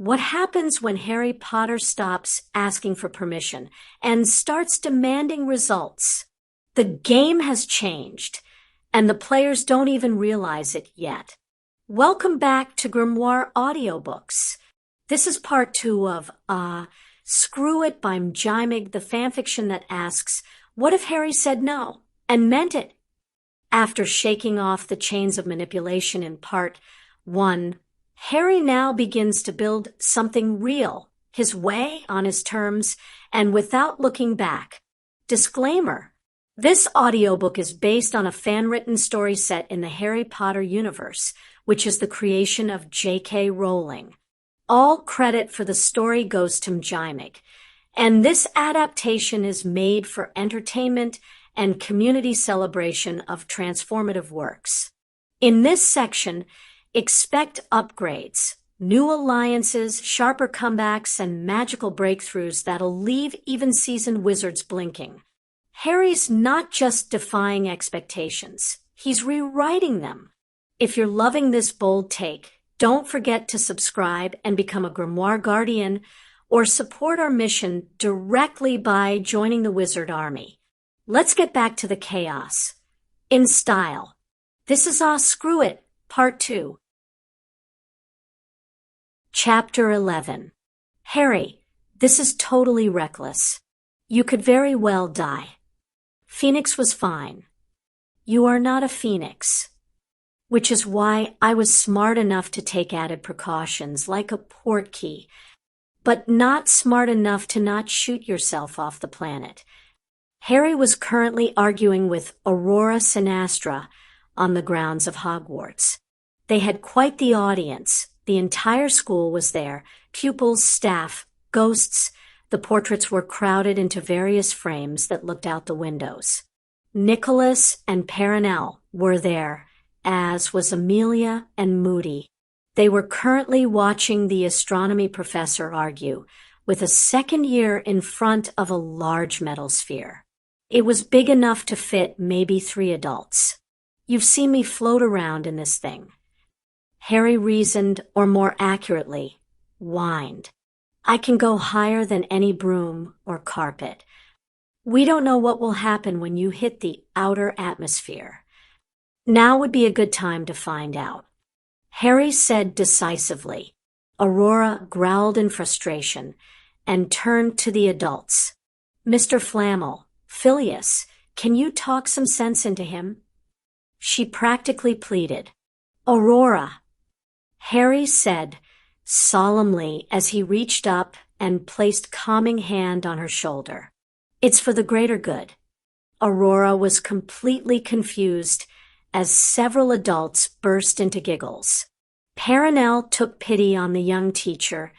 What happens when Harry Potter stops asking for permission and starts demanding results? The game has changed, and the players don't even realize it yet. Welcome back to Grimoire Audiobooks. This is part 2 of Screw It by mjimeyg, the fanfiction that asks, what if Harry said no and meant it? After shaking off the chains of manipulation in part 1, Harry now begins to build something real, his way, on his terms, and without looking back. Disclaimer: this audiobook is based on a fan-written story set in the Harry Potter universe, which is the creation of J.K. Rowling. All credit for the story goes to mjimeyg, and this adaptation is made for entertainment and community celebration of transformative works. In this section, expect upgrades, new alliances, sharper comebacks, and magical breakthroughs that'll leave even seasoned wizards blinking. Harry's not just defying expectations, he's rewriting them. If you're loving this bold take, don't forget to subscribe and become a Grimoire Guardian, or support our mission directly by joining the Wizard Army. Let's get back to the chaos. In style. This is Screw It, Part 2. Chapter 11. Harry, this is totally reckless. You could very well die. Phoenix was fine. You are not a phoenix. Which is why I was smart enough to take added precautions like a portkey, but not smart enough to not shoot yourself off the planet. Harry was currently arguing with Aurora Sinastra on the grounds of Hogwarts. They had quite the audience. The entire school was there, pupils, staff, ghosts. The portraits were crowded into various frames that looked out the windows. Nicholas and Perenelle were there, as was Amelia and Moody. They were currently watching the astronomy professor argue, with a second year in front of a large metal sphere. It was big enough to fit maybe 3 adults. You've seen me float around in this thing. Harry reasoned, or more accurately, whined. I can go higher than any broom or carpet. We don't know what will happen when you hit the outer atmosphere. Now would be a good time to find out. Harry said decisively. Aurora growled in frustration and turned to the adults. Mr. Flammel, Phileas, can you talk some sense into him? She practically pleaded. Aurora, Harry said solemnly as he reached up and placed calming hand on her shoulder. It's for the greater good. Aurora was completely confused as several adults burst into giggles. Perenelle took pity on the young teacher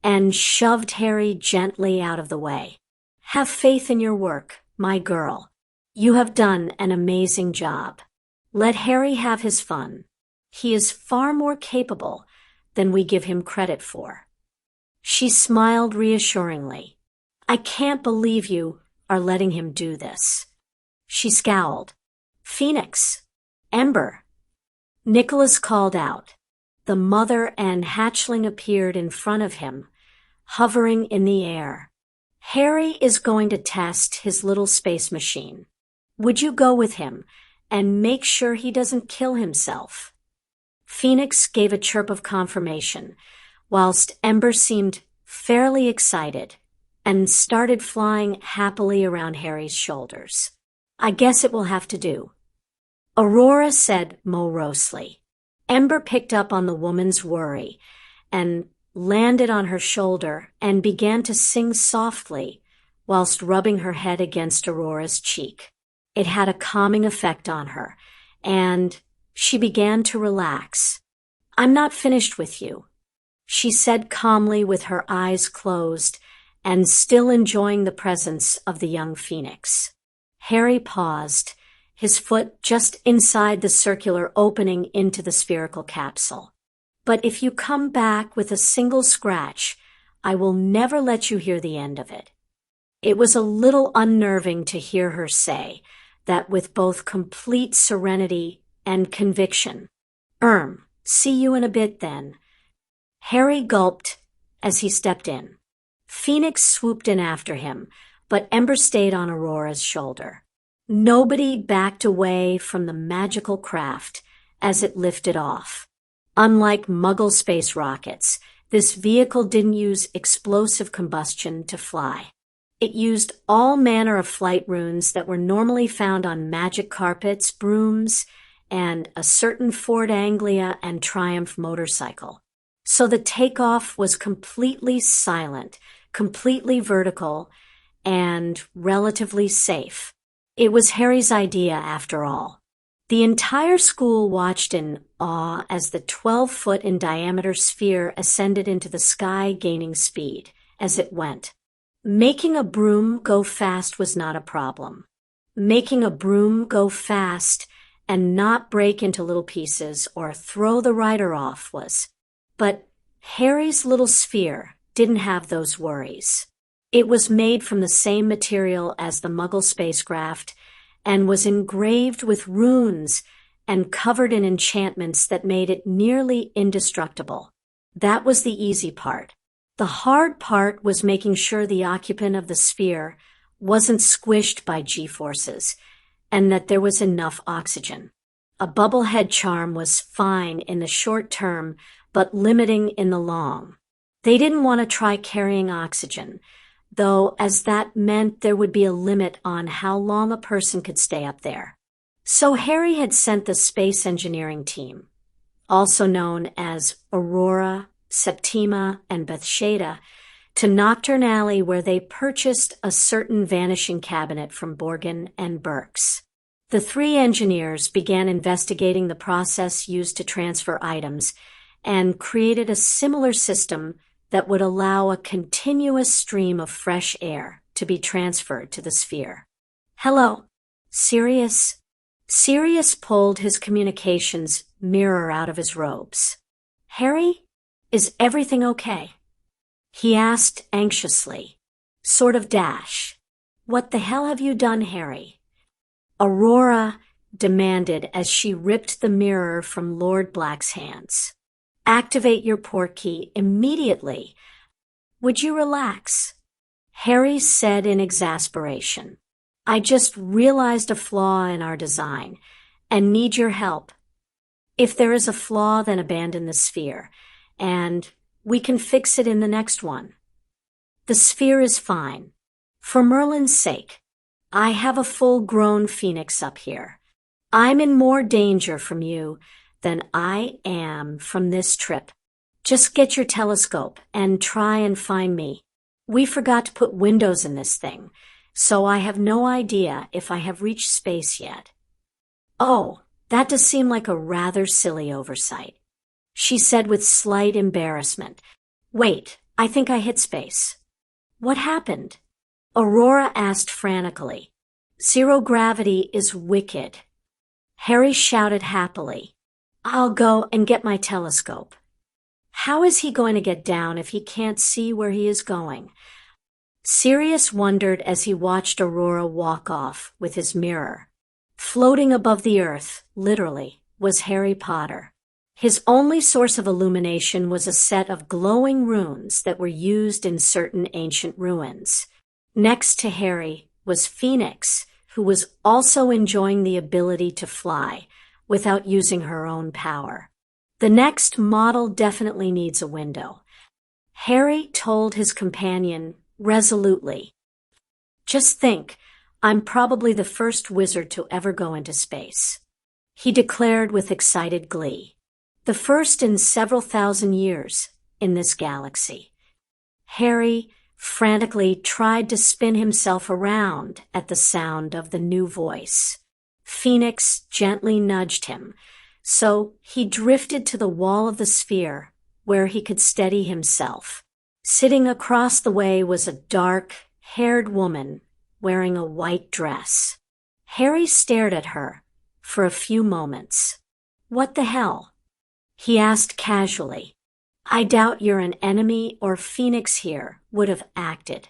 and shoved Harry gently out of the way. Have faith in your work, my girl. You have done an amazing job. Let Harry have his fun. He is far more capable than we give him credit for. She smiled reassuringly. I can't believe you are letting him do this. She scowled. Phoenix, Ember. Nicholas called out. The mother and hatchling appeared in front of him, hovering in the air. Harry is going to test his little space machine. Would you go with him and make sure he doesn't kill himself? Phoenix gave a chirp of confirmation, whilst Ember seemed fairly excited and started flying happily around Harry's shoulders. I guess it will have to do. Aurora said morosely. Ember picked up on the woman's worry and landed on her shoulder and began to sing softly whilst rubbing her head against Aurora's cheek. It had a calming effect on her, and she began to relax. I'm not finished with you, she said calmly with her eyes closed and still enjoying the presence of the young phoenix. Harry paused, his foot just inside the circular opening into the spherical capsule. But if you come back with a single scratch, I will never let you hear the end of it. It was a little unnerving to hear her say that with both complete serenity and conviction. See you in a bit then. Harry gulped as he stepped in. Phoenix swooped in after him, but Ember stayed on Aurora's shoulder. Nobody backed away from the magical craft as it lifted off. Unlike Muggle space rockets, this vehicle didn't use explosive combustion to fly. It used all manner of flight runes that were normally found on magic carpets, brooms, and a certain Ford Anglia and Triumph motorcycle. So the takeoff was completely silent, completely vertical, and relatively safe. It was Harry's idea, after all. The entire school watched in awe as the 12-foot in diameter sphere ascended into the sky, gaining speed as it went. Making a broom go fast was not a problem. Making a broom go fast and not break into little pieces or throw the rider off was. But Harry's little sphere didn't have those worries. It was made from the same material as the Muggle spacecraft and was engraved with runes and covered in enchantments that made it nearly indestructible. That was the easy part. The hard part was making sure the occupant of the sphere wasn't squished by G-forces and that there was enough oxygen. A bubblehead charm was fine in the short term, but limiting in the long. They didn't want to try carrying oxygen, though, as that meant there would be a limit on how long a person could stay up there. So Harry had sent the space engineering team, also known as Aurora, Septima, and Bethsaida, to Nocturne Alley, where they purchased a certain vanishing cabinet from Borgin and Burke's. The three engineers began investigating the process used to transfer items and created a similar system that would allow a continuous stream of fresh air to be transferred to the sphere. "Hello, Sirius?" Sirius pulled his communications mirror out of his robes. "Harry, is everything okay?" he asked anxiously. Sort of dash. "What the hell have you done, Harry?" Aurora demanded as she ripped the mirror from Lord Black's hands. "Activate your Portkey immediately. Would you relax?" Harry said in exasperation. "I just realized a flaw in our design and need your help. If there is a flaw, then abandon the sphere, and we can fix it in the next one. The sphere is fine. For Merlin's sake, I have a full-grown phoenix up here. I'm in more danger from you than I am from this trip. Just get your telescope and try and find me. We forgot to put windows in this thing, so I have no idea if I have reached space yet." "Oh, that does seem like a rather silly oversight," she said with slight embarrassment. "Wait, I think I hit space." "What happened?" Aurora asked frantically. "Zero gravity is wicked." Harry shouted happily. "I'll go and get my telescope." How is he going to get down if he can't see where he is going? Sirius wondered as he watched Aurora walk off with his mirror. Floating above the earth, literally, was Harry Potter. His only source of illumination was a set of glowing runes that were used in certain ancient ruins. Next to Harry was Phoenix, who was also enjoying the ability to fly without using her own power. The next model definitely needs a window. Harry told his companion resolutely. "Just think, I'm probably the first wizard to ever go into space," he declared with excited glee. "The first in several thousand years in this galaxy." Harry frantically tried to spin himself around at the sound of the new voice. Phoenix gently nudged him, so he drifted to the wall of the sphere where he could steady himself. Sitting across the way was a dark-haired woman wearing a white dress. Harry stared at her for a few moments. "What the hell?" he asked casually. "I doubt you're an enemy or Phoenix here would have acted."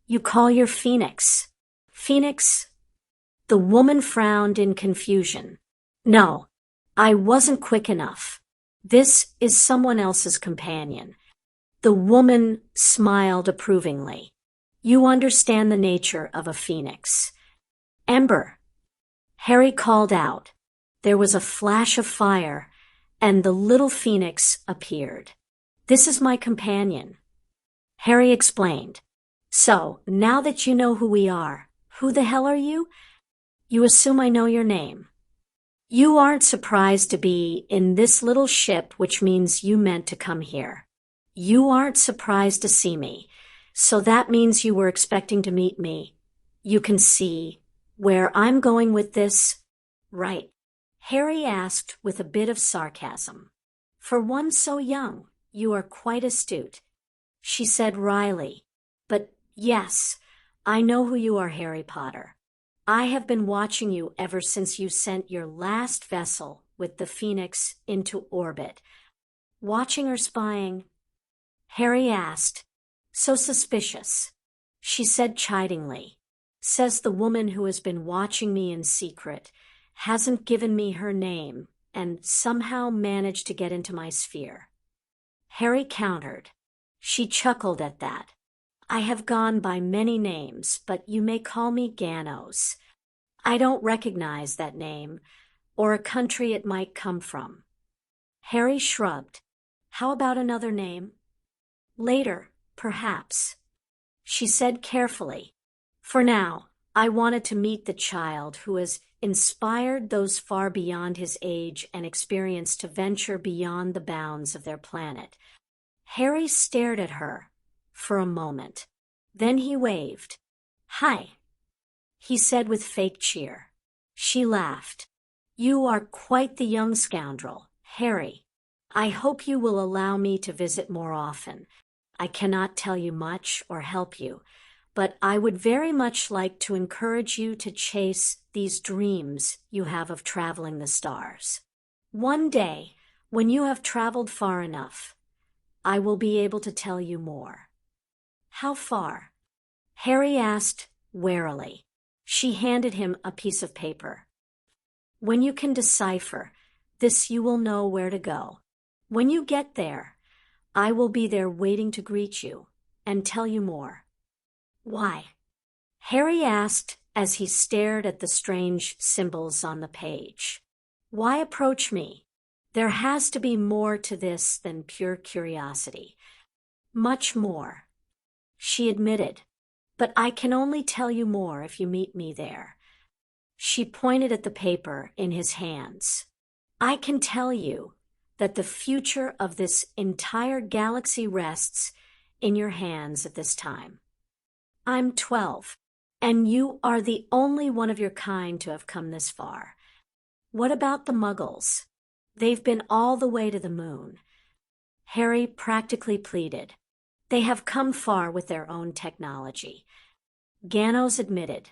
"You call your Phoenix? Phoenix?" The woman frowned in confusion. "No, I wasn't quick enough. This is someone else's companion. The woman smiled approvingly. You understand the nature of a phoenix. Ember, Harry called out. There was a flash of fire, and the little phoenix appeared. This is my companion, Harry explained. So, now that you know who we are, who the hell are you? You assume I know your name. You aren't surprised to be in this little ship, which means you meant to come here. You aren't surprised to see me, so that means you were expecting to meet me. You can see where I'm going with this, right? Harry asked with a bit of sarcasm. For one so young, you are quite astute, she said wryly. But yes, I know who you are, Harry Potter. I have been watching you ever since you sent your last vessel with the Phoenix into orbit. Watching or spying? Harry asked. So suspicious, she said chidingly. Says the woman who has been watching me in secret, hasn't given me her name, and somehow managed to get into my sphere. Harry countered. She chuckled at that. I have gone by many names, but you may call me Ganos. I don't recognize that name, or a country it might come from. Harry shrugged. How about another name? Later, perhaps, she said carefully. For now, I wanted to meet the child who has inspired those far beyond his age and experience to venture beyond the bounds of their planet. Harry stared at her for a moment. Then he waved. Hi, he said with fake cheer. She laughed. You are quite the young scoundrel, Harry. I hope you will allow me to visit more often. I cannot tell you much or help you, but I would very much like to encourage you to chase these dreams you have of traveling the stars. One day, when you have traveled far enough, I will be able to tell you more. How far? Harry asked warily. She handed him a piece of paper. When you can decipher this, you will know where to go. When you get there, I will be there waiting to greet you and tell you more. Why? Harry asked as he stared at the strange symbols on the page. Why approach me? There has to be more to this than pure curiosity. Much more, she admitted. But I can only tell you more if you meet me there. She pointed at the paper in his hands. I can tell you that the future of this entire galaxy rests in your hands at this time. I'm 12, and you are the only one of your kind to have come this far. What about the Muggles? They've been all the way to the moon. Harry practically pleaded. They have come far with their own technology. Ganos admitted.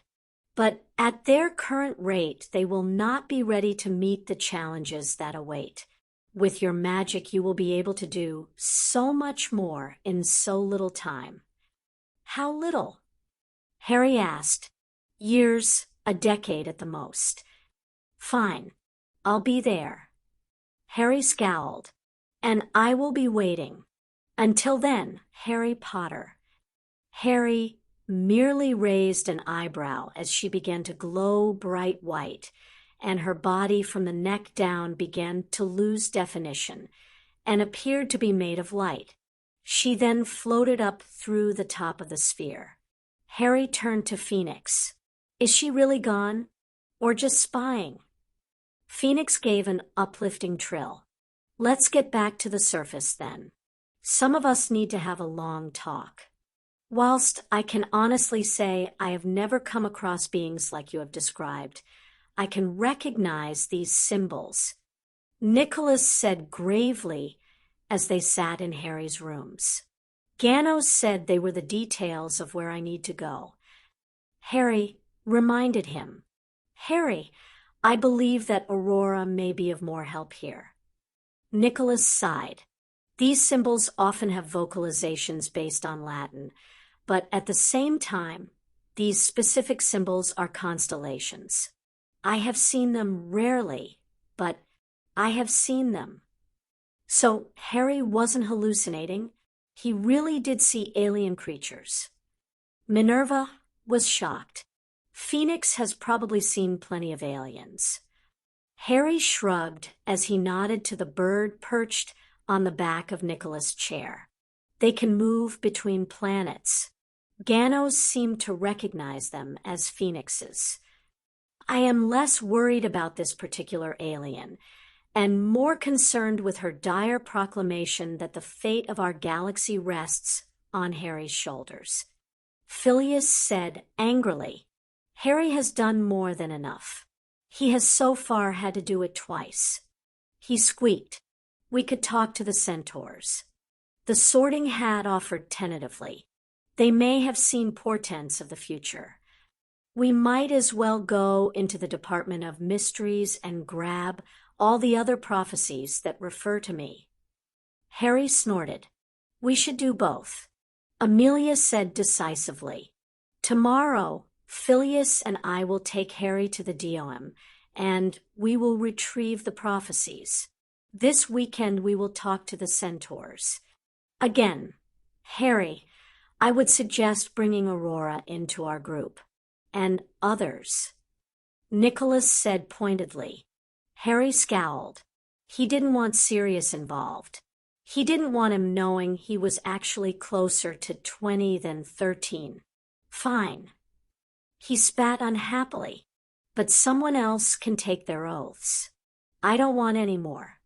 But at their current rate, they will not be ready to meet the challenges that await. With your magic, you will be able to do so much more in so little time. How little? Harry asked. Years, a decade at the most. Fine, I'll be there. Harry scowled. And I will be waiting. Until then, Harry Potter. Harry merely raised an eyebrow as she began to glow bright white, and her body from the neck down began to lose definition and appeared to be made of light. She then floated up through the top of the sphere. Harry turned to Phoenix. Is she really gone? Or just spying? Phoenix gave an uplifting trill. Let's get back to the surface then. Some of us need to have a long talk. Whilst I can honestly say I have never come across beings like you have described, I can recognize these symbols, Nicholas said gravely as they sat in Harry's rooms. Ganos said they were the details of where I need to go. Harry reminded him. Harry, I believe that Aurora may be of more help here. Nicholas sighed. These symbols often have vocalizations based on Latin, but at the same time, these specific symbols are constellations. I have seen them rarely, but I have seen them. So Harry wasn't hallucinating. He really did see alien creatures. Minerva was shocked. Phoenix has probably seen plenty of aliens. Harry shrugged as he nodded to the bird perched on the back of Nicholas' chair. They can move between planets. Ganos seemed to recognize them as phoenixes. I am less worried about this particular alien, and more concerned with her dire proclamation that the fate of our galaxy rests on Harry's shoulders. Phobias said angrily, Harry has done more than enough. He has so far had to do it twice. He squeaked, we could talk to the centaurs. The Sorting Hat offered tentatively. They may have seen portents of the future. We might as well go into the Department of Mysteries and grab all the other prophecies that refer to me. Harry snorted. We should do both. Amelia said decisively. Tomorrow, Phobias and I will take Harry to the DOM, and we will retrieve the prophecies. This weekend we will talk to the centaurs. Again, Harry, I would suggest bringing Aurora into our group. And others. Nicholas said pointedly. Harry scowled. He didn't want Sirius involved. He didn't want him knowing he was actually closer to 20 than 13. Fine. He spat unhappily. But someone else can take their oaths. I don't want any more.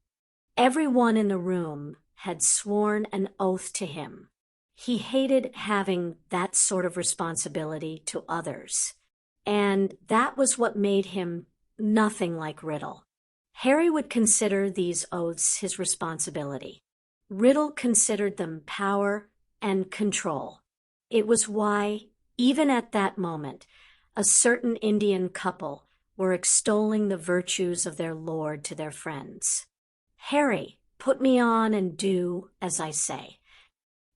Everyone in the room had sworn an oath to him. He hated having that sort of responsibility to others. And that was what made him nothing like Riddle. Harry would consider these oaths his responsibility. Riddle considered them power and control. It was why, even at that moment, a certain Indian couple were extolling the virtues of their lord to their friends. Harry, put me on and do as I say.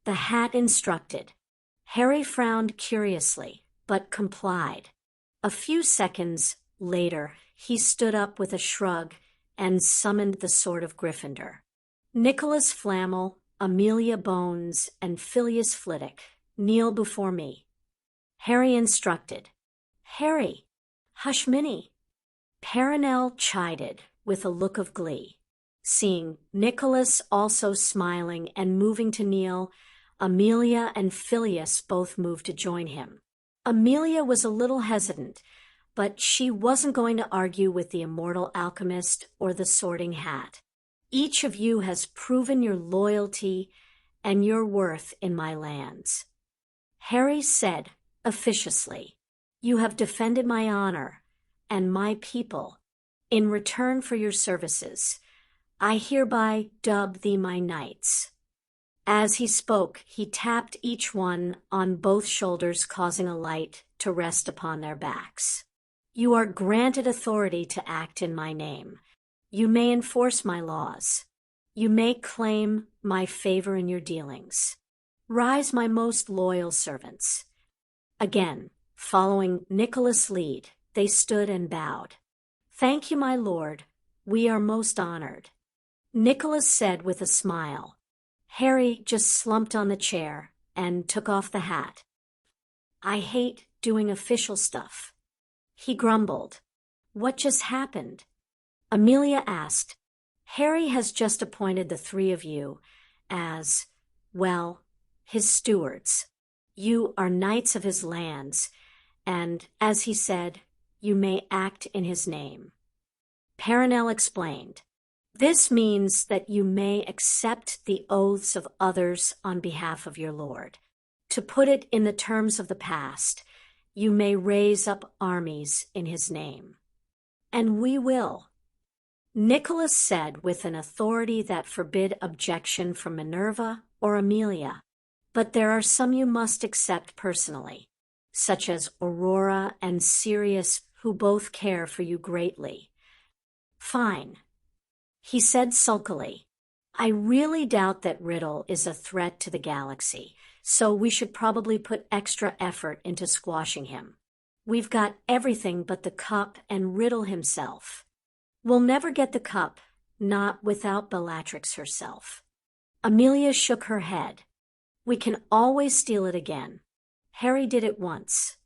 The hat instructed. Harry frowned curiously, but complied. A few seconds later, he stood up with a shrug and summoned the Sword of Gryffindor. Nicholas Flamel, Amelia Bones, and Phileas Flitwick, kneel before me. Harry instructed. Harry, hush Minnie. Perenelle chided with a look of glee. Seeing Nicholas also smiling and moving to kneel, Amelia and Phileas both moved to join him. Amelia was a little hesitant, but she wasn't going to argue with the immortal alchemist or the Sorting Hat. Each of you has proven your loyalty and your worth in my lands. Harry said, officiously, you have defended my honor and my people. In return for your services, I hereby dub thee my knights. As he spoke, he tapped each one on both shoulders, causing a light to rest upon their backs. You are granted authority to act in my name. You may enforce my laws. You may claim my favor in your dealings. Rise, my most loyal servants. Again, following Nicholas' lead, they stood and bowed. Thank you, my lord. We are most honored. Nicholas said with a smile. Harry just slumped on the chair and took off the hat. I hate doing official stuff. He grumbled. What just happened? Amelia asked. Harry has just appointed the three of you as, well, his stewards. You are knights of his lands, and, as he said, you may act in his name. Perenelle explained. This means that you may accept the oaths of others on behalf of your lord. To put it in the terms of the past, you may raise up armies in his name. And we will. Nicholas said with an authority that forbid objection from Minerva or Amelia. But there are some you must accept personally, such as Aurora and Sirius, who both care for you greatly. Fine. He said sulkily, I really doubt that Riddle is a threat to the galaxy, so we should probably put extra effort into squashing him. We've got everything but the cup and Riddle himself. We'll never get the cup, not without Bellatrix herself. Amelia shook her head. We can always steal it again. Harry did it once.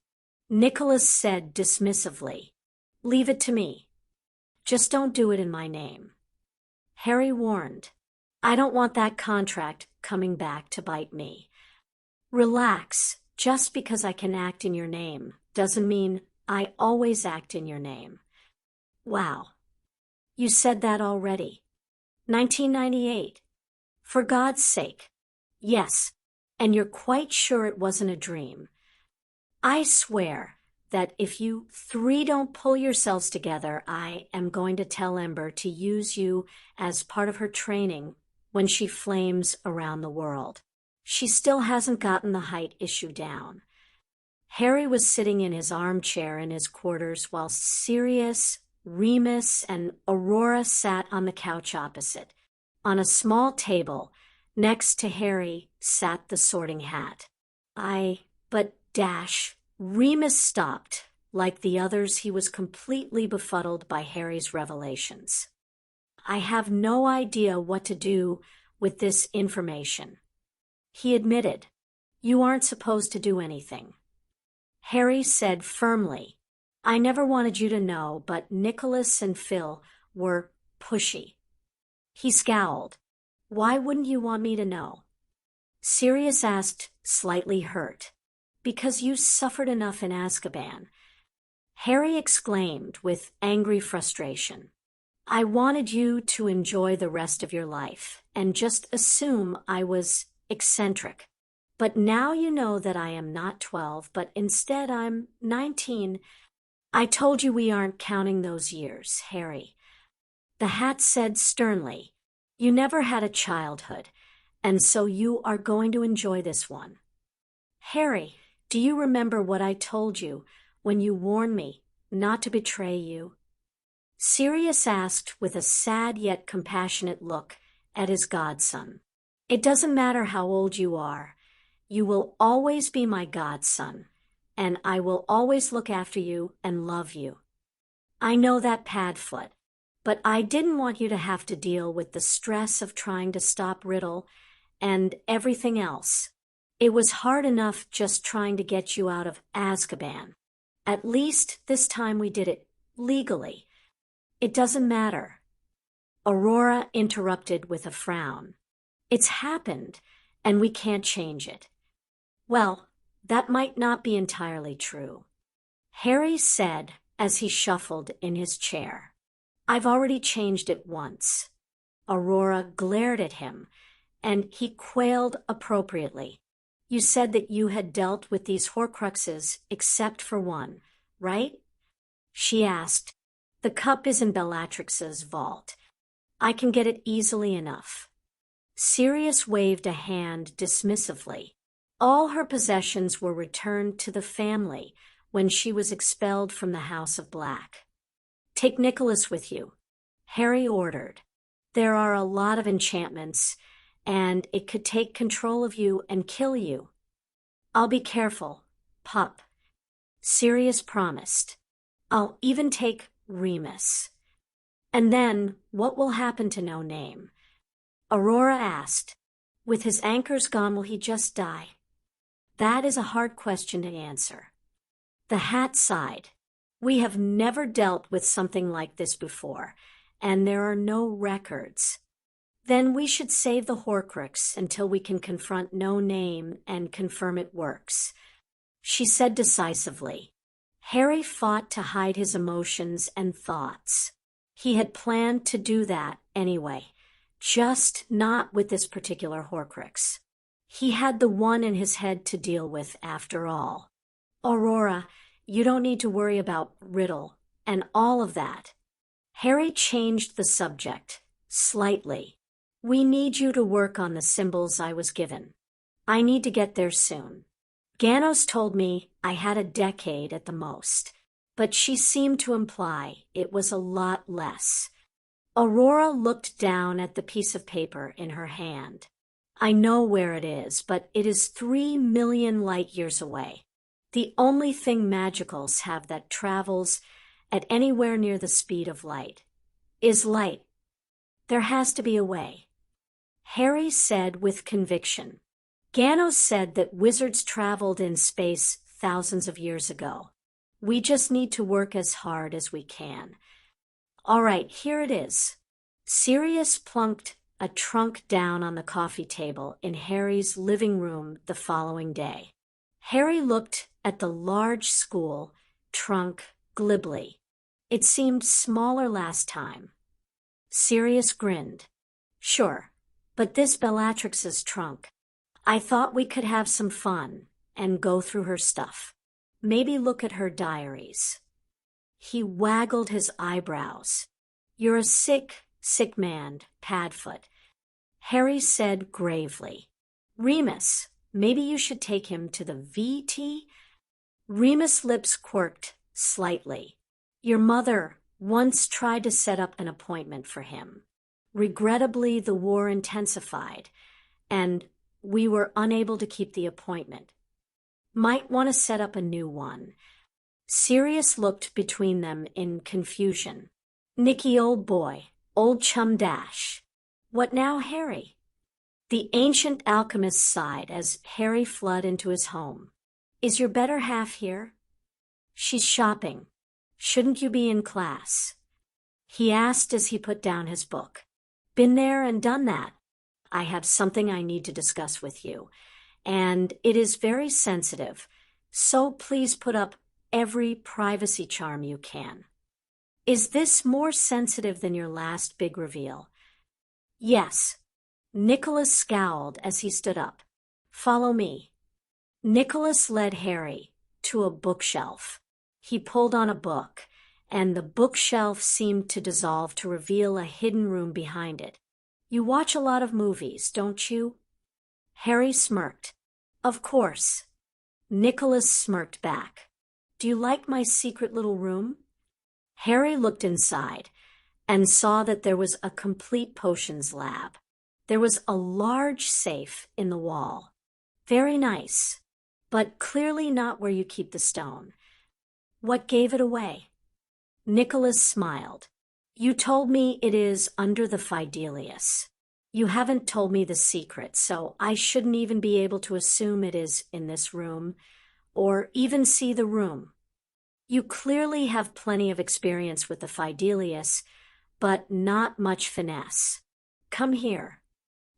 Nicholas said dismissively, "Leave it to me. Just don't do it in my name." Harry warned, "I don't want that contract coming back to bite me." Relax, just because I can act in your name doesn't mean I always act in your name. Wow. You said that already. 1998. For God's sake. Yes, and you're quite sure it wasn't a dream. I swear that if you three don't pull yourselves together, I am going to tell Ember to use you as part of her training when she flames around the world. She still hasn't gotten the height issue down. Harry was sitting in his armchair in his quarters while Sirius, Remus, and Aurora sat on the couch opposite. On a small table, next to Harry, sat the Sorting Hat. Remus stopped. Like the others, he was completely befuddled by Harry's revelations. "I have no idea what to do with this information," he admitted. "You aren't supposed to do anything." Harry said firmly, "I never wanted you to know, but Nicholas and Phil were pushy." He scowled. "Why wouldn't you want me to know?" Sirius asked, slightly hurt. "Because you suffered enough in Azkaban." Harry exclaimed with angry frustration, "I wanted you to enjoy the rest of your life and just assume I was eccentric. But now you know that I am not 12, but instead I'm 19. I told you we aren't counting those years, Harry." The Hat said sternly, "You never had a childhood, and so you are going to enjoy this one." "Harry, do you remember what I told you when you warned me not to betray you?" Sirius asked with a sad yet compassionate look at his godson. "It doesn't matter how old you are. You will always be my godson, and I will always look after you and love you. I know that, Padfoot, but I didn't want you to have to deal with the stress of trying to stop Riddle and everything else. It was hard enough just trying to get you out of Azkaban. At least this time we did it legally. It doesn't matter." Aurora interrupted with a frown. "It's happened, and we can't change it." "Well, that might not be entirely true," Harry said as he shuffled in his chair. "I've already changed it once." Aurora glared at him, and he quailed appropriately. "You said that you had dealt with these Horcruxes except for one, right?" she asked. "The cup is in Bellatrix's vault. I can get it easily enough." Sirius waved a hand dismissively. All her possessions were returned to the family when she was expelled from the House of Black. "Take Nicholas with you," Harry ordered. "There are a lot of enchantments, and it could take control of you and kill you." "I'll be careful, pup," Sirius promised. "I'll even take Remus." "And then, what will happen to No Name?" Aurora asked. "With his anchors gone, will he just die?" "That is a hard question to answer." The Hat sighed. "We have never dealt with something like this before, and there are no records. Then we should save the Horcrux until we can confront No Name and confirm it works," she said decisively. Harry fought to hide his emotions and thoughts. He had planned to do that anyway, just not with this particular Horcrux. He had the one in his head to deal with after all. "Aurora, you don't need to worry about Riddle and all of that." Harry changed the subject, slightly. "We need you to work on the symbols I was given. I need to get there soon. Ganos told me I had a decade at the most, but she seemed to imply it was a lot less." Aurora looked down at the piece of paper in her hand. "I know where it is, but it is 3 million light years away. The only thing magicals have that travels at anywhere near the speed of light is light. There has to be a way." Harry said with conviction, Ganos said that wizards traveled in space thousands of years ago. We just need to work as hard as we can. All right, here it is. Sirius plunked a trunk down on the coffee table in Harry's living room the following day. Harry looked at the large school trunk glibly. It seemed smaller last time. Sirius grinned. Sure, but this Bellatrix's trunk. I thought we could have some fun and go through her stuff. Maybe look at her diaries. He waggled his eyebrows. You're a sick man, Padfoot. Harry said gravely. Remus, maybe you should take him to the VT? Remus' lips quirked slightly. Your mother once tried to set up an appointment for him. Regrettably, the war intensified, and we were unable to keep the appointment. Might want to set up a new one. Sirius looked between them in confusion. Nicky, old boy, old chum dash. What now, Harry? The ancient alchemist sighed as Harry flooded into his home. Is your better half here? She's shopping. Shouldn't you be in class? He asked as he put down his book. Been there and done that. I have something I need to discuss with you, and it is very sensitive, so please put up every privacy charm you can. Is this more sensitive than your last big reveal? Yes. Nicholas scowled as he stood up. Follow me. Nicholas led Harry to a bookshelf. He pulled on a book, and the bookshelf seemed to dissolve to reveal a hidden room behind it. You watch a lot of movies, don't you? Harry smirked. Of course. Nicholas smirked back. Do you like my secret little room? Harry looked inside and saw that there was a complete potions lab. There was a large safe in the wall. Very nice, but clearly not where you keep the stone. What gave it away? Nicholas smiled. You told me it is under the Fidelius. You haven't told me the secret, so I shouldn't even be able to assume it is in this room, or even see the room. You clearly have plenty of experience with the Fidelius, but not much finesse. Come here.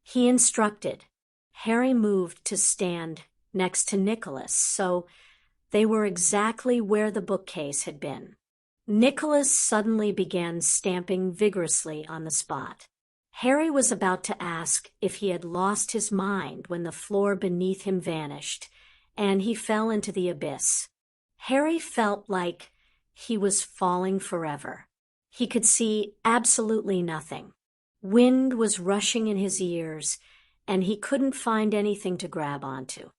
He instructed. Harry moved to stand next to Nicholas, so they were exactly where the bookcase had been. Nicholas suddenly began stamping vigorously on the spot. Harry was about to ask if he had lost his mind when the floor beneath him vanished, and he fell into the abyss. Harry felt like he was falling forever. He could see absolutely nothing. Wind was rushing in his ears, and he couldn't find anything to grab onto.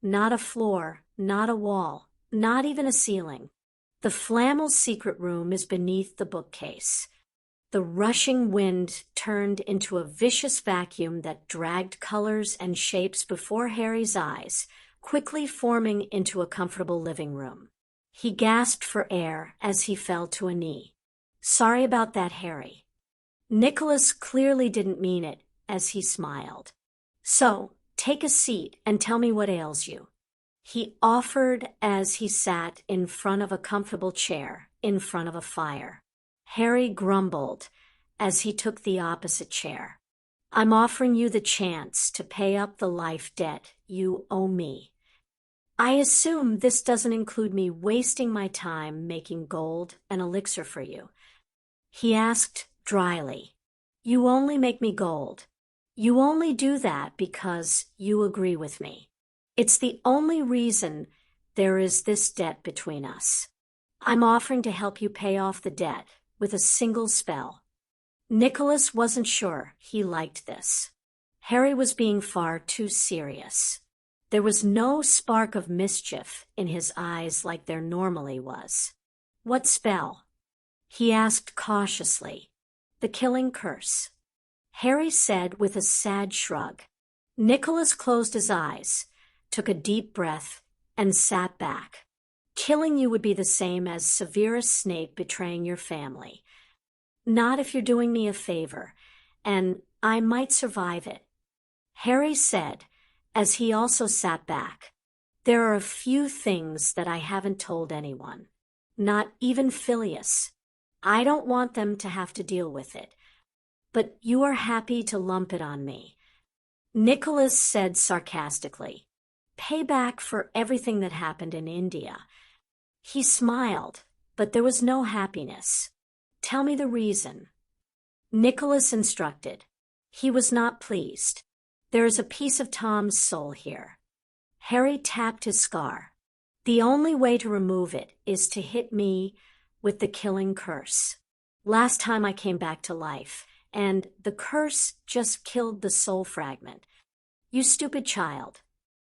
Not a floor, not a wall, not even a ceiling. The Flamel's secret room is beneath the bookcase. The rushing wind turned into a vicious vacuum that dragged colors and shapes before Harry's eyes, quickly forming into a comfortable living room. He gasped for air as he fell to a knee. Sorry about that, Harry. Nicholas clearly didn't mean it as he smiled. So, take a seat and tell me what ails you. He offered as he sat in front of a comfortable chair in front of a fire. Harry grumbled as he took the opposite chair. I'm offering you the chance to pay up the life debt you owe me. I assume this doesn't include me wasting my time making gold and elixir for you. He asked dryly. You only make me gold. You only do that because you agree with me. It's the only reason there is this debt between us. I'm offering to help you pay off the debt with a single spell. Nicholas wasn't sure he liked this. Harry was being far too serious. There was no spark of mischief in his eyes like there normally was. What spell? He asked cautiously. The killing curse. Harry said with a sad shrug. Nicholas closed his eyes, took a deep breath, and sat back. Killing you would be the same as Severus Snape betraying your family. Not if you're doing me a favor, and I might survive it. Harry said, as he also sat back. There are a few things that I haven't told anyone. Not even Phileas. I don't want them to have to deal with it. But you are happy to lump it on me. Nicholas said sarcastically. Payback for everything that happened in India. He smiled, but there was no happiness. Tell me the reason. Nicholas instructed. He was not pleased. There is a piece of Tom's soul here. Harry tapped his scar. The only way to remove it is to hit me with the killing curse. Last time I came back to life, and the curse just killed the soul fragment. You stupid child.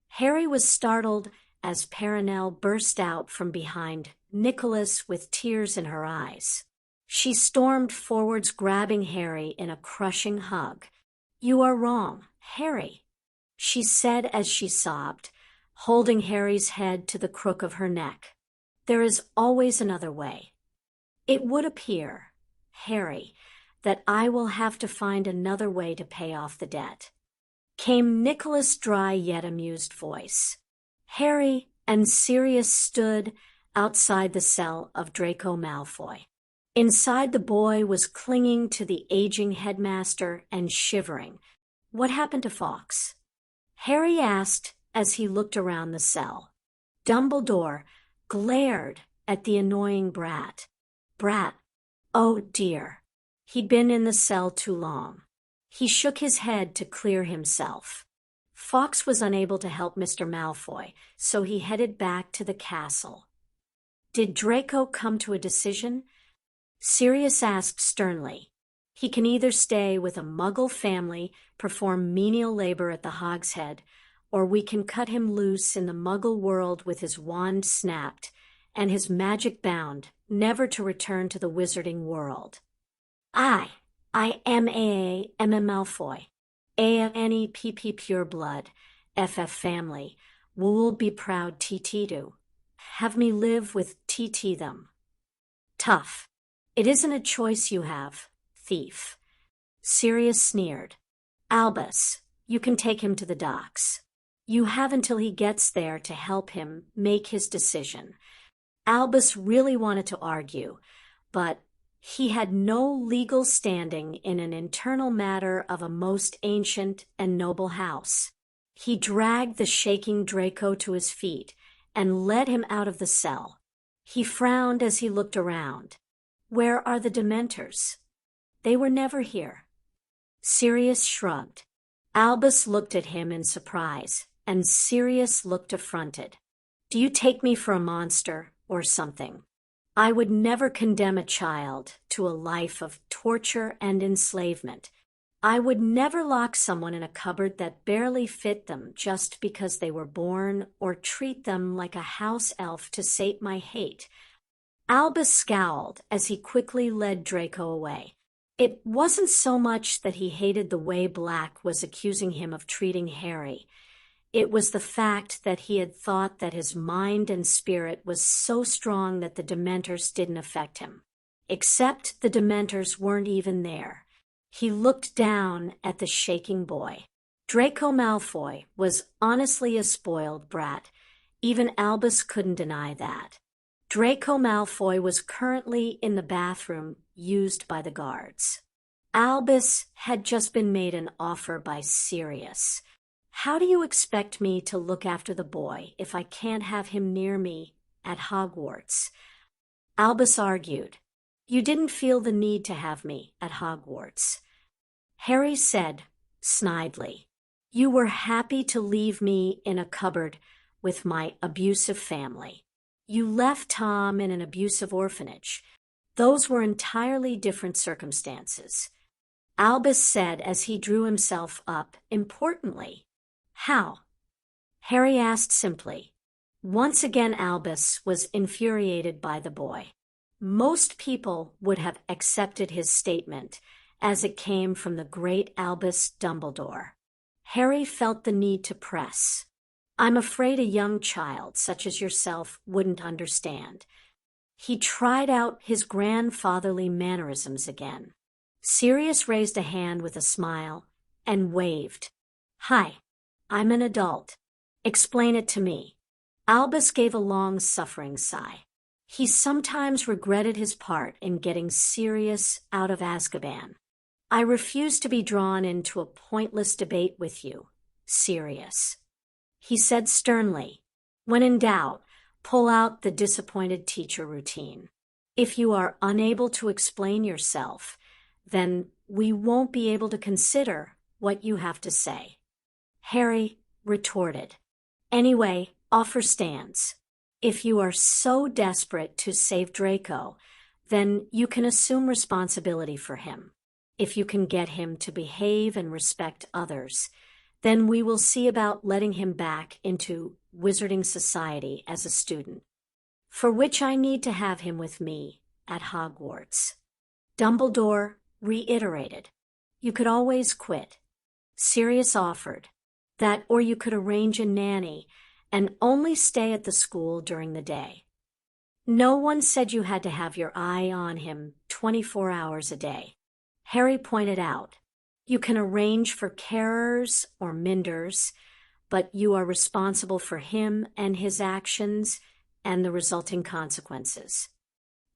Harry was startled as Perenelle burst out from behind Nicholas with tears in her eyes. She stormed forwards, grabbing Harry in a crushing hug. You are wrong, Harry, she said as she sobbed, holding Harry's head to the crook of her neck. There is always another way. It would appear, Harry, that I will have to find another way to pay off the debt, came Nicholas' dry yet amused voice. Harry and Sirius stood outside the cell of Draco Malfoy. Inside, the boy was clinging to the aging headmaster and shivering. What happened to Fawkes? Harry asked as he looked around the cell. Dumbledore glared at the annoying brat. Brat. Oh dear. He'd been in the cell too long. He shook his head to clear himself. Fawkes was unable to help Mr. Malfoy, so he headed back to the castle. Did Draco come to a decision? Sirius asked sternly. He can either stay with a Muggle family, perform menial labor at the Hogshead, or we can cut him loose in the Muggle world with his wand snapped and his magic bound, never to return to the wizarding world. I am Malfoy. ANEPP pure blood, FF family, will be proud TT have me live with TT them. Tough. It isn't a choice you have, thief. Sirius sneered. Albus, you can take him to the docks. You have until he gets there to help him make his decision. Albus really wanted to argue, but he had no legal standing in an internal matter of a most ancient and noble house. He dragged the shaking Draco to his feet and led him out of the cell. He frowned as he looked around. Where are the Dementors? They were never here. Sirius shrugged. Albus looked at him in surprise, and Sirius looked affronted. Do you take me for a monster or something? I would never condemn a child to a life of torture and enslavement. I would never lock someone in a cupboard that barely fit them just because they were born, or treat them like a house elf to sate my hate. Albus scowled as he quickly led Draco away. It wasn't so much that he hated the way Black was accusing him of treating Harry. It was the fact that he had thought that his mind and spirit was so strong that the Dementors didn't affect him. Except the Dementors weren't even there. He looked down at the shaking boy. Draco Malfoy was honestly a spoiled brat. Even Albus couldn't deny that. Draco Malfoy was currently in the bathroom used by the guards. Albus had just been made an offer by Sirius. How do you expect me to look after the boy if I can't have him near me at Hogwarts? Albus argued. You didn't feel the need to have me at Hogwarts. Harry said, snidely. You were happy to leave me in a cupboard with my abusive family. You left Tom in an abusive orphanage. Those were entirely different circumstances. Albus said as he drew himself up importantly. How? Harry asked simply. Once again Albus was infuriated by the boy. Most people would have accepted his statement as it came from the great Albus Dumbledore. Harry felt the need to press. I'm afraid a young child such as yourself wouldn't understand. He tried out his grandfatherly mannerisms again. Sirius raised a hand with a smile and waved. Hi. I'm an adult. Explain it to me. Albus gave a long, suffering sigh. He sometimes regretted his part in getting Sirius out of Azkaban. I refuse to be drawn into a pointless debate with you, Sirius. He said sternly, when in doubt, pull out the disappointed teacher routine. If you are unable to explain yourself, then we won't be able to consider what you have to say. Harry retorted. Anyway, offer stands. If you are so desperate to save Draco, then you can assume responsibility for him. If you can get him to behave and respect others, then we will see about letting him back into Wizarding Society as a student, for which I need to have him with me at Hogwarts. Dumbledore reiterated. You could always quit. Sirius offered. That or you could arrange a nanny and only stay at the school during the day. No one said you had to have your eye on him 24 hours a day. Harry pointed out. You can arrange for carers or minders, but you are responsible for him and his actions and the resulting consequences.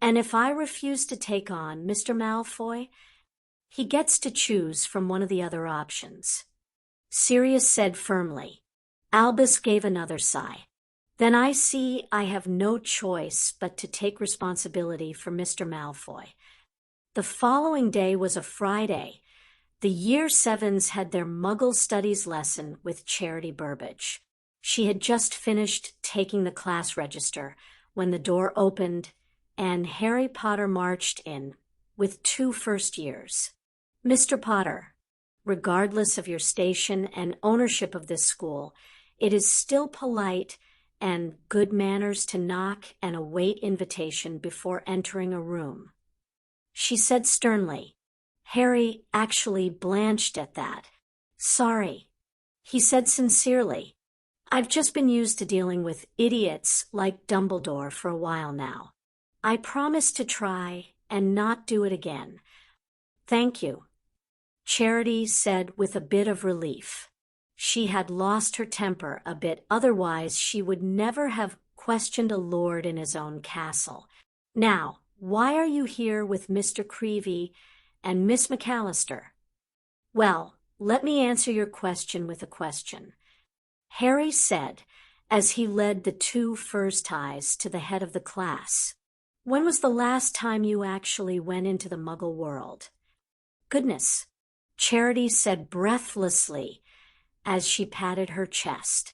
And if I refuse to take on Mr. Malfoy, he gets to choose from one of the other options. Sirius said firmly. Albus gave another sigh. Then I see I have no choice but to take responsibility for Mr. Malfoy. The following day was a Friday. The Year 7s had their Muggle Studies lesson with Charity Burbage. She had just finished taking the class register when the door opened and Harry Potter marched in with 2 first years. Mr. Potter, regardless of your station and ownership of this school, it is still polite and good manners to knock and await invitation before entering a room. She said sternly. Harry actually blanched at that. Sorry. He said sincerely. I've just been used to dealing with idiots like Dumbledore for a while now. I promise to try and not do it again. Thank you. Charity said with a bit of relief. She had lost her temper a bit, otherwise she would never have questioned a lord in his own castle. Now, why are you here with Mr. Creevey and Miss McAllister? Well, let me answer your question with a question. Harry said, as he led the 2 first eyes to the head of the class. When was the last time you actually went into the Muggle world? Goodness, Charity said breathlessly as she patted her chest.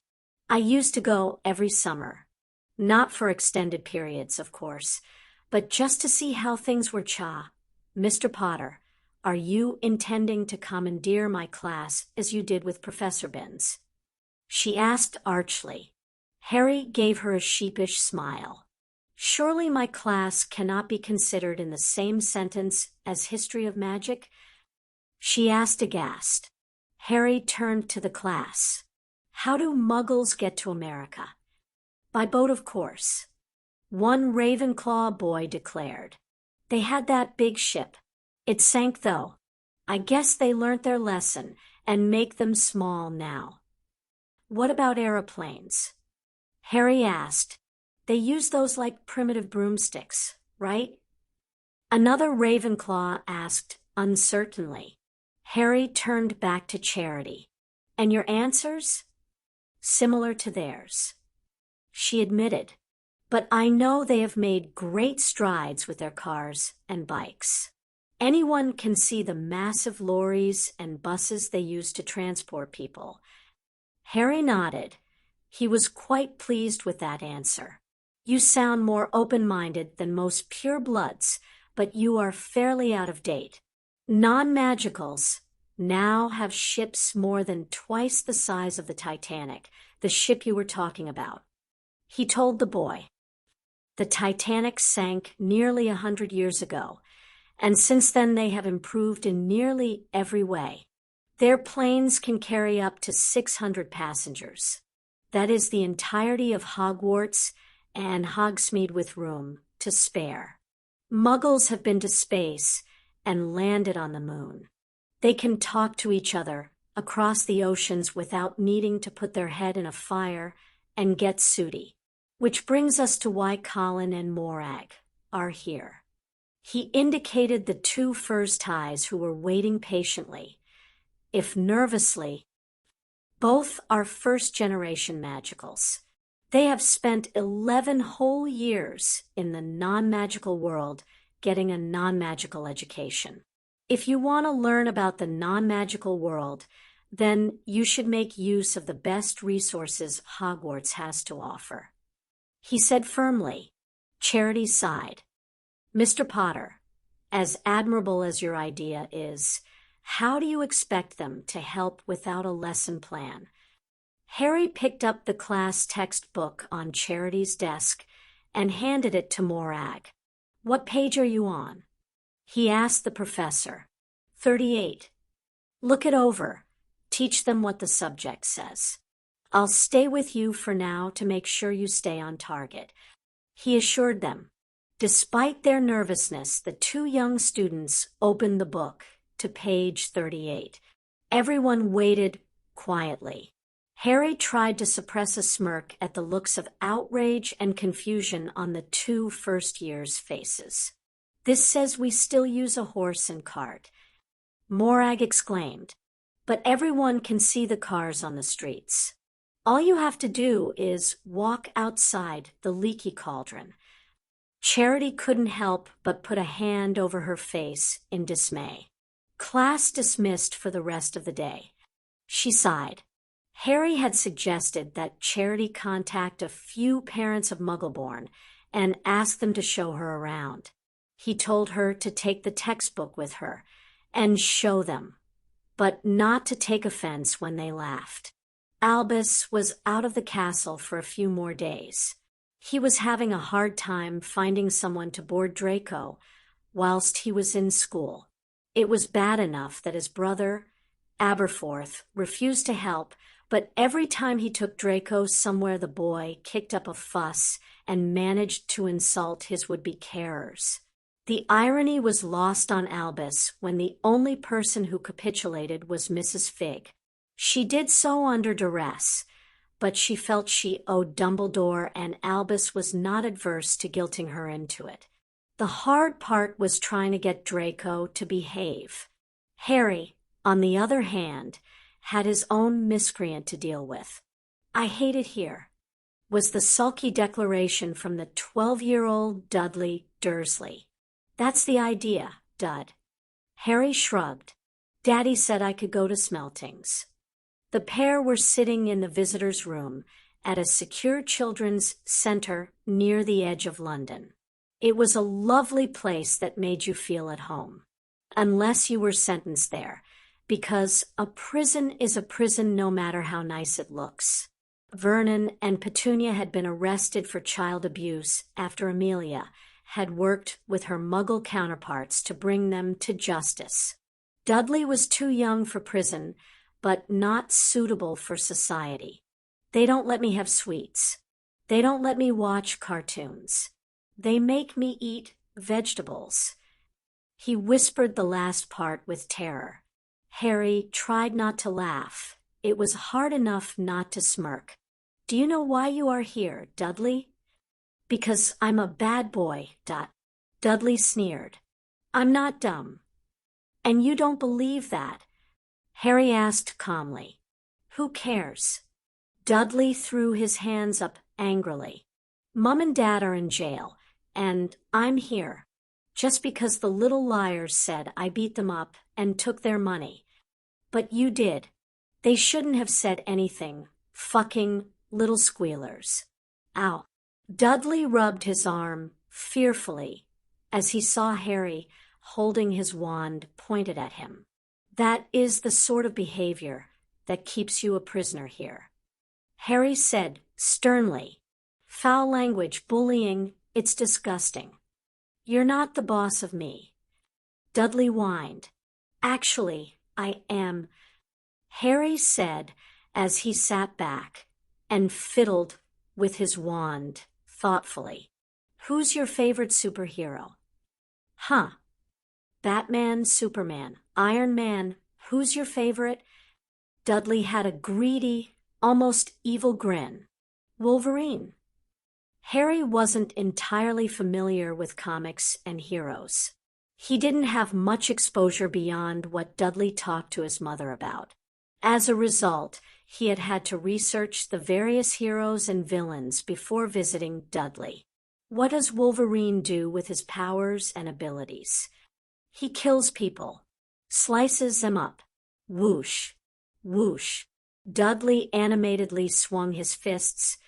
I used to go every summer. Not for extended periods, of course, but just to see how things were. Mr. Potter, are you intending to commandeer my class as you did with Professor Binns? She asked archly. Harry gave her a sheepish smile. Surely my class cannot be considered in the same sentence as History of Magic? She asked aghast. Harry turned to the class. How do Muggles get to America? By boat, of course. One Ravenclaw boy declared. They had that big ship. It sank, though. I guess they learnt their lesson and make them small now. What about aeroplanes? Harry asked. They use those like primitive broomsticks, right? Another Ravenclaw asked uncertainly. Harry turned back to Charity. And your answers? Similar to theirs. She admitted. But I know they have made great strides with their cars and bikes. Anyone can see the massive lorries and buses they use to transport people. Harry nodded. He was quite pleased with that answer. You sound more open-minded than most purebloods, but you are fairly out of date. Non-magicals now have ships more than twice the size of the Titanic, the ship you were talking about. He told the boy. The Titanic sank nearly 100 years ago, and since then they have improved in nearly every way. Their planes can carry up to 600 passengers. That is the entirety of Hogwarts and Hogsmeade with room to spare. Muggles have been to space and landed on the moon. They can talk to each other across the oceans without needing to put their head in a fire and get sooty. Which brings us to why Colin and mjimeyg are here. He indicated the two Fursties who were waiting patiently, if nervously. Both are first-generation magicals. They have spent 11 whole years in the non-magical world getting a non-magical education. If you want to learn about the non-magical world, then you should make use of the best resources Hogwarts has to offer. He said firmly. Charity sighed. Mr. Potter, as admirable as your idea is, how do you expect them to help without a lesson plan? Harry picked up the class textbook on Charity's desk and handed it to mjimeyg. What page are you on? He asked the professor. 38. Look it over. Teach them what the subject says. I'll stay with you for now to make sure you stay on target, he assured them. Despite their nervousness, the two young students opened the book to page 38. Everyone waited quietly. Harry tried to suppress a smirk at the looks of outrage and confusion on the two first-years' faces. This says we still use a horse and cart, mjimeyg exclaimed. But everyone can see the cars on the streets. All you have to do is walk outside the leaky cauldron. Charity couldn't help but put a hand over her face in dismay. Class dismissed for the rest of the day. She sighed. Harry had suggested that Charity contact a few parents of Muggleborn and ask them to show her around. He told her to take the textbook with her and show them, but not to take offense when they laughed. Albus was out of the castle for a few more days. He was having a hard time finding someone to board Draco whilst he was in school. It was bad enough that his brother, Aberforth, refused to help, but every time he took Draco somewhere the boy kicked up a fuss and managed to insult his would-be carers. The irony was lost on Albus when the only person who capitulated was Mrs. Fig. She did so under duress, but she felt she owed Dumbledore, and Albus was not adverse to guilting her into it. The hard part was trying to get Draco to behave. Harry, on the other hand, had his own miscreant to deal with. I hate it here, was the sulky declaration from the 12-year-old Dudley Dursley. That's the idea, Dud. Harry shrugged. Daddy said I could go to Smeltings. The pair were sitting in the visitors' room at a secure children's center near the edge of London. It was a lovely place that made you feel at home, unless you were sentenced there, because a prison is a prison no matter how nice it looks. Vernon and Petunia had been arrested for child abuse after Amelia had worked with her Muggle counterparts to bring them to justice. Dudley was too young for prison, but not suitable for society. They don't let me have sweets. They don't let me watch cartoons. They make me eat vegetables. He whispered the last part with terror. Harry tried not to laugh. It was hard enough not to smirk. Do you know why you are here, Dudley? Because I'm a bad boy, Dudley sneered. I'm not dumb. And you don't believe that? Harry asked calmly. Who cares? Dudley threw his hands up angrily. Mum and Dad are in jail, and I'm here, just because the little liars said I beat them up and took their money. But you did. They shouldn't have said anything. Fucking little squealers. Ow. Dudley rubbed his arm fearfully as he saw Harry holding his wand pointed at him. That is the sort of behavior that keeps you a prisoner here. Harry said sternly, foul language, bullying, it's disgusting. You're not the boss of me. Dudley whined. Actually, I am, Harry said as he sat back and fiddled with his wand thoughtfully. Who's your favorite superhero? Huh. Batman, Superman, Iron Man, who's your favorite? Dudley had a greedy, almost evil grin. Wolverine. Harry wasn't entirely familiar with comics and heroes. He didn't have much exposure beyond what Dudley talked to his mother about. As a result, he had had to research the various heroes and villains before visiting Dudley. What does Wolverine do with his powers and abilities? He kills people, slices them up. Whoosh, whoosh. Dudley animatedly swung his fists,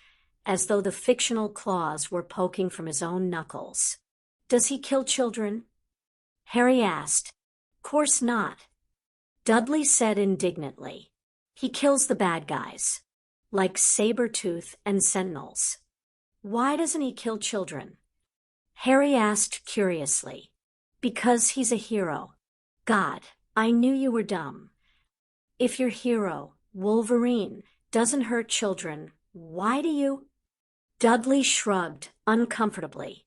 as though the fictional claws were poking from his own knuckles. Does he kill children? Harry asked. Course not. Dudley said indignantly. He kills the bad guys, like Sabretooth and Sentinels. Why doesn't he kill children? Harry asked curiously. Because he's a hero. God, I knew you were dumb. If your hero, Wolverine, doesn't hurt children, why do you? Dudley shrugged uncomfortably.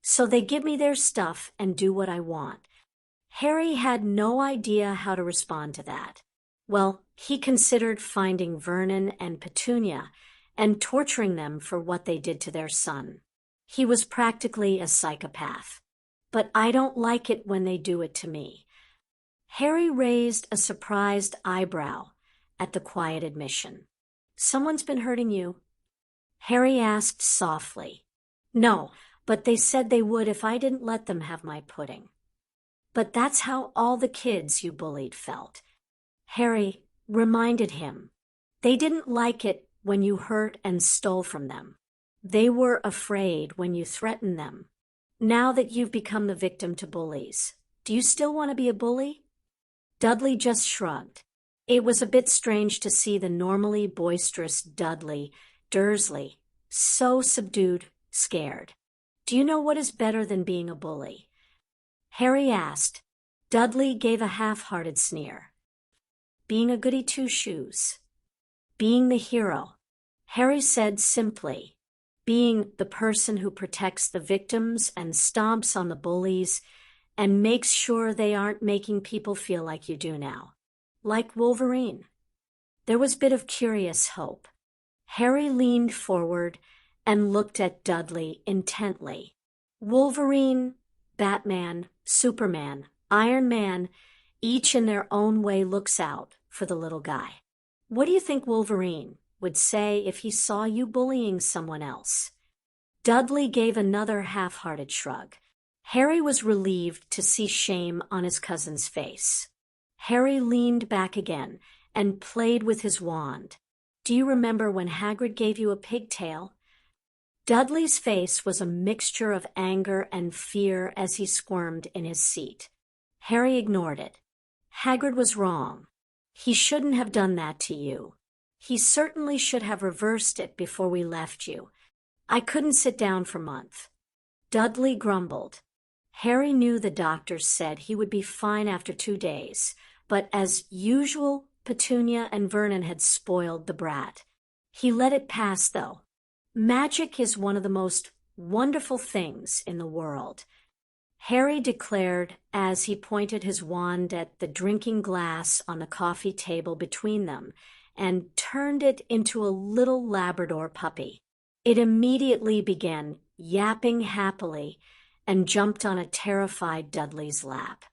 So they give me their stuff and do what I want. Harry had no idea how to respond to that. Well, he considered finding Vernon and Petunia and torturing them for what they did to their son. He was practically a psychopath. But I don't like it when they do it to me. Harry raised a surprised eyebrow at the quiet admission. Someone's been hurting you? Harry asked softly. No, but they said they would if I didn't let them have my pudding. But that's how all the kids you bullied felt. Harry reminded him. They didn't like it when you hurt and stole from them. They were afraid when you threatened them. Now that you've become the victim to bullies, do you still want to be a bully? Dudley just shrugged. It was a bit strange to see the normally boisterous Dudley Dursley so subdued, scared. Do you know what is better than being a bully? Harry asked. Dudley gave a half-hearted sneer. Being a goody two-shoes. Being the hero. Harry said simply. Being the person who protects the victims and stomps on the bullies and makes sure they aren't making people feel like you do now. Like Wolverine. There was a bit of curious hope. Harry leaned forward and looked at Dudley intently. Wolverine, Batman, Superman, Iron Man, each in their own way looks out for the little guy. What do you think Wolverine would say if he saw you bullying someone else? Dudley gave another half-hearted shrug. Harry was relieved to see shame on his cousin's face. Harry leaned back again and played with his wand. Do you remember when Hagrid gave you a pigtail? Dudley's face was a mixture of anger and fear as he squirmed in his seat. Harry ignored it. Hagrid was wrong. He shouldn't have done that to you. He certainly should have reversed it before we left you. I couldn't sit down for months. Dudley grumbled. Harry knew the doctors said he would be fine after 2 days, but as usual, Petunia and Vernon had spoiled the brat. He let it pass, though. Magic is one of the most wonderful things in the world, Harry declared as he pointed his wand at the drinking glass on the coffee table between them and turned it into a little Labrador puppy. It immediately began yapping happily and jumped on a terrified Dudley's lap.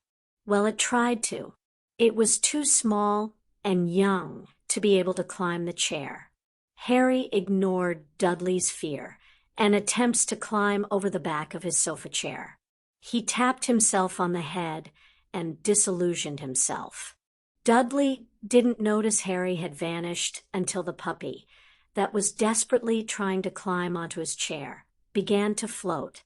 Well, it tried to. It was too small and young to be able to climb the chair. Harry ignored Dudley's fear and attempts to climb over the back of his sofa chair. He tapped himself on the head and disillusioned himself. Dudley didn't notice Harry had vanished until the puppy, that was desperately trying to climb onto his chair, began to float.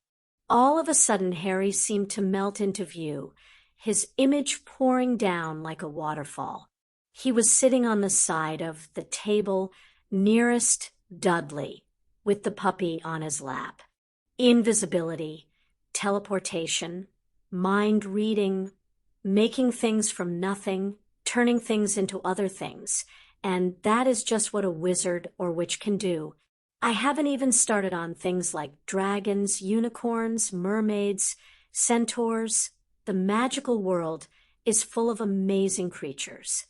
All of a sudden, Harry seemed to melt into view, his image pouring down like a waterfall. He was sitting on the side of the table nearest Dudley, with the puppy on his lap. Invisibility, teleportation, mind reading, making things from nothing, turning things into other things, and that is just what a wizard or witch can do. I haven't even started on things like dragons, unicorns, mermaids, centaurs. The magical world is full of amazing creatures.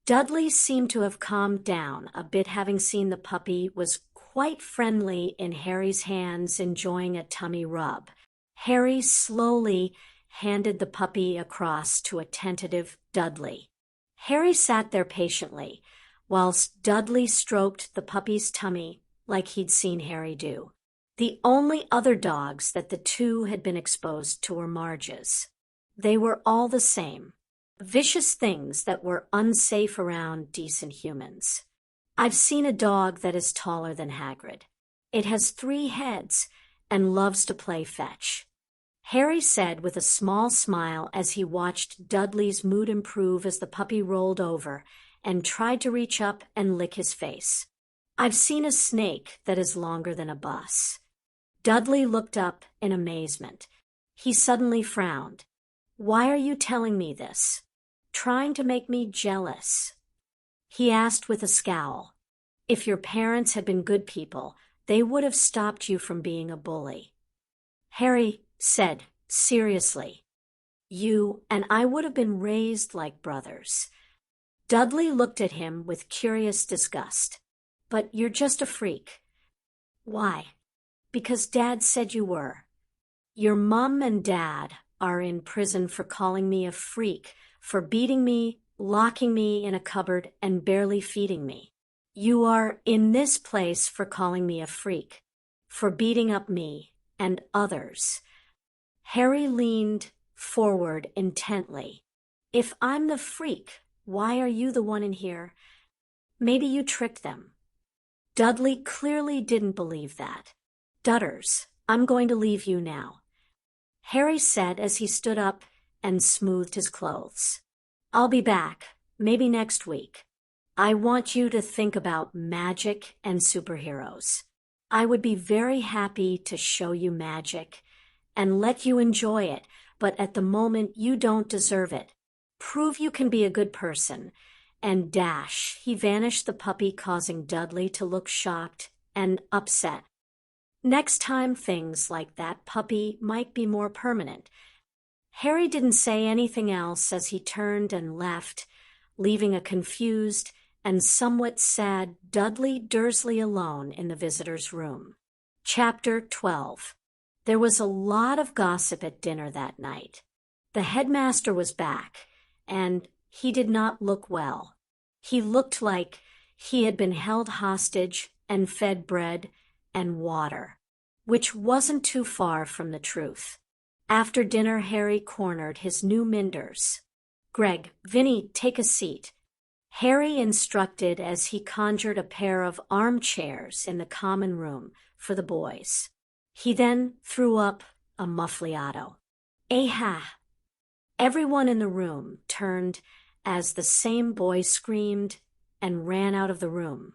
Dudley seemed to have calmed down a bit, having seen the puppy was quite friendly in Harry's hands, enjoying a tummy rub. Harry slowly handed the puppy across to a tentative Dudley. Harry sat there patiently, whilst Dudley stroked the puppy's tummy like he'd seen Harry do. The only other dogs that the two had been exposed to were Marge's. They were all the same, vicious things that were unsafe around decent humans. I've seen a dog that is taller than Hagrid. It has 3 heads and loves to play fetch, Harry said with a small smile as he watched Dudley's mood improve as the puppy rolled over and tried to reach up and lick his face. I've seen a snake that is longer than a bus. Dudley looked up in amazement. He suddenly frowned. Why are you telling me this? Trying to make me jealous? He asked with a scowl. If your parents had been good people, they would have stopped you from being a bully. Harry said seriously, you and I would have been raised like brothers. Dudley looked at him with curious disgust. But you're just a freak. Why? Because Dad said you were. Your mom and Dad are in prison for calling me a freak, for beating me, locking me in a cupboard, and barely feeding me. You are in this place for calling me a freak, for beating up me and others. Harry leaned forward intently. If I'm the freak, why are you the one in here? Maybe you tricked them. Dudley clearly didn't believe that. Dudders, I'm going to leave you now, Harry said as he stood up and smoothed his clothes. I'll be back, maybe next week. I want you to think about magic and superheroes. I would be very happy to show you magic and let you enjoy it, but at the moment you don't deserve it. Prove you can be a good person. And dash, he vanished the puppy, causing Dudley to look shocked and upset. Next time things like that puppy might be more permanent. Harry didn't say anything else as he turned and left, leaving a confused and somewhat sad Dudley Dursley alone in the visitor's room. Chapter 12. There was a lot of gossip at dinner that night. The headmaster was back, and he did not look well. He looked like he had been held hostage and fed bread and water, which wasn't too far from the truth. After dinner, Harry cornered his new Minders. Greg, Vinny, take a seat, Harry instructed as he conjured a pair of armchairs in the common room for the boys. He then threw up a muffliato. Aha! Everyone in the room turned as the same boy screamed and ran out of the room.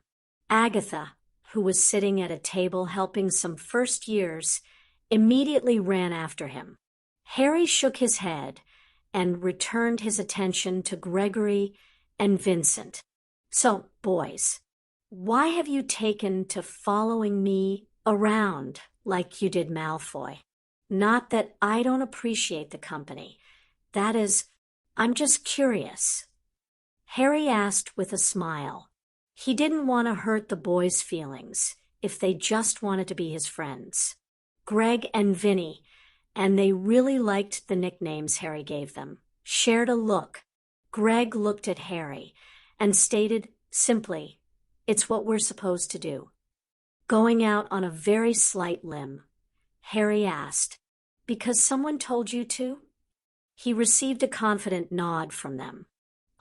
Agatha, who was sitting at a table helping some first years, immediately ran after him. Harry shook his head and returned his attention to Gregory and Vincent. So, boys, why have you taken to following me around like you did Malfoy? Not that I don't appreciate the company. That is, I'm just curious. Harry asked with a smile. He didn't want to hurt the boys' feelings if they just wanted to be his friends. Greg and Vinny, and they really liked the nicknames Harry gave them, shared a look. Greg looked at Harry and stated simply, "It's what we're supposed to do." Going out on a very slight limb, Harry asked, "Because someone told you to?" He received a confident nod from them.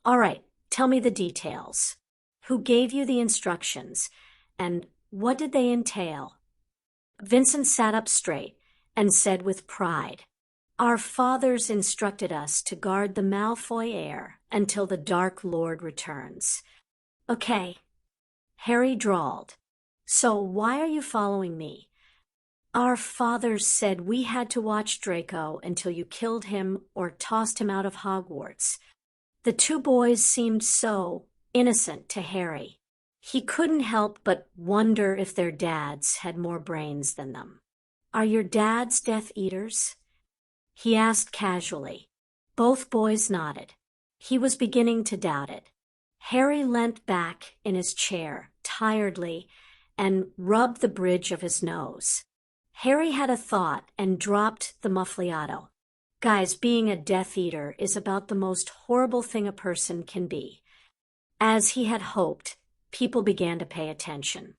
"All right, tell me the details. Who gave you the instructions, and what did they entail?" Vincent sat up straight and said with pride, "Our fathers instructed us to guard the Malfoy heir until the Dark Lord returns." "Okay," Harry drawled. "So why are you following me?" "Our fathers said we had to watch Draco until you killed him or tossed him out of Hogwarts." The two boys seemed so innocent to Harry. He couldn't help but wonder if their dads had more brains than them. "Are your dads Death Eaters?" he asked casually. Both boys nodded. He was beginning to doubt it. Harry leant back in his chair, tiredly, and rubbed the bridge of his nose. Harry had a thought and dropped the muffliato. Guys, being a Death Eater is about the most horrible thing a person can be. As he had hoped, people began to pay attention.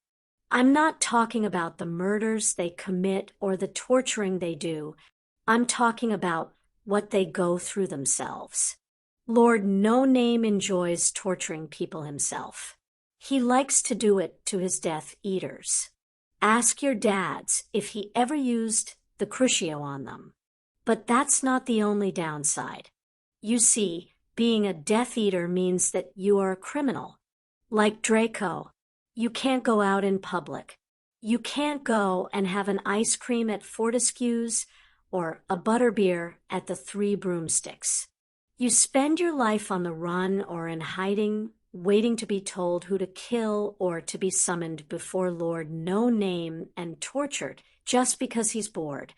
I'm not talking about the murders they commit or the torturing they do. I'm talking about what they go through themselves. Lord No Name enjoys torturing people himself. He likes to do it to his Death Eaters. Ask your dads if he ever used the Crucio on them. But that's not the only downside. You see, being a Death Eater means that you are a criminal. Like Draco, you can't go out in public. You can't go and have an ice cream at Fortescue's or a butterbeer at the Three Broomsticks. You spend your life on the run or in hiding, waiting to be told who to kill or to be summoned before Lord No Name and tortured just because he's bored.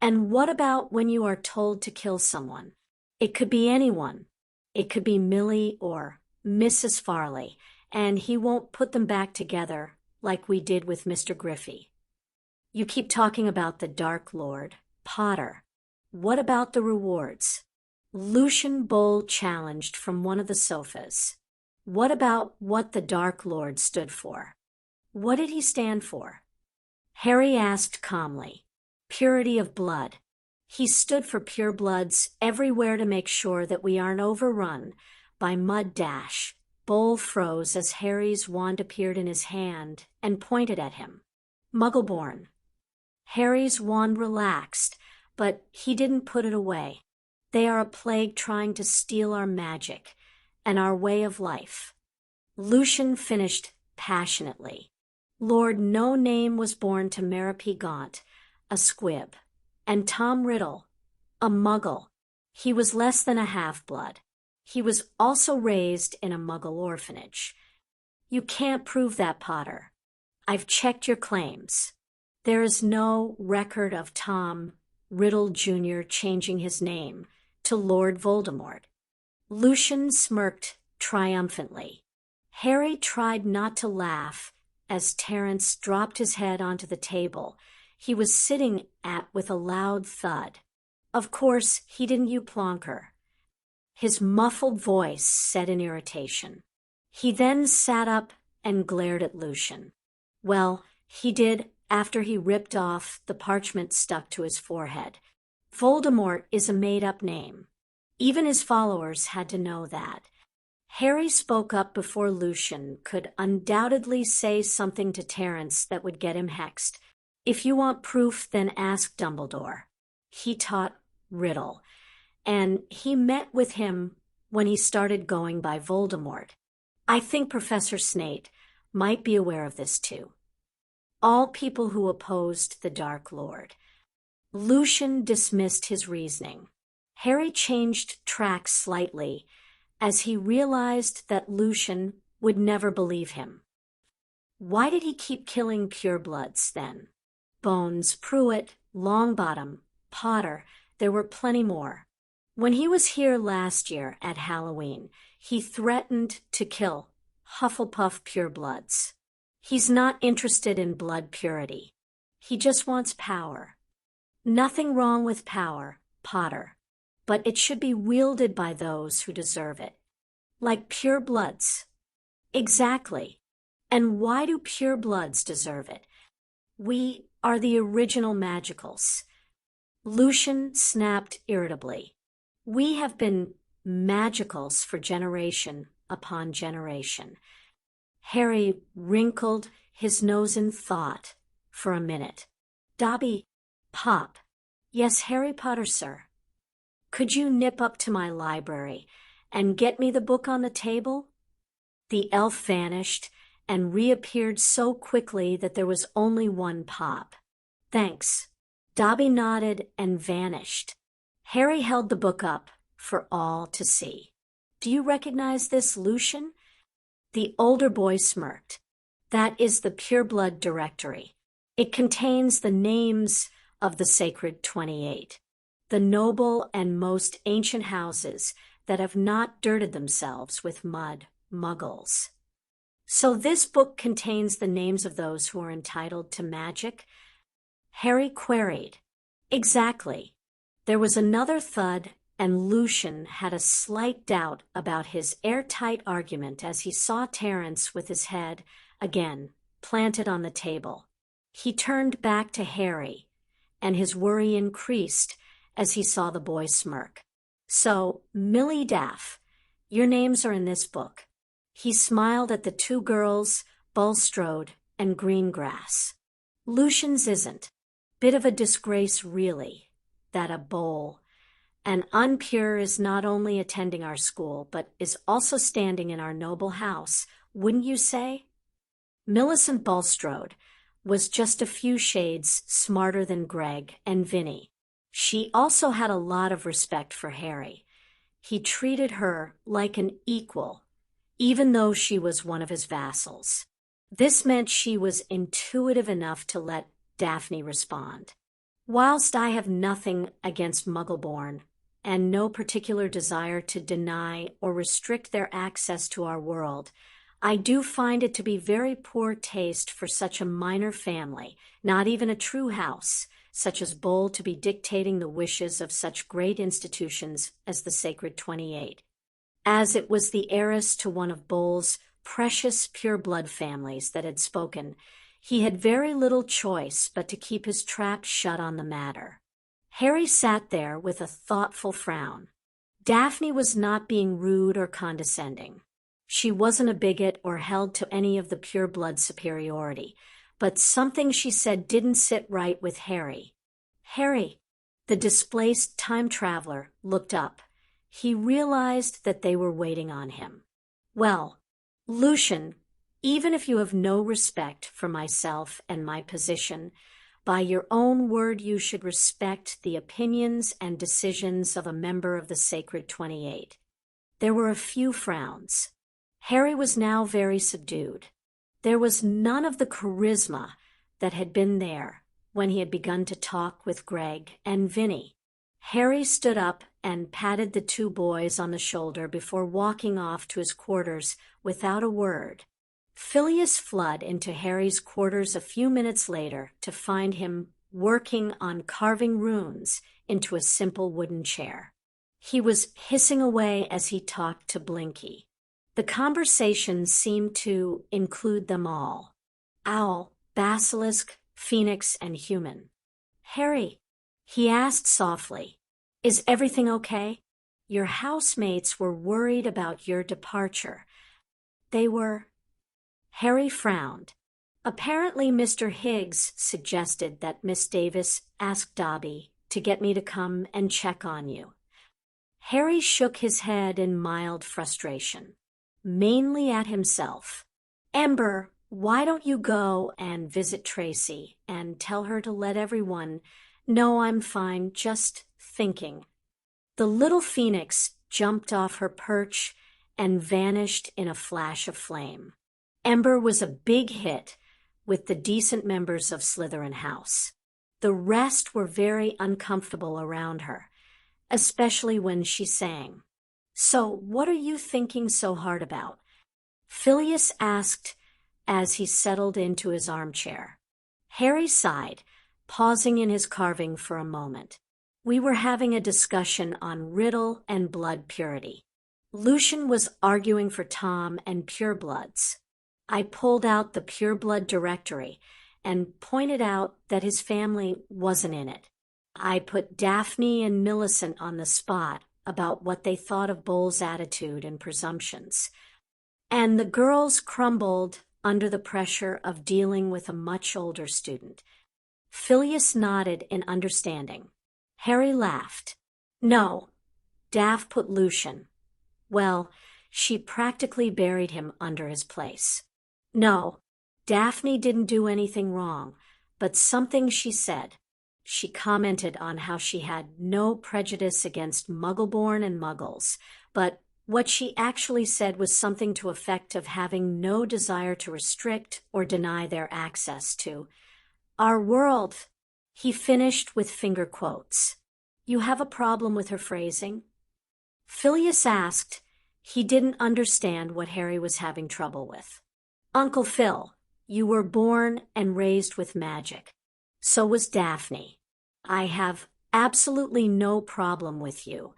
And what about when you are told to kill someone? It could be anyone. It could be Millie or Mrs. Farley, and he won't put them back together like we did with Mr. Griffey. You keep talking about the Dark Lord, Potter. What about the rewards? Lucian Bowl challenged from one of the sofas. What about what the Dark Lord stood for? What did he stand for? Harry asked calmly. Purity of blood. He stood for purebloods everywhere to make sure that we aren't overrun by mud dash. Bowl froze as Harry's wand appeared in his hand and pointed at him. Muggleborn. Harry's wand relaxed, but he didn't put it away. They are a plague trying to steal our magic and our way of life. Lucian finished passionately. Lord No Name was born to Merope Gaunt, a squib, and Tom Riddle, a muggle. He was less than a half-blood. He was also raised in a muggle orphanage. You can't prove that, Potter. I've checked your claims. There is no record of Tom Riddle Jr. changing his name to Lord Voldemort. Lucian smirked triumphantly. Harry tried not to laugh as Terence dropped his head onto the table he was sitting at with a loud thud. Of course, he didn't, you plonker. His muffled voice said in irritation. He then sat up and glared at Lucian. Well, he did after he ripped off the parchment stuck to his forehead. Voldemort is a made-up name. Even his followers had to know that. Harry spoke up before Lucian could undoubtedly say something to Terence that would get him hexed. If you want proof, then ask Dumbledore. He taught Riddle, and he met with him when he started going by Voldemort. I think Professor Snape might be aware of this too. All people who opposed the Dark Lord. Lucian dismissed his reasoning. Harry changed track slightly as he realized that Lucian would never believe him. Why did he keep killing purebloods then? Bones, Pruitt, Longbottom, Potter, there were plenty more. When he was here last year at Halloween, he threatened to kill Hufflepuff purebloods. He's not interested in blood purity. He just wants power. Nothing wrong with power, Potter, but it should be wielded by those who deserve it. Like purebloods. Exactly. And why do purebloods deserve it? We are the original magicals. Lucian snapped irritably. We have been magicals for generation upon generation. Harry wrinkled his nose in thought for a minute. Dobby, Pop. Yes, Harry Potter, sir. Could you nip up to my library and get me the book on the table? The elf vanished and reappeared so quickly that there was only one Pop. Thanks. Dobby nodded and vanished. Harry held the book up for all to see. Do you recognize this, Lucian? The older boy smirked. That is the Pureblood Directory. It contains the names of the Sacred 28, the noble and most ancient houses that have not dirted themselves with mud, Muggles. So this book contains the names of those who are entitled to magic? Harry queried. Exactly. There was another thud, and Lucian had a slight doubt about his airtight argument as he saw Terence with his head, again, planted on the table. He turned back to Harry, and his worry increased as he saw the boy smirk. So, Millie Daff, your names are in this book. He smiled at the two girls, Bulstrode and Greengrass. Lucian's isn't. Bit of a disgrace, really, that a Bowl, an unpure, is not only attending our school, but is also standing in our noble house, wouldn't you say? Millicent Bulstrode was just a few shades smarter than Greg and Vinny. She also had a lot of respect for Harry. He treated her like an equal, even though she was one of his vassals. This meant she was intuitive enough to let Daphne respond. Whilst I have nothing against Muggleborn, and no particular desire to deny or restrict their access to our world, I do find it to be very poor taste for such a minor family, not even a true house, such as Bowl, to be dictating the wishes of such great institutions as the Sacred 28. As it was the heiress to one of Bowl's precious pure-blood families that had spoken, he had very little choice but to keep his trap shut on the matter. Harry sat there with a thoughtful frown. Daphne was not being rude or condescending. She wasn't a bigot or held to any of the pure-blood superiority, but something she said didn't sit right with Harry. Harry, the displaced time traveler, looked up. He realized that they were waiting on him. Well, Lucian, even if you have no respect for myself and my position, by your own word you should respect the opinions and decisions of a member of the Sacred 28. There were a few frowns. Harry was now very subdued. There was none of the charisma that had been there when he had begun to talk with Greg and Vinny. Harry stood up and patted the two boys on the shoulder before walking off to his quarters without a word. Phileas flooded into Harry's quarters a few minutes later to find him working on carving runes into a simple wooden chair. He was hissing away as he talked to Blinky. The conversation seemed to include them all: owl, basilisk, phoenix, and human. Harry, he asked softly, is everything okay? Your housemates were worried about your departure. They were... Harry frowned. Apparently Mr. Higgs suggested that Miss Davis ask Dobby to get me to come and check on you. Harry shook his head in mild frustration, mainly at himself. Ember, why don't you go and visit Tracy and tell her to let everyone know I'm fine, just thinking. The little phoenix jumped off her perch and vanished in a flash of flame. Ember was a big hit with the decent members of Slytherin House. The rest were very uncomfortable around her, especially when she sang. So what are you thinking so hard about? Phileas asked as he settled into his armchair. Harry sighed, pausing in his carving for a moment. We were having a discussion on Riddle and blood purity. Lucian was arguing for Tom and purebloods. I pulled out the pureblood directory and pointed out that his family wasn't in it. I put Daphne and Millicent on the spot about what they thought of Bowl's attitude and presumptions. And the girls crumbled under the pressure of dealing with a much older student. Phileas nodded in understanding. Harry laughed. No, Daph put Lucian. Well, she practically buried him under his place. No, Daphne didn't do anything wrong, but something she said. She commented on how she had no prejudice against Muggleborn and Muggles, but what she actually said was something to effect of having no desire to restrict or deny their access to our world. He finished with finger quotes. You have a problem with her phrasing? Phileas asked, He didn't understand what Harry was having trouble with. Uncle Phil, you were born and raised with magic. So was Daphne. I have absolutely no problem with you,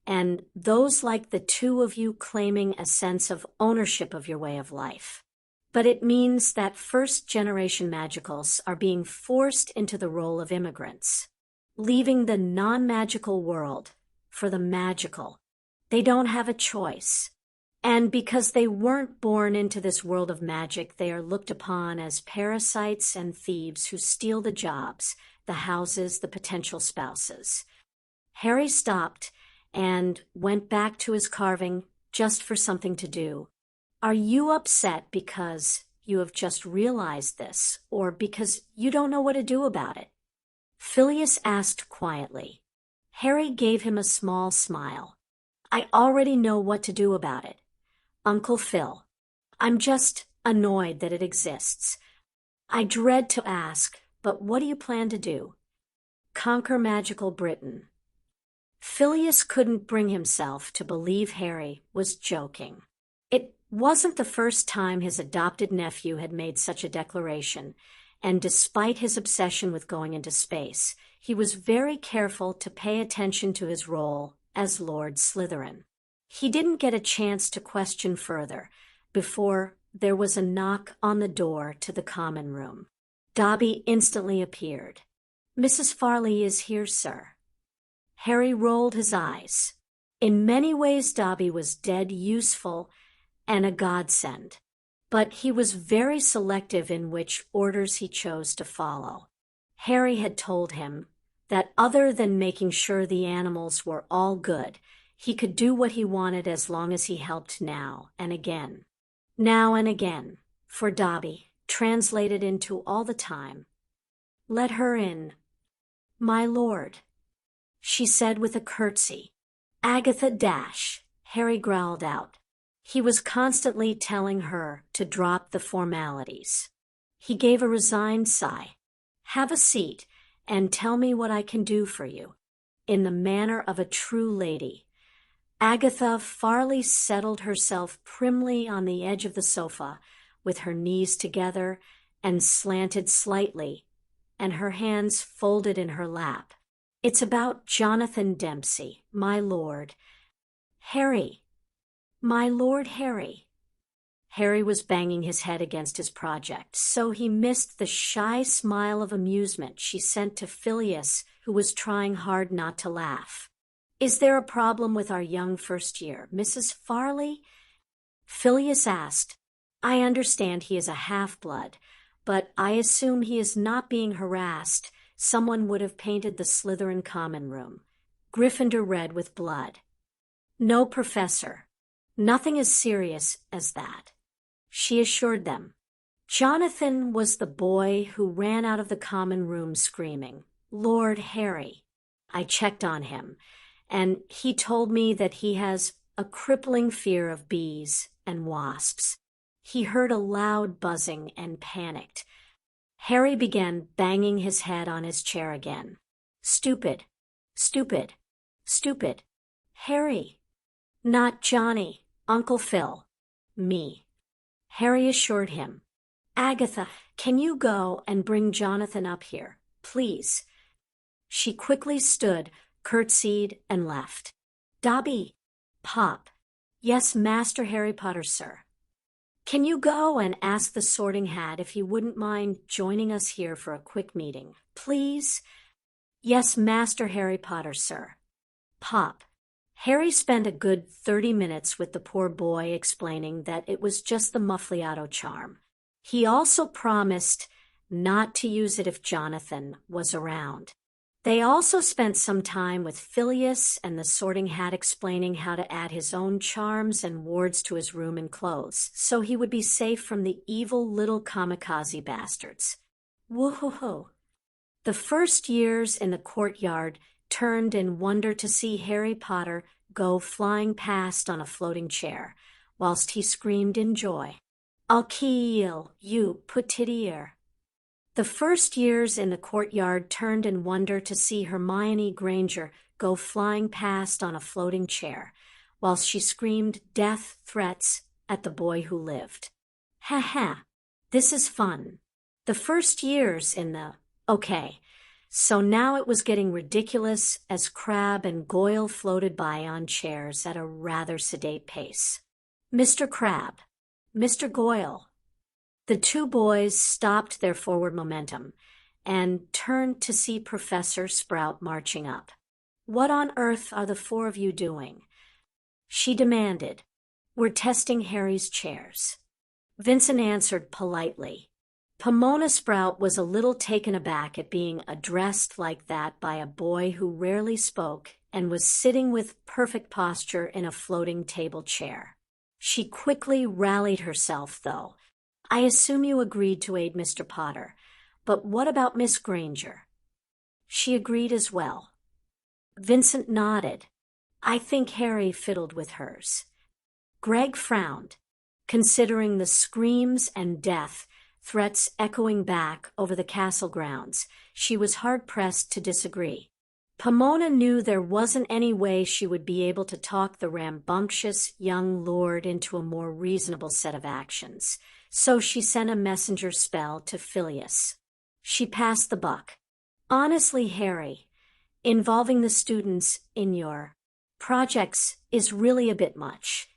and those like the two of you claiming a sense of ownership of your way of life. But it means that first-generation magicals are being forced into the role of immigrants, leaving the non-magical world for the magical. They don't have a choice. And because they weren't born into this world of magic, they are looked upon as parasites and thieves who steal the jobs, the houses, the potential spouses. Harry stopped and went back to his carving just for something to do. Are you upset because you have just realized this, or because you don't know what to do about it? Phileas asked quietly. Harry gave him a small smile. I already know what to do about it, Uncle Phil. I'm just annoyed that it exists. I dread to ask, but what do you plan to do? Conquer magical Britain. Phileas couldn't bring himself to believe Harry was joking. It wasn't the first time his adopted nephew had made such a declaration, and despite his obsession with going into space, he was very careful to pay attention to his role as Lord Slytherin. He didn't get a chance to question further before there was a knock on the door to the common room. Dobby instantly appeared. Mrs. Farley is here, sir. Harry rolled his eyes. In many ways, Dobby was dead useful and a godsend, but he was very selective in which orders he chose to follow. Harry had told him that other than making sure the animals were all good, he could do what he wanted as long as he helped now and again. Now and again, for Dobby, translated into all the time. Let her in, my lord, she said with a curtsy. Agatha Dash, Harry growled out. He was constantly telling her to drop the formalities. He gave a resigned sigh. Have a seat and tell me what I can do for you. In the manner of a true lady. Agatha Farley settled herself primly on the edge of the sofa, with her knees together and slanted slightly, and her hands folded in her lap. It's about Jonathan Dempsey, my lord. Harry. My Lord Harry. Harry was banging his head against his project, so he missed the shy smile of amusement she sent to Phileas, who was trying hard not to laugh. Is there a problem with our young first year, Mrs. Farley? Phileas asked. I understand he is a half-blood, but I assume he is not being harassed. Someone would have painted the Slytherin common room, Gryffindor red with blood. No, Professor. Nothing as serious as that, she assured them. Jonathan was the boy who ran out of the common room screaming, Lord Harry. I checked on him, and he told me that he has a crippling fear of bees and wasps. He heard a loud buzzing and panicked. Harry began banging his head on his chair again. Stupid, stupid, stupid. Harry. Not Johnny, Uncle Phil. Me. Harry assured him. Agatha, can you go and bring Jonathan up here, please? She quickly stood, curtsied, and left. Dobby. Pop. Yes, Master Harry Potter, sir. Can you go and ask the Sorting Hat if he wouldn't mind joining us here for a quick meeting, please? Yes, Master Harry Potter, sir. Pop. Harry spent a good 30 minutes with the poor boy explaining that it was just the Muffliato charm. He also promised not to use it if Jonathan was around. They also spent some time with Phileas and the Sorting Hat explaining how to add his own charms and wards to his room and clothes, so he would be safe from the evil little kamikaze bastards. Woo-hoo-hoo. The first years in the courtyard turned in wonder to see Harry Potter go flying past on a floating chair, whilst he screamed in joy, I'll kill you, puttidier. The first years in the courtyard turned in wonder to see Hermione Granger go flying past on a floating chair, while she screamed death threats at the boy who lived. Ha ha, this is fun. The first years in the... Okay, so now it was getting ridiculous as Crabbe and Goyle floated by on chairs at a rather sedate pace. Mr. Crabbe, Mr. Goyle. The two boys stopped their forward momentum and turned to see Professor Sprout marching up. What on earth are the four of you doing? She demanded. We're testing Harry's chairs. Vincent answered politely. Pomona Sprout was a little taken aback at being addressed like that by a boy who rarely spoke and was sitting with perfect posture in a floating table chair. She quickly rallied herself, though. I assume you agreed to aid Mr. Potter, but what about Miss Granger? She agreed as well. Vincent nodded. I think Harry fiddled with hers. Greg frowned, considering the screams and death threats echoing back over the castle grounds. She was hard-pressed to disagree. Pomona knew there wasn't any way she would be able to talk the rambunctious young lord into a more reasonable set of actions, so she sent a messenger spell to Phileas. She passed the buck. Honestly, Harry, involving the students in your projects is really a bit much.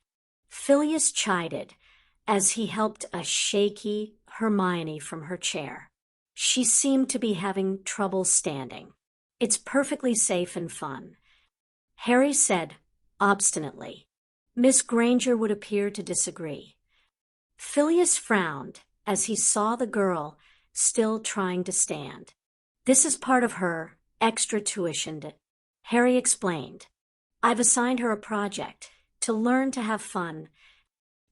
Phileas chided as he helped a shaky Hermione from her chair. She seemed to be having trouble standing. It's perfectly safe and fun, Harry said obstinately. Miss Granger would appear to disagree. Phileas frowned as he saw the girl still trying to stand. This is part of her extra tuition, Harry explained. I've assigned her a project to learn to have fun.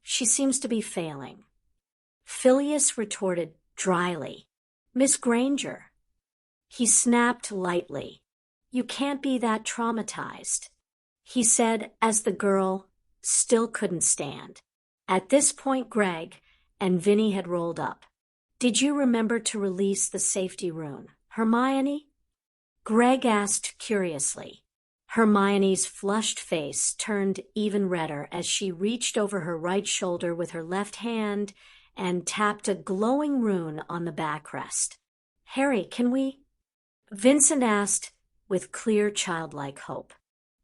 She seems to be failing. Phileas retorted dryly. Miss Granger. He snapped lightly. You can't be that traumatized, he said as the girl still couldn't stand. At this point, Greg and Vinny had rolled up. Did you remember to release the safety rune, Hermione? Greg asked curiously. Hermione's flushed face turned even redder as she reached over her right shoulder with her left hand and tapped a glowing rune on the backrest. Harry, can we? Vincent asked with clear childlike hope.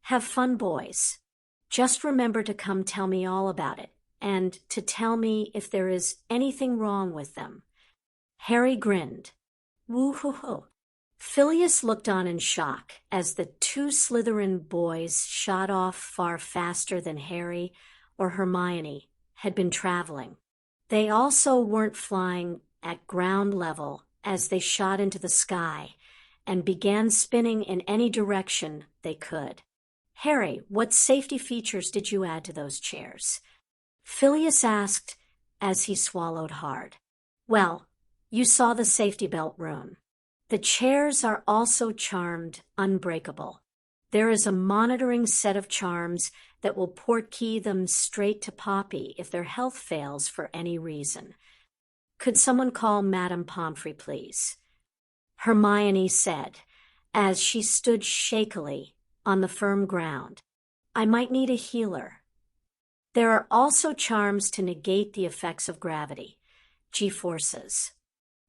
Have fun, boys. Just remember to come tell me all about it, and to tell me if there is anything wrong with them. Harry grinned. Woo-hoo-hoo. Phileas looked on in shock as the two Slytherin boys shot off far faster than Harry or Hermione had been traveling. They also weren't flying at ground level as they shot into the sky and began spinning in any direction they could. Harry, what safety features did you add to those chairs? Phileas asked as he swallowed hard. Well, you saw the safety belt rune. The chairs are also charmed unbreakable. There is a monitoring set of charms that will portkey them straight to Poppy if their health fails for any reason. Could someone call Madame Pomfrey, please? Hermione said, as she stood shakily on the firm ground. I might need a healer. There are also charms to negate the effects of gravity, G-forces.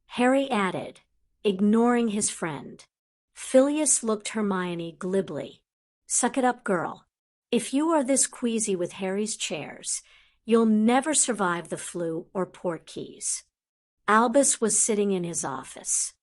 Harry added, ignoring his friend. Phileas looked Hermione glibly. Suck it up, girl. If you are this queasy with Harry's chairs, you'll never survive the flu or portkeys. Albus was sitting in his office.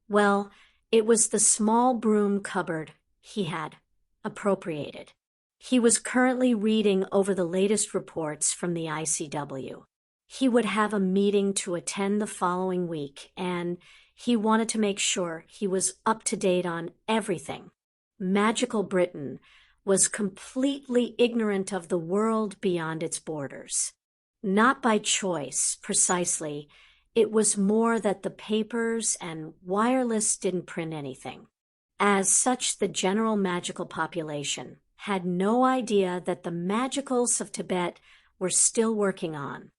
Well, it was the small broom cupboard he had appropriated. He was currently reading over the latest reports from the ICW. He would have a meeting to attend the following week, and he wanted to make sure he was up to date on everything. Magical Britain was completely ignorant of the world beyond its borders. Not by choice, precisely. It was more that the papers and wireless didn't print anything. As such, the general magical population had no idea that the magicals of Tibet were still working on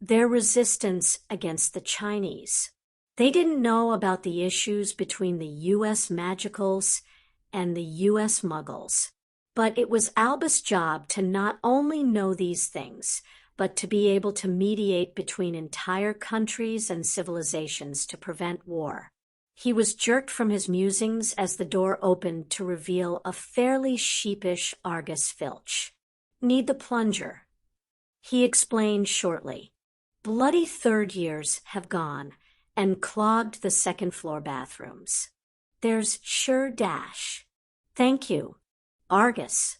their resistance against the Chinese. They didn't know about the issues between the U.S. magicals and the U.S. Muggles. But it was Albus' job to not only know these things, but to be able to mediate between entire countries and civilizations to prevent war. He was jerked from his musings as the door opened to reveal a fairly sheepish Argus Filch. "Need the plunger," he explained shortly. "Bloody third years have gone and clogged the second-floor bathrooms. There's sure dash." "Thank you, Argus,"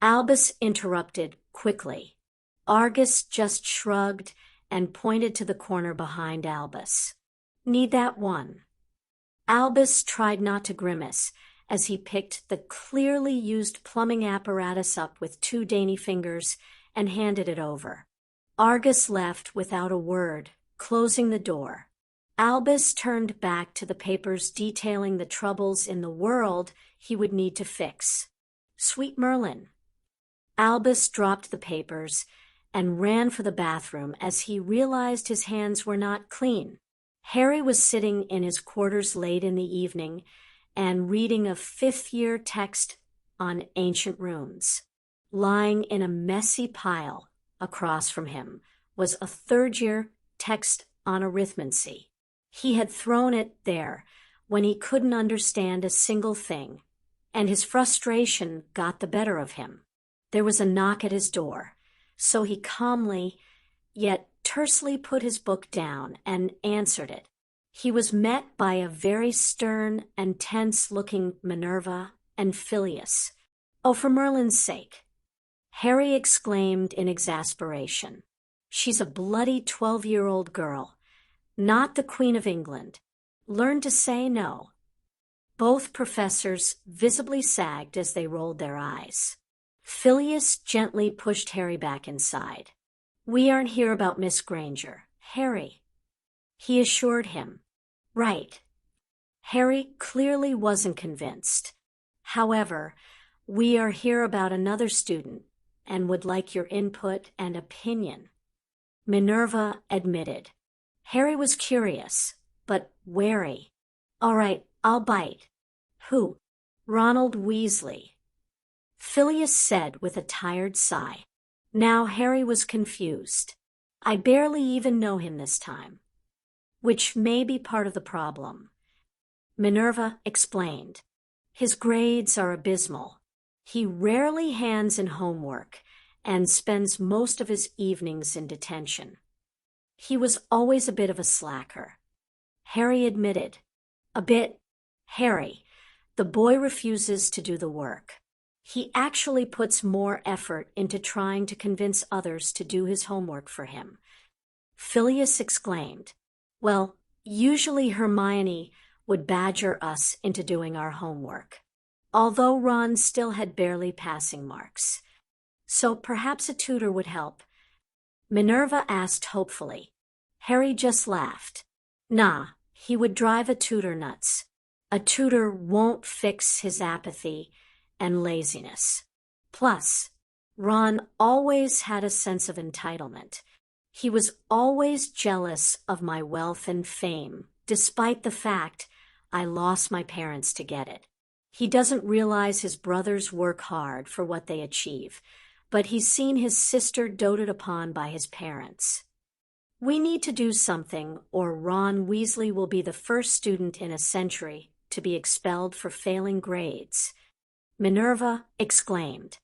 Albus interrupted quickly. Argus just shrugged and pointed to the corner behind Albus. "Need that one." Albus tried not to grimace as he picked the clearly used plumbing apparatus up with 2 dainty fingers and handed it over. Argus left without a word, closing the door. Albus turned back to the papers detailing the troubles in the world he would need to fix. "Sweet Merlin." Albus dropped the papers and ran for the bathroom as he realized his hands were not clean. Harry was sitting in his quarters late in the evening and reading a 5th-year text on ancient runes. Lying in a messy pile across from him was a 3rd-year text on arithmancy. He had thrown it there when he couldn't understand a single thing, and his frustration got the better of him. There was a knock at his door, so he calmly, yet tersely put his book down and answered it. He was met by a very stern and tense-looking Minerva and Phileas. "Oh, for Merlin's sake," Harry exclaimed in exasperation. "She's a bloody 12-year-old girl, not the Queen of England. Learn to say no." Both professors visibly sagged as they rolled their eyes. Phileas gently pushed Harry back inside. "We aren't here about Miss Granger, Harry," he assured him. "Right." Harry clearly wasn't convinced. "However, we are here about another student and would like your input and opinion," Minerva admitted. Harry was curious, but wary. "All right, I'll bite." "Who?" "Ronald Weasley," Phileas said with a tired sigh. Now Harry was confused. "I barely even know him this time." "Which may be part of the problem," Minerva explained. "His grades are abysmal. He rarely hands in homework and spends most of his evenings in detention. He was always a bit of a slacker." Harry admitted. "A bit, Harry. The boy refuses to do the work. He actually puts more effort into trying to convince others to do his homework for him," Phileas exclaimed. "Well, usually Hermione would badger us into doing our homework, although Ron still had barely passing marks. So perhaps a tutor would help." Minerva asked hopefully. Harry just laughed. "Nah, he would drive a tutor nuts. A tutor won't fix his apathy and laziness. Plus, Ron always had a sense of entitlement. He was always jealous of my wealth and fame, despite the fact I lost my parents to get it. He doesn't realize his brothers work hard for what they achieve, but he's seen his sister doted upon by his parents. We need to do something, or Ron Weasley will be the first student in a century to be expelled for failing grades," Minerva exclaimed.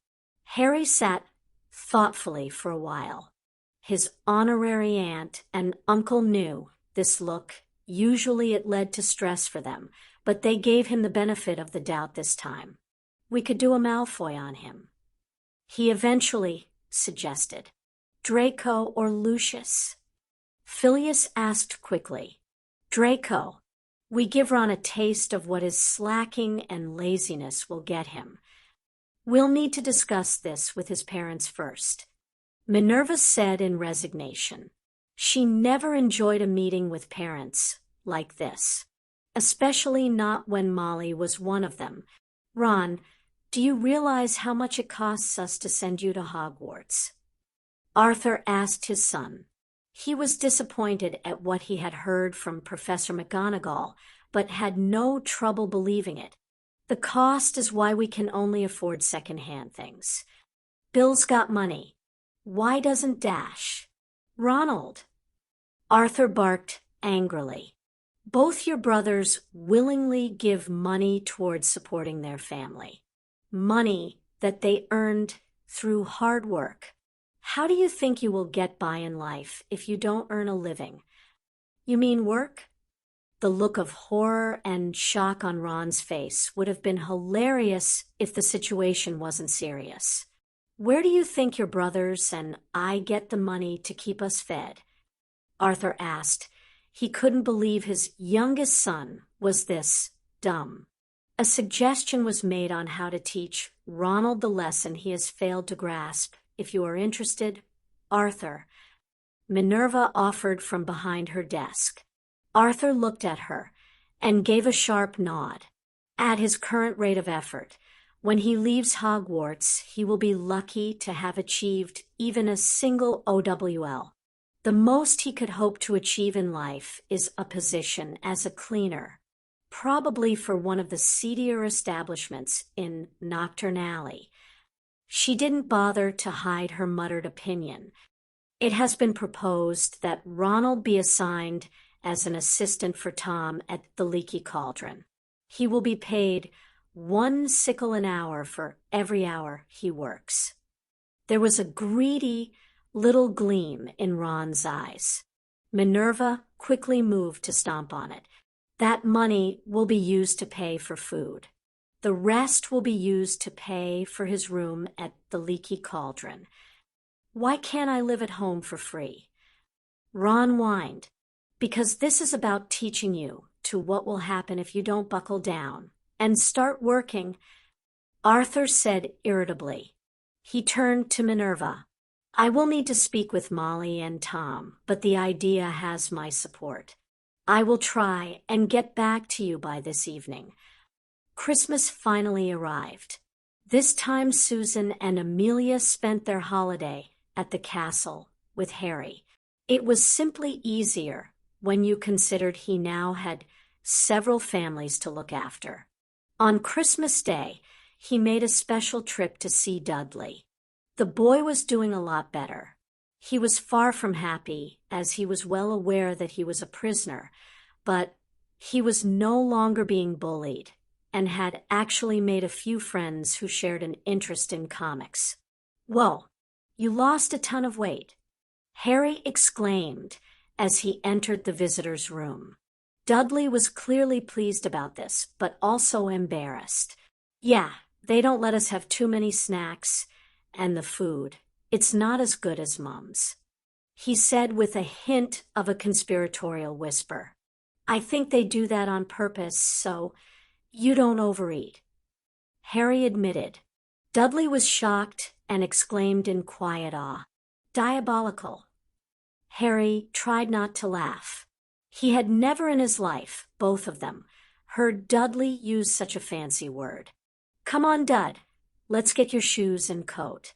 Harry sat thoughtfully for a while. His honorary aunt and uncle knew this look. Usually it led to stress for them, but they gave him the benefit of the doubt this time. "We could do a Malfoy on him," he eventually suggested. "Draco or Lucius?" Phileas asked quickly. "Draco. We give Ron a taste of what his slacking and laziness will get him. We'll need to discuss this with his parents first," Minerva said in resignation. She never enjoyed a meeting with parents like this, especially not when Molly was one of them. "Ron, do you realize how much it costs us to send you to Hogwarts?" Arthur asked his son. He was disappointed at what he had heard from Professor McGonagall, but had no trouble believing it. The cost is why we can only afford secondhand things. Bill's got money. Why doesn't Dash? Ronald. Arthur barked angrily. Both your brothers willingly give money towards supporting their family. Money that they earned through hard work. How do you think you will get by in life if you don't earn a living? You mean work? The look of horror and shock on Ron's face would have been hilarious if the situation wasn't serious. Where do you think your brothers and I get the money to keep us fed? Arthur asked. He couldn't believe his youngest son was this dumb. A suggestion was made on how to teach Ronald the lesson he has failed to grasp. If you are interested, Arthur. Minerva offered from behind her desk. Arthur looked at her and gave a sharp nod. At his current rate of effort, when he leaves Hogwarts, he will be lucky to have achieved even a single OWL. The most he could hope to achieve in life is a position as a cleaner, probably for one of the seedier establishments in Nocturne Alley. She didn't bother to hide her muttered opinion. It has been proposed that Ronald be assigned as an assistant for Tom at the Leaky Cauldron. He will be paid 1 sickle an hour for every hour he works. There was a greedy little gleam in Ron's eyes. Minerva quickly moved to stomp on it. That money will be used to pay for food. The rest will be used to pay for his room at the Leaky Cauldron. Why can't I live at home for free? Ron whined. Because this is about teaching you to what will happen if you don't buckle down and start working, Arthur said irritably. He turned to Minerva. I will need to speak with Molly and Tom, but the idea has my support. I will try and get back to you by this evening. Christmas finally arrived. This time Susan and Amelia spent their holiday at the castle with Harry. It was simply easier when you considered he now had several families to look after. On Christmas Day, he made a special trip to see Dudley. The boy was doing a lot better. He was far from happy, as he was well aware that he was a prisoner, but he was no longer being bullied and had actually made a few friends who shared an interest in comics. Whoa, you lost a ton of weight, Harry exclaimed as he entered the visitor's room. Dudley was clearly pleased about this, but also embarrassed. Yeah, they don't let us have too many snacks, and the food, it's not as good as Mum's, he said with a hint of a conspiratorial whisper. I think they do that on purpose, so you don't overeat, Harry admitted. Dudley was shocked and exclaimed in quiet awe. Diabolical. Harry tried not to laugh. He had never in his life, both of them, heard Dudley use such a fancy word. Come on, Dud, let's get your shoes and coat.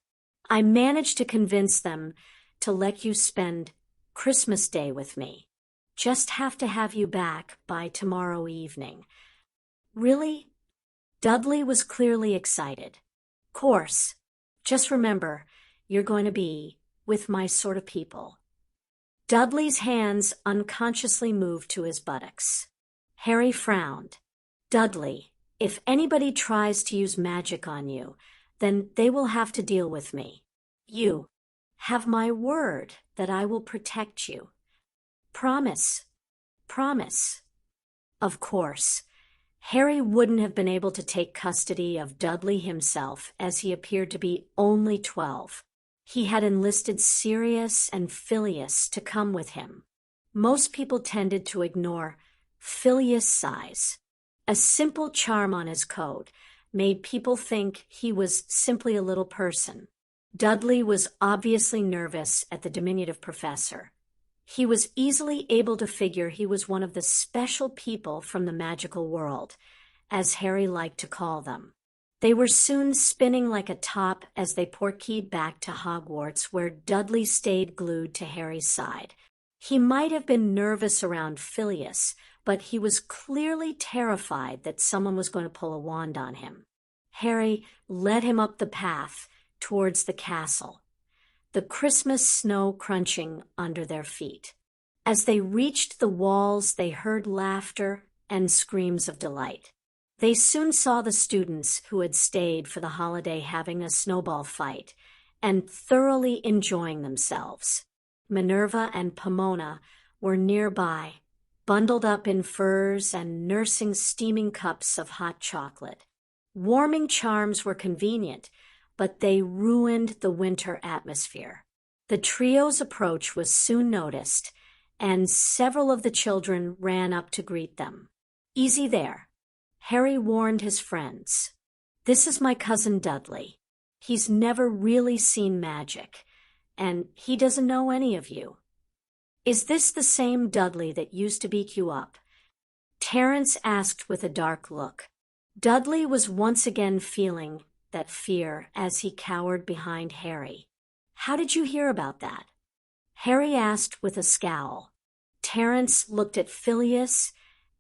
I managed to convince them to let you spend Christmas Day with me. Just have to have you back by tomorrow evening. Really? Dudley was clearly excited. Course. Just remember, you're going to be with my sort of people. Dudley's hands unconsciously moved to his buttocks. Harry frowned. Dudley, if anybody tries to use magic on you, then they will have to deal with me. You have my word that I will protect you. Promise. Promise. Of course, Harry wouldn't have been able to take custody of Dudley himself, as he appeared to be only 12. He had enlisted Sirius and Phileas to come with him. Most people tended to ignore Phileas' size. A simple charm on his coat made people think he was simply a little person. Dudley was obviously nervous at the diminutive professor. He was easily able to figure he was one of the special people from the magical world, as Harry liked to call them. They were soon spinning like a top as they portkeyed back to Hogwarts, where Dudley stayed glued to Harry's side. He might have been nervous around Phobias, but he was clearly terrified that someone was going to pull a wand on him. Harry led him up the path towards the castle, the Christmas snow crunching under their feet. As they reached the walls, they heard laughter and screams of delight. They soon saw the students who had stayed for the holiday having a snowball fight and thoroughly enjoying themselves. Minerva and Pomona were nearby, bundled up in furs and nursing steaming cups of hot chocolate. Warming charms were convenient, but they ruined the winter atmosphere. The trio's approach was soon noticed, and several of the children ran up to greet them. "Easy there," Harry warned his friends. "This is my cousin Dudley. He's never really seen magic, and he doesn't know any of you." "Is this the same Dudley that used to beat you up?" Terence asked with a dark look. Dudley was once again feeling that fear as he cowered behind Harry. "How did you hear about that?" Harry asked with a scowl. Terence looked at Phobias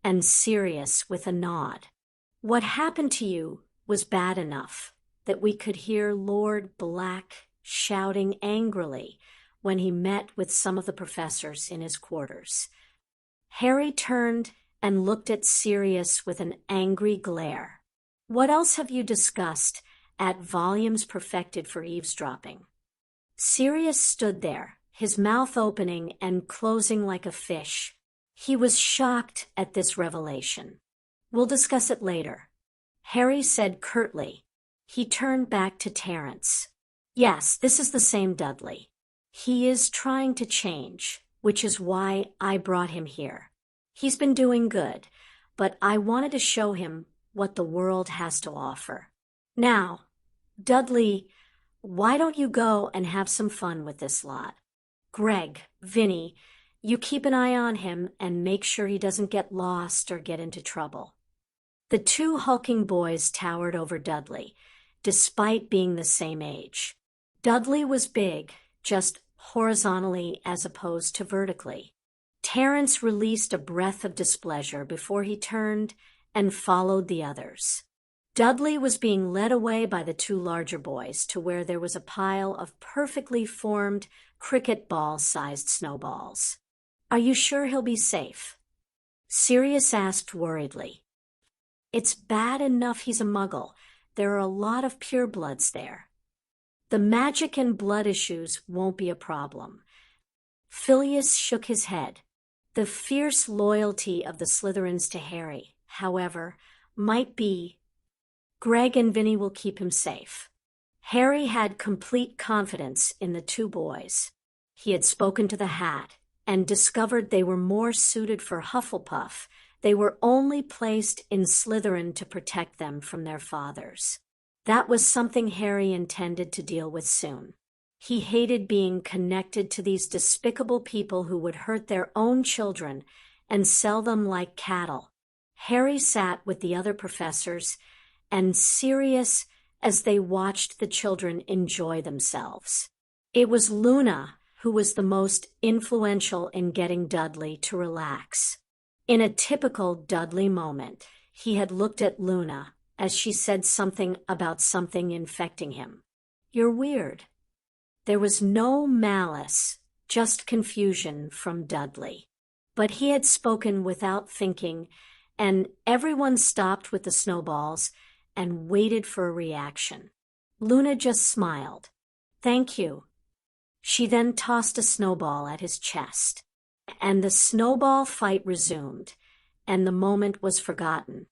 and Sirius with a nod. "What happened to you was bad enough that we could hear Lord Black shouting angrily when he met with some of the professors in his quarters." Harry turned and looked at Sirius with an angry glare. "What else have you discussed at volumes perfected for eavesdropping?" Sirius stood there, his mouth opening and closing like a fish. He was shocked at this revelation. "We'll discuss it later," Harry said curtly. He turned back to Terence. "Yes, this is the same Dudley. He is trying to change, which is why I brought him here. He's been doing good, but I wanted to show him what the world has to offer. Now, Dudley, why don't you go and have some fun with this lot? Greg, Vinny, you keep an eye on him and make sure he doesn't get lost or get into trouble." The two hulking boys towered over Dudley, despite being the same age. Dudley was big, just horizontally as opposed to vertically. Terence released a breath of displeasure before he turned and followed the others. Dudley was being led away by the two larger boys to where there was a pile of perfectly formed cricket ball-sized snowballs. "Are you sure he'll be safe?" Sirius asked worriedly. "It's bad enough he's a Muggle. There are a lot of purebloods there. The magic and blood issues won't be a problem." Phobias shook his head. The fierce loyalty of the Slytherins to Harry, however, might be. "Greg and Vinny will keep him safe." Harry had complete confidence in the two boys. He had spoken to the Hat and discovered they were more suited for Hufflepuff. They were only placed in Slytherin to protect them from their fathers. That was something Harry intended to deal with soon. He hated being connected to these despicable people who would hurt their own children and sell them like cattle. Harry sat with the other professors and Sirius as they watched the children enjoy themselves. It was Luna who was the most influential in getting Dudley to relax. In a typical Dudley moment, he had looked at Luna as she said something about something infecting him. "You're weird." There was no malice, just confusion from Dudley. But he had spoken without thinking, and everyone stopped with the snowballs and waited for a reaction. Luna just smiled. "Thank you." She then tossed a snowball at his chest, and the snowball fight resumed, and the moment was forgotten,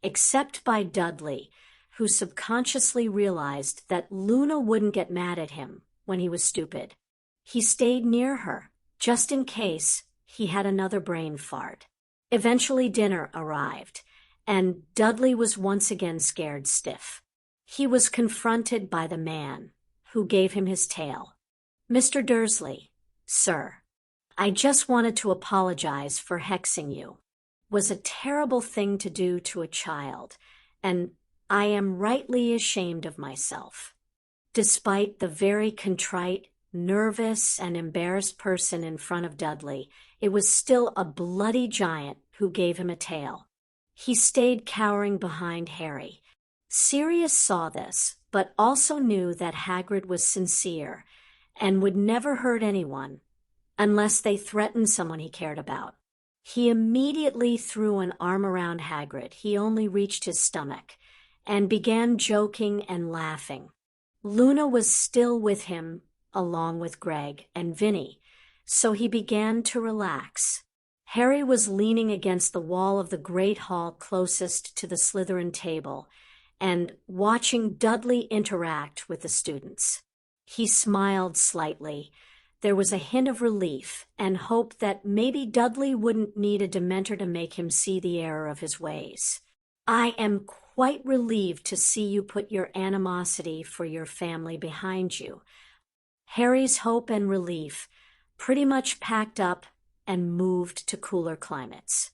except by Dudley, who subconsciously realized that Luna wouldn't get mad at him when he was stupid. He stayed near her, just in case he had another brain fart. Eventually dinner arrived, and Dudley was once again scared stiff. He was confronted by the man, who gave him his tale. "Mr. Dursley, sir, I just wanted to apologize for hexing you. Was a terrible thing to do to a child, and I am rightly ashamed of myself." Despite the very contrite nervous and embarrassed person in front of Dudley, it was still a bloody giant who gave him a tail. He stayed cowering behind Harry. Sirius saw this, but also knew that Hagrid was sincere and would never hurt anyone unless they threatened someone he cared about. He immediately threw an arm around Hagrid. He only reached his stomach, and began joking and laughing. Luna was still with him, along with Greg and Vinny, so he began to relax. Harry was leaning against the wall of the great hall closest to the Slytherin table and watching Dudley interact with the students. He smiled slightly. There was a hint of relief and hope that maybe Dudley wouldn't need a Dementor to make him see the error of his ways. "I am quite relieved to see you put your animosity for your family behind you." Harry's hope and relief pretty much packed up and moved to cooler climates.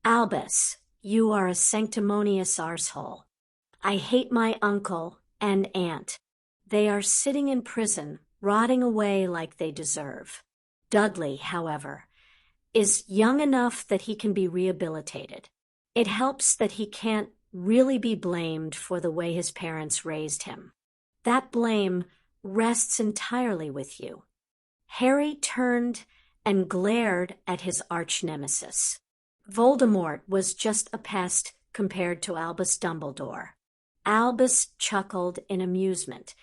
"Albus, you are a sanctimonious arsehole. I hate my uncle and aunt. They are sitting in prison, rotting away like they deserve. Dudley, however, is young enough that he can be rehabilitated. It helps that he can't really be blamed for the way his parents raised him. That blame rests entirely with you." Harry turned and glared at his arch-nemesis. Voldemort was just a pest compared to Albus Dumbledore. Albus chuckled in amusement.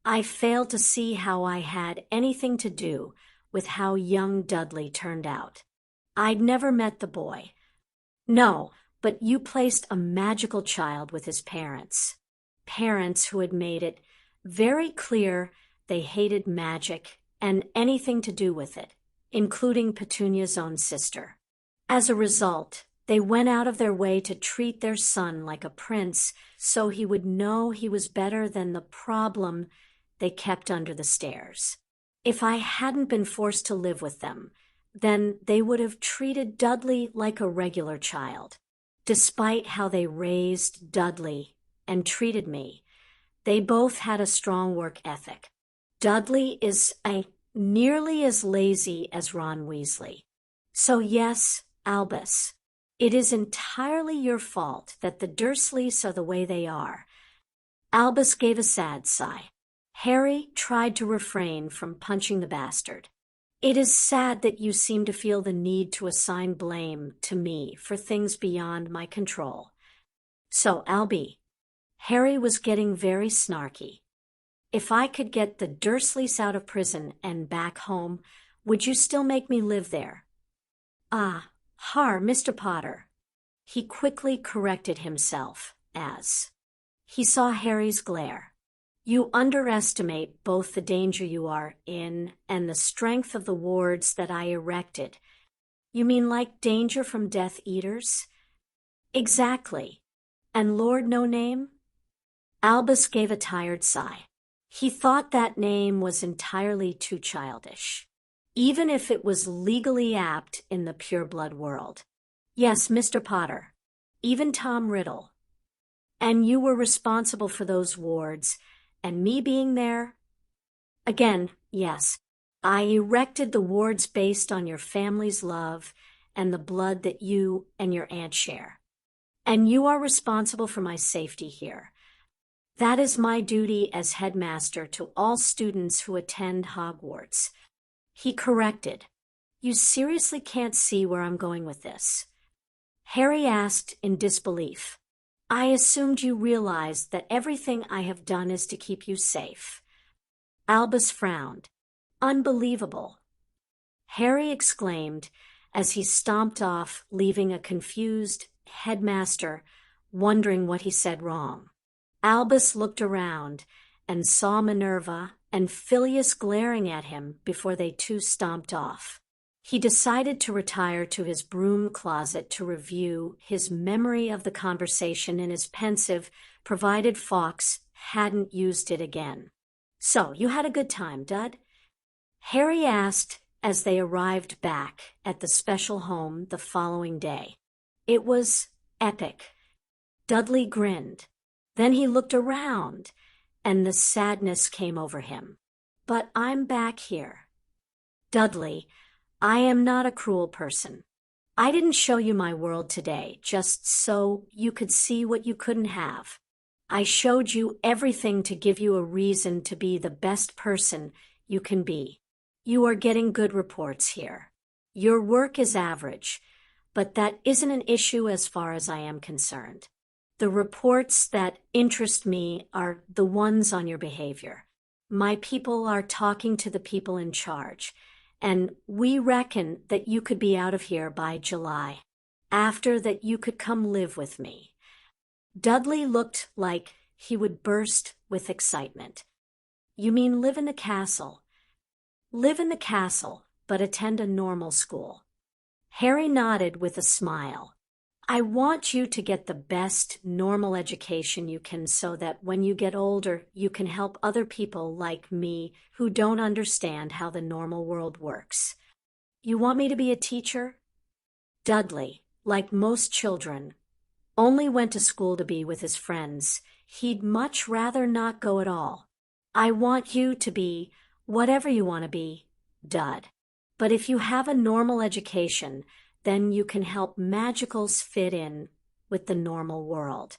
"I fail to see how I had anything to do with how young Dudley turned out. I'd never met the boy." "No, but you placed a magical child with his parents. Parents who had made it very clear they hated magic and anything to do with it, including Petunia's own sister. As a result, they went out of their way to treat their son like a prince so he would know he was better than the problem they kept under the stairs. If I hadn't been forced to live with them, then they would have treated Dudley like a regular child. Despite how they raised Dudley and treated me, they both had a strong work ethic. Dudley is nearly as lazy as Ron Weasley. So yes, Albus, it is entirely your fault that the Dursleys are the way they are." Albus gave a sad sigh. Harry tried to refrain from punching the bastard. "It is sad that you seem to feel the need to assign blame to me for things beyond my control. So, Albie," Harry was getting very snarky, "if I could get the Dursleys out of prison and back home, would you still make me live there?" Mr. Potter." He quickly corrected himself as he saw Harry's glare. "You underestimate both the danger you are in and the strength of the wards that I erected." "You mean like danger from Death Eaters?" "Exactly. And Lord No Name?" Albus gave a tired sigh. He thought that name was entirely too childish, even if it was legally apt in the pureblood world. "Yes, Mr. Potter. Even Tom Riddle. And you were responsible for those wards, and me being there?" "Again, yes. I erected the wards based on your family's love and the blood that you and your aunt share. And you are responsible for my safety here. That is my duty as headmaster to all students who attend Hogwarts." He corrected. "You seriously can't see where I'm going with this?" Harry asked in disbelief. "I assumed you realized that everything I have done is to keep you safe." Albus frowned. "Unbelievable," Harry exclaimed as he stomped off, leaving a confused headmaster wondering what he said wrong. Albus looked around and saw Minerva and Phileas glaring at him before they too stomped off. He decided to retire to his broom closet to review his memory of the conversation in his pensive, provided Fawkes hadn't used it again. "So, you had a good time, Dud?" Harry asked as they arrived back at the special home the following day. "It was epic." Dudley grinned. Then he looked around, and the sadness came over him. But I'm back here. Dudley, I am not a cruel person. I didn't show you my world today just so you could see what you couldn't have. I showed you everything to give you a reason to be the best person you can be. You are getting good reports here. Your work is average, but that isn't an issue as far as I am concerned. The reports that interest me are the ones on your behavior. My people are talking to the people in charge, and we reckon that you could be out of here by July. After that, you could come live with me. Dudley looked like he would burst with excitement. You mean live in the castle? Live in the castle, but attend a normal school. Harry nodded with a smile. I want you to get the best normal education you can so that when you get older, you can help other people like me who don't understand how the normal world works. You want me to be a teacher? Dudley, like most children, only went to school to be with his friends. He'd much rather not go at all. I want you to be whatever you want to be, Dud. But if you have a normal education, then you can help magicals fit in with the normal world.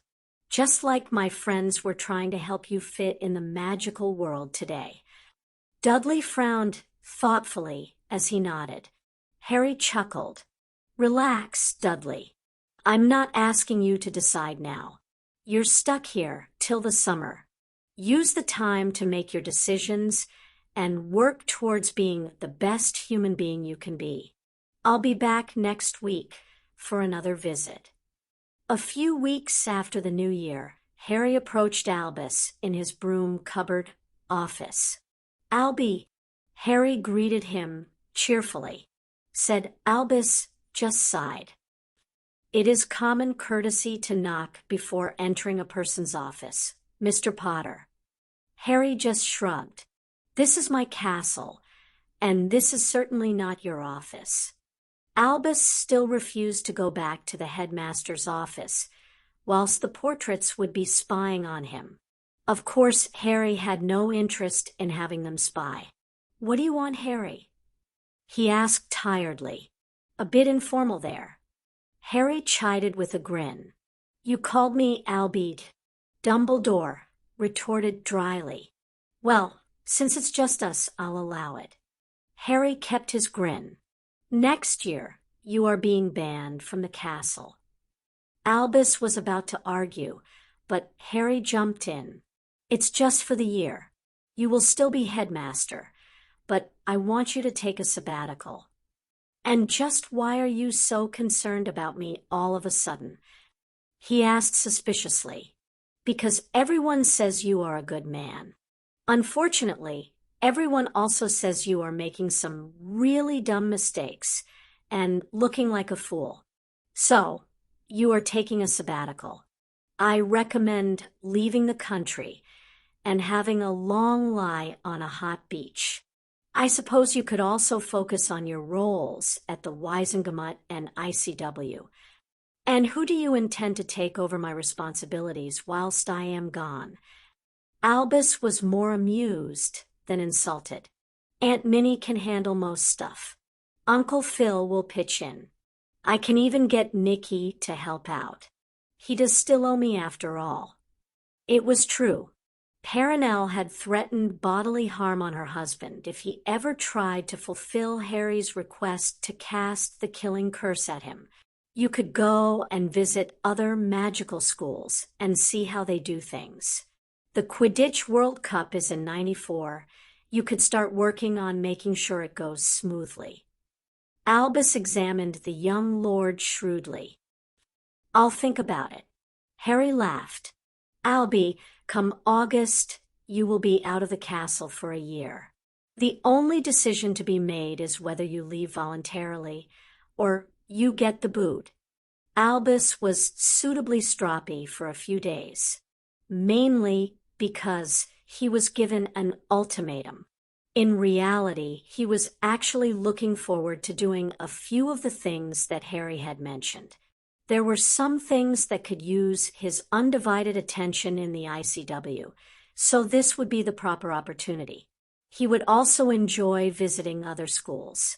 Just like my friends were trying to help you fit in the magical world today. Dudley frowned thoughtfully as he nodded. Harry chuckled. Relax, Dudley. I'm not asking you to decide now. You're stuck here till the summer. Use the time to make your decisions and work towards being the best human being you can be. I'll be back next week for another visit. A few weeks after the new year, Harry approached Albus in his broom-covered office. Albie, Harry greeted him cheerfully. Said Albus just sighed. It is common courtesy to knock before entering a person's office, Mr. Potter. Harry just shrugged. This is my castle, and this is certainly not your office. Albus still refused to go back to the headmaster's office, whilst the portraits would be spying on him. Of course, Harry had no interest in having them spy. What do you want, Harry? He asked tiredly. A bit informal there. Harry chided with a grin. You called me Albie. Dumbledore retorted dryly. Well, since it's just us, I'll allow it. Harry kept his grin. Next year, you are being banned from the castle. Albus was about to argue, but Harry jumped in. It's just for the year. You will still be headmaster, but I want you to take a sabbatical. And just why are you so concerned about me all of a sudden? He asked suspiciously. Because everyone says you are a good man. Unfortunately, everyone also says you are making some really dumb mistakes and looking like a fool. So, you are taking a sabbatical. I recommend leaving the country and having a long lie on a hot beach. I suppose you could also focus on your roles at the Wisengamot and ICW. And who do you intend to take over my responsibilities whilst I am gone? Albus was more amused than insulted. Aunt Minnie can handle most stuff. Uncle Phil will pitch in. I can even get Nicky to help out. He does still owe me after all. It was true. Perenelle had threatened bodily harm on her husband if he ever tried to fulfill Harry's request to cast the killing curse at him. You could go and visit other magical schools and see how they do things. The Quidditch World Cup is in '94. You could start working on making sure it goes smoothly. Albus examined the young lord shrewdly. I'll think about it. Harry laughed. Albie, come August, you will be out of the castle for a year. The only decision to be made is whether you leave voluntarily or you get the boot. Albus was suitably stroppy for a few days, mainly because he was given an ultimatum. In reality, he was actually looking forward to doing a few of the things that Harry had mentioned. There were some things that could use his undivided attention in the ICW, so this would be the proper opportunity. He would also enjoy visiting other schools.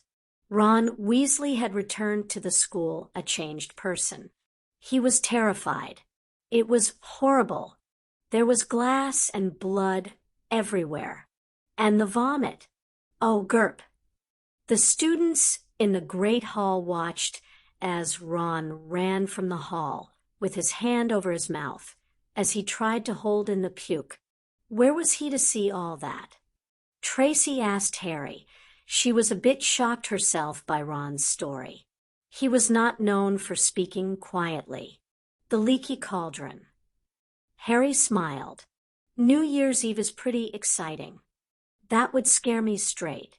Ron Weasley had returned to the school a changed person. He was terrified. It was horrible. There was glass and blood everywhere. And the vomit. Oh, Gerp. The students in the Great Hall watched as Ron ran from the hall with his hand over his mouth as he tried to hold in the puke. Where was he to see all that? Tracy asked Harry. She was a bit shocked herself by Ron's story. He was not known for speaking quietly. The leaky cauldron. Harry smiled. New Year's Eve is pretty exciting. That would scare me straight.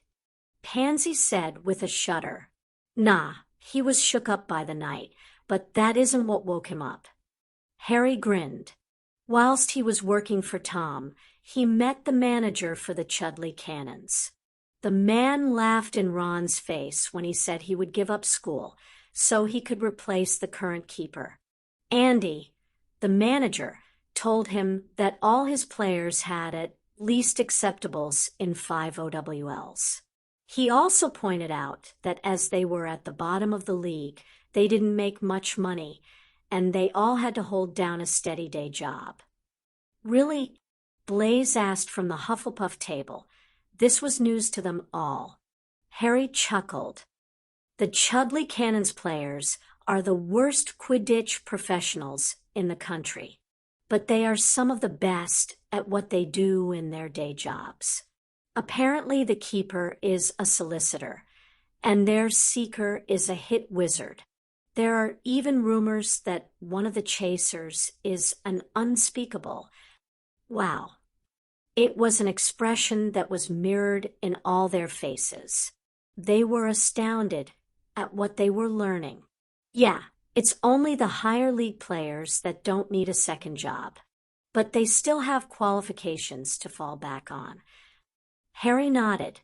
Pansy said with a shudder. Nah, he was shook up by the night, but that isn't what woke him up. Harry grinned. Whilst he was working for Tom, he met the manager for the Chudley Cannons. The man laughed in Ron's face when he said he would give up school so he could replace the current keeper. Andy, the manager, told him that all his players had at least acceptables in 5 OWLs. He also pointed out that as they were at the bottom of the league, they didn't make much money, and they all had to hold down a steady day job. Really? Blaise asked from the Hufflepuff table. This was news to them all. Harry chuckled. The Chudley Cannons players are the worst Quidditch professionals in the country, but they are some of the best at what they do in their day jobs. Apparently the keeper is a solicitor, and their seeker is a hit wizard. There are even rumors that one of the chasers is an unspeakable. Wow. It was an expression that was mirrored in all their faces. They were astounded at what they were learning. Yeah, it's only the higher league players that don't need a second job, but they still have qualifications to fall back on. Harry nodded.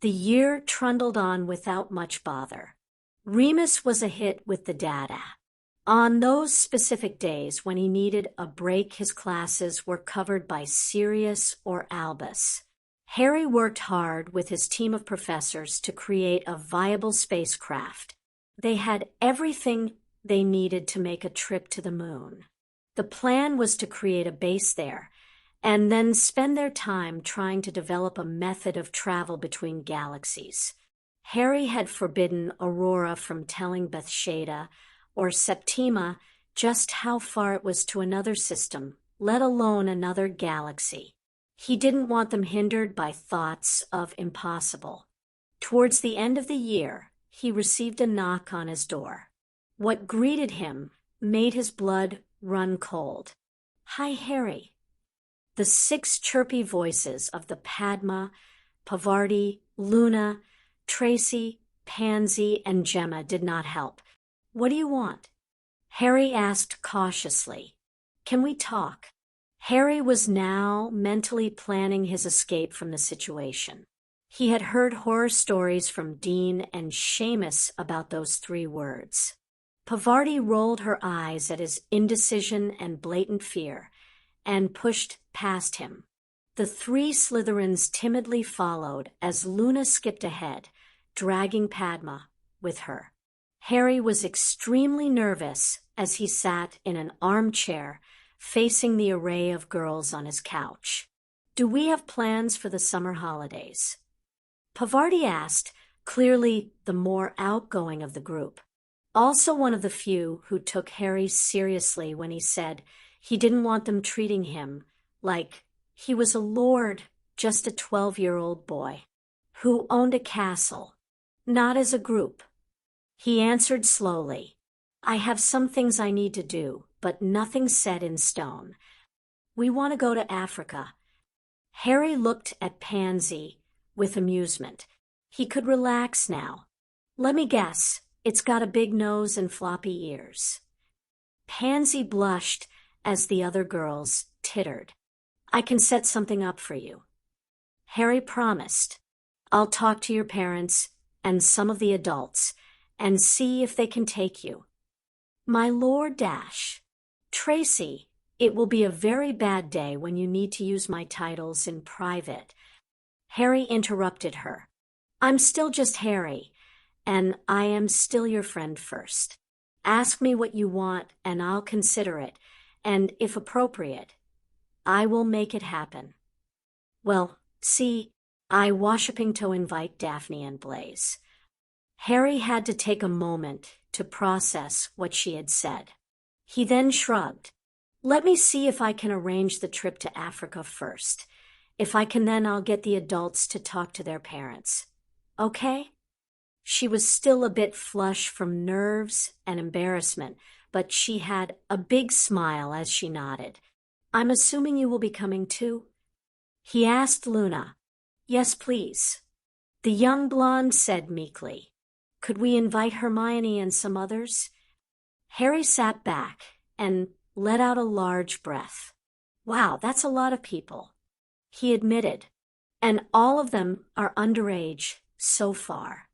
The year trundled on without much bother. Remus was a hit with the data. On those specific days when he needed a break, his classes were covered by Sirius or Albus. Harry worked hard with his team of professors to create a viable spacecraft. They had everything they needed to make a trip to the moon. The plan was to create a base there, and then spend their time trying to develop a method of travel between galaxies. Harry had forbidden Aurora from telling Bethsaida or Septima just how far it was to another system, let alone another galaxy. He didn't want them hindered by thoughts of impossible. Towards the end of the year, he received a knock on his door. What greeted him made his blood run cold. Hi, Harry. The 6 chirpy voices of the Padma, Pavarti, Luna, Tracy, Pansy, and Gemma did not help. What do you want? Harry asked cautiously. Can we talk? Harry was now mentally planning his escape from the situation. He had heard horror stories from Dean and Seamus about those 3 words. Pavarti rolled her eyes at his indecision and blatant fear, and pushed past him. The 3 Slytherins timidly followed as Luna skipped ahead, dragging Padma with her. Harry was extremely nervous as he sat in an armchair facing the array of girls on his couch. Do we have plans for the summer holidays? Pavarti asked, clearly the more outgoing of the group. Also one of the few who took Harry seriously when he said he didn't want them treating him like he was a lord, just a 12-year-old boy who owned a castle, not as a group. He answered slowly, I have some things I need to do, but nothing set in stone. We want to go to Africa. Harry looked at Pansy with amusement. He could relax now. Let me guess, it's got a big nose and floppy ears. Pansy blushed as the other girls tittered. I can set something up for you. Harry promised. I'll talk to your parents and some of the adults and see if they can take you. My Lord Dash. Tracy, it will be a very bad day when you need to use my titles in private. Harry interrupted her. I'm still just Harry, and I am still your friend first. Ask me what you want, and I'll consider it, and if appropriate, I will make it happen. Well, see, I worshipping to invite Daphne and Blaise. Harry had to take a moment to process what she had said. He then shrugged. Let me see if I can arrange the trip to Africa first. If I can, then I'll get the adults to talk to their parents. Okay? She was still a bit flush from nerves and embarrassment, but she had a big smile as she nodded. I'm assuming you will be coming too? He asked Luna. Yes, please. The young blonde said meekly. Could we invite Hermione and some others? Harry sat back and let out a large breath. Wow, that's a lot of people, he admitted, and all of them are underage so far.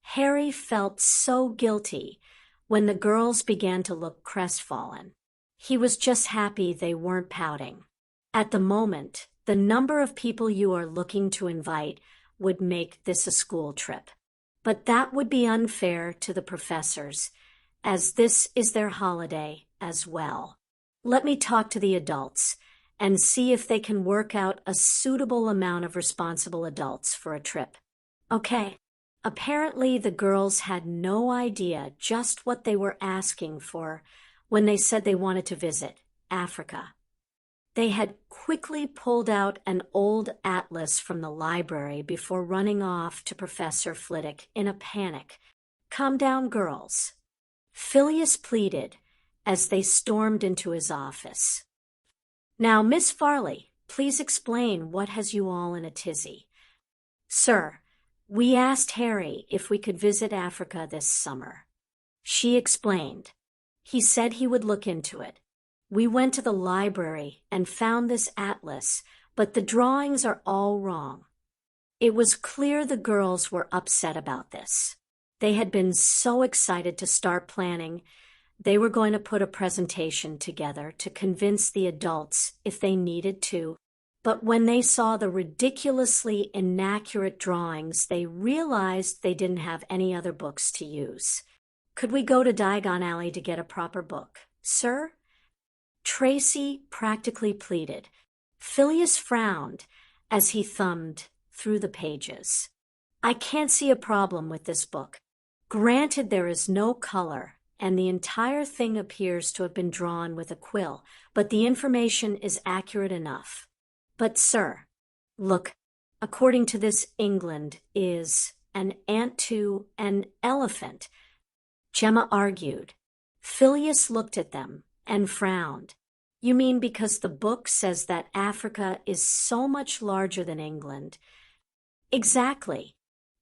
Harry felt so guilty when the girls began to look crestfallen. He was just happy they weren't pouting. At the moment, the number of people you are looking to invite would make this a school trip. But that would be unfair to the professors, as this is their holiday as well. Let me talk to the adults and see if they can work out a suitable amount of responsible adults for a trip. Okay. Apparently, the girls had no idea just what they were asking for when they said they wanted to visit Africa. They had quickly pulled out an old atlas from the library before running off to Professor Flitwick in a panic. Calm down, girls, Phileas pleaded as they stormed into his office. Now, Miss Farley, please explain what has you all in a tizzy. Sir, we asked Harry if we could visit Africa this summer. She explained. He said he would look into it. We went to the library and found this atlas, but the drawings are all wrong. It was clear the girls were upset about this. They had been so excited to start planning. They were going to put a presentation together to convince the adults if they needed to. But when they saw the ridiculously inaccurate drawings, they realized they didn't have any other books to use. Could we go to Diagon Alley to get a proper book, sir? Tracy practically pleaded. Phileas frowned as he thumbed through the pages. I can't see a problem with this book. Granted, there is no color, and the entire thing appears to have been drawn with a quill, but the information is accurate enough. But, sir, look, according to this, England is an ant to an elephant, Gemma argued. Phileas looked at them and frowned. You mean because the book says that Africa is so much larger than England? Exactly.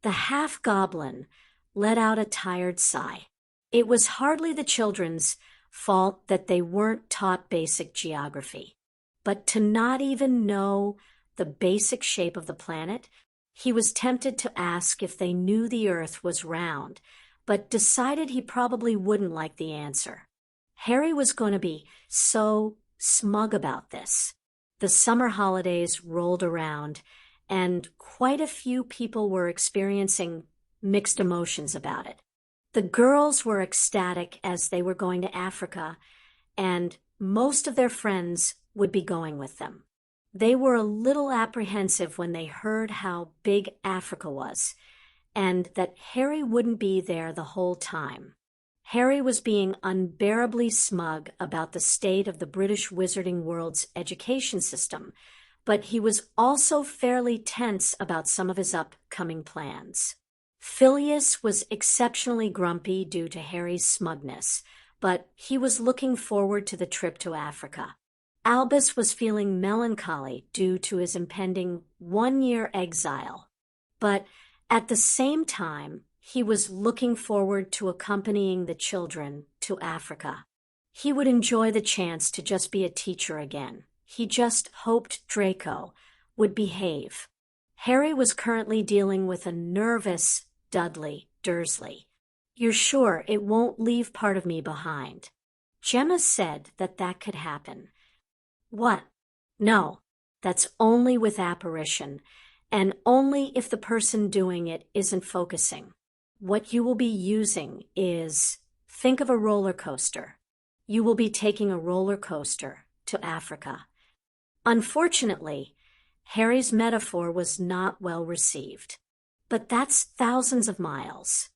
The half-goblin let out a tired sigh. It was hardly the children's fault that they weren't taught basic geography. But to not even know the basic shape of the planet, he was tempted to ask if they knew the Earth was round, but decided he probably wouldn't like the answer. Harry was going to be so smug about this. The summer holidays rolled around, and quite a few people were experiencing mixed emotions about it. The girls were ecstatic as they were going to Africa, and most of their friends would be going with them. They were a little apprehensive when they heard how big Africa was, and that Harry wouldn't be there the whole time. Harry was being unbearably smug about the state of the British wizarding world's education system, but he was also fairly tense about some of his upcoming plans. Phileas was exceptionally grumpy due to Harry's smugness, but he was looking forward to the trip to Africa. Albus was feeling melancholy due to his impending one-year exile, but at the same time, he was looking forward to accompanying the children to Africa. He would enjoy the chance to just be a teacher again. He just hoped Draco would behave. Harry was currently dealing with a nervous Dudley Dursley. You're sure it won't leave part of me behind? Gemma said that could happen. What? No, that's only with apparition, and only if the person doing it isn't focusing. What you will be using is, think of a roller coaster. You will be taking a roller coaster to Africa. Unfortunately, Harry's metaphor was not well received. But that's thousands of miles.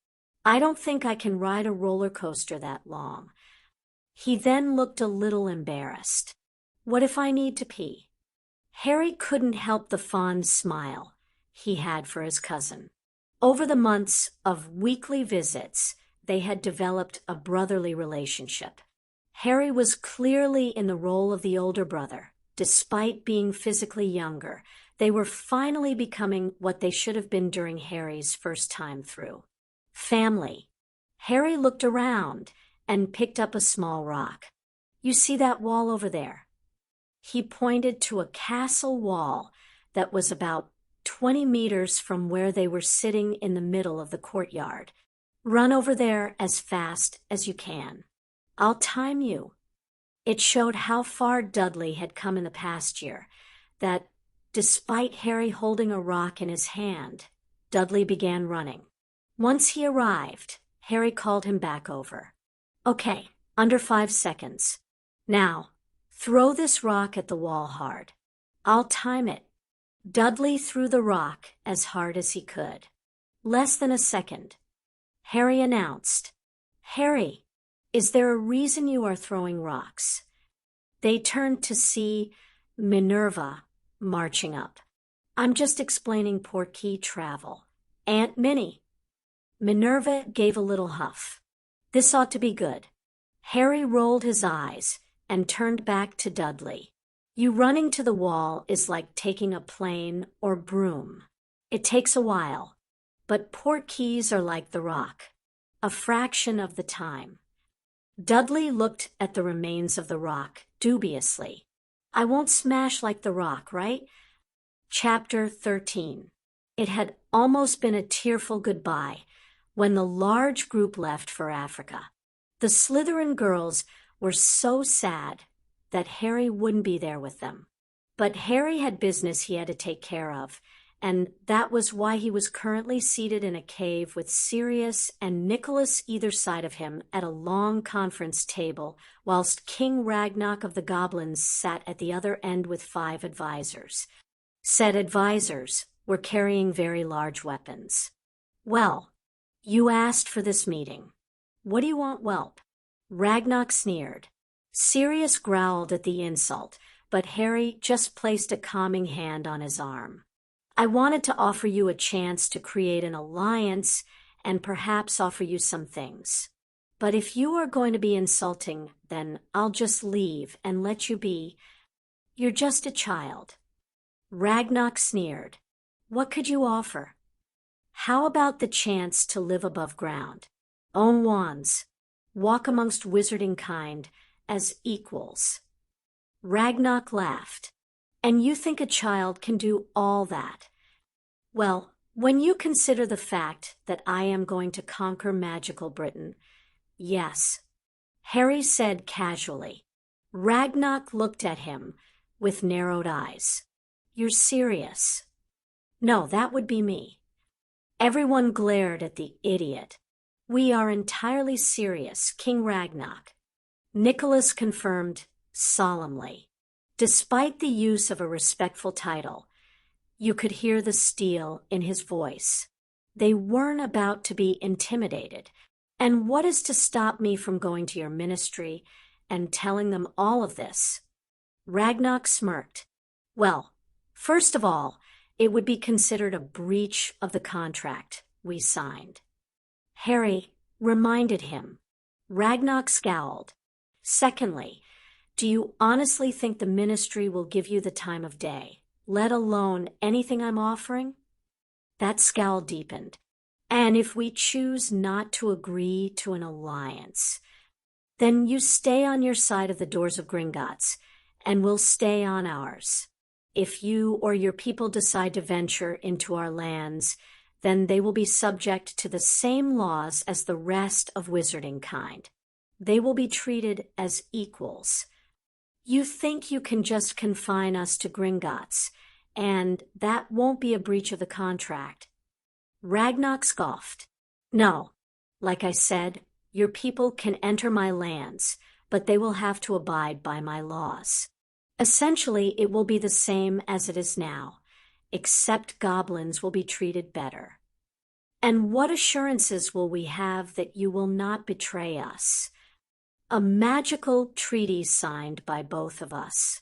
I don't think I can ride a roller coaster that long. He then looked a little embarrassed. What if I need to pee? Harry couldn't help the fond smile he had for his cousin. Over the months of weekly visits, they had developed a brotherly relationship. Harry was clearly in the role of the older brother. Despite being physically younger, they were finally becoming what they should have been during Harry's first time through. Family. Harry looked around and picked up a small rock. You see that wall over there? He pointed to a castle wall that was about 20 meters from where they were sitting in the middle of the courtyard. Run over there as fast as you can. I'll time you. It showed how far Dudley had come in the past year, that despite Harry holding a rock in his hand, Dudley began running. Once he arrived, Harry called him back over. Okay, under 5 seconds. Now, throw this rock at the wall hard. I'll time it. Dudley threw the rock as hard as he could. Less than a second. Harry announced, Harry, is there a reason you are throwing rocks? They turned to see Minerva marching up. I'm just explaining Portkey travel. Aunt Minnie. Minerva gave a little huff. This ought to be good. Harry rolled his eyes and turned back to Dudley. You running to the wall is like taking a plane or broom. It takes a while, but Portkeys are like the rock, a fraction of the time. Dudley looked at the remains of the rock dubiously. I won't smash like the rock, right? Chapter 13. It had almost been a tearful goodbye when the large group left for Africa. The Slytherin girls were so sad that Harry wouldn't be there with them. But Harry had business he had to take care of, and that was why he was currently seated in a cave with Sirius and Nicholas either side of him at a long conference table, whilst King Ragnarok of the Goblins sat at the other end with 5 advisors. Said advisors were carrying very large weapons. Well, you asked for this meeting. What do you want, whelp? Ragnarok sneered. Sirius growled at the insult, but Harry just placed a calming hand on his arm. I wanted to offer you a chance to create an alliance and perhaps offer you some things. But if you are going to be insulting, then I'll just leave and let you be. You're just a child. Ragnarok sneered. What could you offer? How about the chance to live above ground, own wands, walk amongst wizarding kind as equals? Ragnarok laughed. And you think a child can do all that? Well, when you consider the fact that I am going to conquer magical Britain, yes, Harry said casually. Ragnarok looked at him with narrowed eyes. You're serious? No, that would be me. Everyone glared at the idiot. We are entirely serious, King Ragnarok. Nicholas confirmed solemnly. Despite the use of a respectful title, you could hear the steel in his voice. They weren't about to be intimidated. And what is to stop me from going to your ministry and telling them all of this? Ragnarok smirked. Well, first of all, it would be considered a breach of the contract we signed. Harry reminded him. Ragnarok scowled. Secondly, do you honestly think the ministry will give you the time of day, let alone anything I'm offering? That scowl deepened. And if we choose not to agree to an alliance, then you stay on your side of the doors of Gringotts, and we'll stay on ours. If you or your people decide to venture into our lands, then they will be subject to the same laws as the rest of wizarding kind. They will be treated as equals. You think you can just confine us to Gringotts and that won't be a breach of the contract. Ragnock scoffed. No, like I said, your people can enter my lands, but they will have to abide by my laws. Essentially, it will be the same as it is now, except goblins will be treated better. And what assurances will we have that you will not betray us? A magical treaty signed by both of us.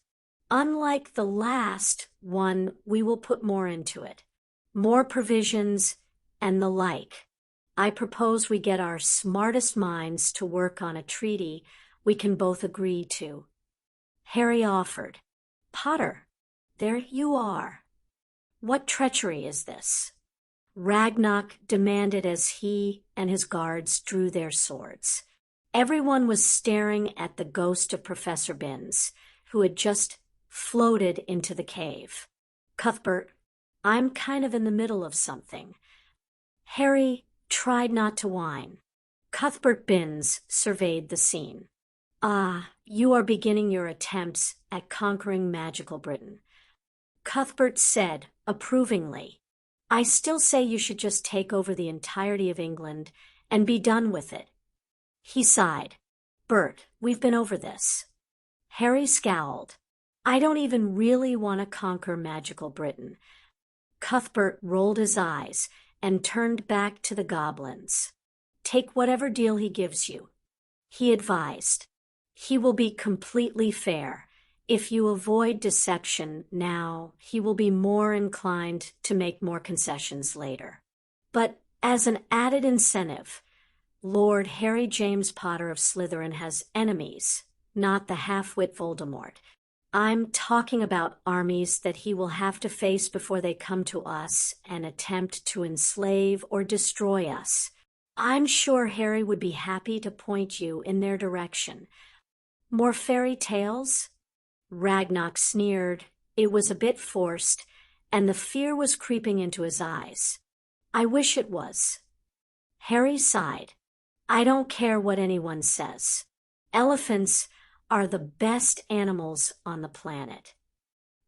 Unlike the last one, we will put more into it. More provisions and the like. I propose we get our smartest minds to work on a treaty we can both agree to. Harry offered. Potter, there you are. What treachery is this? Ragnock demanded as he and his guards drew their swords. Everyone was staring at the ghost of Professor Binns, who had just floated into the cave. Cuthbert, I'm kind of in the middle of something. Harry tried not to whine. Cuthbert Binns surveyed the scene. Ah, you are beginning your attempts at conquering magical Britain. Cuthbert said approvingly, I still say you should just take over the entirety of England and be done with it. He sighed. Bert, we've been over this. Harry scowled. I don't even really want to conquer magical Britain. Cuthbert rolled his eyes and turned back to the goblins. Take whatever deal he gives you. He advised. He will be completely fair. If you avoid deception now, he will be more inclined to make more concessions later. But as an added incentive, Lord Harry James Potter of Slytherin has enemies, not the half-wit Voldemort. I'm talking about armies that he will have to face before they come to us and attempt to enslave or destroy us. I'm sure Harry would be happy to point you in their direction. More fairy tales? Ragnock sneered. It was a bit forced, and the fear was creeping into his eyes. I wish it was. Harry sighed. I don't care what anyone says. Elephants are the best animals on the planet.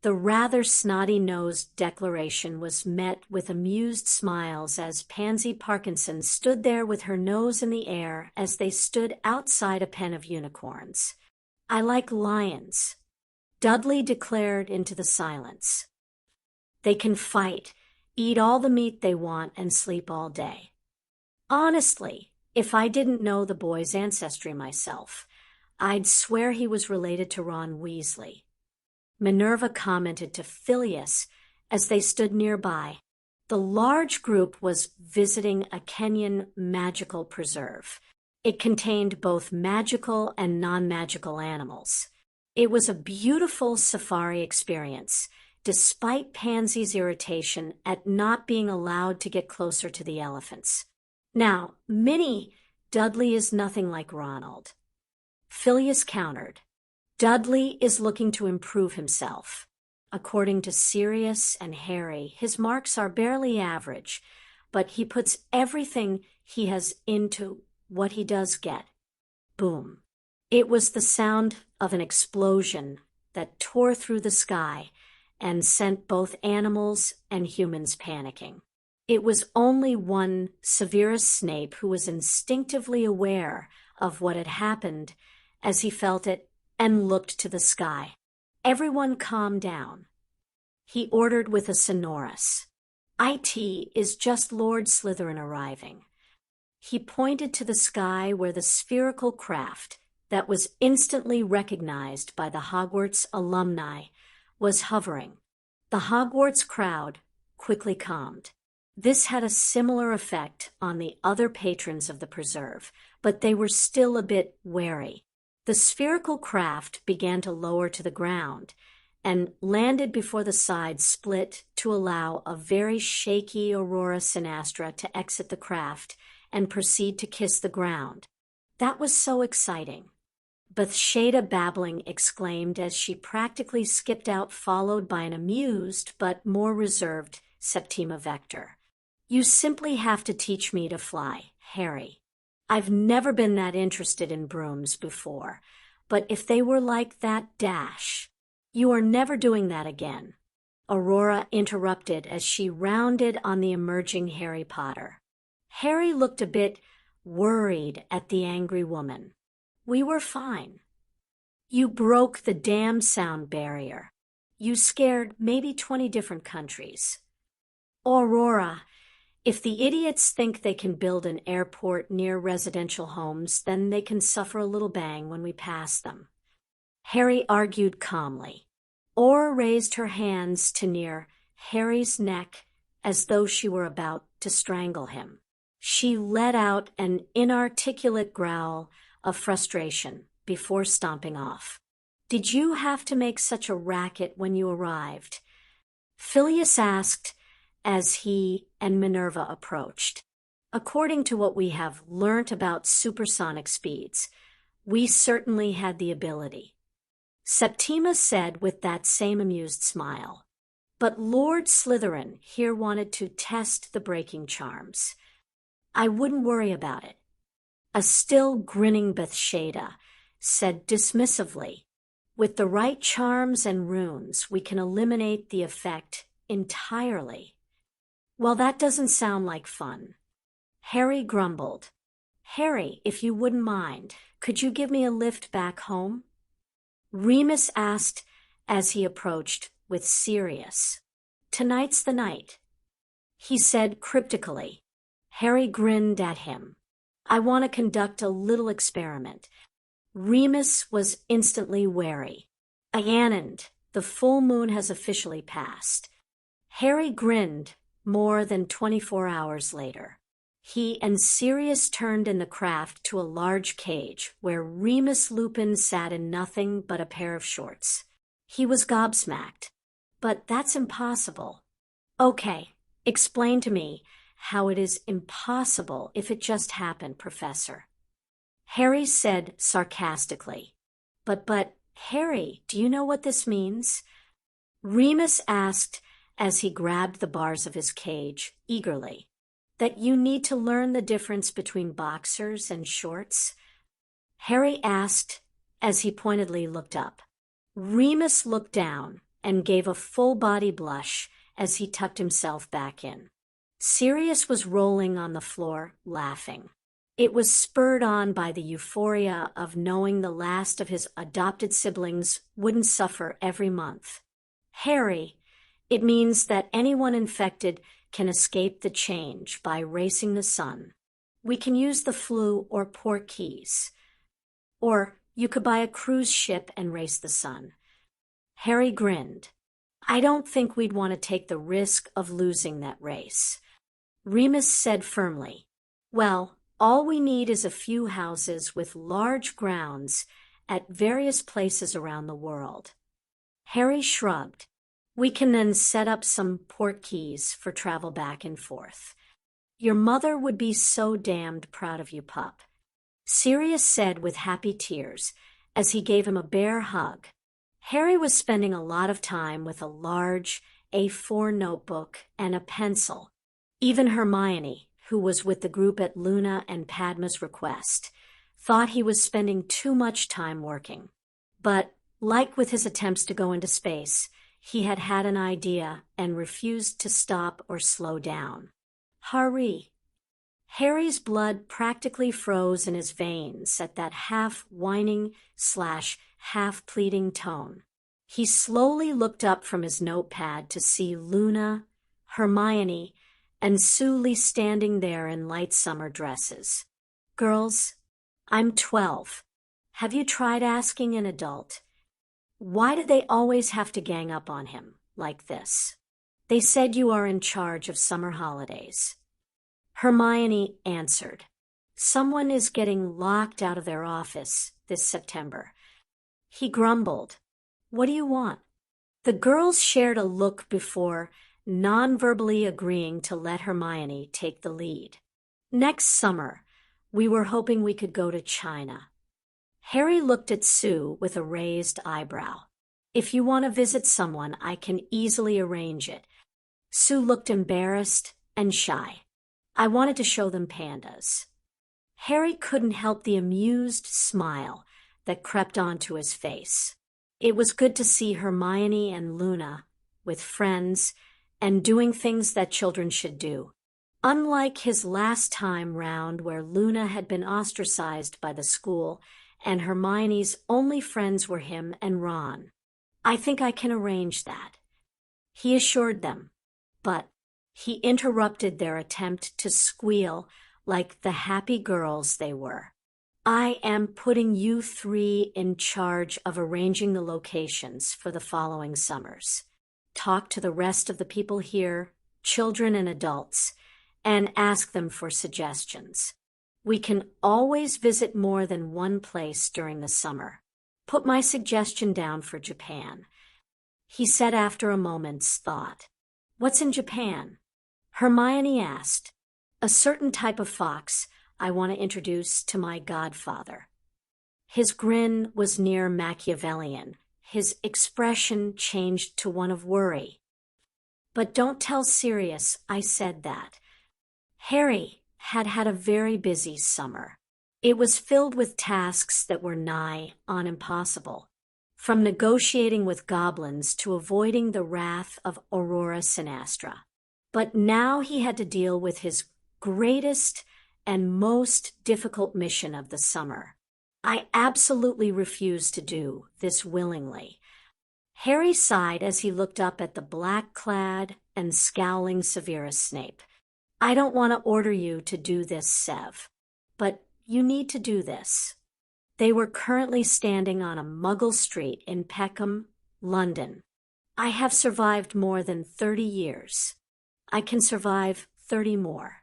The rather snotty-nosed declaration was met with amused smiles as Pansy Parkinson stood there with her nose in the air as they stood outside a pen of unicorns. I like lions, Dudley declared into the silence. They can fight, eat all the meat they want, and sleep all day. Honestly, if I didn't know the boy's ancestry myself, I'd swear he was related to Ron Weasley. Minerva commented to Phileas as they stood nearby. The large group was visiting a Kenyan magical preserve. It contained both magical and non-magical animals. It was a beautiful safari experience, despite Pansy's irritation at not being allowed to get closer to the elephants. Now, Minnie, Dudley is nothing like Ronald. Phileas countered. Dudley is looking to improve himself. According to Sirius and Harry, his marks are barely average, but he puts everything he has into what he does get. Boom. It was the sound of an explosion that tore through the sky and sent both animals and humans panicking. It was only one Severus Snape who was instinctively aware of what had happened as he felt it and looked to the sky. Everyone calmed down. He ordered with a sonorous, "It is just Lord Slytherin arriving." He pointed to the sky where the spherical craft that was instantly recognized by the Hogwarts alumni was hovering. The Hogwarts crowd quickly calmed. This had a similar effect on the other patrons of the preserve, but they were still a bit wary. The spherical craft began to lower to the ground and landed before the sides split to allow a very shaky Aurora Sinastra to exit the craft and proceed to kiss the ground. That was so exciting. Bathsheba Babbling exclaimed as she practically skipped out, followed by an amused but more reserved Septima Vector. You simply have to teach me to fly, Harry. I've never been that interested in brooms before, but if they were like that dash, you are never doing that again. Aurora interrupted as she rounded on the emerging Harry Potter. Harry looked a bit worried at the angry woman. We were fine. You broke the damn sound barrier. You scared maybe 20 different countries. Aurora, if the idiots think they can build an airport near residential homes, then they can suffer a little bang when we pass them. Harry argued calmly. Aurora raised her hands to near Harry's neck as though she were about to strangle him. She let out an inarticulate growl of frustration before stomping off. Did you have to make such a racket when you arrived? Phileas asked as he and Minerva approached. According to what we have learnt about supersonic speeds, we certainly had the ability. Septima said with that same amused smile. But Lord Slytherin here wanted to test the breaking charms. I wouldn't worry about it. A still grinning Bathsheba said dismissively, with the right charms and runes, we can eliminate the effect entirely. Well, that doesn't sound like fun. Harry grumbled. Harry, if you wouldn't mind, could you give me a lift back home? Remus asked as he approached with Sirius. Tonight's the night, he said cryptically. Harry grinned at him. I want to conduct a little experiment. Remus was instantly wary. Ayanand, the full moon has officially passed. Harry grinned more than 24 hours later. He and Sirius turned in the craft to a large cage where Remus Lupin sat in nothing but a pair of shorts. He was gobsmacked. But that's impossible. Okay, explain to me how it is impossible if it just happened, Professor. Harry said sarcastically. But, Harry, do you know what this means? Remus asked as he grabbed the bars of his cage eagerly. That you need to learn the difference between boxers and shorts? Harry asked as he pointedly looked up. Remus looked down and gave a full-body blush as he tucked himself back in. Sirius was rolling on the floor, laughing. It was spurred on by the euphoria of knowing the last of his adopted siblings wouldn't suffer every month. Harry, it means that anyone infected can escape the change by racing the sun. We can use the flu or Portkeys. Or you could buy a cruise ship and race the sun. Harry grinned. I don't think we'd want to take the risk of losing that race. Remus said firmly, well, all we need is a few houses with large grounds at various places around the world. Harry shrugged. We can then set up some Portkeys for travel back and forth. Your mother would be so damned proud of you, pup. Sirius said with happy tears as he gave him a bear hug. Harry was spending a lot of time with a large A4 notebook and a pencil. Even Hermione, who was with the group at Luna and Padma's request, thought he was spending too much time working. But, like with his attempts to go into space, he had had an idea and refused to stop or slow down. Hurry! Harry's blood practically froze in his veins at that half-whining / half-pleading tone. He slowly looked up from his notepad to see Luna, Hermione, and Sully standing there in light summer dresses. Girls, I'm 12. Have you tried asking an adult? Why do they always have to gang up on him like this? They said you are in charge of summer holidays. Hermione answered. Someone is getting locked out of their office this September. He grumbled. What do you want? The girls shared a look before non-verbally agreeing to let Hermione take the lead. Next summer, we were hoping we could go to China. Harry looked at Sue with a raised eyebrow. If you want to visit someone, I can easily arrange it. Sue looked embarrassed and shy. I wanted to show them pandas. Harry couldn't help the amused smile that crept onto his face. It was good to see Hermione and Luna with friends, and doing things that children should do. Unlike his last time round where Luna had been ostracized by the school and Hermione's only friends were him and Ron. I think I can arrange that, he assured them. But he interrupted their attempt to squeal like the happy girls they were. I am putting you three in charge of arranging the locations for the following summers. Talk to the rest of the people here, children and adults, and ask them for suggestions. We can always visit more than one place during the summer. Put my suggestion down for Japan, he said after a moment's thought. What's in Japan? Hermione asked. A certain type of fox I want to introduce to my godfather. His grin was near Machiavellian. His expression changed to one of worry. But don't tell Sirius I said that. Harry had had a very busy summer. It was filled with tasks that were nigh on impossible, from negotiating with goblins to avoiding the wrath of Aurora Sinastra. But now he had to deal with his greatest and most difficult mission of the summer. I absolutely refuse to do this willingly. Harry sighed as he looked up at the black-clad and scowling Severus Snape. I don't want to order you to do this, Sev, but you need to do this. They were currently standing on a Muggle street in Peckham, London. I have survived more than 30 years. I can survive 30 more.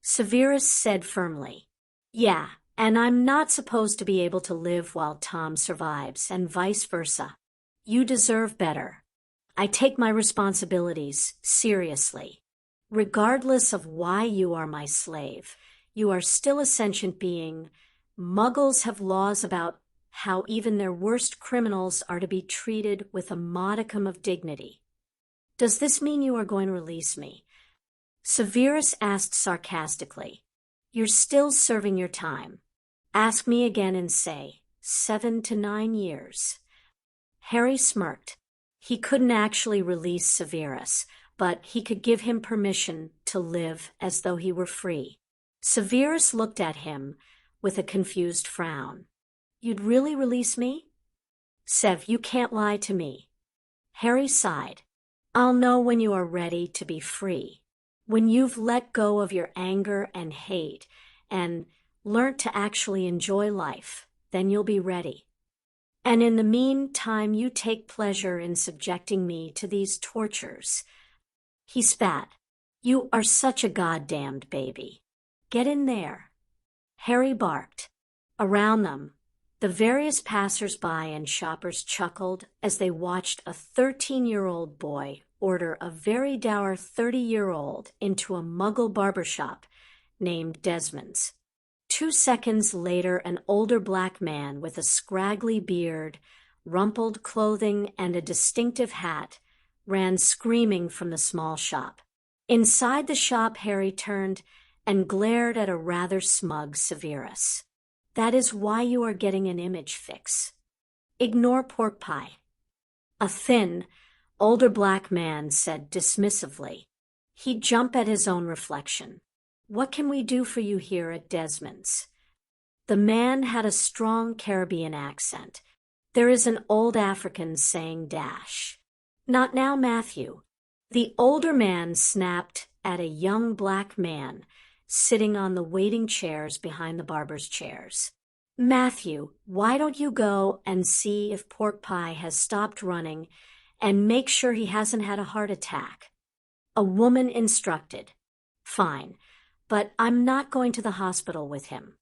Severus said firmly. Yeah, and I'm not supposed to be able to live while Tom survives, and vice versa. You deserve better. I take my responsibilities seriously. Regardless of why you are my slave, you are still a sentient being. Muggles have laws about how even their worst criminals are to be treated with a modicum of dignity. Does this mean you are going to release me? Severus asked sarcastically. You're still serving your time. Ask me again in, say, 7 to 9 years. Harry smirked. He couldn't actually release Severus, but he could give him permission to live as though he were free. Severus looked at him with a confused frown. You'd really release me? Sev, you can't lie to me. Harry sighed. I'll know when you are ready to be free. When you've let go of your anger and hate and learnt to actually enjoy life, then you'll be ready. And in the meantime, you take pleasure in subjecting me to these tortures. He spat. You are such a goddamned baby. Get in there. Harry barked. Around them, the various passers-by and shoppers chuckled as they watched a 13-year-old boy order a very dour 30-year-old into a Muggle barbershop named Desmond's. 2 seconds later, an older black man with a scraggly beard, rumpled clothing, and a distinctive hat ran screaming from the small shop. Inside the shop, Harry turned and glared at a rather smug Severus. That is why you are getting an image fix. Ignore pork pie. A thin, older black man said dismissively. He'd jump at his own reflection. What can we do for you here at Desmond's? The man had a strong Caribbean accent. There is an old African saying dash. Not now, Matthew. The older man snapped at a young black man sitting on the waiting chairs behind the barber's chairs. Matthew, why don't you go and see if Pork Pie has stopped running and make sure he hasn't had a heart attack? A woman instructed. Fine, but I'm not going to the hospital with him.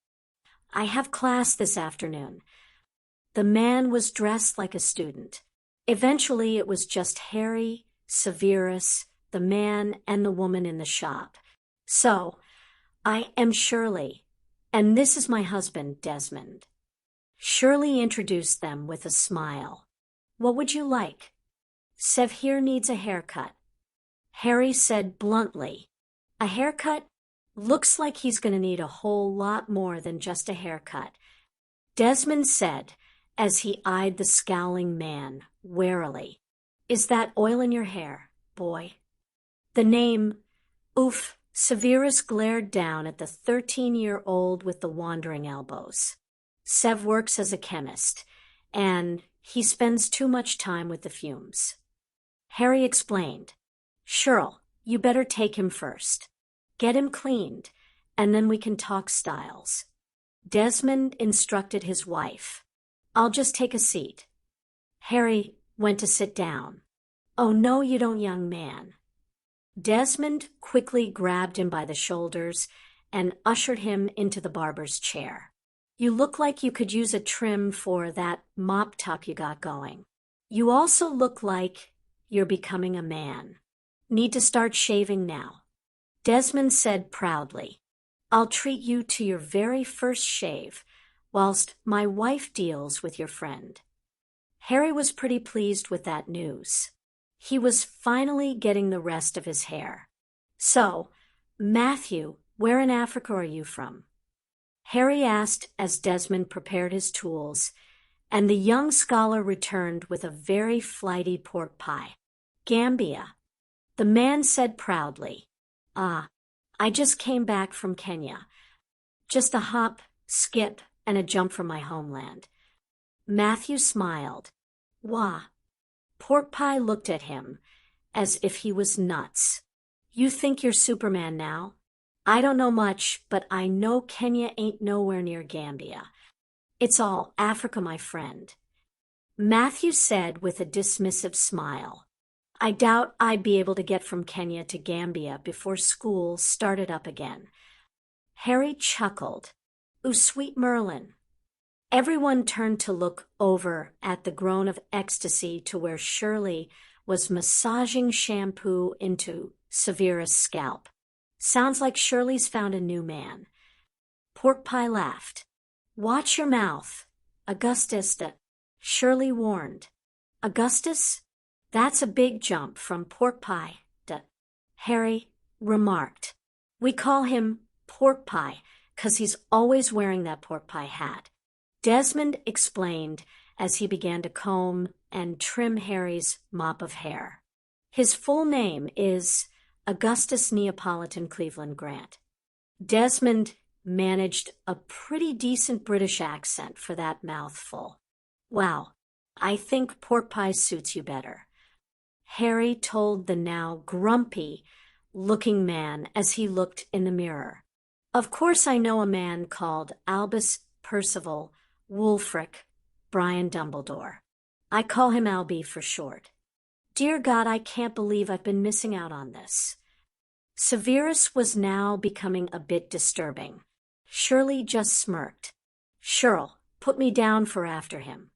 I have class this afternoon. The man was dressed like a student. Eventually, it was just Harry, Severus, the man, and the woman in the shop. So, I am Shirley, and this is my husband, Desmond. Shirley introduced them with a smile. What would you like? Sev here needs a haircut. Harry said bluntly. A haircut? Looks like he's going to need a whole lot more than just a haircut. Desmond said, as he eyed the scowling man warily. Is that oil in your hair, boy? The name, oof, Severus glared down at the 13-year-old with the wandering elbows. Sev works as a chemist, and he spends too much time with the fumes. Harry explained. Shirl, you better take him first. Get him cleaned, and then we can talk styles. Desmond instructed his wife. I'll just take a seat. Harry went to sit down. Oh, no, you don't, young man. Desmond quickly grabbed him by the shoulders and ushered him into the barber's chair. You look like you could use a trim for that mop top you got going. You also look like you're becoming a man. Need to start shaving now. Desmond said proudly, I'll treat you to your very first shave, whilst my wife deals with your friend. Harry was pretty pleased with that news. He was finally getting the rest of his hair. So, Matthew, where in Africa are you from? Harry asked as Desmond prepared his tools, and the young scholar returned with a very flighty pork pie. Gambia. The man said proudly, I just came back from Kenya. Just a hop, skip, and a jump from my homeland. Matthew smiled. Wah. Pork Pie looked at him as if he was nuts. You think you're Superman now? I don't know much, but I know Kenya ain't nowhere near Gambia. It's all Africa, my friend. Matthew said with a dismissive smile. I doubt I'd be able to get from Kenya to Gambia before school started up again. Harry chuckled. Ooh, sweet Merlin. Everyone turned to look over at the groan of ecstasy to where Shirley was massaging shampoo into Severus' scalp. Sounds like Shirley's found a new man. Pork Pie laughed. Watch your mouth, Augustus, Shirley warned. Augustus? That's a big jump from Pork Pie, Harry remarked. We call him Pork Pie 'cause he's always wearing that pork pie hat. Desmond explained as he began to comb and trim Harry's mop of hair. His full name is Augustus Neapolitan Cleveland Grant. Desmond managed a pretty decent British accent for that mouthful. Wow, I think pork pie suits you better. Harry told the now grumpy-looking man as he looked in the mirror. Of course I know a man called Albus Percival Wulfric Brian Dumbledore. I call him Albie for short. Dear God, I can't believe I've been missing out on this. Severus was now becoming a bit disturbing. Shirley just smirked. Shirl, put me down for after him.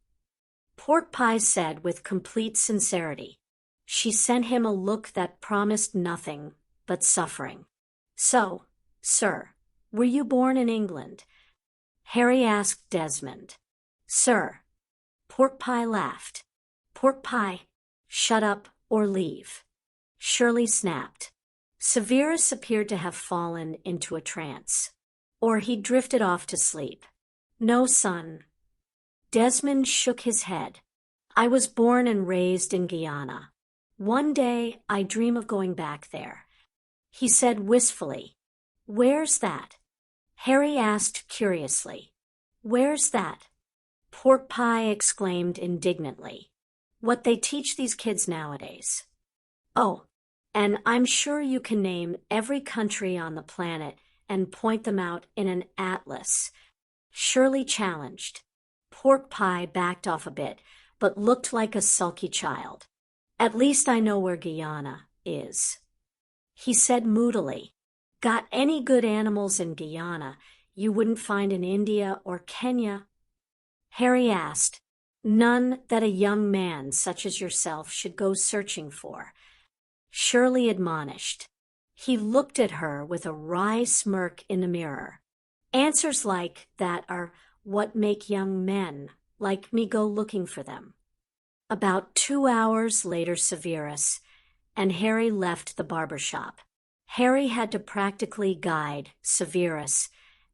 Pork Pie said with complete sincerity. She sent him a look that promised nothing but suffering. So, sir, were you born in England? Harry asked Desmond. Sir. Pork Pie laughed. Pork Pie, shut up or leave. Shirley snapped. Severus appeared to have fallen into a trance. Or he drifted off to sleep. No, son. Desmond shook his head. I was born and raised in Guyana. One day I dream of going back there. He said wistfully. Where's that? Harry asked curiously. Where's that? Pork Pie exclaimed indignantly. What they teach these kids nowadays. Oh, and I'm sure you can name every country on the planet and point them out in an atlas. Shirley challenged. Pork Pie backed off a bit, but looked like a sulky child. At least I know where Guyana is. He said moodily. Got any good animals in Guyana you wouldn't find in India or Kenya? Harry asked. None that a young man such as yourself should go searching for. Shirley admonished. He looked at her with a wry smirk in the mirror. Answers like that are what make young men like me go looking for them. About 2 hours later, Severus and Harry left the barber shop. Harry had to practically guide Severus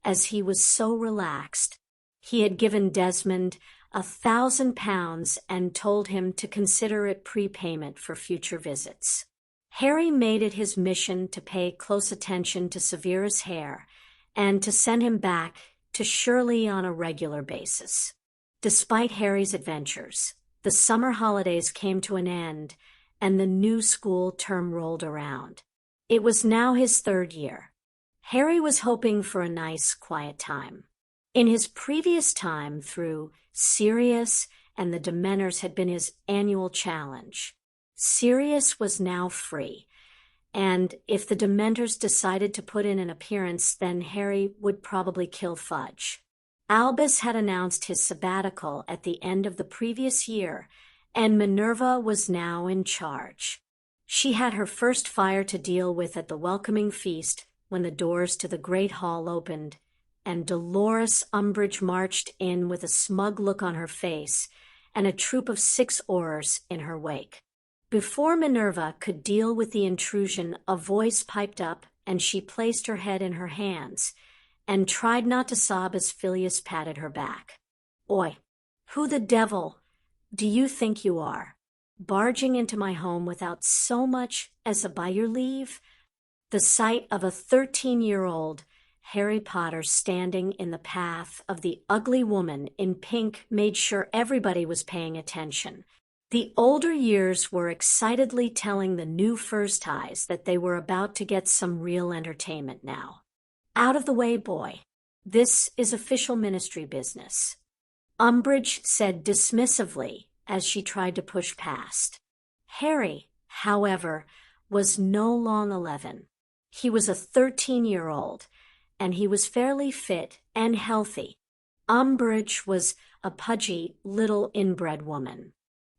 as he was so relaxed. He had given Desmond £1,000 and told him to consider it prepayment for future visits. Harry made it his mission to pay close attention to Severus Hare and to send him back to Shirley on a regular basis. Despite Harry's adventures, the summer holidays came to an end and the new school term rolled around. It was now his 3rd year. Harry was hoping for a nice, quiet time. In his previous time through, Sirius and the Dementors had been his annual challenge. Sirius was now free, and if the Dementors decided to put in an appearance, then Harry would probably kill Fudge. Albus had announced his sabbatical at the end of the previous year, and Minerva was now in charge. She had her first fire to deal with at the welcoming feast when the doors to the Great Hall opened, and Dolores Umbridge marched in with a smug look on her face and a troop of 6 Aurors in her wake. Before Minerva could deal with the intrusion, a voice piped up, and she placed her head in her hands and tried not to sob as Phileas patted her back. "Oi, who the devil do you think you are, barging into my home without so much as a by your leave?" The sight of a 13-year-old Harry Potter standing in the path of the ugly woman in pink made sure everybody was paying attention. The older years were excitedly telling the new First Highs that they were about to get some real entertainment now. "Out of the way, boy. This is official ministry business," Umbridge said dismissively as she tried to push past. Harry, however, was no long 11. He was a 13-year-old, and he was fairly fit and healthy. Umbridge was a pudgy little inbred woman.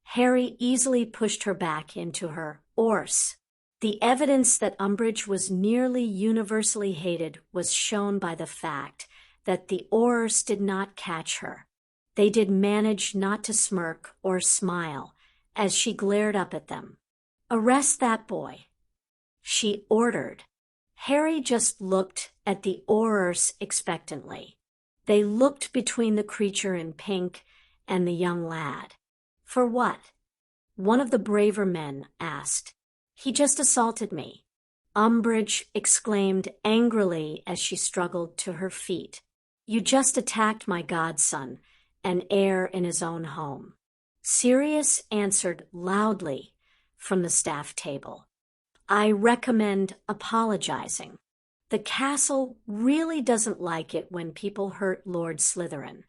Harry easily pushed her back into her horse. The evidence that Umbridge was nearly universally hated was shown by the fact that the Aurors did not catch her. They did manage not to smirk or smile as she glared up at them. "Arrest that boy," she ordered. Harry just looked at the Aurors expectantly. They looked between the creature in pink and the young lad. "For what?" one of the braver men asked. "He just assaulted me," Umbridge exclaimed angrily as she struggled to her feet. "You just attacked my godson, an heir in his own home." Sirius answered loudly from the staff table. "I recommend apologizing. The castle really doesn't like it when people hurt Lord Slytherin.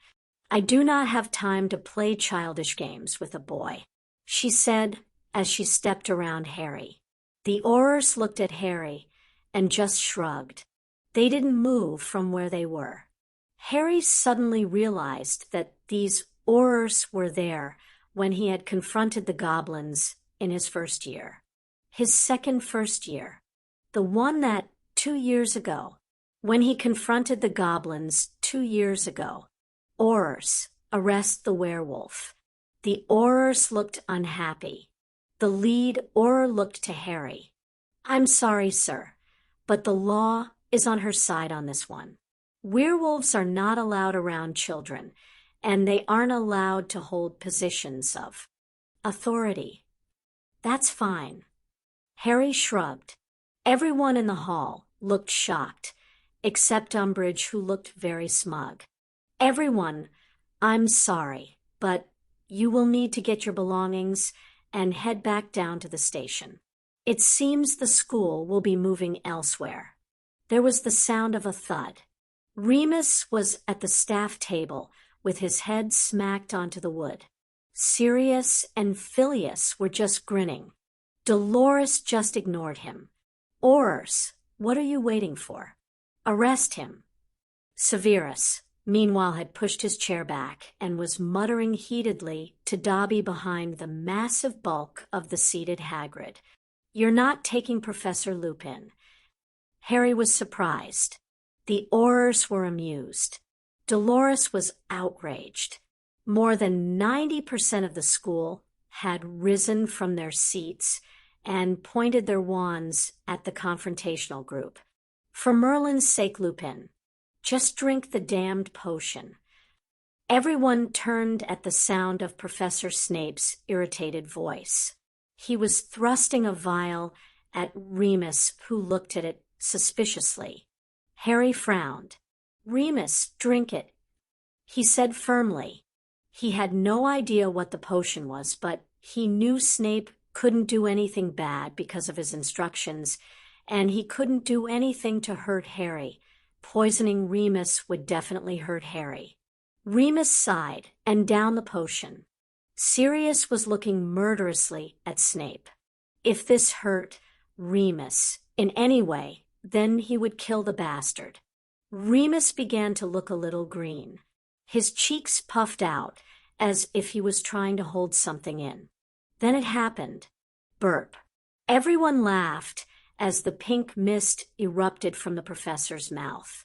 I do not have time to play childish games with a boy," she said as she stepped around Harry. The Aurors looked at Harry and just shrugged. They didn't move from where they were. Harry suddenly realized that these Aurors were there when he had confronted the goblins in his first year. His second first year. The one that 2 years ago, when he confronted the goblins 2 years ago. Aurors, arrest the werewolf. The Aurors looked unhappy. The lead Auror looked to Harry. "I'm sorry, sir, but the law is on her side on this one. Werewolves are not allowed around children, and they aren't allowed to hold positions of authority." "That's fine." Harry shrugged. Everyone in the hall looked shocked, except Umbridge, who looked very smug. "Everyone, I'm sorry, but you will need to get your belongings and head back down to the station. It seems the school will be moving elsewhere." There was the sound of a thud. Remus was at the staff table with his head smacked onto the wood. Sirius and Phileas were just grinning. Dolores just ignored him. "Aurors, what are you waiting for? Arrest him." Severus, meanwhile, had pushed his chair back and was muttering heatedly to Dobby behind the massive bulk of the seated Hagrid. "You're not taking Professor Lupin." Harry was surprised. The Aurors were amused. Dolores was outraged. More than 90% of the school had risen from their seats and pointed their wands at the confrontational group. "For Merlin's sake, Lupin, just drink the damned potion." Everyone turned at the sound of Professor Snape's irritated voice. He was thrusting a vial at Remus, who looked at it suspiciously. Harry frowned. "Remus, drink it," he said firmly. He had no idea what the potion was, but he knew Snape couldn't do anything bad because of his instructions, and he couldn't do anything to hurt Harry. Poisoning Remus would definitely hurt Harry. Remus sighed and downed the potion. Sirius was looking murderously at Snape. If this hurt Remus in any way, then he would kill the bastard. Remus began to look a little green. His cheeks puffed out as if he was trying to hold something in. Then it happened. Burp. Everyone laughed as the pink mist erupted from the professor's mouth.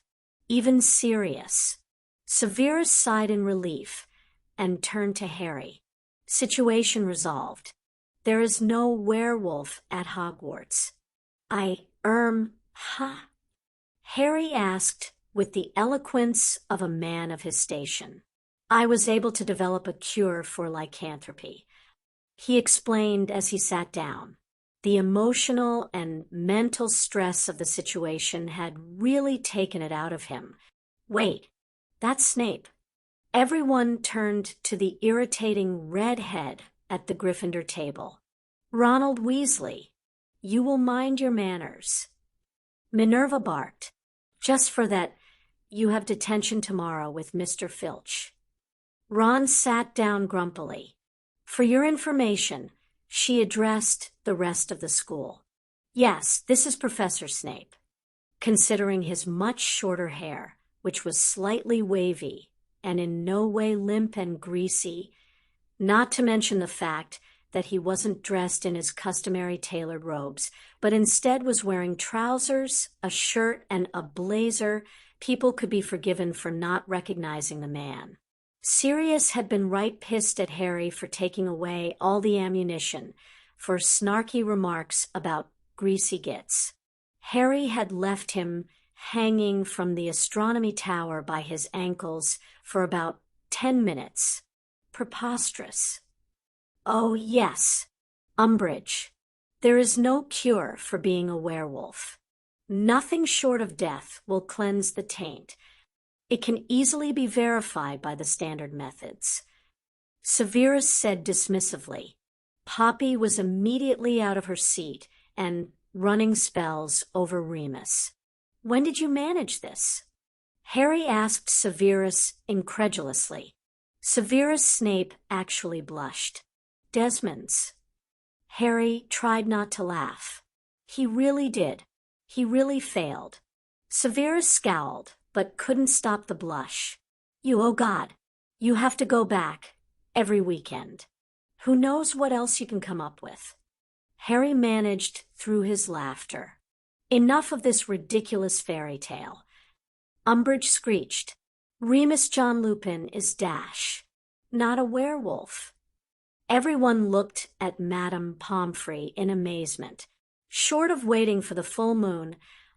Even Sirius. Severus sighed in relief and turned to Harry. Situation resolved. There is no werewolf at Hogwarts. Huh? Harry asked with the eloquence of a man of his station. I was able to develop a cure for lycanthropy, he explained as he sat down. The emotional and mental stress of the situation had really taken it out of him. Wait, that's Snape. Everyone turned to the irritating redhead at the Gryffindor table. Ronald Weasley, you will mind your manners. Minerva barked. Just for that, you have detention tomorrow with Mr. Filch. Ron sat down grumpily. For your information, she addressed the rest of the school. Yes, this is Professor Snape. Considering his much shorter hair, which was slightly wavy and in no way limp and greasy, not to mention the fact that he wasn't dressed in his customary tailored robes, but instead was wearing trousers, a shirt, and a blazer, people could be forgiven for not recognizing the man. Sirius had been right pissed at Harry for taking away all the ammunition, for snarky remarks about greasy gits. Harry had left him hanging from the astronomy tower by his ankles for about 10 minutes. Preposterous. Oh, yes, Umbridge. There is no cure for being a werewolf. Nothing short of death will cleanse the taint. It can easily be verified by the standard methods. Severus said dismissively. Poppy was immediately out of her seat and running spells over Remus. When did you manage this? Harry asked Severus incredulously. Severus Snape actually blushed. Desmond's. Harry tried not to laugh. He really did. He really failed. Severus scowled, but couldn't stop the blush. Oh God, you have to go back every weekend. Who knows what else you can come up with? Harry managed through his laughter. Enough of this ridiculous fairy tale. Umbridge screeched. Remus John Lupin is Dash, not a werewolf. Everyone looked at Madame Pomfrey in amazement. Short of waiting for the full moon,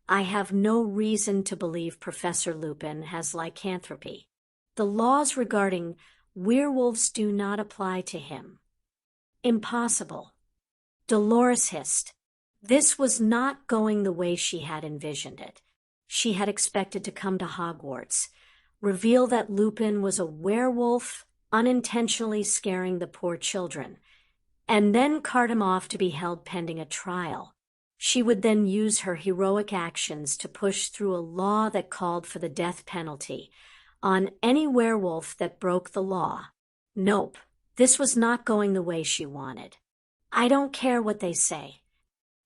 I have no reason to believe Professor Lupin has lycanthropy. The laws regarding werewolves do not apply to him. Impossible. Dolores hissed. This was not going the way she had envisioned it. She had expected to come to Hogwarts, reveal that Lupin was a werewolf, unintentionally scaring the poor children, and then cart him off to be held pending a trial. She would then use her heroic actions to push through a law that called for the death penalty on any werewolf that broke the law. Nope, this was not going the way she wanted. I don't care what they say.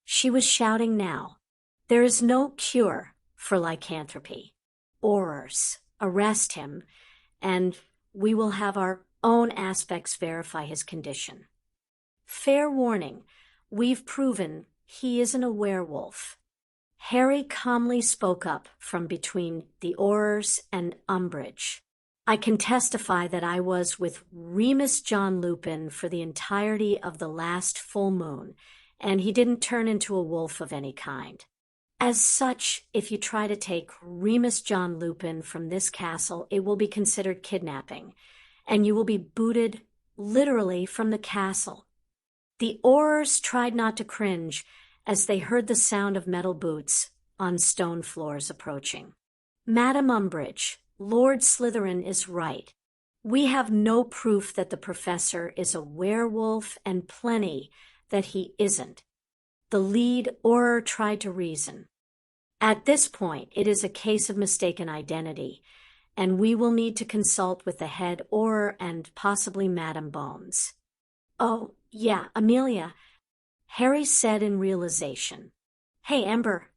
She was shouting now. There is no cure for lycanthropy. Aurors, arrest him, and we will have our own aspects verify his condition. Fair warning, we've proven he isn't a werewolf. Harry calmly spoke up from between the Aurors and Umbridge. I can testify that I was with Remus John Lupin for the entirety of the last full moon, and he didn't turn into a wolf of any kind. As such, if you try to take Remus John Lupin from this castle, it will be considered kidnapping, and you will be booted literally from the castle. The Aurors tried not to cringe as they heard the sound of metal boots on stone floors approaching. Madam Umbridge, Lord Slytherin is right. We have no proof that the professor is a werewolf and plenty that he isn't. The lead Auror tried to reason. At this point, it is a case of mistaken identity, and we will need to consult with the head Auror and possibly Madam Bones. Oh, yeah, Amelia, Harry said in realization. Hey, Ember.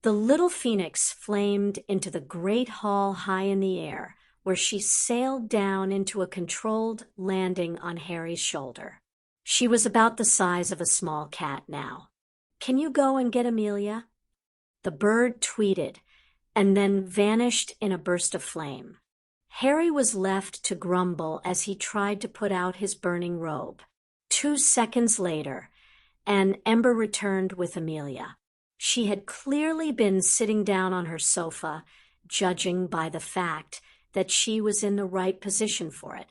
The little phoenix flamed into the great hall high in the air, where she sailed down into a controlled landing on Harry's shoulder. She was about the size of a small cat now. Can you go and get Amelia? The bird tweeted, and then vanished in a burst of flame. Harry was left to grumble as he tried to put out his burning robe. 2 seconds later, and Ember returned with Amelia. She had clearly been sitting down on her sofa, judging by the fact that she was in the right position for it.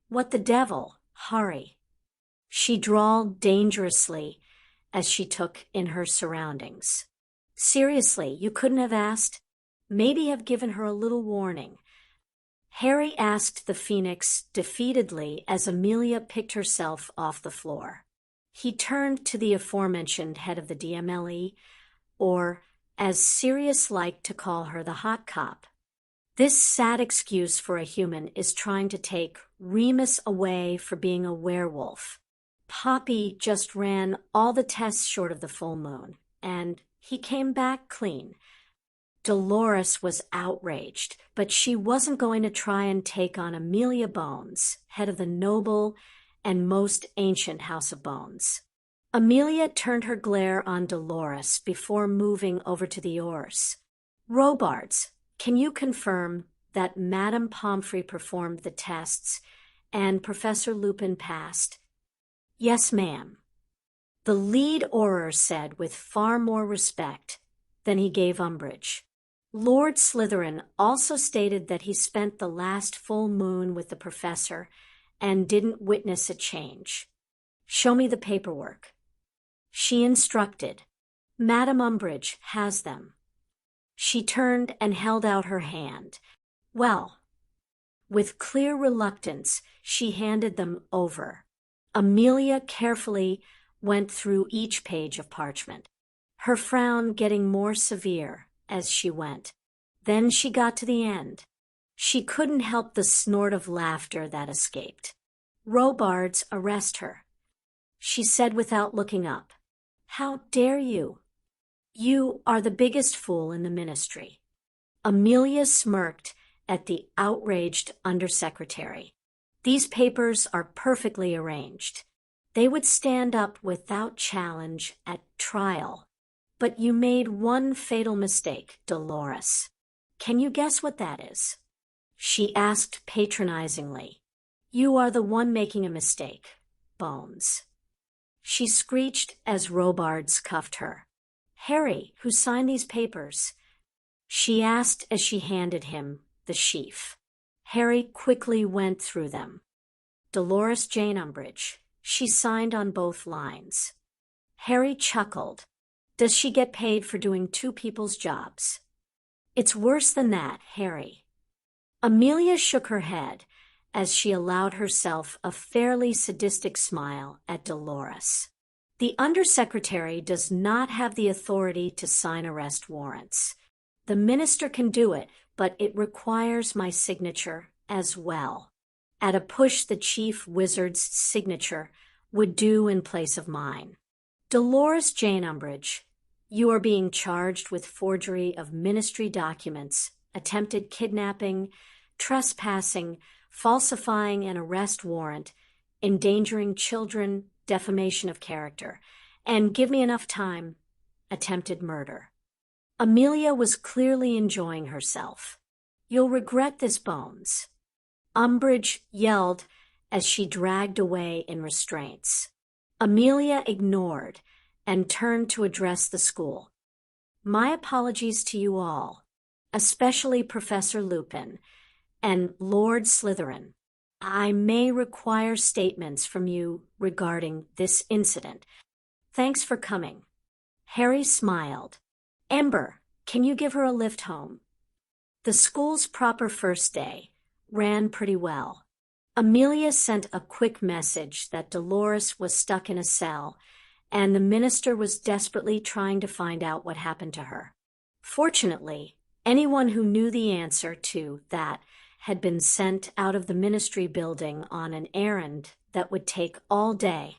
What the devil? Hurry. She drawled dangerously as she took in her surroundings. Seriously, you couldn't have asked? Maybe have given her a little warning. Harry asked the phoenix defeatedly as Amelia picked herself off the floor. He turned to the aforementioned head of the DMLE, or, as Sirius liked to call her, the hot cop. This sad excuse for a human is trying to take Remus away for being a werewolf. Poppy just ran all the tests short of the full moon, and he came back clean. Dolores was outraged, but she wasn't going to try and take on Amelia Bones, head of the noble and most ancient House of Bones. Amelia turned her glare on Dolores before moving over to the Aurors. Robards, can you confirm that Madame Pomfrey performed the tests and Professor Lupin passed? Yes, ma'am. The lead Auror said with far more respect than he gave Umbridge. Lord Slytherin also stated that he spent the last full moon with the professor and didn't witness a change. Show me the paperwork. She instructed. Madam Umbridge has them. She turned and held out her hand. Well, with clear reluctance, she handed them over. Amelia carefully went through each page of parchment, her frown getting more severe as she went. Then she got to the end. She couldn't help the snort of laughter that escaped. Robards, arrest her, she said without looking up. How dare you? You are the biggest fool in the ministry. Amelia smirked at the outraged undersecretary. These papers are perfectly arranged. They would stand up without challenge at trial. But you made one fatal mistake, Dolores. Can you guess what that is? She asked patronizingly. You are the one making a mistake, Bones. She screeched as Robards cuffed her. Harry, who signed these papers? She asked as she handed him the sheaf. Harry quickly went through them. Dolores Jane Umbridge. She signed on both lines. Harry chuckled. Does she get paid for doing 2 people's jobs? It's worse than that, Harry. Amelia shook her head as she allowed herself a fairly sadistic smile at Dolores. The undersecretary does not have the authority to sign arrest warrants. The minister can do it, but it requires my signature as well. At a push, the chief wizard's signature would do in place of mine. Dolores Jane Umbridge, you are being charged with forgery of ministry documents, attempted kidnapping, trespassing, falsifying an arrest warrant, endangering children, defamation of character, and give me enough time, attempted murder. Amelia was clearly enjoying herself. You'll regret this, Bones. Umbridge yelled as she dragged away in restraints. Amelia ignored and turned to address the school. My apologies to you all, especially Professor Lupin and Lord Slytherin. I may require statements from you regarding this incident. Thanks for coming." Harry smiled. "Ember, can you give her a lift home?" The school's proper first day ran pretty well. Amelia sent a quick message that Dolores was stuck in a cell, and the minister was desperately trying to find out what happened to her. Fortunately, anyone who knew the answer to that had been sent out of the ministry building on an errand that would take all day.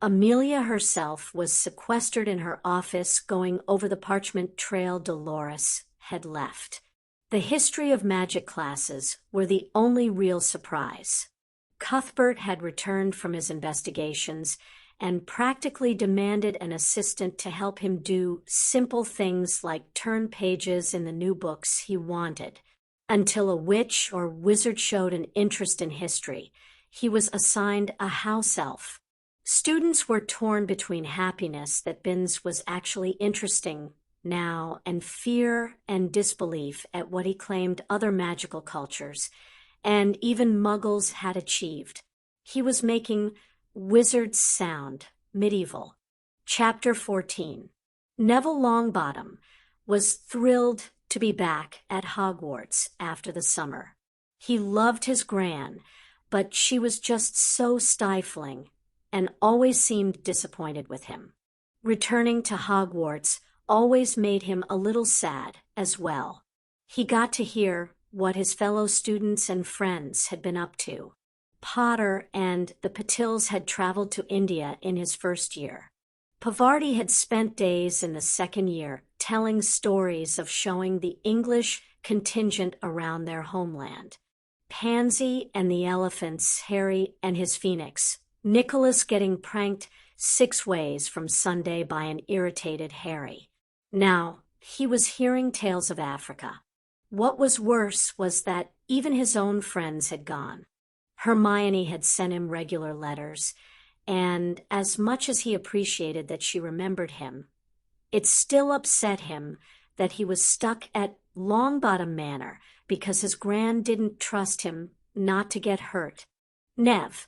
Amelia herself was sequestered in her office going over the parchment trail Dolores had left. The history of magic classes were the only real surprise. Cuthbert had returned from his investigations and practically demanded an assistant to help him do simple things like turn pages in the new books he wanted. Until a witch or wizard showed an interest in history, he was assigned a house elf. Students were torn between happiness that Binns was actually interesting now and fear and disbelief at what he claimed other magical cultures, and even Muggles, had achieved. He was making wizards sound medieval. Chapter 14. Neville Longbottom was thrilled to be back at Hogwarts after the summer. He loved his Gran, but she was just so stifling and always seemed disappointed with him. Returning to Hogwarts always made him a little sad as well. He got to hear what his fellow students and friends had been up to. Potter and the Patils had traveled to India in his first year. Pavarti had spent days in the second year telling stories of showing the English contingent around their homeland. Pansy and the elephants, Harry and his phoenix, Nicholas getting pranked 6 ways from Sunday by an irritated Harry. Now, he was hearing tales of Africa. What was worse was that even his own friends had gone. Hermione had sent him regular letters, and as much as he appreciated that she remembered him, it still upset him that he was stuck at Longbottom Manor because his Gran didn't trust him not to get hurt. Nev,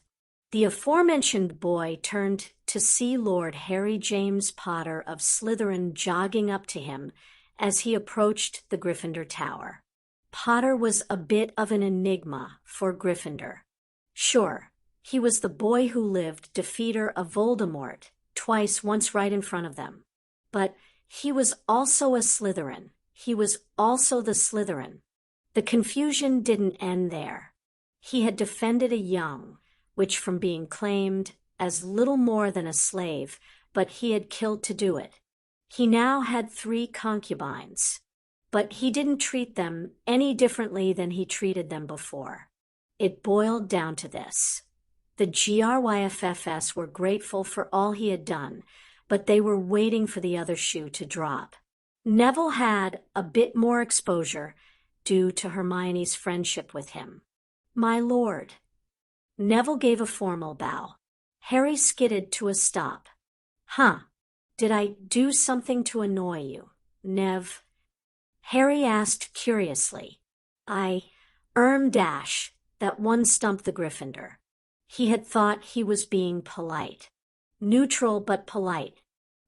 the aforementioned boy, turned to see Lord Harry James Potter of Slytherin jogging up to him as he approached the Gryffindor Tower. Potter was a bit of an enigma for Gryffindor. Sure, he was the boy who lived defeater of Voldemort twice, once right in front of them. But he was also a Slytherin. He was also the Slytherin. The confusion didn't end there. He had defended a young witch from being claimed as little more than a slave, but he had killed to do it. He now had 3 concubines, but he didn't treat them any differently than he treated them before. It boiled down to this. The Gryffs were grateful for all he had done, but they were waiting for the other shoe to drop. Neville had a bit more exposure due to Hermione's friendship with him. "My lord." Neville gave a formal bow. Harry skidded to a stop. "Huh. Did I do something to annoy you, Nev?" Harry asked curiously. Dash, that one stumped the Gryffindor. He had thought he was being polite. Neutral but polite.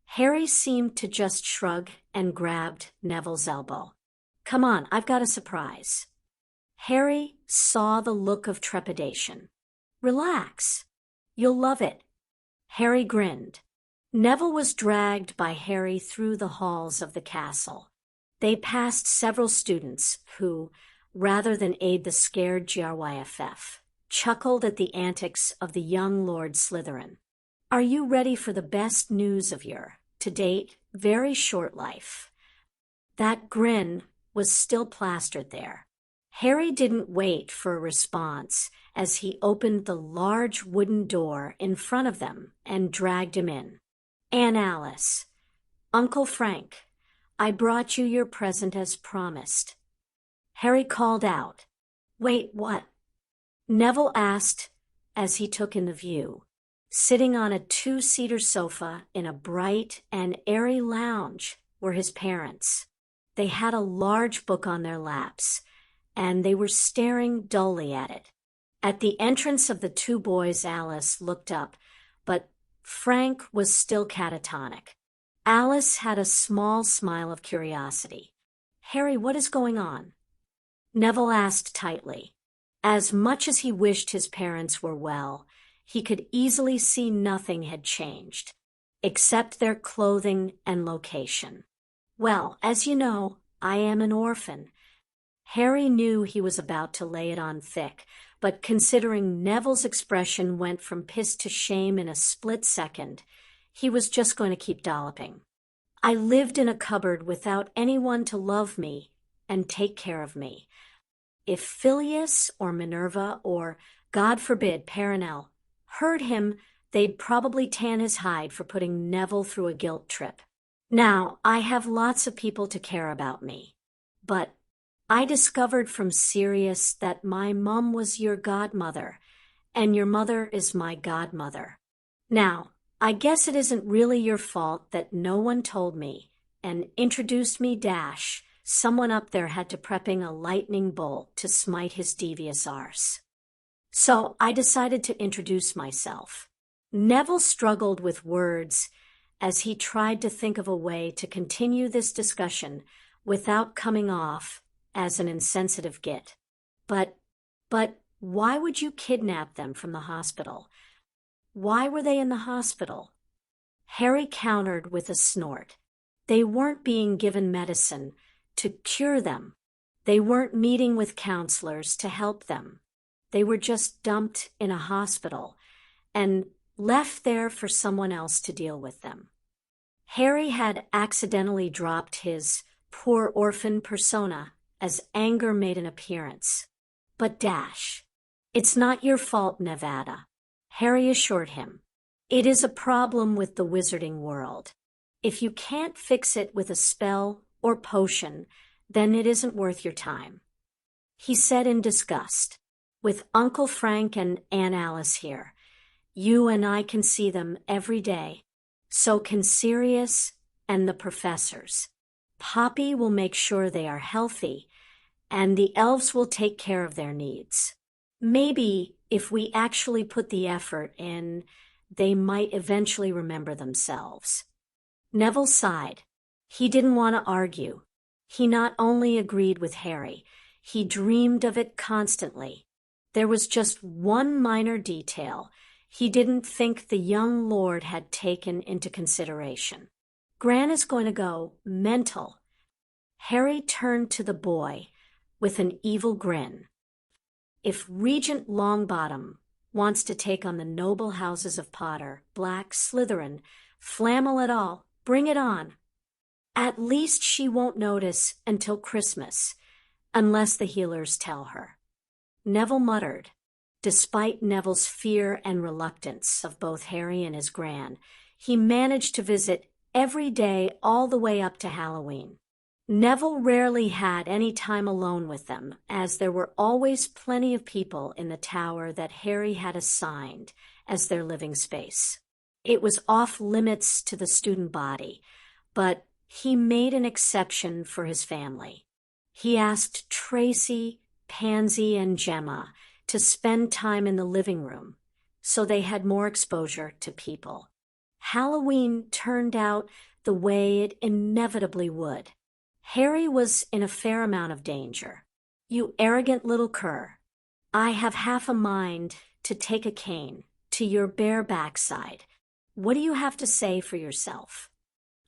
Harry seemed to just shrug and grabbed Neville's elbow. "Come on, I've got a surprise." Harry saw the look of trepidation. "Relax. You'll love it." Harry grinned. Neville was dragged by Harry through the halls of the castle. They passed several students who, rather than aid the scared Gryff, chuckled at the antics of the young Lord Slytherin. "Are you ready for the best news of your, to date, very short life?" That grin was still plastered there. Harry didn't wait for a response as he opened the large wooden door in front of them and dragged him in. "Aunt Alice, Uncle Frank, I brought you your present as promised." Harry called out. "Wait, what?" Neville asked as he took in the view. Sitting on a 2-seater sofa in a bright and airy lounge were his parents. They had a large book on their laps, and they were staring dully at it. At the entrance of the two boys, Alice looked up, but Frank was still catatonic. Alice had a small smile of curiosity. "Harry, what is going on?" Neville asked tightly. As much as he wished his parents were well, he could easily see nothing had changed, except their clothing and location. "Well, as you know, I am an orphan." Harry knew he was about to lay it on thick, but considering Neville's expression went from pissed to shame in a split second, he was just going to keep dolloping. "I lived in a cupboard without anyone to love me and take care of me. If Phileas or Minerva or, God forbid, Perenelle heard him, they'd probably tan his hide for putting Neville through a guilt trip. Now, I have lots of people to care about me. But I discovered from Sirius that my mom was your godmother, and your mother is my godmother. Now, I guess it isn't really your fault that no one told me and introduced me dash. Someone up there had to prepping a lightning bolt to smite his devious arse. So I decided to introduce myself." Neville struggled with words as he tried to think of a way to continue this discussion without coming off as an insensitive git. But why would you kidnap them from the hospital? Why were they in the hospital?" Harry countered with a snort. They weren't being given medicine to cure them. They weren't meeting with counselors to help them. They were just dumped in a hospital and left there for someone else to deal with them. Harry had accidentally dropped his poor orphan persona as anger made an appearance. "But dash, it's not your fault, Nevada," Harry assured him. "It is a problem with the wizarding world. If you can't fix it with a spell or potion, then it isn't worth your time." He said in disgust, "With Uncle Frank and Aunt Alice here, you and I can see them every day. So can Sirius and the professors. Poppy will make sure they are healthy, and the elves will take care of their needs. Maybe if we actually put the effort in, they might eventually remember themselves." Neville sighed. He didn't want to argue. He not only agreed with Harry, he dreamed of it constantly. There was just one minor detail he didn't think the young lord had taken into consideration. "Gran is going to go mental." Harry turned to the boy with an evil grin. "If Regent Longbottom wants to take on the noble houses of Potter, Black, Slytherin, Flammel et al., bring it on. At least she won't notice until Christmas, unless the healers tell her." Neville muttered. Despite Neville's fear and reluctance of both Harry and his gran, he managed to visit every day all the way up to Halloween. Neville rarely had any time alone with them, as there were always plenty of people in the tower that Harry had assigned as their living space. It was off limits to the student body, but he made an exception for his family. He asked Tracy, Pansy, and Gemma to spend time in the living room, so they had more exposure to people. Halloween turned out the way it inevitably would. Harry was in a fair amount of danger. "You arrogant little cur. I have half a mind to take a cane to your bare backside. What do you have to say for yourself?"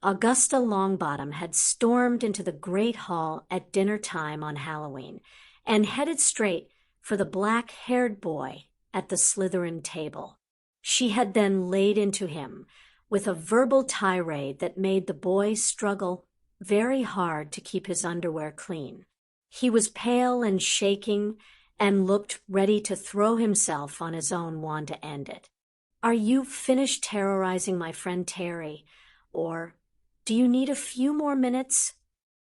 Augusta Longbottom had stormed into the great hall at dinner time on Halloween and headed straight for the black-haired boy at the Slytherin table. She had then laid into him with a verbal tirade that made the boy struggle very hard to keep his underwear clean. He was pale and shaking and looked ready to throw himself on his own wand to end it. "Are you finished terrorizing my friend Terry, or do you need a few more minutes?"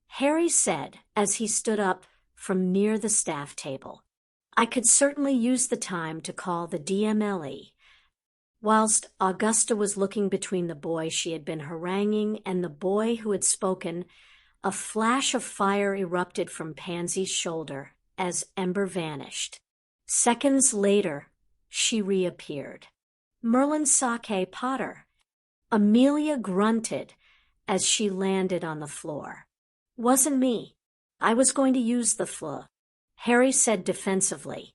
Harry said as he stood up from near the staff table. "I could certainly use the time to call the DMLE. Whilst Augusta was looking between the boy she had been haranguing and the boy who had spoken, a flash of fire erupted from Pansy's shoulder as Ember vanished. Seconds later, she reappeared. Merlin Sake Potter. Amelia grunted as she landed on the floor. Wasn't me. I was going to use the Flaw, Harry said defensively.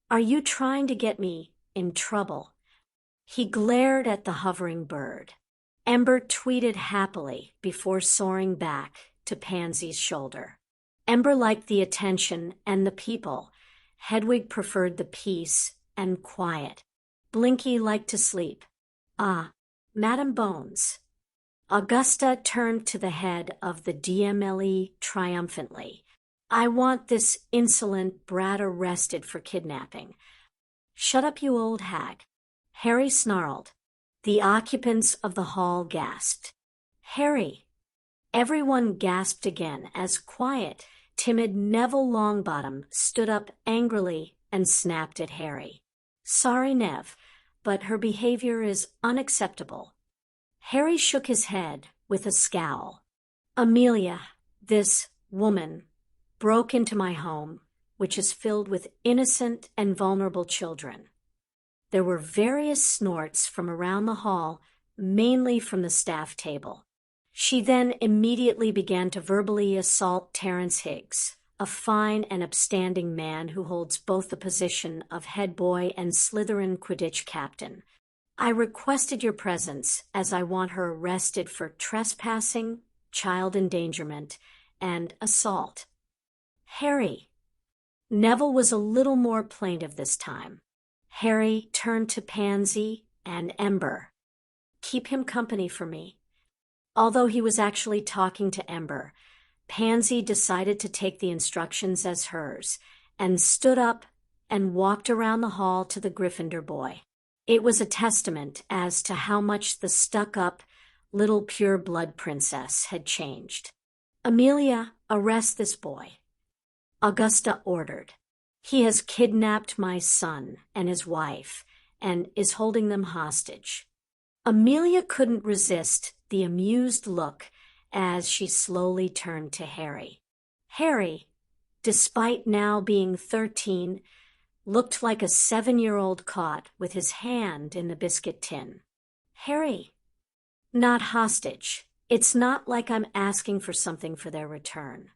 Are you trying to get me in trouble? He glared at the hovering bird. Ember tweeted happily before soaring back to Pansy's shoulder. Ember liked the attention and the people. Hedwig preferred the peace and quiet. Blinky liked to sleep. Ah, Madam Bones. Augusta turned to the head of the DMLE triumphantly. I want this insolent brat arrested for kidnapping. Shut up, you old hag. Harry snarled. The occupants of the hall gasped. Harry. Everyone gasped again as quiet, timid Neville Longbottom stood up angrily and snapped at Harry. Sorry, Nev, but her behavior is unacceptable. Harry shook his head with a scowl. Amelia, this woman, broke into my home, which is filled with innocent and vulnerable children. There were various snorts from around the hall, mainly from the staff table. She then immediately began to verbally assault Terence Higgs, a fine and upstanding man who holds both the position of head boy and Slytherin Quidditch captain. I requested your presence as I want her arrested for trespassing, child endangerment, and assault. Harry. Neville was a little more plaintive this time. Harry turned to Pansy and Ember. Keep him company for me. Although he was actually talking to Ember, Pansy decided to take the instructions as hers and stood up and walked around the hall to the Gryffindor boy. It was a testament as to how much the stuck-up little pure-blood princess had changed. Amelia, arrest this boy. Augusta ordered. He has kidnapped my son and his wife and is holding them hostage. Amelia couldn't resist the amused look as she slowly turned to Harry. Harry, despite now being 13, looked like a 7-year-old caught with his hand in the biscuit tin. Harry, not hostage. It's not like I'm asking for something for their return.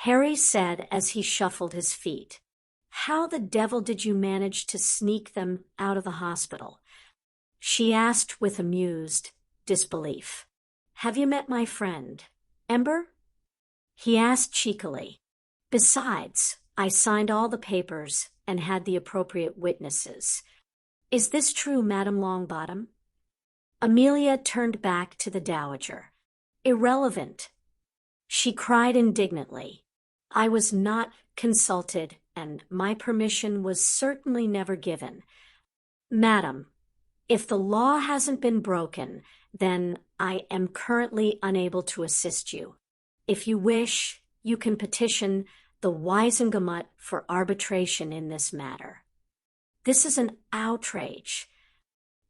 Harry said as he shuffled his feet. How the devil did you manage to sneak them out of the hospital? She asked with amused disbelief. Have you met my friend, Ember? He asked cheekily. Besides, I signed all the papers and had the appropriate witnesses. Is this true, Madam Longbottom? Amelia turned back to the Dowager. Irrelevant. She cried indignantly. I was not consulted, and my permission was certainly never given. Madam, if the law hasn't been broken, then I am currently unable to assist you. If you wish, you can petition the Wisengamot for arbitration in this matter. This is an outrage.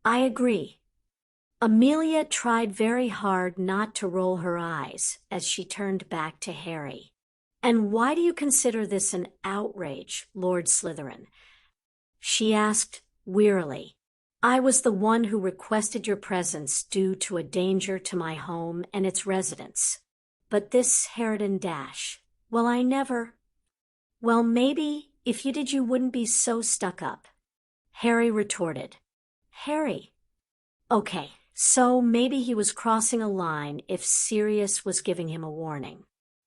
I agree. Amelia tried very hard not to roll her eyes as she turned back to Harry. And why do you consider this an outrage, Lord Slytherin? She asked wearily. I was the one who requested your presence due to a danger to my home and its residents. But this Harridan Dash, well, I never... Well, maybe if you did, you wouldn't be so stuck up. Harry retorted. Harry. Okay, so maybe he was crossing a line if Sirius was giving him a warning.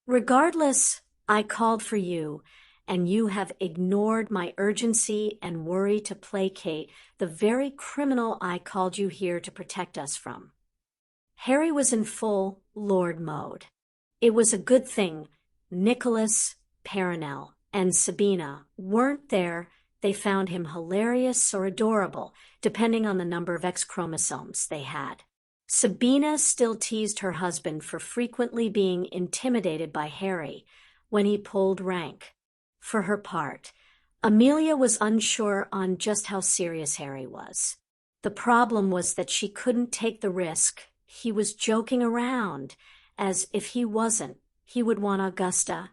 Regardless, I called for you, and you have ignored my urgency and worry to placate the very criminal I called you here to protect us from. Harry was in full Lord mode. It was a good thing Nicholas, Perenelle, and Sabina weren't there. They found him hilarious or adorable, depending on the number of X chromosomes they had. Sabina still teased her husband for frequently being intimidated by Harry when he pulled rank. For her part, Amelia was unsure on just how serious Harry was. The problem was that she couldn't take the risk. He was joking around, as if he wasn't, he would want Augusta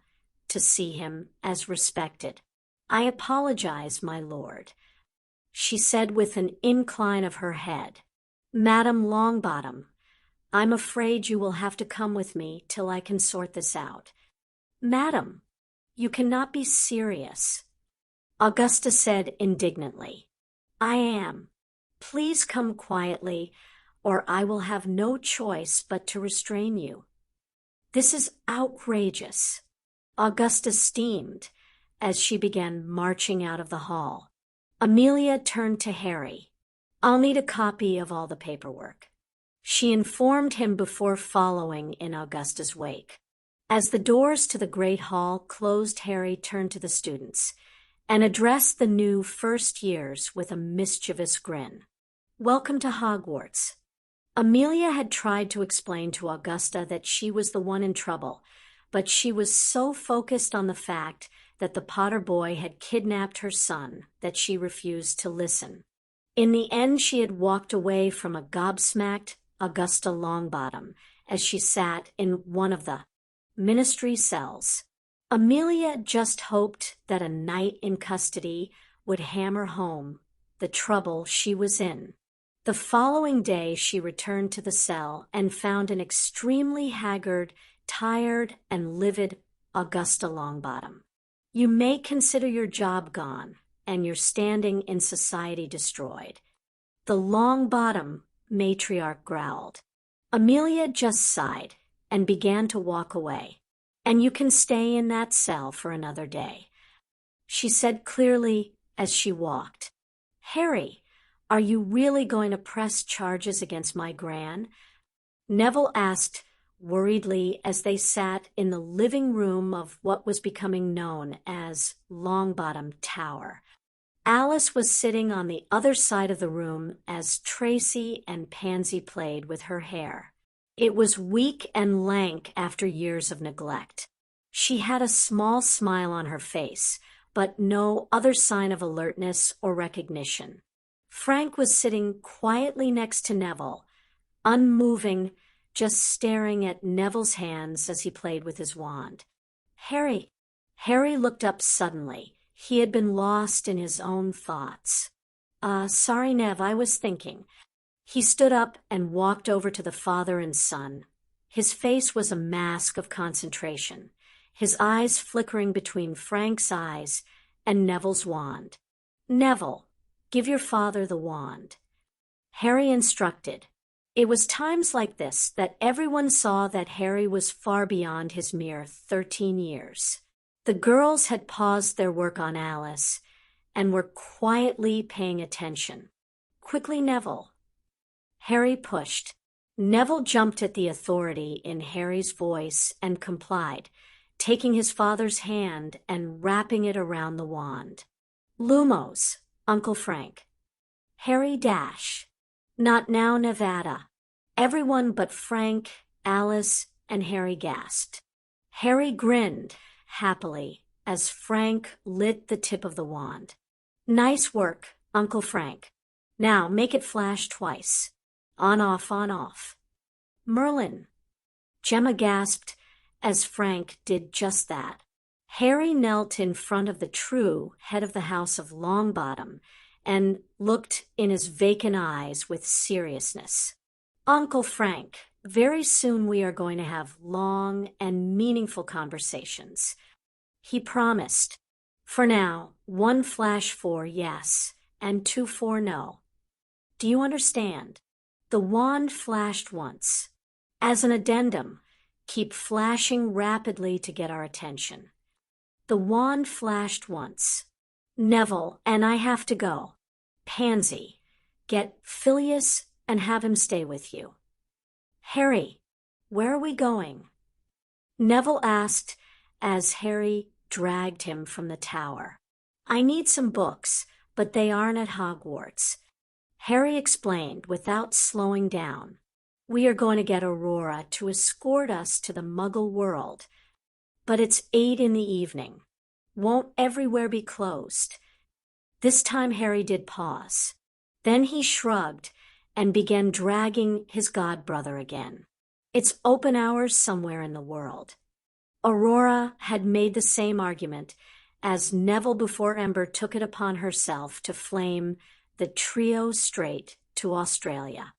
to see him as respected. "I apologize, my lord," she said with an incline of her head. "Madam Longbottom, I'm afraid you will have to come with me till I can sort this out." "Madam, you cannot be serious," Augusta said indignantly. "I am. Please come quietly, or I will have no choice but to restrain you." "This is outrageous," Augusta steamed as she began marching out of the hall. Amelia turned to Harry. "I'll need a copy of all the paperwork," she informed him before following in Augusta's wake. As the doors to the great hall closed, Harry turned to the students and addressed the new first years with a mischievous grin. "Welcome to Hogwarts." Amelia had tried to explain to Augusta that she was the one in trouble, but she was so focused on the fact that the Potter boy had kidnapped her son that she refused to listen. In the end, she had walked away from a gobsmacked Augusta Longbottom as she sat in one of the ministry cells. Amelia just hoped that a night in custody would hammer home the trouble she was in. The following day, she returned to the cell and found an extremely haggard, tired, and livid Augusta Longbottom. "You may consider your job gone and your standing in society destroyed," the Longbottom matriarch growled. Amelia just sighed and began to walk away. "And you can stay in that cell for another day," she said clearly as she walked. "Harry, are you really going to press charges against my Gran?" Neville asked worriedly as they sat in the living room of what was becoming known as Longbottom Tower. Alice was sitting on the other side of the room as Tracy and Pansy played with her hair. It was weak and lank after years of neglect. She had a small smile on her face, but no other sign of alertness or recognition. Frank was sitting quietly next to Neville, unmoving, just staring at Neville's hands as he played with his wand. Harry looked up suddenly. He had been lost in his own thoughts. Sorry, Nev, I was thinking." He stood up and walked over to the father and son. His face was a mask of concentration, his eyes flickering between Frank's eyes and Neville's wand. "Neville, give your father the wand," Harry instructed. It was times like this that everyone saw that Harry was far beyond his mere 13 years. The girls had paused their work on Alice and were quietly paying attention. "Quickly, Neville." Harry pushed. Neville jumped at the authority in Harry's voice and complied, taking his father's hand and wrapping it around the wand. "Lumos, Uncle Frank." Harry dash. "Not now, Nevada." Everyone but Frank, Alice, and Harry gasped. Harry grinned happily as Frank lit the tip of the wand. "Nice work, Uncle Frank. Now make it flash twice. On, off, on, off." "Merlin," Gemma gasped as Frank did just that. Harry knelt in front of the true head of the House of Longbottom and looked in his vacant eyes with seriousness. "Uncle Frank, very soon we are going to have long and meaningful conversations," he promised. "For now, 1 flash for yes and 2 for no. Do you understand?" The wand flashed once. As an addendum, keep flashing rapidly to get our attention. The wand flashed once. "Neville, and I have to go. Pansy, get Phileas and have him stay with you." "Harry, where are we going?" Neville asked as Harry dragged him from the tower. "I need some books, but they aren't at Hogwarts," Harry explained without slowing down. "We are going to get Aurora to escort us to the Muggle world, but it's 8 in the evening. Won't everywhere be closed?" This time Harry did pause. Then he shrugged and began dragging his godbrother again. It's open hours somewhere in the world. Aurora had made the same argument as Neville before Ember took it upon herself to flame the trio straight to Australia.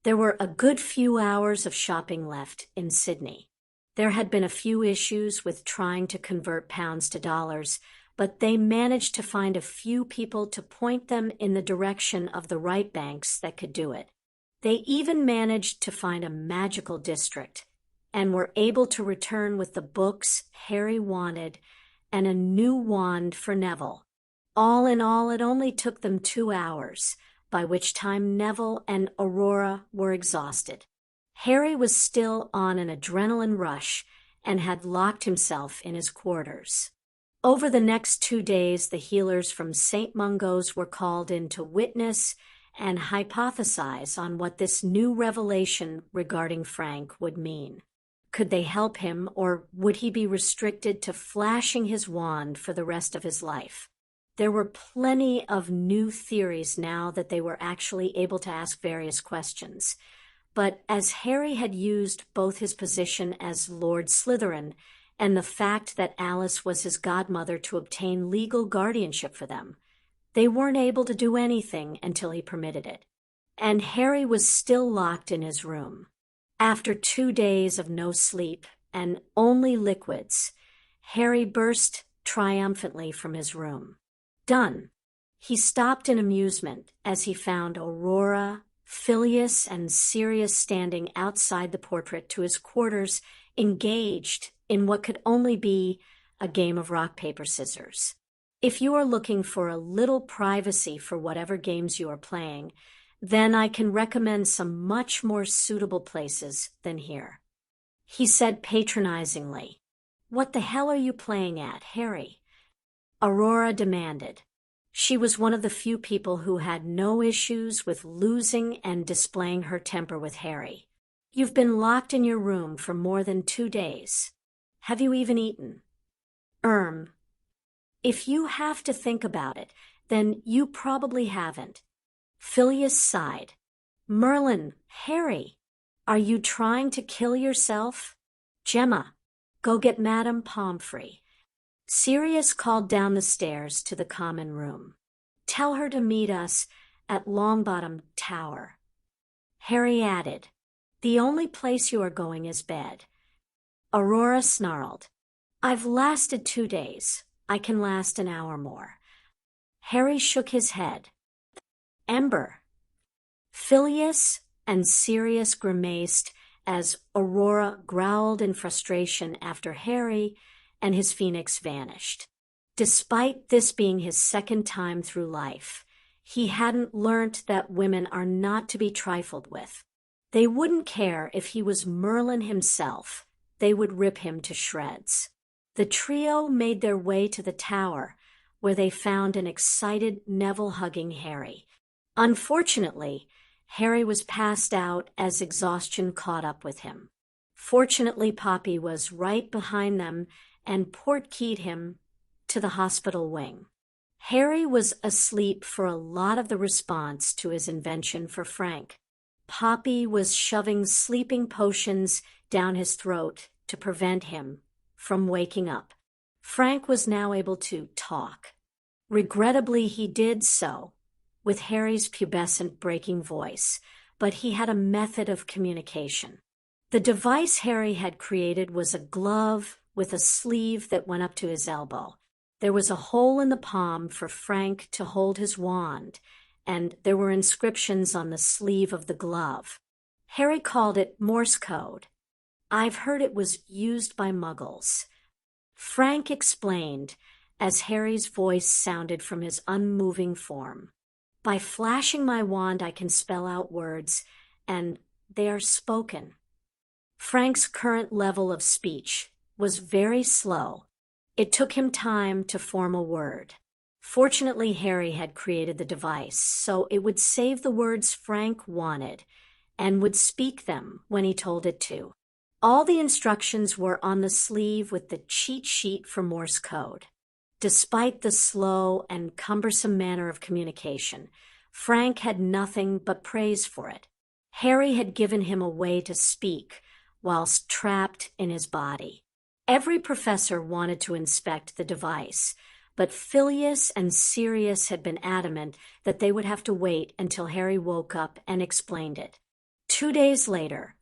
There were a good few hours of shopping left in Sydney. There had been a few issues with trying to convert pounds to dollars, but they managed to find a few people to point them in the direction of the right banks that could do it. They even managed to find a magical district and were able to return with the books Harry wanted and a new wand for Neville. All in all, it only took them 2 hours, by which time Neville and Aurora were exhausted. Harry was still on an adrenaline rush and had locked himself in his quarters. Over the next 2 days, the healers from St. Mungo's were called in to witness and hypothesize on what this new revelation regarding Frank would mean. Could they help him, or would he be restricted to flashing his wand for the rest of his life? There were plenty of new theories now that they were actually able to ask various questions. But as Harry had used both his position as Lord Slytherin and the fact that Alice was his godmother to obtain legal guardianship for them, they weren't able to do anything until he permitted it. And Harry was still locked in his room. After 2 days of no sleep and only liquids, Harry burst triumphantly from his room. Done. He stopped in amusement as he found Aurora, Phileas, and Sirius standing outside the portrait to his quarters, engaged in what could only be a game of rock, paper, scissors. If you are looking for a little privacy for whatever games you are playing, then I can recommend some much more suitable places than here. He said patronizingly, "What the hell are you playing at, Harry?" Aurora demanded. She was one of the few people who had no issues with losing and displaying her temper with Harry. "You've been locked in your room for more than 2 days. Have you even eaten?" If you have to think about it, then you probably haven't." Phileas sighed. "Merlin, Harry, are you trying to kill yourself? Gemma, go get Madame Pomfrey." Sirius called down the stairs to the common room. "Tell her to meet us at Longbottom Tower." Harry added, "The only place you are going is bed." Aurora snarled, "I've lasted 2 days. I can last an hour more." Harry shook his head. "Ember." Phileas and Sirius grimaced as Aurora growled in frustration after Harry and his phoenix vanished. Despite this being his second time through life, he hadn't learnt that women are not to be trifled with. They wouldn't care if he was Merlin himself. They would rip him to shreds. The trio made their way to the tower, where they found an excited Neville hugging Harry. Unfortunately, Harry was passed out as exhaustion caught up with him. Fortunately, Poppy was right behind them and portkeyed him to the hospital wing. Harry was asleep for a lot of the response to his invention for Frank. Poppy was shoving sleeping potions down his throat to prevent him from waking up. Frank was now able to talk. Regrettably, he did so with Harry's pubescent breaking voice, but he had a method of communication. The device Harry had created was a glove with a sleeve that went up to his elbow. There was a hole in the palm for Frank to hold his wand, and there were inscriptions on the sleeve of the glove. Harry called it Morse code. "I've heard it was used by Muggles." Frank explained as Harry's voice sounded from his unmoving form. "By flashing my wand, I can spell out words, and they are spoken." Frank's current level of speech was very slow. It took him time to form a word. Fortunately, Harry had created the device, so it would save the words Frank wanted and would speak them when he told it to. All the instructions were on the sleeve with the cheat sheet for Morse code. Despite the slow and cumbersome manner of communication, Frank had nothing but praise for it. Harry had given him a way to speak whilst trapped in his body. Every professor wanted to inspect the device, but Phileas and Sirius had been adamant that they would have to wait until Harry woke up and explained it. 2 days later,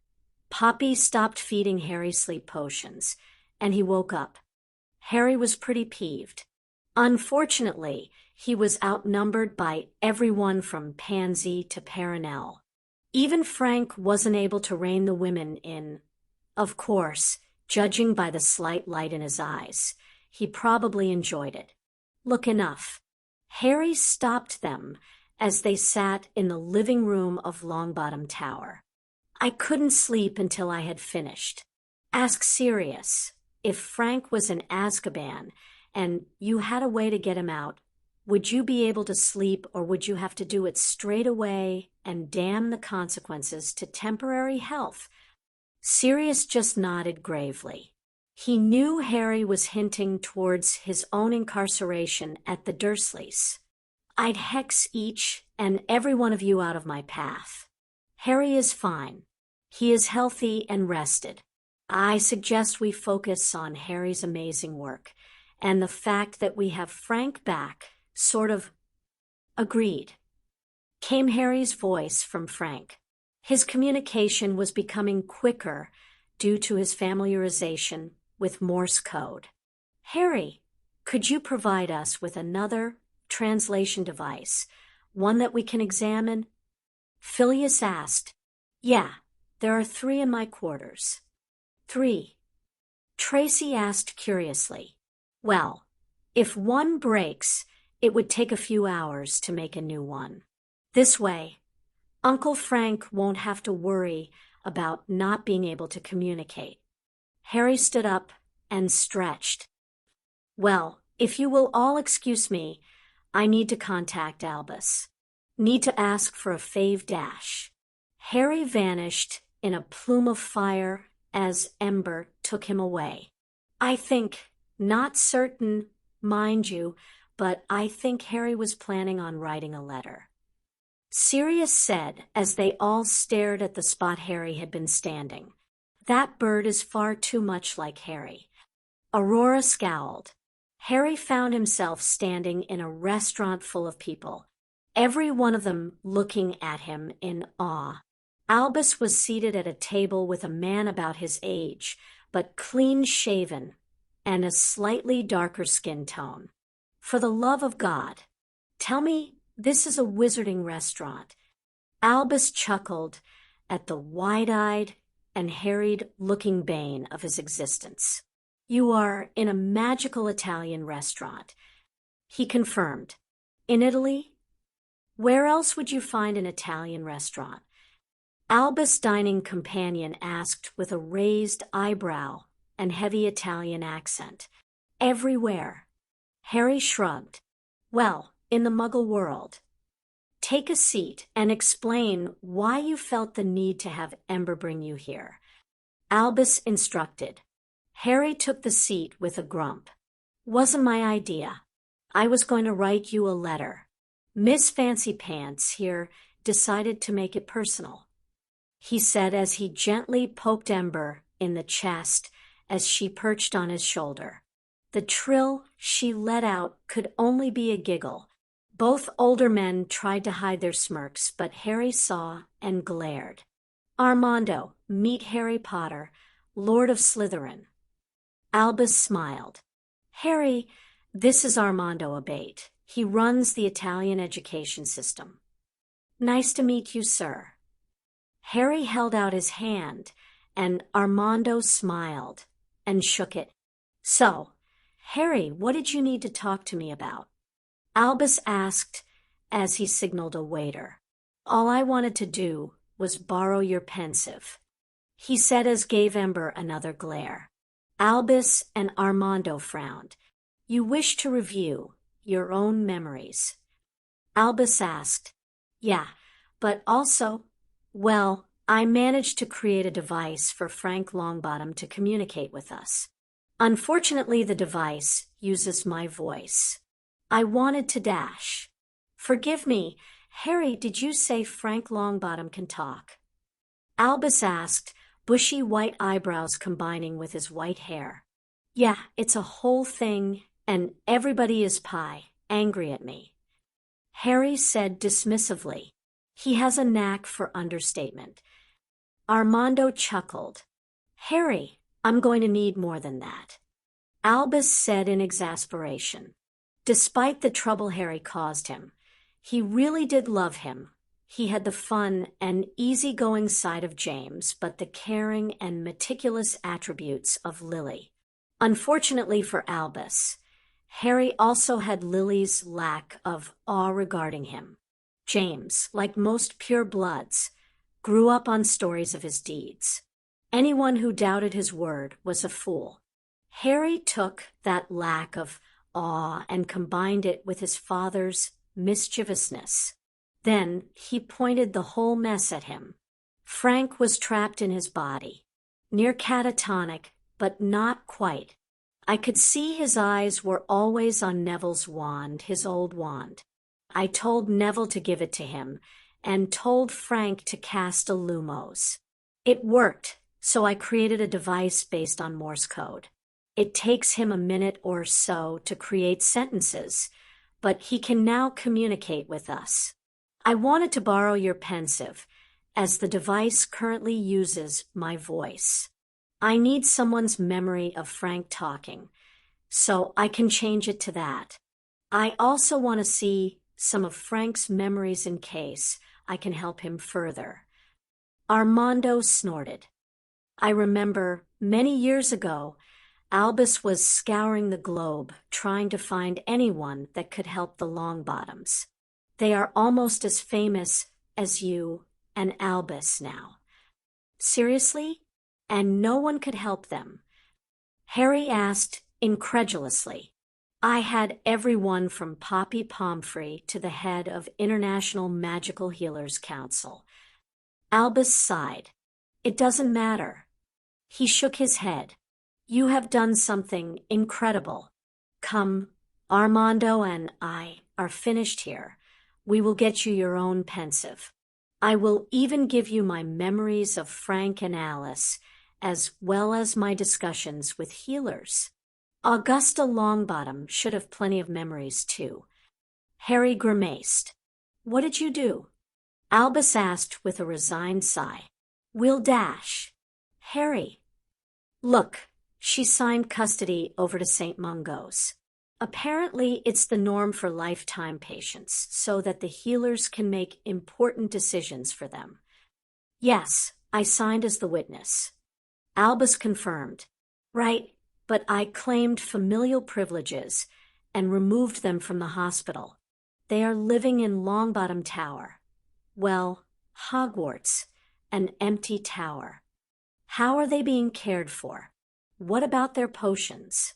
Poppy stopped feeding Harry sleep potions, and he woke up. Harry was pretty peeved. Unfortunately, he was outnumbered by everyone from Pansy to Perenelle. Even Frank wasn't able to rein the women in. Of course, judging by the slight light in his eyes, he probably enjoyed it. Look enough. Harry stopped them as they sat in the living room of Longbottom Tower. I couldn't sleep until I had finished. Ask Sirius. If Frank was in Azkaban and you had a way to get him out, would you be able to sleep, or would you have to do it straight away and damn the consequences to temporary health? Sirius just nodded gravely. He knew Harry was hinting towards his own incarceration at the Dursleys. I'd hex each and every one of you out of my path. Harry is fine. He is healthy and rested. I suggest we focus on Harry's amazing work and the fact that we have Frank back, sort of. Agreed, came Harry's voice from Frank. His communication was becoming quicker due to his familiarization with Morse code. Harry, could you provide us with another translation device, one that we can examine? Phileas asked. Yeah, there are 3 in my quarters. 3. Tracy asked curiously. Well, if one breaks, it would take a few hours to make a new one. This way, Uncle Frank won't have to worry about not being able to communicate. Harry stood up and stretched. Well, if you will all excuse me, I need to contact Albus. Need to ask for a fave dash. Harry vanished in a plume of fire as Ember took him away. I think, not certain, mind you, but I think Harry was planning on writing a letter. Sirius said as they all stared at the spot Harry had been standing. That bird is far too much like Harry. Aurora scowled. Harry found himself standing in a restaurant full of people, every one of them looking at him in awe. Albus was seated at a table with a man about his age, but clean-shaven and a slightly darker skin tone. For the love of God, tell me this is a wizarding restaurant. Albus chuckled at the wide-eyed and harried-looking bane of his existence. You are in a magical Italian restaurant, he confirmed. In Italy? Where else would you find an Italian restaurant? Albus' dining companion asked with a raised eyebrow and heavy Italian accent. Everywhere. Harry shrugged. Well, in the Muggle world. Take a seat and explain why you felt the need to have Ember bring you here. Albus instructed. Harry took the seat with a grump. Wasn't my idea. I was going to write you a letter. Miss Fancy Pants here decided to make it personal, he said as he gently poked Ember in the chest as she perched on his shoulder. The trill she let out could only be a giggle. Both older men tried to hide their smirks, but Harry saw and glared. Armando, meet Harry Potter, Lord of Slytherin. Albus smiled. Harry, this is Armando Abate. He runs the Italian education system. Nice to meet you, sir. Harry held out his hand, and Armando smiled and shook it. So, Harry, what did you need to talk to me about? Albus asked as he signaled a waiter. All I wanted to do was borrow your pensive, he said as gave Ember another glare. Albus and Armando frowned. You wish to review your own memories? Albus asked. Yeah, but also, well, I managed to create a device for Frank Longbottom to communicate with us. Unfortunately, the device uses my voice. I wanted to dash. Forgive me, Harry, did you say Frank Longbottom can talk? Albus asked, bushy white eyebrows combining with his white hair. Yeah, it's a whole thing, and everybody is angry at me. Harry said dismissively. He has a knack for understatement. Armando chuckled. Harry, I'm going to need more than that. Albus said in exasperation. Despite the trouble Harry caused him, he really did love him. He had the fun and easygoing side of James, but the caring and meticulous attributes of Lily. Unfortunately for Albus, Harry also had Lily's lack of awe regarding him. James, like most purebloods, grew up on stories of his deeds. Anyone who doubted his word was a fool. Harry took that lack of awe and combined it with his father's mischievousness. Then he pointed the whole mess at him. Frank was trapped in his body, near catatonic, but not quite. I could see his eyes were always on Neville's wand, his old wand. I told Neville to give it to him, and told Frank to cast a Lumos. It worked, so I created a device based on Morse code. It takes him a minute or so to create sentences, but he can now communicate with us. I wanted to borrow your pensive, as the device currently uses my voice. I need someone's memory of Frank talking, so I can change it to that. I also want to see some of Frank's memories in case I can help him further. Armando snorted. I remember, many years ago, Albus was scouring the globe, trying to find anyone that could help the Longbottoms. They are almost as famous as you and Albus now. Seriously? And no one could help them? Harry asked incredulously. I had everyone from Poppy Pomfrey to the head of International Magical Healers Council. Albus sighed. It doesn't matter. He shook his head. You have done something incredible. Come, Armando and I are finished here. We will get you your own pensive. I will even give you my memories of Frank and Alice, as well as my discussions with healers. Augusta Longbottom should have plenty of memories, too. Harry grimaced. What did you do? Albus asked with a resigned sigh. We'll dash. Harry. Look, she signed custody over to St. Mungo's. Apparently, it's the norm for lifetime patients, so that the healers can make important decisions for them. Yes, I signed as the witness. Albus confirmed. Right, but I claimed familial privileges and removed them from the hospital. They are living in Longbottom Tower. Well, Hogwarts, an empty tower. How are they being cared for? What about their potions?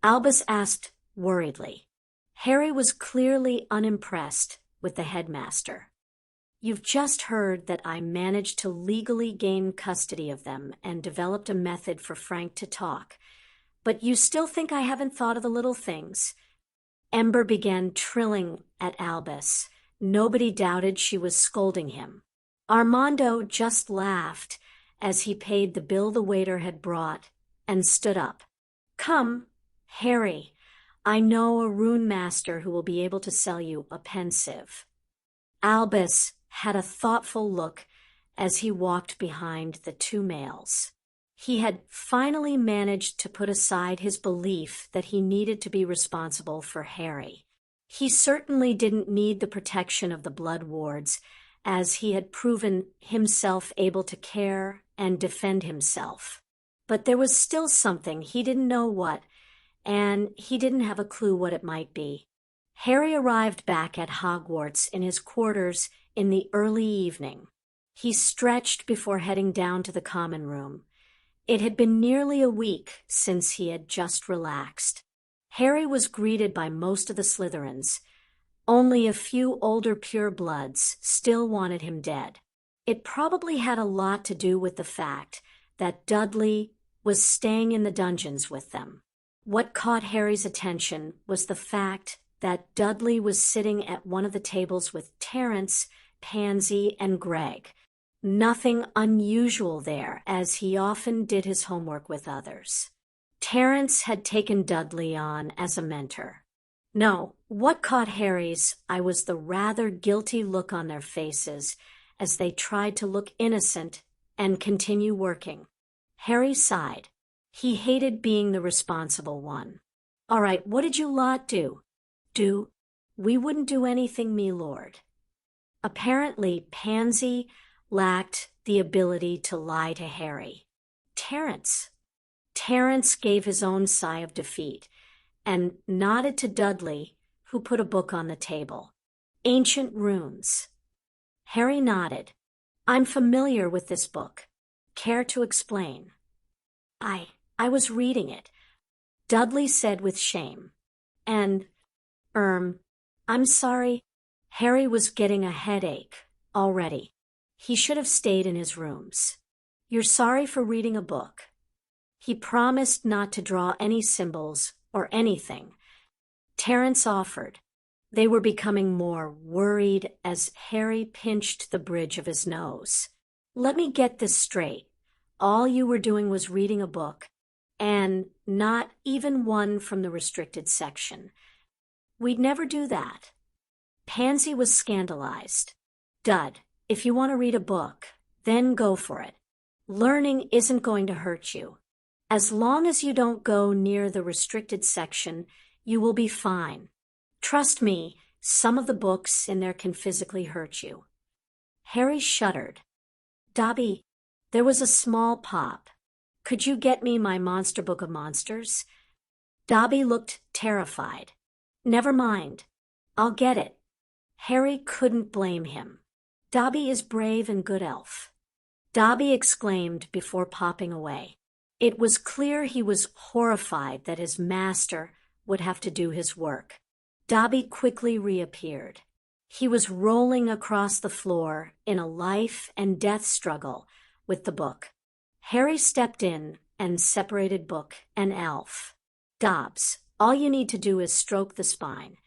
Albus asked worriedly. Harry was clearly unimpressed with the headmaster. You've just heard that I managed to legally gain custody of them and developed a method for Frank to talk. But you still think I haven't thought of the little things? Ember began trilling at Albus. Nobody doubted she was scolding him. Armando just laughed as he paid the bill the waiter had brought and stood up. Come, Harry, I know a rune master who will be able to sell you a pensive. Albus had a thoughtful look as he walked behind the two males. He had finally managed to put aside his belief that he needed to be responsible for Harry. He certainly didn't need the protection of the Blood Wards, as he had proven himself able to care and defend himself. But there was still something, he didn't know what, and he didn't have a clue what it might be. Harry arrived back at Hogwarts in his quarters in the early evening. He stretched before heading down to the common room. It had been nearly a week since he had just relaxed. Harry was greeted by most of the Slytherins. Only a few older purebloods still wanted him dead. It probably had a lot to do with the fact that Dudley was staying in the dungeons with them. What caught Harry's attention was the fact that Dudley was sitting at one of the tables with Terence, Pansy, and Greg. Nothing unusual there, as he often did his homework with others. Terence had taken Dudley on as a mentor. No, what caught Harry's eye was the rather guilty look on their faces as they tried to look innocent and continue working. Harry sighed. He hated being the responsible one. "All right, what did you lot do?" "Do? We wouldn't do anything, me lord." Apparently, Pansy lacked the ability to lie to Harry. Terence gave his own sigh of defeat and nodded to Dudley, who put a book on the table. "Ancient Runes." Harry nodded. "I'm familiar with this book. Care to explain?" I was reading it," Dudley said with shame. "And, I'm sorry." Harry was getting a headache already. He should have stayed in his rooms. "You're sorry for reading a book." He promised not to draw any symbols or anything. Terence offered. They were becoming more worried as Harry pinched the bridge of his nose. "Let me get this straight. All you were doing was reading a book, and not even one from the restricted section." "We'd never do that." Pansy was scandalized. "Dud, if you want to read a book, then go for it. Learning isn't going to hurt you. As long as you don't go near the restricted section, you will be fine. Trust me, some of the books in there can physically hurt you." Harry shuddered. "Dobby, there was a small pop. Could you get me my Monster Book of Monsters?" Dobby looked terrified. "Never mind. I'll get it." Harry couldn't blame him. Dobby is brave and good elf. Dobby exclaimed before popping away. It was clear he was horrified that his master would have to do his work. Dobby quickly reappeared. He was rolling across the floor in a life and death struggle with the book. Harry stepped in and separated book and elf. "Dobbs, all you need to do is stroke the spine."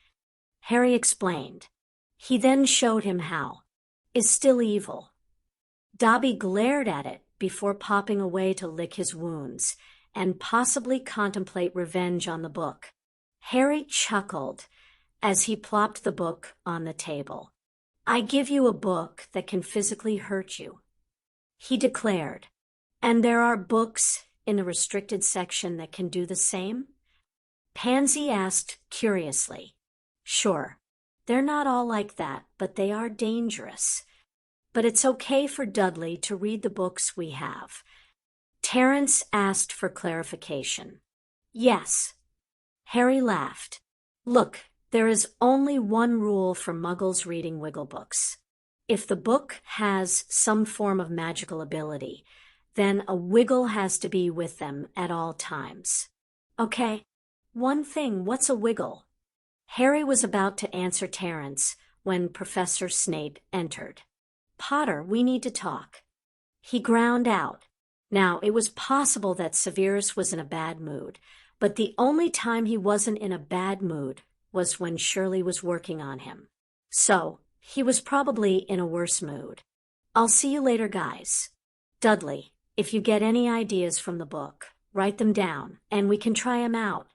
Harry explained. He then showed him how. "Is still evil." Dobby glared at it before popping away to lick his wounds and possibly contemplate revenge on the book. Harry chuckled as he plopped the book on the table. "I give you a book that can physically hurt you," he declared. "And there are books in the restricted section that can do the same?" Pansy asked curiously. "Sure. They're not all like that, but they are dangerous. But it's okay for Dudley to read the books we have." Terence asked for clarification. "Yes." Harry laughed. "Look, there is only one rule for Muggles reading Wiggle books. If the book has some form of magical ability, then a Wiggle has to be with them at all times." "Okay. One thing, what's a Wiggle?" Harry was about to answer Terence when Professor Snape entered. "Potter, we need to talk." He ground out. Now, it was possible that Severus was in a bad mood, but the only time he wasn't in a bad mood was when Shirley was working on him. So, he was probably in a worse mood. "I'll see you later, guys. Dudley, if you get any ideas from the book, write them down, and we can try them out,"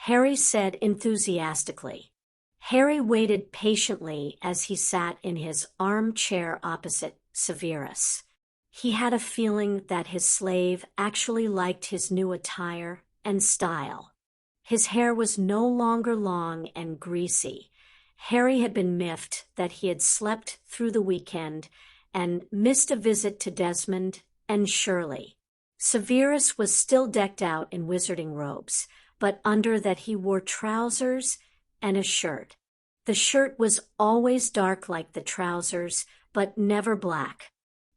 Harry said enthusiastically. Harry waited patiently as he sat in his armchair opposite Severus. He had a feeling that his slave actually liked his new attire and style. His hair was no longer long and greasy. Harry had been miffed that he had slept through the weekend and missed a visit to Desmond and Shirley. Severus was still decked out in wizarding robes, but under that he wore trousers and a shirt. The shirt was always dark like the trousers, but never black,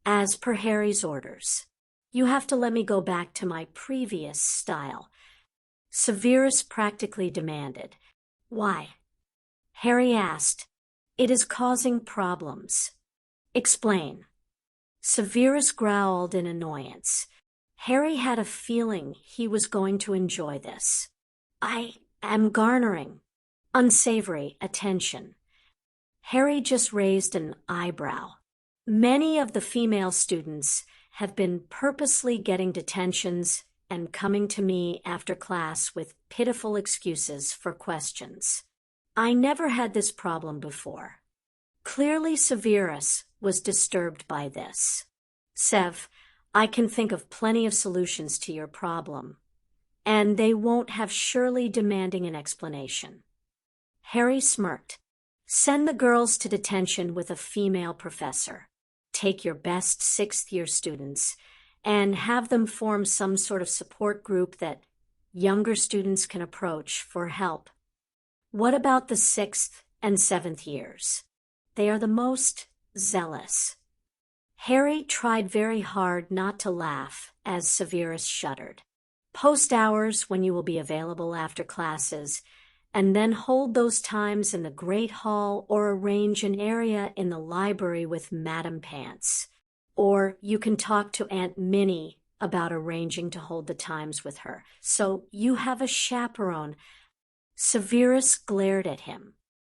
as per Harry's orders. "You have to let me go back to my previous style," Severus practically demanded. "Why?" Harry asked. "It is causing problems." "Explain." Severus growled in annoyance. Harry had a feeling he was going to enjoy this. "I am garnering." Unsavory attention. Harry just raised an eyebrow. Many of the female students have been purposely getting detentions and coming to me after class with pitiful excuses for questions. I never had this problem before. Clearly Severus was disturbed by this. Sev, I can think of plenty of solutions to your problem, and they won't have Shirley demanding an explanation. Harry smirked. Send the girls to detention with a female professor. Take your best sixth-year students and have them form some sort of support group that younger students can approach for help. What about the 6th and 7th years? They are the most zealous. Harry tried very hard not to laugh as Severus shuddered. Post hours when you will be available after classes, and then hold those times in the Great Hall or arrange an area in the library with Madame Pants. Or you can talk to Aunt Minnie about arranging to hold the times with her, so you have a chaperone. Severus glared at him.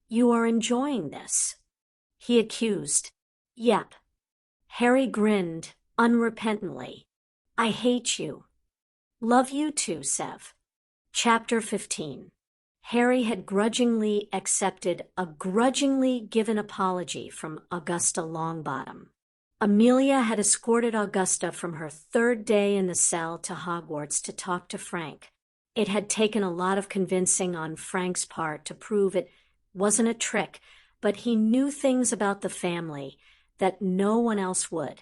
You are enjoying this? He accused. Yep. Harry grinned unrepentantly. I hate you. Love you too, Sev. Chapter 15. Harry had grudgingly accepted a grudgingly given apology from Augusta Longbottom. Amelia had escorted Augusta from her 3rd day in the cell to Hogwarts to talk to Frank. It had taken a lot of convincing on Frank's part to prove it wasn't a trick, but he knew things about the family that no one else would.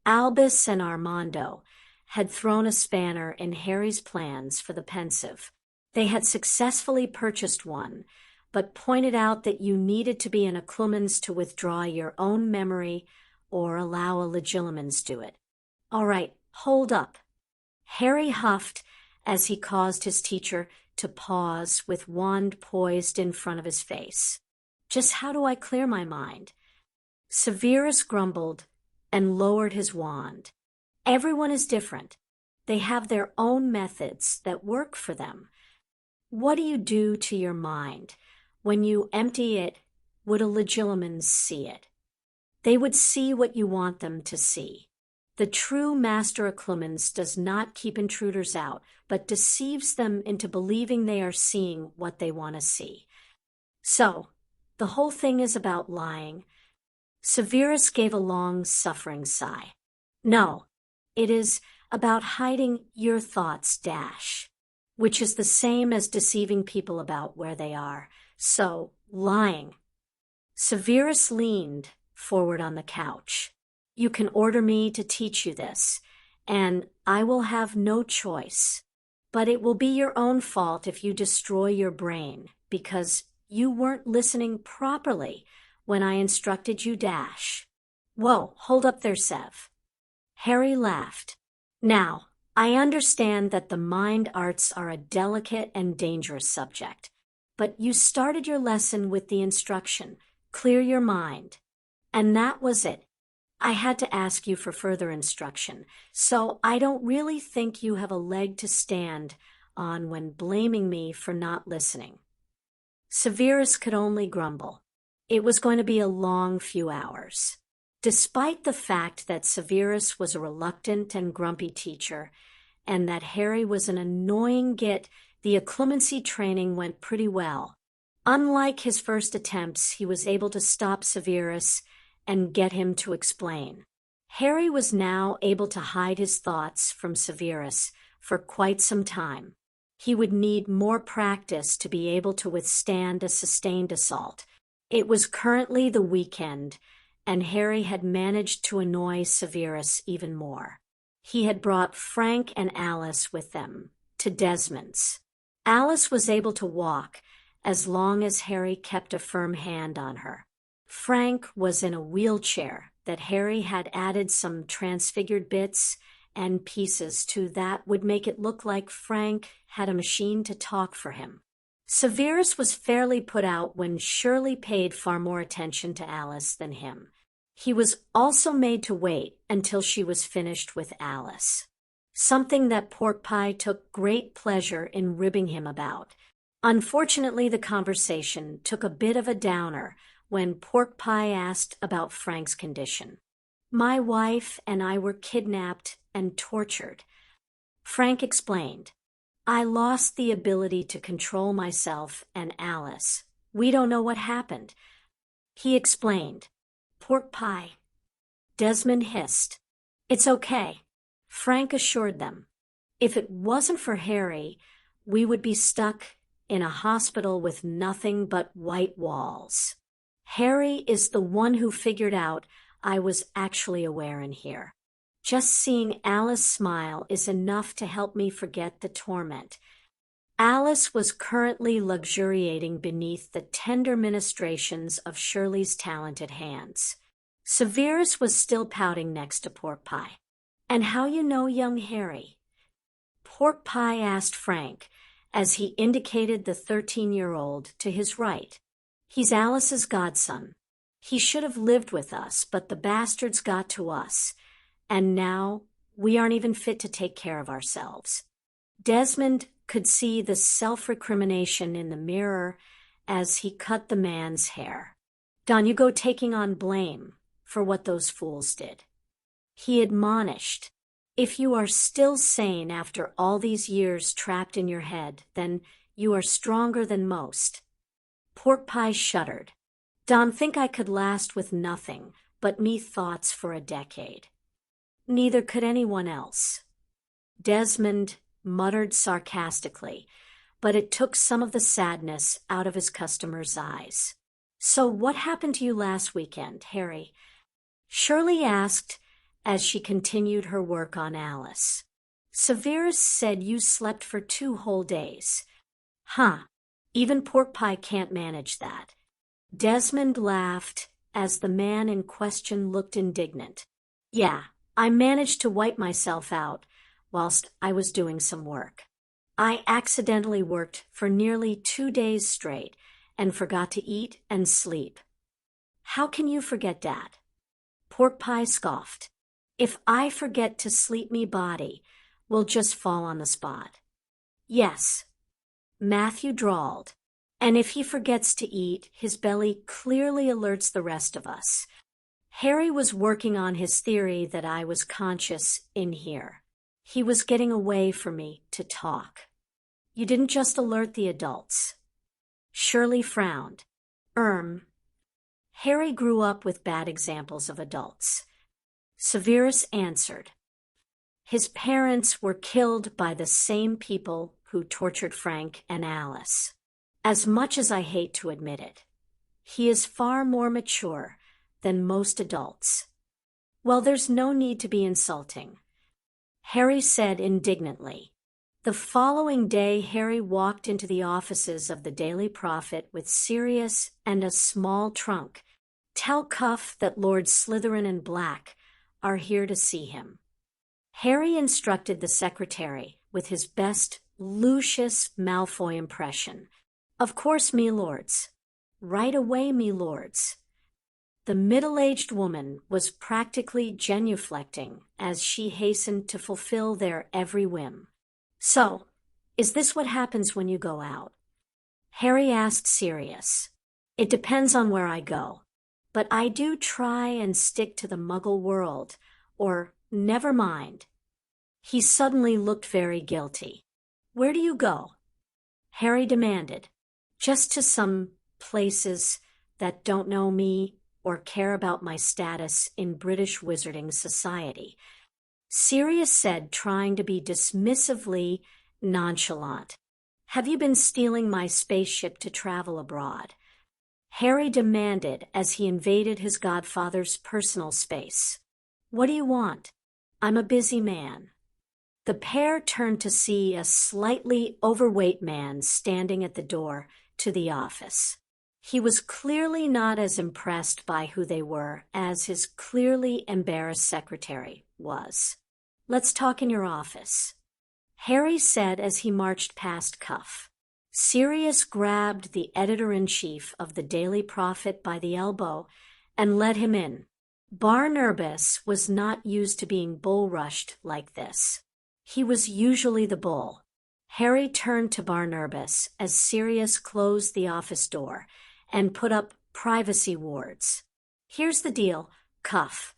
Albus and Armando had thrown a spanner in Harry's plans for the pensive. They had successfully purchased one, but pointed out that you needed to be an occlumens to withdraw your own memory or allow a legilimens do it. All right, hold up. Harry huffed as he caused his teacher to pause with wand poised in front of his face. Just how do I clear my mind? Severus grumbled and lowered his wand. Everyone is different. They have their own methods that work for them. What do you do to your mind? When you empty it, would a legilimens see it? They would see what you want them to see. The true master occlumens does not keep intruders out, but deceives them into believing they are seeing what they want to see. So, the whole thing is about lying. Severus gave a long, suffering sigh. No, it is about hiding your thoughts, which is the same as deceiving people about where they are. So, lying. Severus leaned forward on the couch. You can order me to teach you this, and I will have no choice. But it will be your own fault if you destroy your brain, because you weren't listening properly when I instructed you, Whoa, hold up there, Sev. Harry laughed. Now, I understand that the mind arts are a delicate and dangerous subject, but you started your lesson with the instruction, clear your mind. And that was it. I had to ask you for further instruction, so I don't really think you have a leg to stand on when blaming me for not listening. Severus could only grumble. It was going to be a long few hours. Despite the fact that Severus was a reluctant and grumpy teacher, and that Harry was an annoying git, the occlumency training went pretty well. Unlike his first attempts, he was able to stop Severus and get him to explain. Harry was now able to hide his thoughts from Severus for quite some time. He would need more practice to be able to withstand a sustained assault. It was currently the weekend, and Harry had managed to annoy Severus even more. He had brought Frank and Alice with them to Desmond's. Alice was able to walk as long as Harry kept a firm hand on her. Frank was in a wheelchair that Harry had added some transfigured bits and pieces to that would make it look like Frank had a machine to talk for him. Severus was fairly put out when Shirley paid far more attention to Alice than him. He was also made to wait until she was finished with Alice, something that Pork Pie took great pleasure in ribbing him about. Unfortunately, the conversation took a bit of a downer when Porkpie asked about Frank's condition. My wife and I were kidnapped and tortured. Frank explained. I lost the ability to control myself and Alice. We don't know what happened. He explained. Porkpie. Desmond hissed. It's okay. Frank assured them. If it wasn't for Harry, we would be stuck in a hospital with nothing but white walls. Harry is the one who figured out I was actually aware in here. Just seeing Alice smile is enough to help me forget the torment. Alice was currently luxuriating beneath the tender ministrations of Shirley's talented hands. Severus was still pouting next to Porkpie. And how you know young Harry? Porkpie asked Frank, as he indicated the 13-year-old to his right. He's Alice's godson. He should have lived with us, but the bastards got to us, and now we aren't even fit to take care of ourselves. Desmond could see the self-recrimination in the mirror as he cut the man's hair. Down you go, taking on blame for what those fools did. He admonished, if you are still sane after all these years trapped in your head, then you are stronger than most. Porkpie shuddered. Don think I could last with nothing but me thoughts for a decade. Neither could anyone else. Desmond muttered sarcastically, but it took some of the sadness out of his customer's eyes. So what happened to you last weekend, Harry? Shirley asked as she continued her work on Alice. Severus said you slept for 2 whole days. Huh, even Porkpie can't manage that. Desmond laughed as the man in question looked indignant. Yeah, I managed to wipe myself out whilst I was doing some work. I accidentally worked for nearly 2 days straight and forgot to eat and sleep. How can you forget that? Porkpie scoffed. If I forget to sleep, me body will just fall on the spot. Yes, Matthew drawled, and if he forgets to eat, his belly clearly alerts the rest of us. Harry was working on his theory that I was conscious in here. He was getting a way for me to talk. You didn't just alert the adults. Shirley frowned. Harry grew up with bad examples of adults. Severus answered. His parents were killed by the same people who tortured Frank and Alice. As much as I hate to admit it, he is far more mature than most adults. Well, there's no need to be insulting, Harry said indignantly. The following day, Harry walked into the offices of the Daily Prophet with Sirius and a small trunk. Tell Cuff that Lord Slytherin and Black are here to see him. Harry instructed the secretary with his best Lucius Malfoy impression. Of course, me lords. Right away, me lords. The middle-aged woman was practically genuflecting as she hastened to fulfill their every whim. So, is this what happens when you go out? Harry asked Sirius. It depends on where I go. But I do try and stick to the Muggle world, or never mind. He suddenly looked very guilty. Where do you go? Harry demanded. Just to some places that don't know me or care about my status in British Wizarding Society, Sirius said, trying to be dismissively nonchalant. Have you been stealing my spaceship to travel abroad? Harry demanded as he invaded his godfather's personal space. What do you want? I'm a busy man. The pair turned to see a slightly overweight man standing at the door to the office. He was clearly not as impressed by who they were as his clearly embarrassed secretary was. Let's talk in your office, Harry said as he marched past Cuff. Sirius grabbed the editor-in-chief of the Daily Prophet by the elbow and led him in. Barnabas was not used to being bull-rushed like this. He was usually the bull. Harry turned to Barnabas as Sirius closed the office door and put up privacy wards. Here's the deal, Cuff.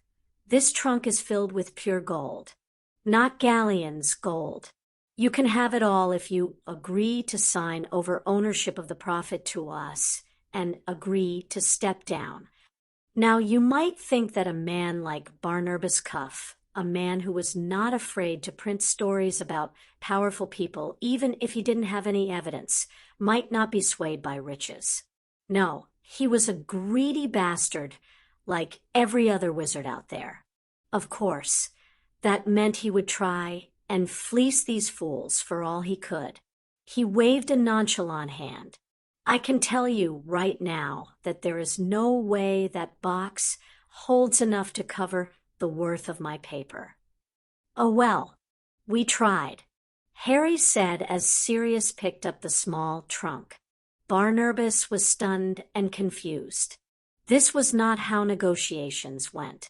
This trunk is filled with pure gold. Not galleons gold. You can have it all if you agree to sign over ownership of the profit to us and agree to step down. Now, you might think that a man like Barnabas Cuff, a man who was not afraid to print stories about powerful people, even if he didn't have any evidence, might not be swayed by riches. No, he was a greedy bastard like every other wizard out there. Of course, that meant he would try and fleece these fools for all he could. He waved a nonchalant hand. I can tell you right now that there is no way that box holds enough to cover the worth of my paper. Oh well, we tried, Harry said as Sirius picked up the small trunk. Barnabas was stunned and confused. This was not how negotiations went.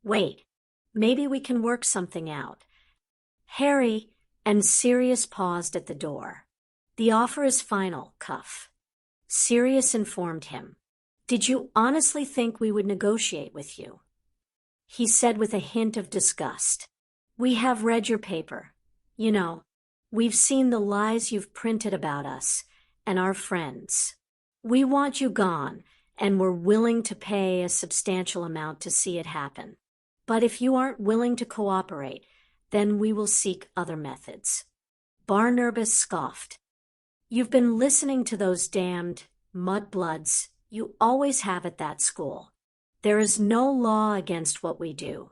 Wait, maybe we can work something out. Harry and Sirius paused at the door. The offer is final, Cuff. Sirius informed him. Did you honestly think we would negotiate with you? He said with a hint of disgust. We have read your paper. You know, we've seen the lies you've printed about us and our friends. We want you gone, and we're willing to pay a substantial amount to see it happen. But if you aren't willing to cooperate, then we will seek other methods. Barnabas scoffed. You've been listening to those damned mudbloods you always have at that school. There is no law against what we do.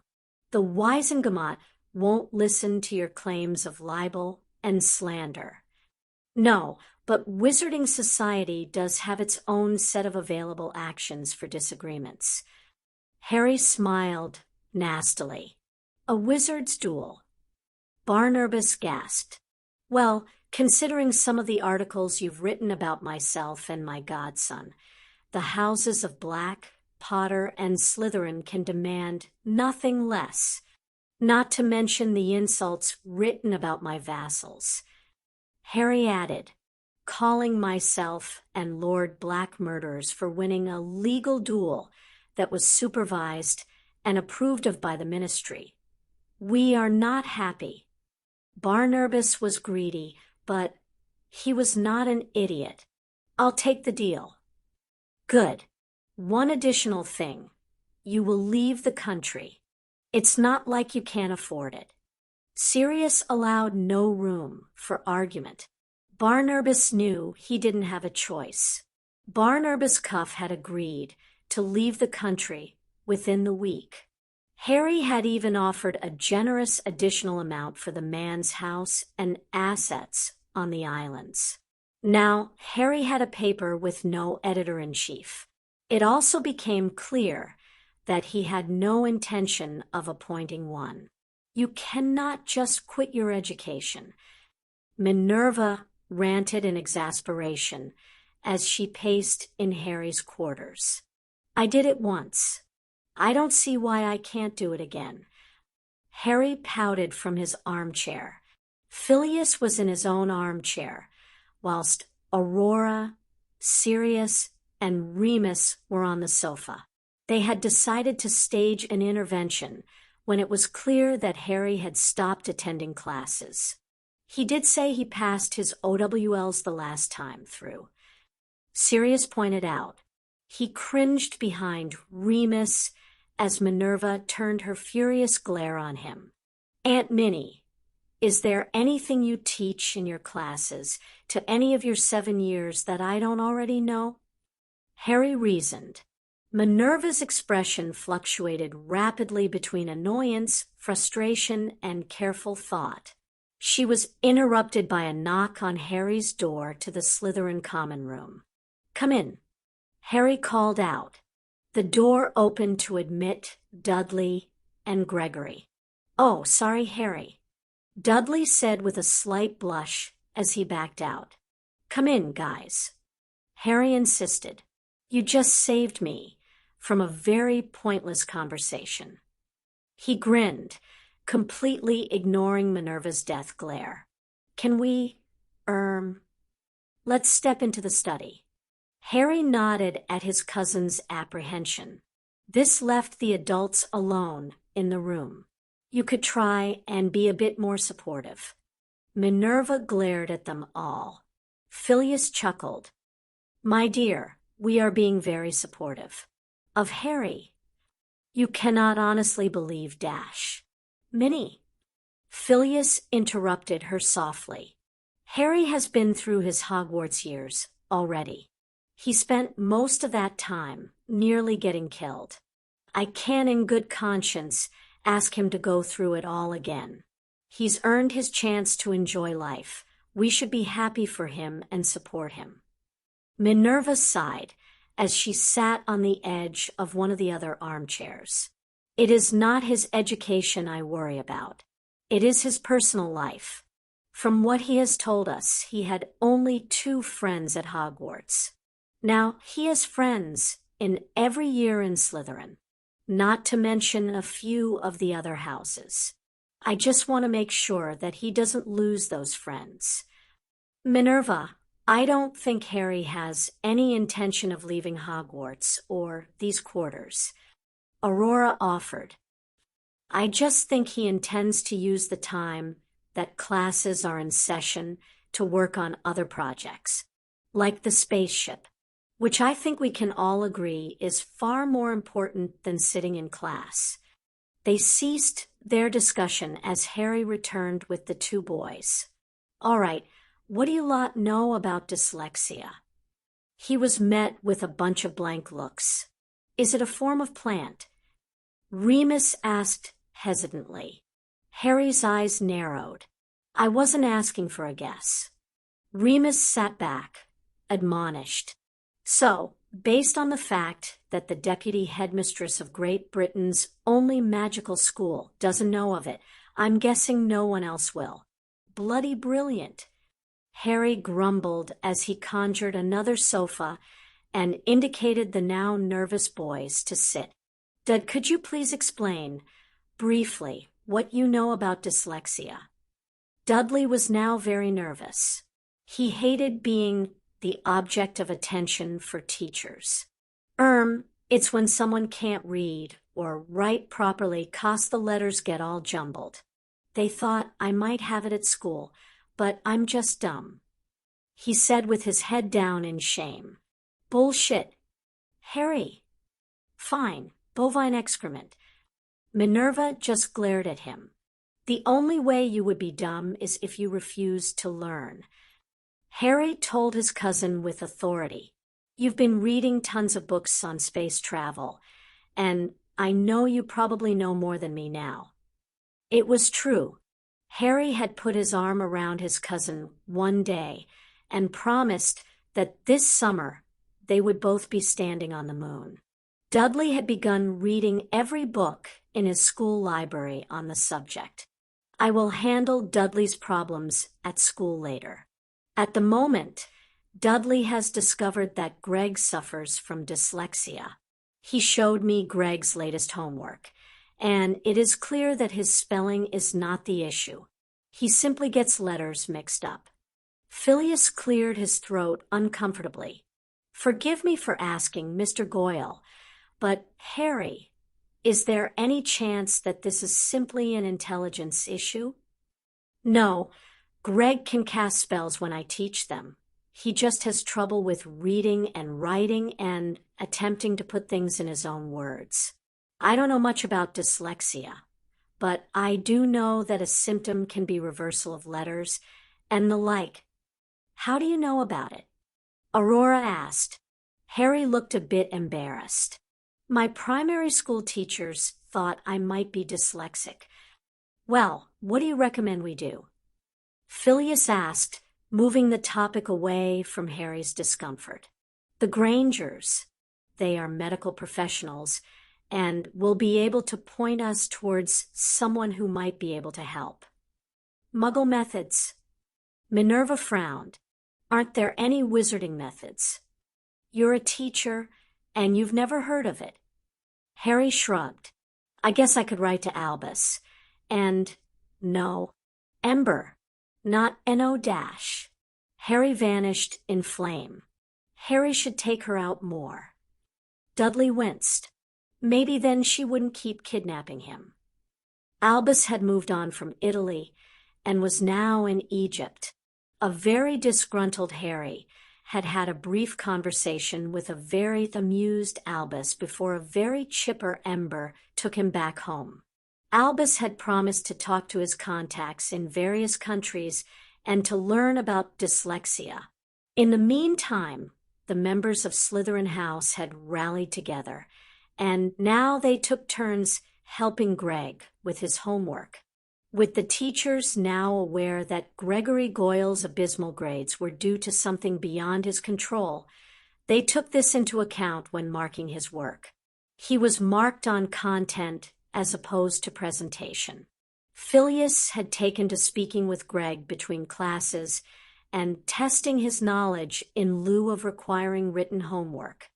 The Wisengamot won't listen to your claims of libel and slander. No, but Wizarding Society does have its own set of available actions for disagreements. Harry smiled nastily. A wizard's duel. Barnabas gasped. Well, considering some of the articles you've written about myself and my godson, the houses of Black, Potter, and Slytherin can demand nothing less, not to mention the insults written about my vassals. Harry added, calling myself and Lord Black murderers for winning a legal duel that was supervised and approved of by the ministry. We are not happy. Barnabas was greedy, but he was not an idiot. I'll take the deal. Good. One additional thing. You will leave the country. It's not like you can't afford it. Sirius allowed no room for argument. Barnabas knew he didn't have a choice. Barnabas Cuff had agreed to leave the country within the week. Harry had even offered a generous additional amount for the man's house and assets on the islands. Now, Harry had a paper with no editor-in-chief. It also became clear that he had no intention of appointing one. You cannot just quit your education. Minerva ranted in exasperation as she paced in Harry's quarters. I did it once. I don't see why I can't do it again. Harry pouted from his armchair. Phileas was in his own armchair, whilst Aurora, Sirius, and Remus were on the sofa. They had decided to stage an intervention when it was clear that Harry had stopped attending classes. He did say he passed his OWLs the last time through. Sirius pointed out. He cringed behind Remus as Minerva turned her furious glare on him. Aunt Minnie, is there anything you teach in your classes to any of your 7 years that I don't already know? Harry reasoned. Minerva's expression fluctuated rapidly between annoyance, frustration, and careful thought. She was interrupted by a knock on Harry's door to the Slytherin common room. Come in. Harry called out. The door opened to admit Dudley and Gregory. Oh, sorry, Harry. Dudley said with a slight blush as he backed out. Come in, guys. Harry insisted. You just saved me from a very pointless conversation. He grinned, completely ignoring Minerva's death glare. Can we Let's step into the study. Harry nodded at his cousin's apprehension. This left the adults alone in the room. You could try and be a bit more supportive. Minerva glared at them all. Filius chuckled. My dear, we are being very supportive. Of Harry. You cannot honestly believe dash. Minnie. Filius interrupted her softly. Harry has been through his Hogwarts years already. He spent most of that time nearly getting killed. I can in good conscience ask him to go through it all again. He's earned his chance to enjoy life. We should be happy for him and support him. Minerva sighed as she sat on the edge of one of the other armchairs. It is not his education I worry about. It is his personal life. From what he has told us, he had only 2 friends at Hogwarts. Now, he has friends in every year in Slytherin, not to mention a few of the other houses. I just want to make sure that he doesn't lose those friends. Minerva, I don't think Harry has any intention of leaving Hogwarts or these quarters. Aurora offered. I just think he intends to use the time that classes are in session to work on other projects, like the spaceship, which I think we can all agree is far more important than sitting in class. They ceased their discussion as Harry returned with the 2 boys. All right, what do you lot know about dyslexia? He was met with a bunch of blank looks. Is it a form of plant? Remus asked hesitantly. Harry's eyes narrowed. I wasn't asking for a guess. Remus sat back, admonished. So, based on the fact that the deputy headmistress of Great Britain's only magical school doesn't know of it, I'm guessing no one else will. Bloody brilliant. Harry grumbled as he conjured another sofa and indicated the now nervous boys to sit. Dud, could you please explain, briefly, what you know about dyslexia? Dudley was now very nervous. He hated being the object of attention for teachers. It's when someone can't read or write properly 'cause the letters get all jumbled. They thought I might have it at school, but I'm just dumb. He said with his head down in shame. Bullshit. Harry. Fine, bovine excrement. Minerva just glared at him. The only way you would be dumb is if you refused to learn. Harry told his cousin with authority. You've been reading tons of books on space travel, and I know you probably know more than me now. It was true. Harry had put his arm around his cousin one day and promised that this summer they would both be standing on the moon. Dudley had begun reading every book in his school library on the subject. I will handle Dudley's problems at school later. At the moment, Dudley has discovered that Greg suffers from dyslexia. He showed me Greg's latest homework, and it is clear that his spelling is not the issue. He simply gets letters mixed up. Filius cleared his throat uncomfortably. Forgive me for asking, Mr. Goyle, but Harry, is there any chance that this is simply an intelligence issue? No, Greg can cast spells when I teach them. He just has trouble with reading and writing and attempting to put things in his own words. I don't know much about dyslexia, but I do know that a symptom can be reversal of letters and the like. How do you know about it? Aurora asked. Harry looked a bit embarrassed. My primary school teachers thought I might be dyslexic. Well, what do you recommend we do? Filius asked, moving the topic away from Harry's discomfort. The Grangers. They are medical professionals and will be able to point us towards someone who might be able to help. Muggle methods. Minerva frowned. Aren't there any wizarding methods? You're a teacher, and you've never heard of it. Harry shrugged. I guess I could write to Albus. And, no, Ember, not N-O-. Harry vanished in flame. Harry should take her out more. Dudley winced. Maybe then she wouldn't keep kidnapping him. Albus had moved on from Italy and was now in Egypt. A very disgruntled Harry had had a brief conversation with a very amused Albus before a very chipper Ember took him back home. Albus had promised to talk to his contacts in various countries and to learn about dyslexia. In the meantime, the members of Slytherin House had rallied together, and now they took turns helping Greg with his homework. With the teachers now aware that Gregory Goyle's abysmal grades were due to something beyond his control, they took this into account when marking his work. He was marked on content as opposed to presentation. Phileas had taken to speaking with Greg between classes and testing his knowledge in lieu of requiring written homework.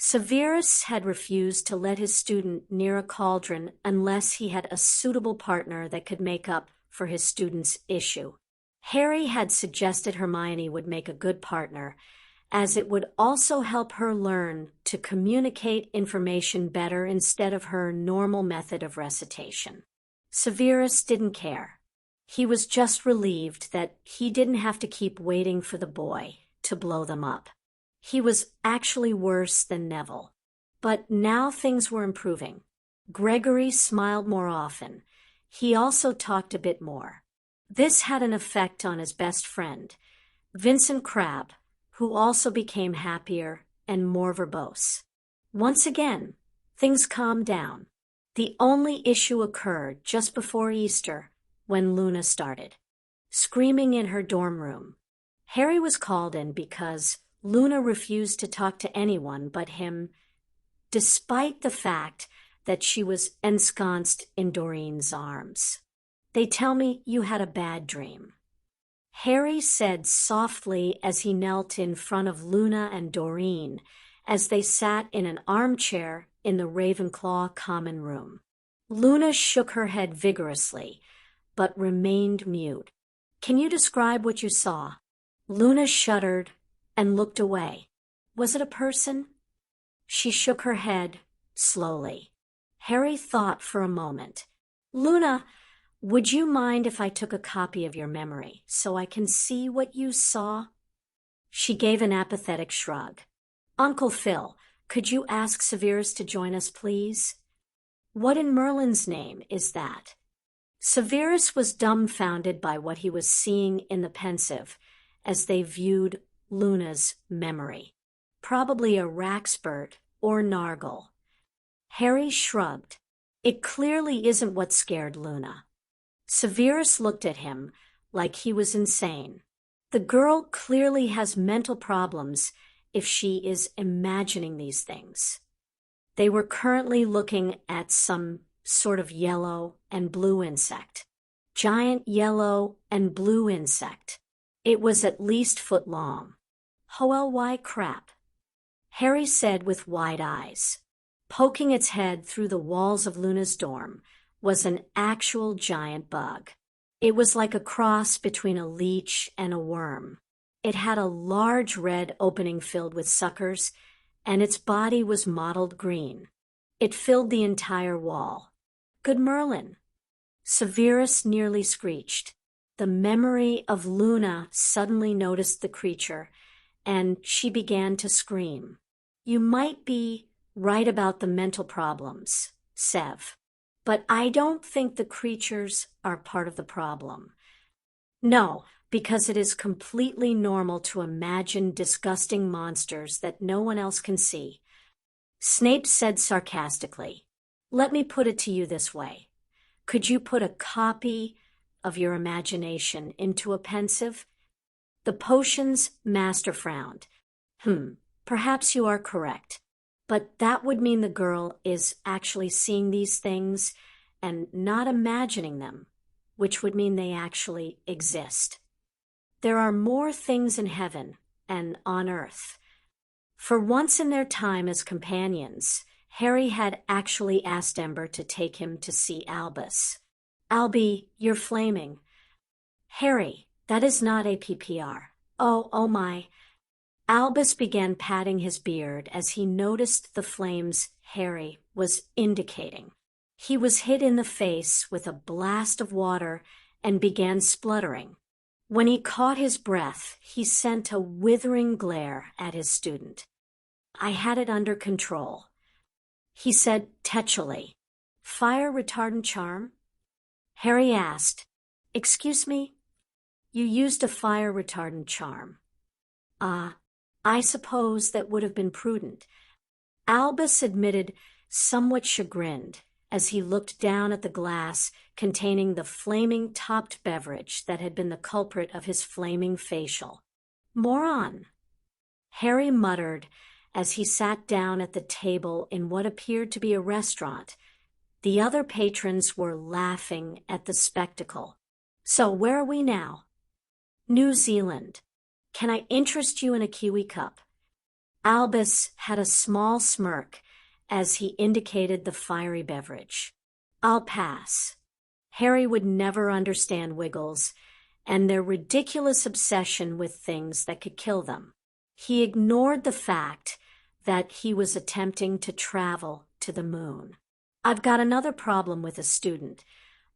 Severus had refused to let his student near a cauldron unless he had a suitable partner that could make up for his student's issue. Harry had suggested Hermione would make a good partner, as it would also help her learn to communicate information better instead of her normal method of recitation. Severus didn't care. He was just relieved that he didn't have to keep waiting for the boy to blow them up. He was actually worse than Neville. But now things were improving. Gregory smiled more often. He also talked a bit more. This had an effect on his best friend, Vincent Crabbe, who also became happier and more verbose. Once again, things calmed down. The only issue occurred just before Easter, when Luna started screaming in her dorm room. Harry was called in because Luna refused to talk to anyone but him, despite the fact that she was ensconced in Doreen's arms. "They tell me you had a bad dream," Harry said softly as he knelt in front of Luna and Doreen as they sat in an armchair in the Ravenclaw common room. Luna shook her head vigorously, but remained mute. "Can you describe what you saw?" Luna shuddered and looked away. "Was it a person?" She shook her head slowly. Harry thought for a moment. "Luna, would you mind if I took a copy of your memory so I can see what you saw?" She gave an apathetic shrug. "Uncle Phil, could you ask Severus to join us, please?" "What in Merlin's name is that?" Severus was dumbfounded by what he was seeing in the pensive as they viewed Luna's memory. Probably a Raxbert or Nargle. Harry shrugged. It clearly isn't what scared Luna. Severus looked at him like he was insane. The girl clearly has mental problems if she is imagining these things. They were currently looking at some sort of yellow and blue insect. Giant yellow and blue insect. It was at least foot long. "Hoel, why crap?" Harry said with wide eyes. Poking its head through the walls of Luna's dorm was an actual giant bug. It was like a cross between a leech and a worm. It had a large red opening filled with suckers, and its body was mottled green. It filled the entire wall. "Good Merlin!" Severus nearly screeched. The memory of Luna suddenly noticed the creature, and she began to scream. "You might be right about the mental problems, Sev, but I don't think the creatures are part of the problem. No, because it is completely normal to imagine disgusting monsters that no one else can see." Snape said sarcastically, "Let me put it to you this way. Could you put a copy of your imagination into a pensive?" The potion's master frowned. Perhaps you are correct. But that would mean the girl is actually seeing these things and not imagining them, which would mean they actually exist. There are more things in heaven and on earth. For once in their time as companions, Harry had actually asked Ember to take him to see Albus. "Albie, you're flaming." "Harry, that is not a PPR. Oh my. Albus began patting his beard as he noticed the flames Harry was indicating. He was hit in the face with a blast of water and began spluttering. When he caught his breath, he sent a withering glare at his student. I had it under control, he said tetchily. Fire retardant charm? Harry asked. Excuse me? You used a fire retardant charm. I suppose that would have been prudent. Albus admitted, somewhat chagrined, as he looked down at the glass containing the flaming topped beverage that had been the culprit of his flaming facial. Moron! Harry muttered as he sat down at the table in what appeared to be a restaurant. The other patrons were laughing at the spectacle. So where are we now? New Zealand. Can I interest you in a kiwi cup? Albus had a small smirk as he indicated the fiery beverage. I'll pass. Harry would never understand Wiggles and their ridiculous obsession with things that could kill them. He ignored the fact that he was attempting to travel to the moon. I've got another problem with a student,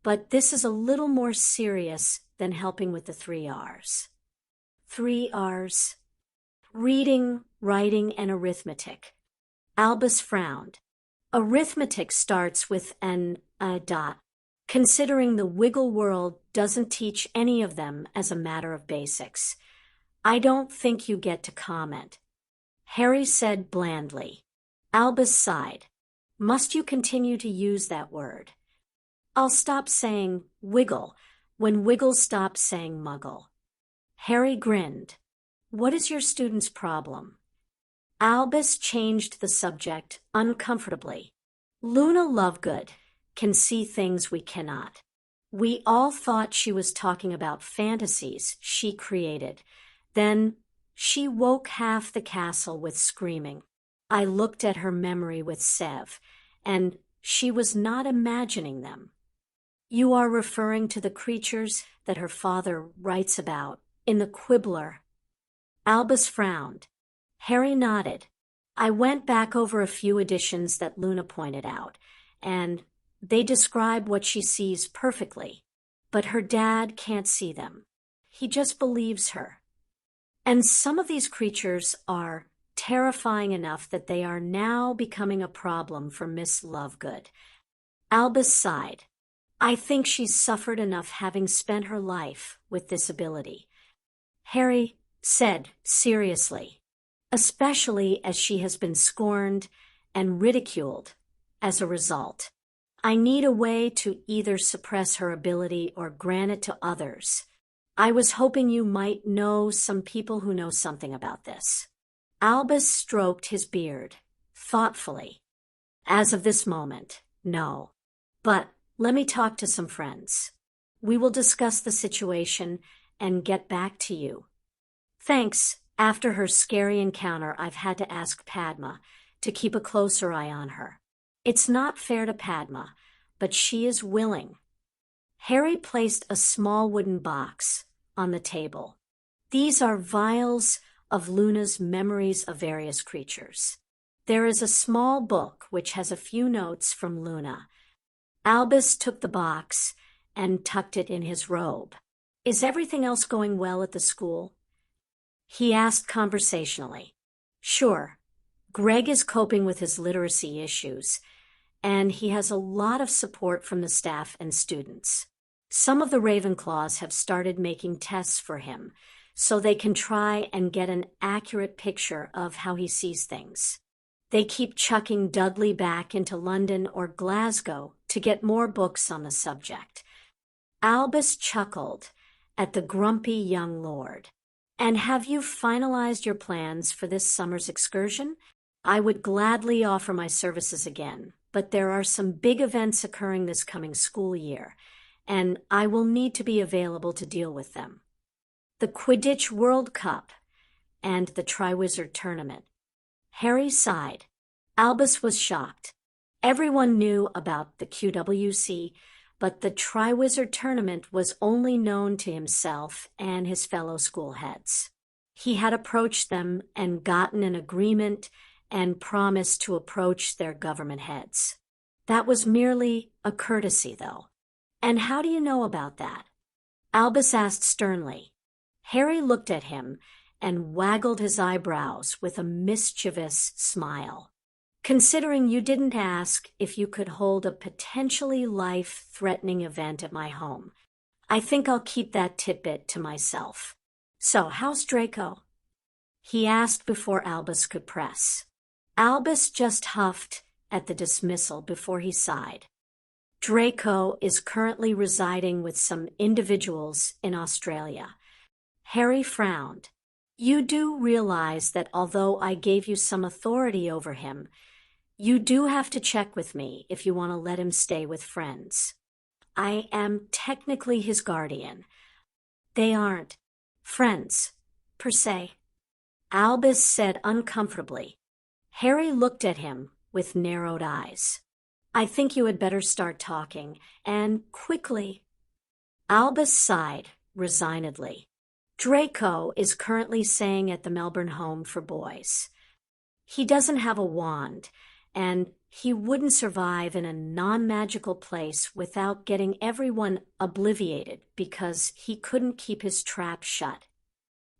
but this is a little more serious than helping with the 3 R's. 3 R's. Reading, writing, and arithmetic. Albus frowned. Arithmetic starts with an dot. Considering the Wiggle world doesn't teach any of them as a matter of basics, I don't think you get to comment. Harry said blandly. Albus sighed. Must you continue to use that word? I'll stop saying wiggle when Wiggle stops saying muggle. Harry grinned. What is your student's problem? Albus changed the subject uncomfortably. Luna Lovegood can see things we cannot. We all thought she was talking about fantasies she created. Then she woke half the castle with screaming. I looked at her memory with Sev, and she was not imagining them. You are referring to the creatures that her father writes about in the Quibbler. Albus frowned. Harry nodded. I went back over a few editions that Luna pointed out, and they describe what she sees perfectly. But her dad can't see them. He just believes her. And some of these creatures are terrifying enough that they are now becoming a problem for Miss Lovegood. Albus sighed. I think she's suffered enough having spent her life with this ability. Harry said seriously, especially as she has been scorned and ridiculed as a result. I need a way to either suppress her ability or grant it to others. I was hoping you might know some people who know something about this. Albus stroked his beard thoughtfully. As of this moment, no. But let me talk to some friends. We will discuss the situation and get back to you. Thanks. After her scary encounter, I've had to ask Padma to keep a closer eye on her. It's not fair to Padma, but she is willing. Harry placed a small wooden box on the table. These are vials of Luna's memories of various creatures. There is a small book which has a few notes from Luna. Albus took the box and tucked it in his robe. Is everything else going well at the school? He asked conversationally. Sure. Greg is coping with his literacy issues, and he has a lot of support from the staff and students. Some of the Ravenclaws have started making tests for him, so they can try and get an accurate picture of how he sees things. They keep chucking Dudley back into London or Glasgow to get more books on the subject. Albus chuckled at the grumpy young lord. And have you finalized your plans for this summer's excursion? I would gladly offer my services again, but there are some big events occurring this coming school year, and I will need to be available to deal with them. The Quidditch World Cup and the Triwizard Tournament. Harry sighed. Albus was shocked. Everyone knew about the QWC, but the Triwizard Tournament was only known to himself and his fellow school heads. He had approached them and gotten an agreement and promised to approach their government heads. That was merely a courtesy, though. And how do you know about that? Albus asked sternly. Harry looked at him and waggled his eyebrows with a mischievous smile. Considering you didn't ask if you could hold a potentially life-threatening event at my home, I think I'll keep that tidbit to myself. So, how's Draco? He asked before Albus could press. Albus just huffed at the dismissal before he sighed. Draco is currently residing with some individuals in Australia. Harry frowned. You do realize that although I gave you some authority over him, you do have to check with me if you want to let him stay with friends. I am technically his guardian. They aren't friends, per se. Albus said uncomfortably. Harry looked at him with narrowed eyes. I think you had better start talking, and quickly. Albus sighed resignedly. Draco is currently staying at the Melbourne Home for Boys. He doesn't have a wand, and he wouldn't survive in a non-magical place without getting everyone obliviated because he couldn't keep his trap shut.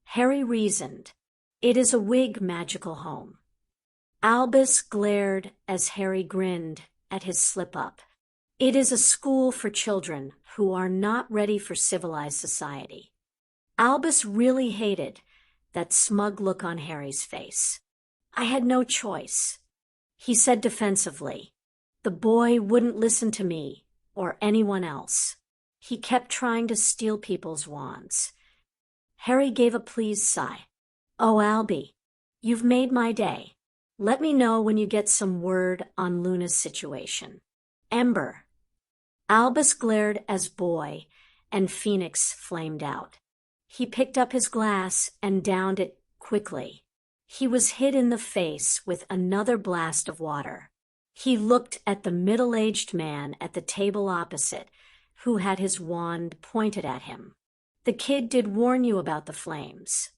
Harry reasoned. It is a wig magical home. Albus glared as Harry grinned at his slip-up. It is a school for children who are not ready for civilized society. Albus really hated that smug look on Harry's face. I had no choice, he said defensively. The boy wouldn't listen to me or anyone else. He kept trying to steal people's wands. Harry gave a pleased sigh. Oh, Albie, you've made my day. Let me know when you get some word on Luna's situation. Ember. Albus glared as boy, and Phoenix flamed out. He picked up his glass and downed it quickly. He was hit in the face with another blast of water. He looked at the middle-aged man at the table opposite, who had his wand pointed at him. The kid did warn you about the flames.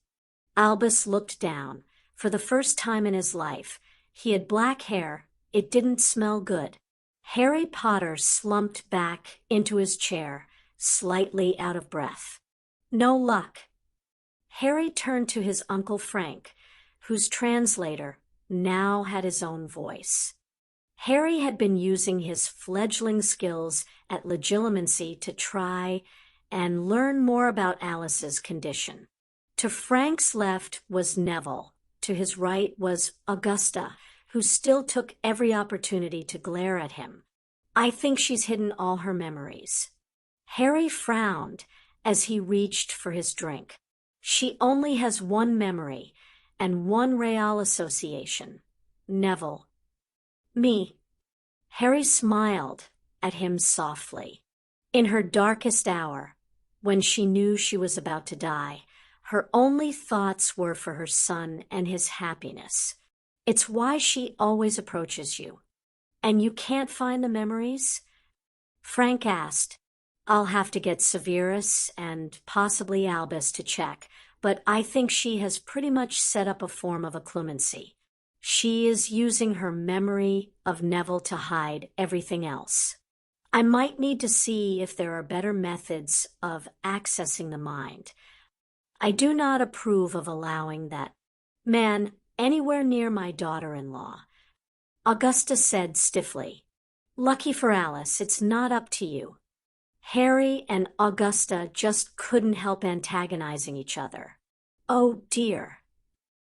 Albus looked down. For the first time in his life, he had black hair. It didn't smell good. Harry Potter slumped back into his chair, slightly out of breath. No luck. Harry turned to his Uncle Frank, whose translator now had his own voice. Harry had been using his fledgling skills at legilimency to try and learn more about Alice's condition. To Frank's left was Neville. To his right was Augusta, who still took every opportunity to glare at him. I think she's hidden all her memories. Harry frowned as he reached for his drink. She only has one memory and one real association. Neville. Me. Harry smiled at him softly. In her darkest hour, when she knew she was about to die, her only thoughts were for her son and his happiness. It's why she always approaches you. And you can't find the memories? Frank asked. I'll have to get Severus and possibly Albus to check, but I think she has pretty much set up a form of occlumency. She is using her memory of Neville to hide everything else. I might need to see if there are better methods of accessing the mind. I do not approve of allowing that man anywhere near my daughter-in-law. Augusta said stiffly. Lucky for Alice, it's not up to you. Harry and Augusta just couldn't help antagonizing each other. Oh dear.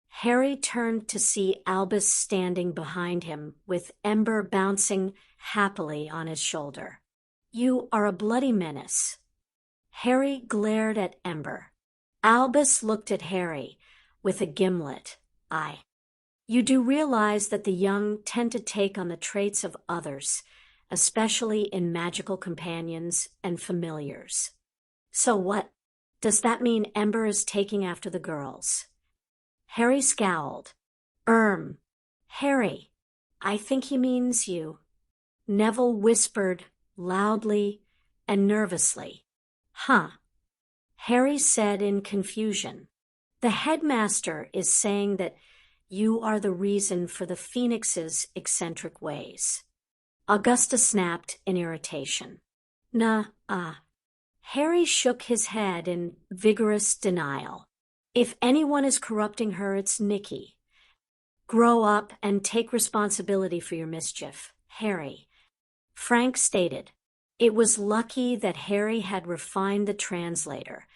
Harry turned to see Albus standing behind him with Ember bouncing happily on his shoulder. You are a bloody menace. Harry glared at Ember. Albus looked at Harry with a gimlet eye. You do realize that the young tend to take on the traits of others, especially in magical companions and familiars. So what? Does that mean Ember is taking after the girls? Harry scowled. Harry, I think he means you. Neville whispered loudly and nervously. Huh. Harry said in confusion. The headmaster is saying that you are the reason for the Phoenix's eccentric ways. Augusta snapped in irritation. Nah. Harry shook his head in vigorous denial. If anyone is corrupting her, it's Nicky. Grow up and take responsibility for your mischief, Harry. Frank stated. It was lucky that Harry had refined the translator,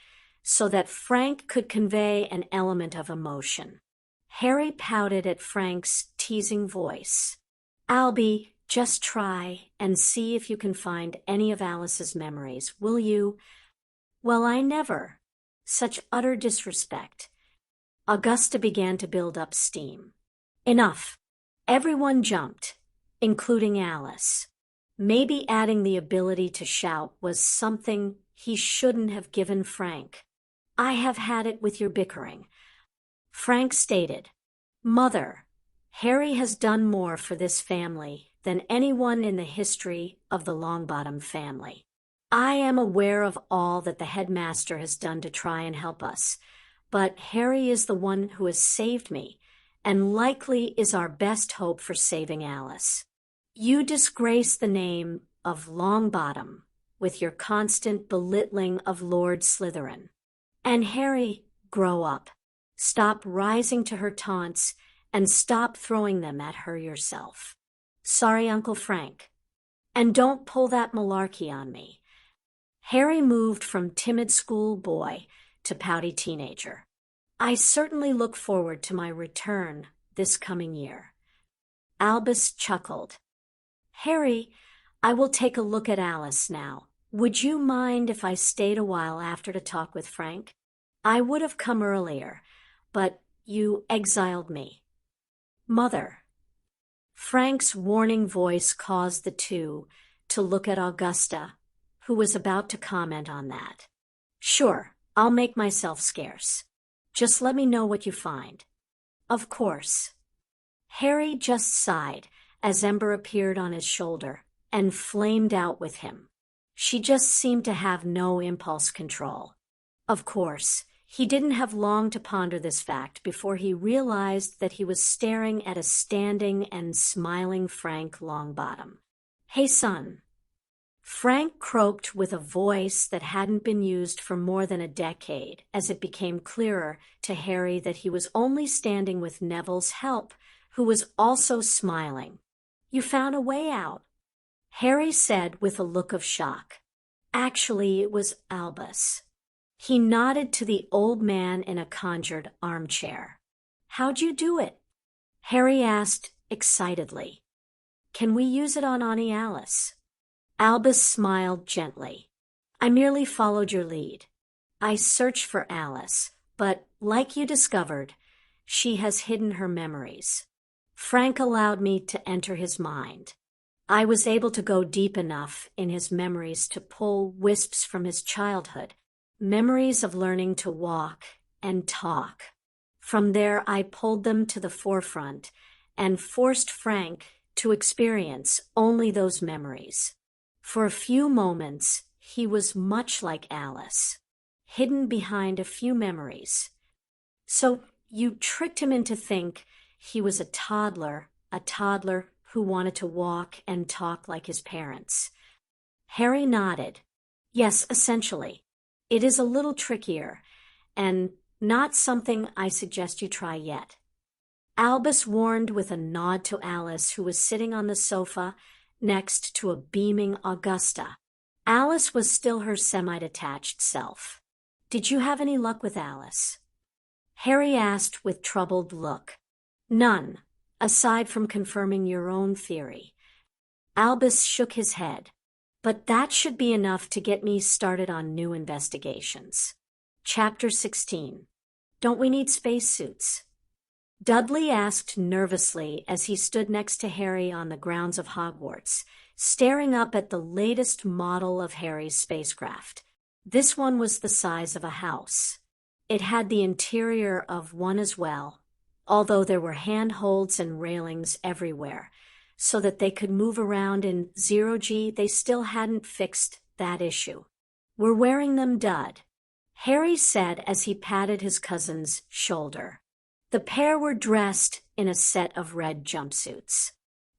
so that Frank could convey an element of emotion. Harry pouted at Frank's teasing voice. Albie, just try and see if you can find any of Alice's memories, will you? Well, I never. Such utter disrespect. Augusta began to build up steam. Enough. Everyone jumped, including Alice. Maybe adding the ability to shout was something he shouldn't have given Frank. I have had it with your bickering. Frank stated, Mother, Harry has done more for this family than anyone in the history of the Longbottom family. I am aware of all that the headmaster has done to try and help us, but Harry is the one who has saved me, and likely is our best hope for saving Alice. You disgrace the name of Longbottom with your constant belittling of Lord Slytherin. And Harry, grow up. Stop rising to her taunts and stop throwing them at her yourself. Sorry, Uncle Frank. And don't pull that malarkey on me. Harry moved from timid schoolboy to pouty teenager. I certainly look forward to my return this coming year. Albus chuckled. Harry, I will take a look at Alice now. Would you mind if I stayed a while after to talk with Frank? I would have come earlier, but you exiled me. Mother. Frank's warning voice caused the two to look at Augusta, who was about to comment on that. Sure, I'll make myself scarce. Just let me know what you find. Of course. Harry just sighed as Ember appeared on his shoulder and flamed out with him. She just seemed to have no impulse control. Of course, he didn't have long to ponder this fact before he realized that he was staring at a standing and smiling Frank Longbottom. Hey, son. Frank croaked with a voice that hadn't been used for more than a decade, as it became clearer to Harry that he was only standing with Neville's help, who was also smiling. You found a way out, Harry said with a look of shock. Actually, it was Albus. He nodded to the old man in a conjured armchair. How'd you do it? Harry asked excitedly. Can we use it on Auntie Alice? Albus smiled gently. I merely followed your lead. I searched for Alice, but, like you discovered, she has hidden her memories. Frank allowed me to enter his mind. I was able to go deep enough in his memories to pull wisps from his childhood, memories of learning to walk and talk. From there, I pulled them to the forefront and forced Frank to experience only those memories. For a few moments, he was much like Alice, hidden behind a few memories. So you tricked him into think he was a toddler who wanted to walk and talk like his parents. Harry nodded. Yes, essentially. It is a little trickier, and not something I suggest you try yet. Albus warned with a nod to Alice, who was sitting on the sofa next to a beaming Augusta. Alice was still her semi-detached self. Did you have any luck with Alice? Harry asked with troubled look. None, aside from confirming your own theory. Albus shook his head. But that should be enough to get me started on new investigations. Chapter 16. Don't we need spacesuits? Dudley asked nervously as he stood next to Harry on the grounds of Hogwarts, staring up at the latest model of Harry's spacecraft. This one was the size of a house. It had the interior of one as well, although there were handholds and railings everywhere, so that they could move around in zero-G. They still hadn't fixed that issue. We're wearing them, Dud. Harry said as he patted his cousin's shoulder. The pair were dressed in a set of red jumpsuits.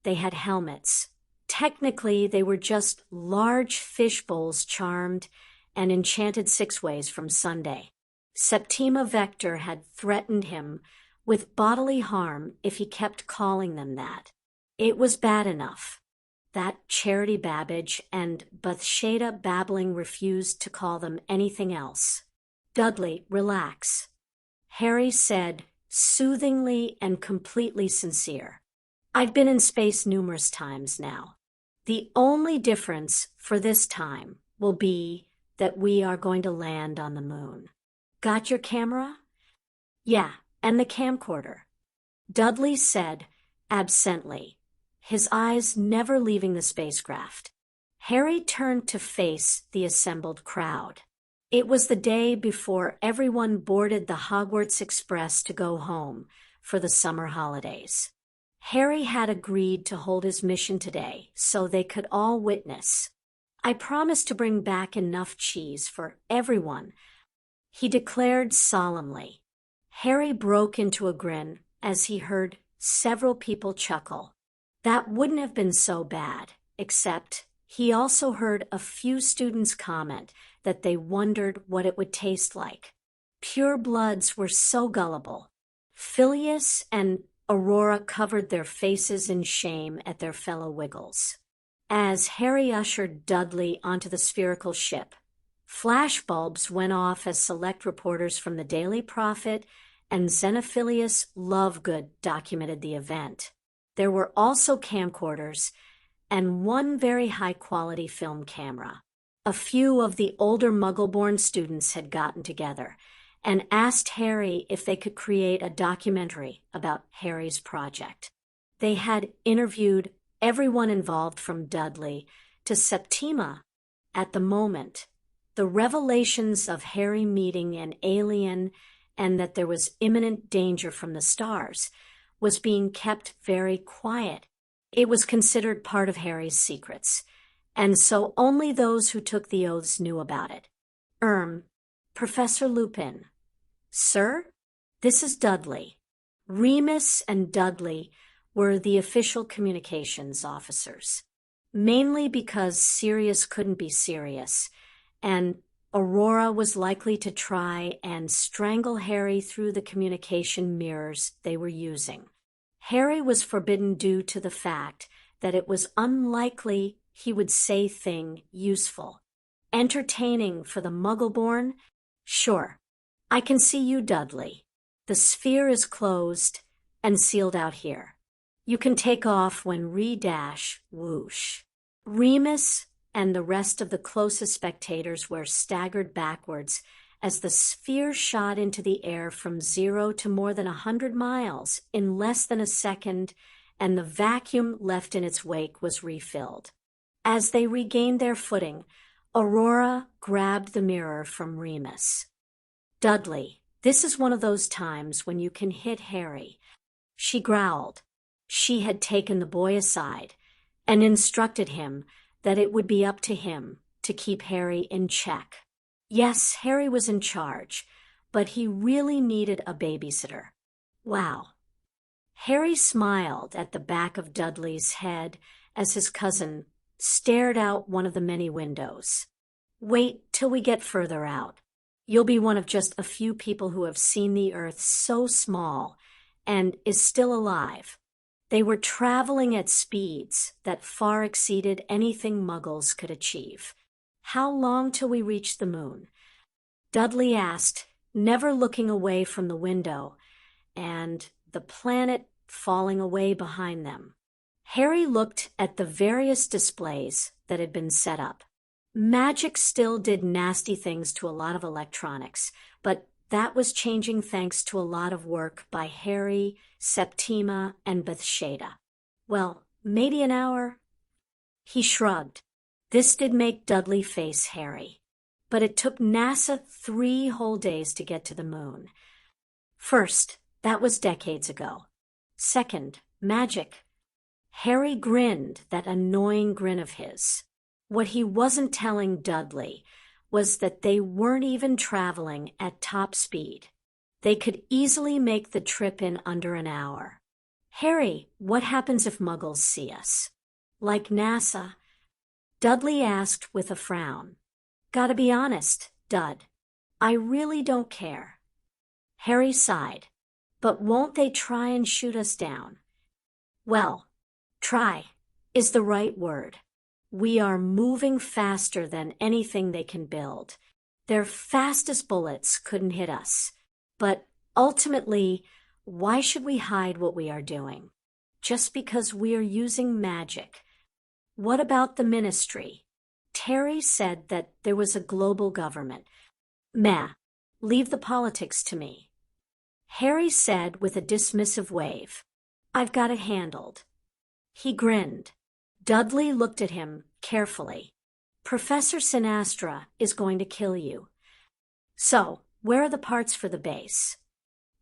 They had helmets. Technically, they were just large fish bowls charmed and enchanted six-ways from Sunday. Septima Vector had threatened him with bodily harm if he kept calling them that. It was bad enough that Charity Babbage and Bathsheba Babbling refused to call them anything else. Dudley, relax, Harry said, soothingly and completely sincere. I've been in space numerous times now. The only difference for this time will be that we are going to land on the moon. Got your camera? Yeah, and the camcorder, Dudley said absently, his eyes never leaving the spacecraft. Harry turned to face the assembled crowd. It was the day before everyone boarded the Hogwarts Express to go home for the summer holidays. Harry had agreed to hold his mission today so they could all witness. I promised to bring back enough cheese for everyone, he declared solemnly. Harry broke into a grin as he heard several people chuckle. That wouldn't have been so bad, except he also heard a few students comment that they wondered what it would taste like. Purebloods were so gullible. Phileas and Aurora covered their faces in shame at their fellow Wiggles. As Harry ushered Dudley onto the spherical ship, flashbulbs went off as select reporters from the Daily Prophet and Xenophilius Lovegood documented the event. There were also camcorders and one very high-quality film camera. A few of the older Muggle-born students had gotten together and asked Harry if they could create a documentary about Harry's project. They had interviewed everyone involved from Dudley to Septima. At the moment, the revelations of Harry meeting an alien and that there was imminent danger from the stars was being kept very quiet. It was considered part of Harry's secrets, and so only those who took the oaths knew about it. Professor Lupin. Sir, this is Dudley. Remus and Dudley were the official communications officers, mainly because Sirius couldn't be serious, and Aurora was likely to try and strangle Harry through the communication mirrors they were using. Harry was forbidden due to the fact that it was unlikely he would say thing useful. Entertaining for the Muggle-born? Sure. I can see you, Dudley. The sphere is closed and sealed out here. You can take off when whoosh. Remus and the rest of the closest spectators were staggered backwards as the sphere shot into the air from 0 to more than 100 miles in less than a second, and the vacuum left in its wake was refilled. As they regained their footing, Aurora grabbed the mirror from Remus. Dudley, this is one of those times when you can hit Harry, she growled. She had taken the boy aside and instructed him that it would be up to him to keep Harry in check. Yes, Harry was in charge, but he really needed a babysitter. Wow. Harry smiled at the back of Dudley's head as his cousin stared out one of the many windows. Wait till we get further out. You'll be one of just a few people who have seen the Earth so small and is still alive. They were traveling at speeds that far exceeded anything Muggles could achieve. How long till we reach the moon? Dudley asked, never looking away from the window, and the planet falling away behind them. Harry looked at the various displays that had been set up. Magic still did nasty things to a lot of electronics, but that was changing thanks to a lot of work by Harry, Septima, and Bathsheba. Well, maybe an hour? He shrugged. This did make Dudley face Harry. But it took NASA 3 whole days to get to the moon. First, that was decades ago. Second, magic. Harry grinned that annoying grin of his. What he wasn't telling Dudley was that they weren't even traveling at top speed. They could easily make the trip in under an hour. Harry, what happens if Muggles see us? Like NASA? Dudley asked with a frown. Gotta be honest, Dud. I really don't care. Harry sighed. But won't they try and shoot us down? Well, try is the right word. We are moving faster than anything they can build. Their fastest bullets couldn't hit us. But ultimately, why should we hide what we are doing? Just because we are using magic. What about the ministry? Terry said that there was a global government. Meh, leave the politics to me. Harry said with a dismissive wave. I've got it handled. He grinned. Dudley looked at him carefully. Professor Sinastra is going to kill you. So, where are the parts for the base?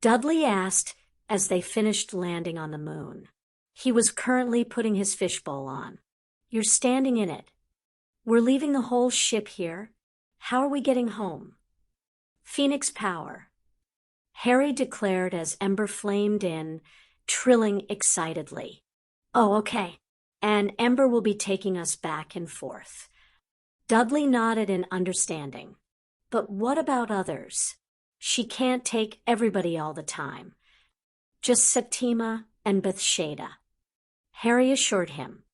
Dudley asked as they finished landing on the moon. He was currently putting his fishbowl on. You're standing in it. We're leaving the whole ship here. How are we getting home? Phoenix power, Harry declared as Ember flamed in, trilling excitedly. Oh, okay. And Ember will be taking us back and forth. Dudley nodded in understanding. But what about others? She can't take everybody all the time. Just Septima and Bethsaida. Harry assured him.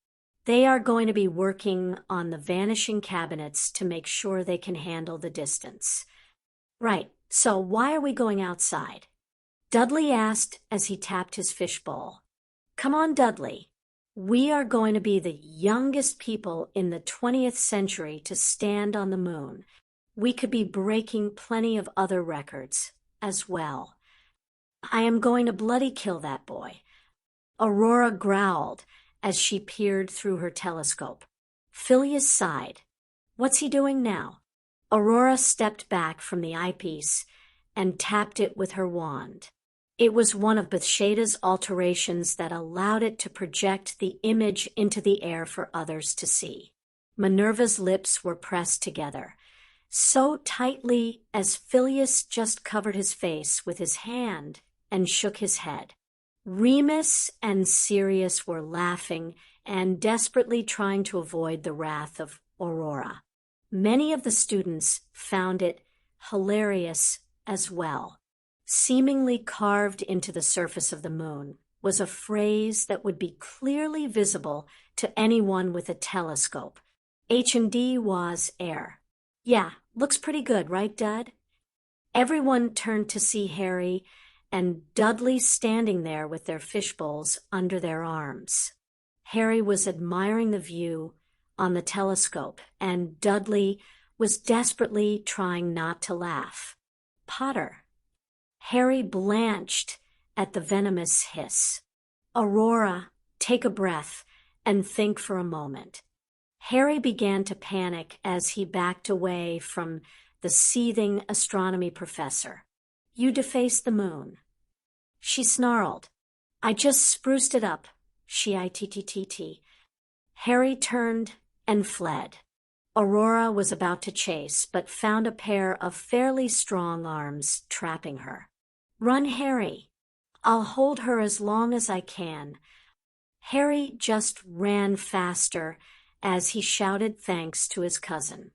They are going to be working on the vanishing cabinets to make sure they can handle the distance. Right, so why are we going outside? Dudley asked as he tapped his fishbowl. Come on, Dudley. We are going to be the youngest people in the 20th century to stand on the moon. We could be breaking plenty of other records as well. I am going to bloody kill that boy. Aurora growled as she peered through her telescope. Phileas sighed. What's he doing now? Aurora stepped back from the eyepiece and tapped it with her wand. It was one of Bethsaida's alterations that allowed it to project the image into the air for others to see. Minerva's lips were pressed together, so tightly as Phileas just covered his face with his hand and shook his head. Remus and Sirius were laughing and desperately trying to avoid the wrath of Aurora. Many of the students found it hilarious as well. Seemingly carved into the surface of the moon was a phrase that would be clearly visible to anyone with a telescope. H&D was air. Yeah, looks pretty good, right, Dud? Everyone turned to see Harry and Dudley standing there with their fishbowls under their arms. Harry was admiring the view on the telescope, and Dudley was desperately trying not to laugh. Potter. Harry blanched at the venomous hiss. Aurora, take a breath and think for a moment. Harry began to panic as he backed away from the seething astronomy professor. You defaced the moon. She snarled. I just spruced it up, she-I-T-T-T-T. Harry turned and fled. Aurora was about to chase, but found a pair of fairly strong arms trapping her. Run, Harry. I'll hold her as long as I can. Harry just ran faster as he shouted thanks to his cousin.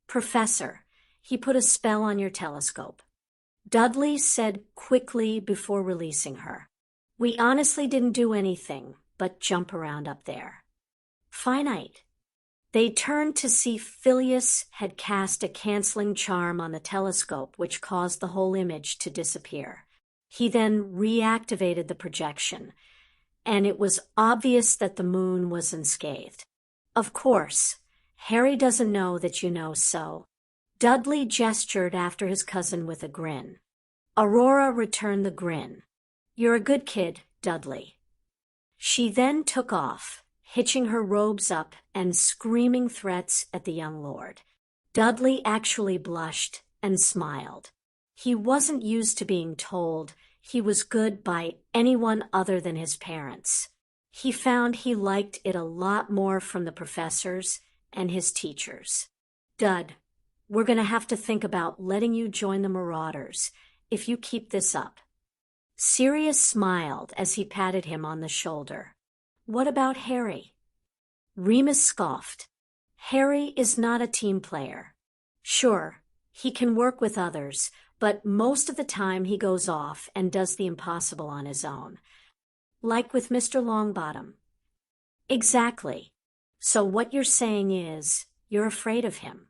Professor, he put a spell on your telescope. Dudley said quickly before releasing her. We honestly didn't do anything but jump around up there. Finite. They turned to see Phileas had cast a canceling charm on the telescope, which caused the whole image to disappear. He then reactivated the projection, and it was obvious that the moon was unscathed. Of course, Harry doesn't know that you know so. Dudley gestured after his cousin with a grin. Aurora returned the grin. You're a good kid, Dudley. She then took off, hitching her robes up and screaming threats at the young lord. Dudley actually blushed and smiled. He wasn't used to being told he was good by anyone other than his parents. He found he liked it a lot more from the professors and his teachers. Dud, We're gonna have to think about letting you join the Marauders if you keep this up." Sirius smiled as he patted him on the shoulder. "What about Harry?" Remus scoffed. "Harry is not a team player. Sure, he can work with others, but most of the time he goes off and does the impossible on his own. Like with Mr. Longbottom." "Exactly. So what you're saying is, you're afraid of him."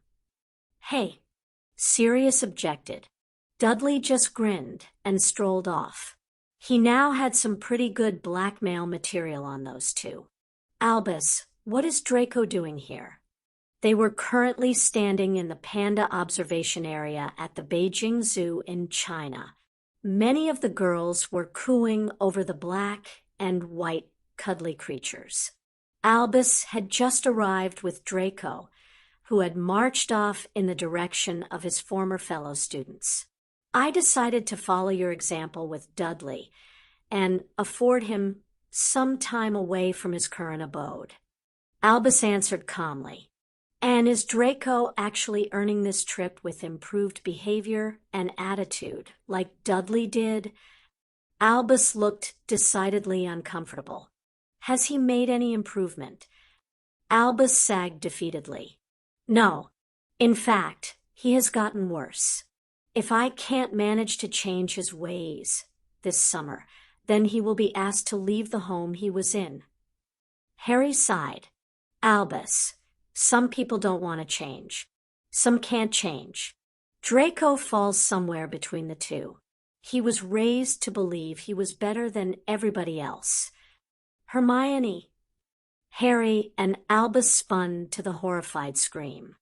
"Hey," Sirius objected. Dudley just grinned and strolled off. He now had some pretty good blackmail material on those two. "Albus, what is Draco doing here?" They were currently standing in the panda observation area at the Beijing Zoo in China. Many of the girls were cooing over the black and white cuddly creatures. Albus had just arrived with Draco, who had marched off in the direction of his former fellow students. "I decided to follow your example with Dudley and afford him some time away from his current abode." Albus answered calmly. "And is Draco actually earning this trip with improved behavior and attitude, like Dudley did?" Albus looked decidedly uncomfortable. "Has he made any improvement?" Albus sagged defeatedly. "No. In fact, he has gotten worse. If I can't manage to change his ways this summer, then he will be asked to leave the home he was in." Harry sighed. "Albus, some people don't want to change. Some can't change. Draco falls somewhere between the two. He was raised to believe he was better than everybody else. Hermione." Harry and Albus spun to the horrified scream.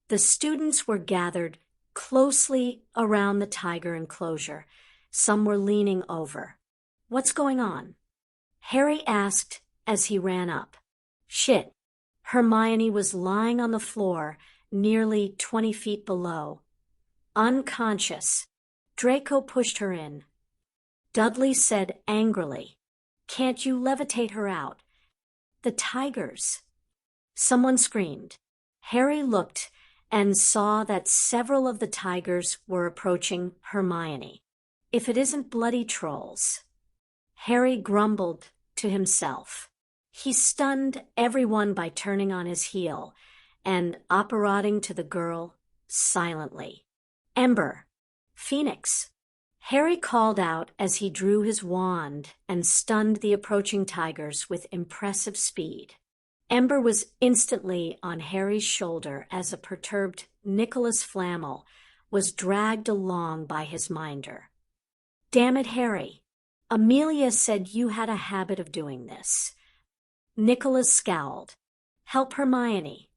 The students were gathered closely around the tiger enclosure. Some were leaning over. "What's going on?" Harry asked as he ran up. "Shit." Hermione was lying on the floor, nearly 20 feet below. Unconscious. Draco pushed her in. Dudley said angrily, "Can't you levitate her out?" "The tigers." Someone screamed. Harry looked and saw that several of the tigers were approaching Hermione. "If it isn't bloody trolls." Harry grumbled to himself. He stunned everyone by turning on his heel and apparating to the girl silently. "Ember! Phoenix!" Harry called out as he drew his wand and stunned the approaching tigers with impressive speed. Ember was instantly on Harry's shoulder as a perturbed Nicholas Flamel was dragged along by his minder. "Damn it, Harry. Amelia said you had a habit of doing this." Nicholas scowled. "Help Hermione,"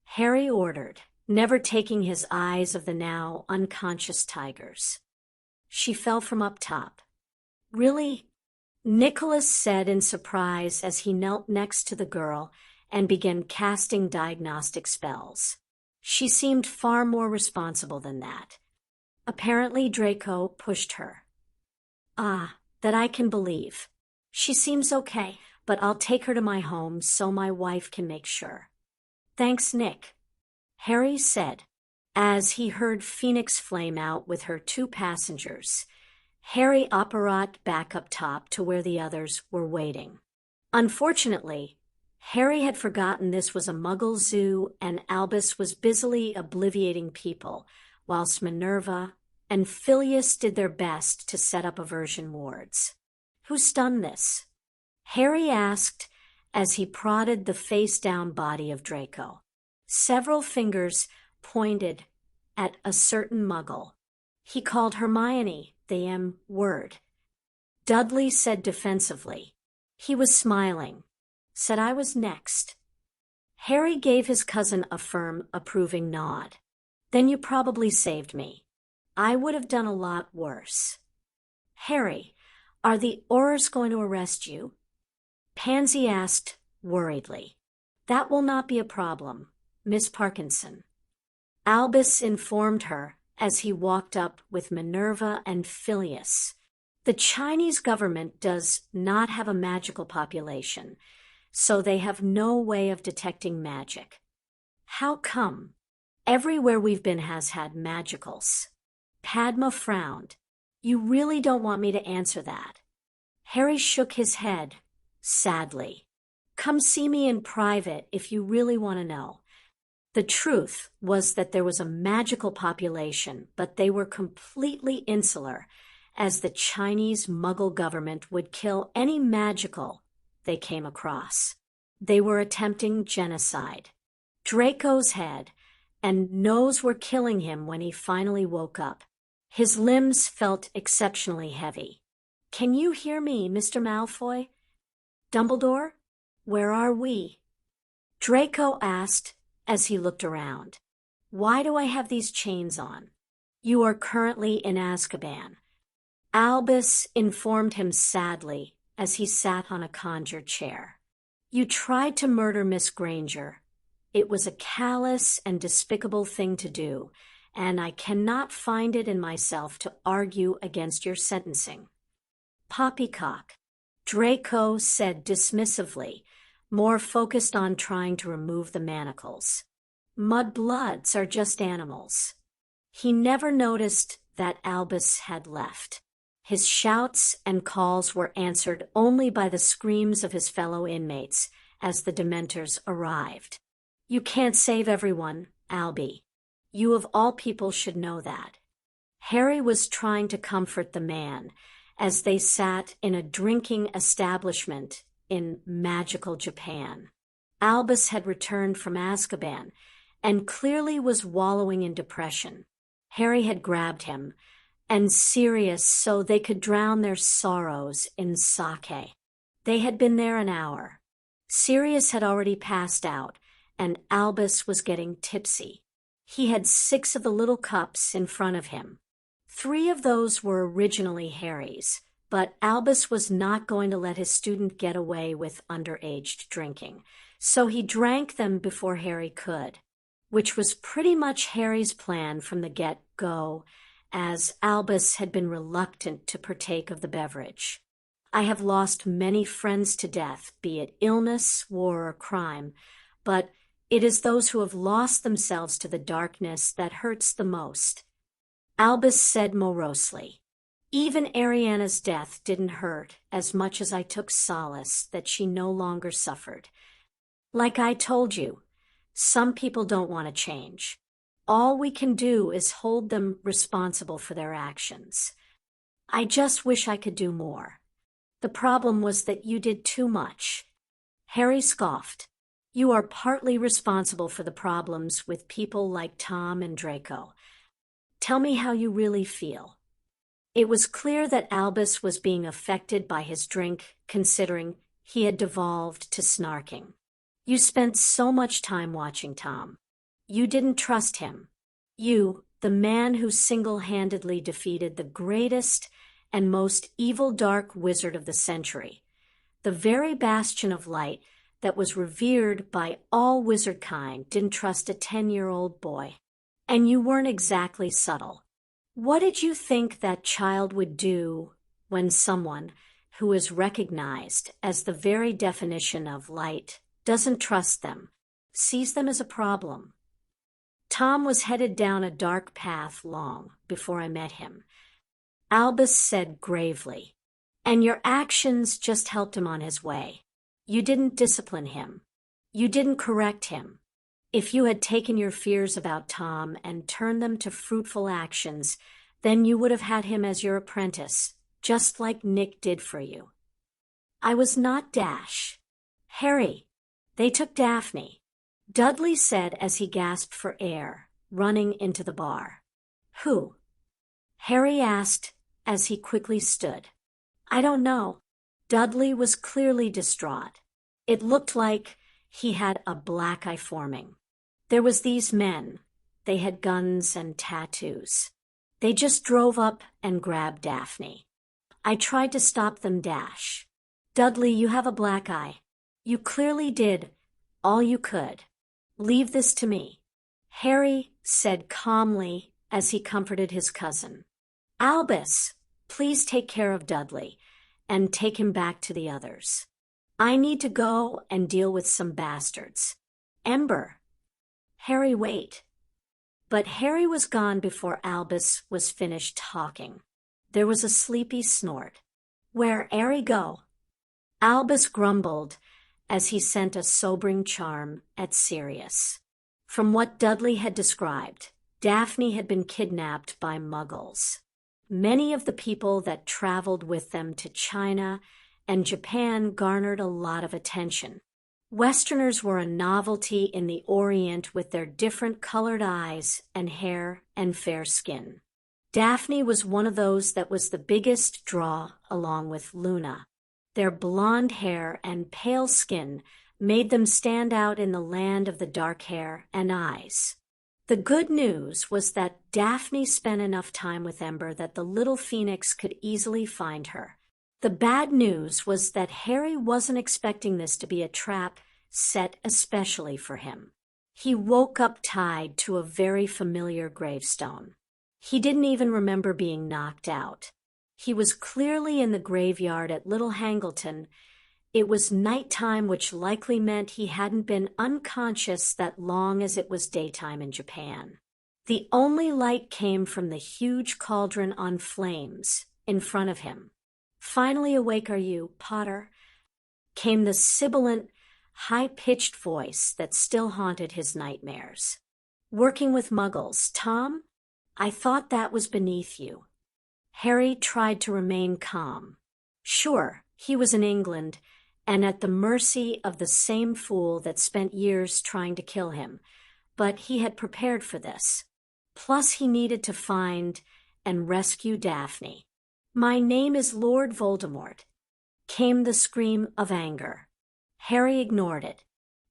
Harry ordered, never taking his eyes off the now unconscious tigers. "She fell from up top." "Really?" Nicholas said in surprise as he knelt next to the girl and began casting diagnostic spells. She seemed far more responsible than that. Apparently Draco pushed her. "Ah, that I can believe. She seems okay, but I'll take her to my home so my wife can make sure." "Thanks, Nick," Harry said, as he heard Phoenix flame out with her 2 passengers. Harry apparat back up top to where the others were waiting. Unfortunately, Harry had forgotten this was a Muggle zoo and Albus was busily obliviating people, whilst Minerva and Filius did their best to set up aversion wards. "Who's done this?" Harry asked as he prodded the face-down body of Draco. Several fingers pointed at a certain Muggle. "He called Hermione the M word." Dudley said defensively. He was smiling. "Said I was next." Harry gave his cousin a firm, approving nod. "Then you probably saved me. I would have done a lot worse." "Harry, are the Aurors going to arrest you?" Pansy asked worriedly. "That will not be a problem, Miss Parkinson." Albus informed her as he walked up with Minerva and Filius. "The Chinese government does not have a magical population, so they have no way of detecting magic." "How come?" Everywhere we've been has had magicals. Padma frowned. You really don't want me to answer that. Harry shook his head, sadly. Come see me in private if you really want to know. The truth was that there was a magical population, but they were completely insular, as the Chinese Muggle government would kill any magical they came across. They were attempting genocide. Draco's head and nose were killing him when he finally woke up. His limbs felt exceptionally heavy. Can you hear me, Mr. Malfoy? Dumbledore? Where are we? Draco asked as he looked around. Why do I have these chains on? You are currently in Azkaban. Albus informed him sadly as he sat on a conjure chair. You tried to murder Miss Granger. It was a callous and despicable thing to do, and I cannot find it in myself to argue against your sentencing. Poppycock, Draco said dismissively, more focused on trying to remove the manacles. Mudbloods are just animals. He never noticed that Albus had left. His shouts and calls were answered only by the screams of his fellow inmates as the Dementors arrived. You can't save everyone, Albie. You of all people should know that. Harry was trying to comfort the man as they sat in a drinking establishment in magical Japan. Albus had returned from Azkaban and clearly was wallowing in depression. Harry had grabbed him, and Sirius so they could drown their sorrows in sake. They had been there an hour. Sirius had already passed out, and Albus was getting tipsy. He had 6 of the little cups in front of him. 3 of those were originally Harry's, but Albus was not going to let his student get away with underage drinking, so he drank them before Harry could, which was pretty much Harry's plan from the get-go, as Albus had been reluctant to partake of the beverage. I have lost many friends to death, be it illness, war, or crime, but it is those who have lost themselves to the darkness that hurts the most. Albus said morosely. Even Ariana's death didn't hurt as much as I took solace that she no longer suffered. Like I told you, some people don't want to change. All we can do is hold them responsible for their actions. I just wish I could do more. The problem was that you did too much. Harry scoffed. You are partly responsible for the problems with people like Tom and Draco. Tell me how you really feel. It was clear that Albus was being affected by his drink, considering he had devolved to snarking. You spent so much time watching Tom. You didn't trust him. You, the man who single-handedly defeated the greatest and most evil dark wizard of the century, the very bastion of light that was revered by all wizard kind, didn't trust a 10-year-old boy. And you weren't exactly subtle. What did you think that child would do when someone who is recognized as the very definition of light doesn't trust them, sees them as a problem? Tom was headed down a dark path long before I met him. Albus said gravely, and your actions just helped him on his way. You didn't discipline him. You didn't correct him. If you had taken your fears about Tom and turned them to fruitful actions, then you would have had him as your apprentice, just like Nick did for you. I was not Dash. Harry, they took Daphne, Dudley said as he gasped for air, running into the bar. Who? Harry asked as he quickly stood. I don't know. Dudley was clearly distraught. It looked like he had a black eye forming. There was these men. They had guns and tattoos. They just drove up and grabbed Daphne. I tried to stop them, Dash. Dudley, you have a black eye. You clearly did all you could. Leave this to me. Harry said calmly as he comforted his cousin. Albus, please take care of Dudley and take him back to the others. I need to go and deal with some bastards. Ember. Harry, wait. But Harry was gone before Albus was finished talking. There was a sleepy snort. "Where airy go?" Albus grumbled as he sent a sobering charm at Sirius. From what Dudley had described, Daphne had been kidnapped by Muggles. Many of the people that traveled with them to China and Japan garnered a lot of attention. Westerners were a novelty in the Orient with their different colored eyes and hair and fair skin. Daphne was one of those that was the biggest draw, along with Luna. Their blonde hair and pale skin made them stand out in the land of the dark hair and eyes. The good news was that Daphne spent enough time with Ember that the little phoenix could easily find her. The bad news was that Harry wasn't expecting this to be a trap set especially for him. He woke up tied to a very familiar gravestone. He didn't even remember being knocked out. He was clearly in the graveyard at Little Hangleton. It was nighttime, which likely meant he hadn't been unconscious that long as it was daytime in Japan. The only light came from the huge cauldron on flames in front of him. "Finally awake, are you, Potter?" came the sibilant, high-pitched voice that still haunted his nightmares. "Working with Muggles, Tom? I thought that was beneath you." Harry tried to remain calm. Sure, he was in England and at the mercy of the same fool that spent years trying to kill him, but he had prepared for this. Plus, he needed to find and rescue Daphne. "My name is Lord Voldemort," came the scream of anger. Harry ignored it.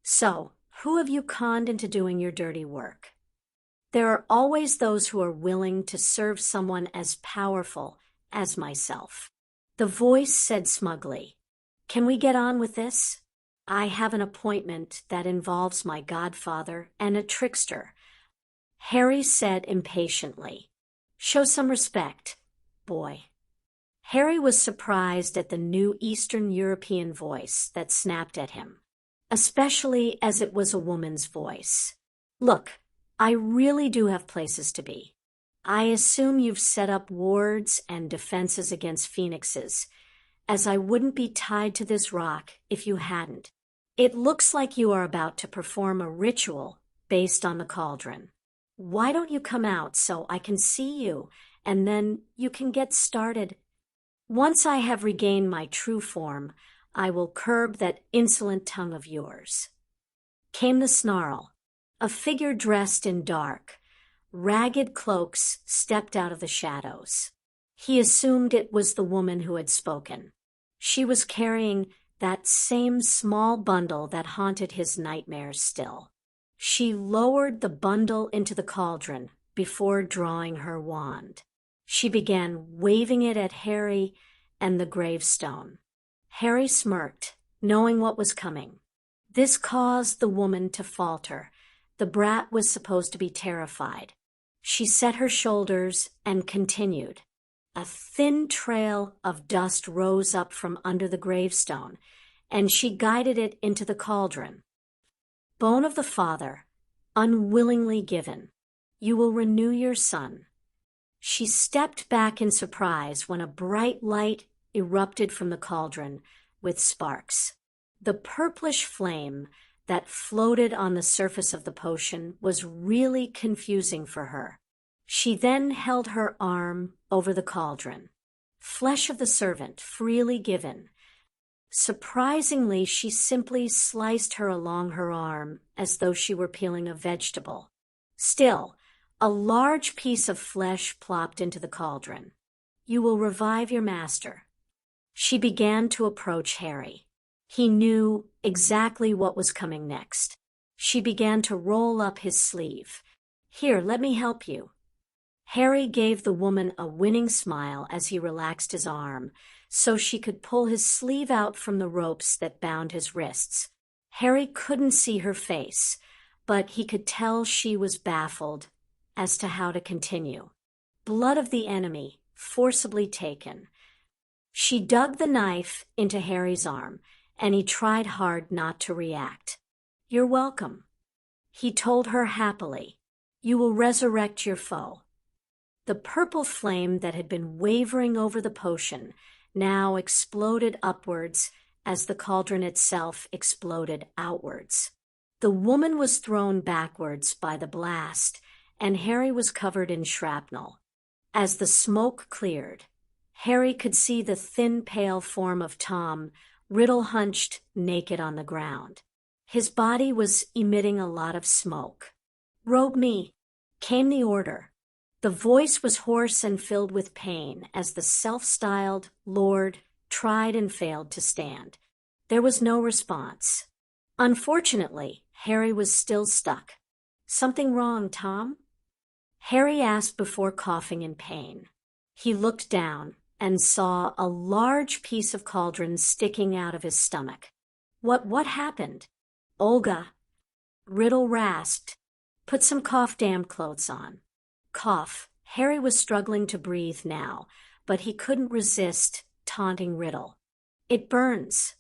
"So, who have you conned into doing your dirty work?" "There are always those who are willing to serve someone as powerful as myself," the voice said smugly. "Can we get on with this? I have an appointment that involves my godfather and a trickster," Harry said impatiently. "Show some respect, boy." Harry was surprised at the new Eastern European voice that snapped at him, especially as it was a woman's voice. "Look, I really do have places to be. I assume you've set up wards and defenses against phoenixes, as I wouldn't be tied to this rock if you hadn't. It looks like you are about to perform a ritual based on the cauldron. Why don't you come out so I can see you, and then you can get started? Once I have regained my true form, I will curb that insolent tongue of yours." Came the snarl. A figure dressed in dark, ragged cloaks stepped out of the shadows. He assumed it was the woman who had spoken. She was carrying that same small bundle that haunted his nightmares still. She lowered the bundle into the cauldron before drawing her wand. She began waving it at Harry and the gravestone. Harry smirked, knowing what was coming. This caused the woman to falter. The brat was supposed to be terrified. She set her shoulders and continued. A thin trail of dust rose up from under the gravestone, and she guided it into the cauldron. "Bone of the father, unwillingly given. You will renew your son." She stepped back in surprise when a bright light erupted from the cauldron with sparks. The purplish flame that floated on the surface of the potion was really confusing for her. She then held her arm over the cauldron. Flesh of the servant, freely given. Surprisingly, she simply sliced her along her arm as though she were peeling a vegetable. Still, a large piece of flesh plopped into the cauldron. "You will revive your master." She began to approach Harry. He knew exactly what was coming next. She began to roll up his sleeve. "Here, let me help you." Harry gave the woman a winning smile as he relaxed his arm, so she could pull his sleeve out from the ropes that bound his wrists. Harry couldn't see her face, but he could tell she was baffled as to how to continue. Blood of the enemy, forcibly taken. She dug the knife into Harry's arm, and he tried hard not to react. "You're welcome," he told her happily. You will resurrect your foe. The purple flame that had been wavering over the potion now exploded upwards as the cauldron itself exploded outwards. The woman was thrown backwards by the blast, and Harry was covered in shrapnel. As the smoke cleared, Harry could see the thin, pale form of Tom, Riddle hunched naked on the ground. His body was emitting a lot of smoke. "Robe me," came the order. The voice was hoarse and filled with pain as the self-styled Lord tried and failed to stand. There was no response. Unfortunately, Harry was still stuck. "Something wrong, Tom?" Harry asked before coughing in pain. He looked down and saw a large piece of cauldron sticking out of his stomach. What happened?" "Olga," Riddle rasped. "Put some cough-damned clothes on." Cough. Harry was struggling to breathe now, but he couldn't resist taunting Riddle. "It burns."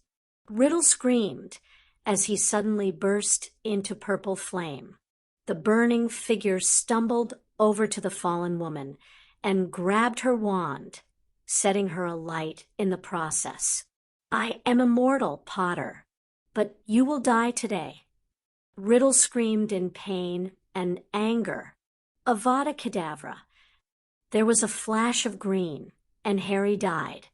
Riddle screamed as he suddenly burst into purple flame. The burning figure stumbled over to the fallen woman and grabbed her wand, setting her alight in the process. "I am immortal, Potter, but you will die today." Riddle screamed in pain and anger. Avada Kedavra. There was a flash of green, and Harry died.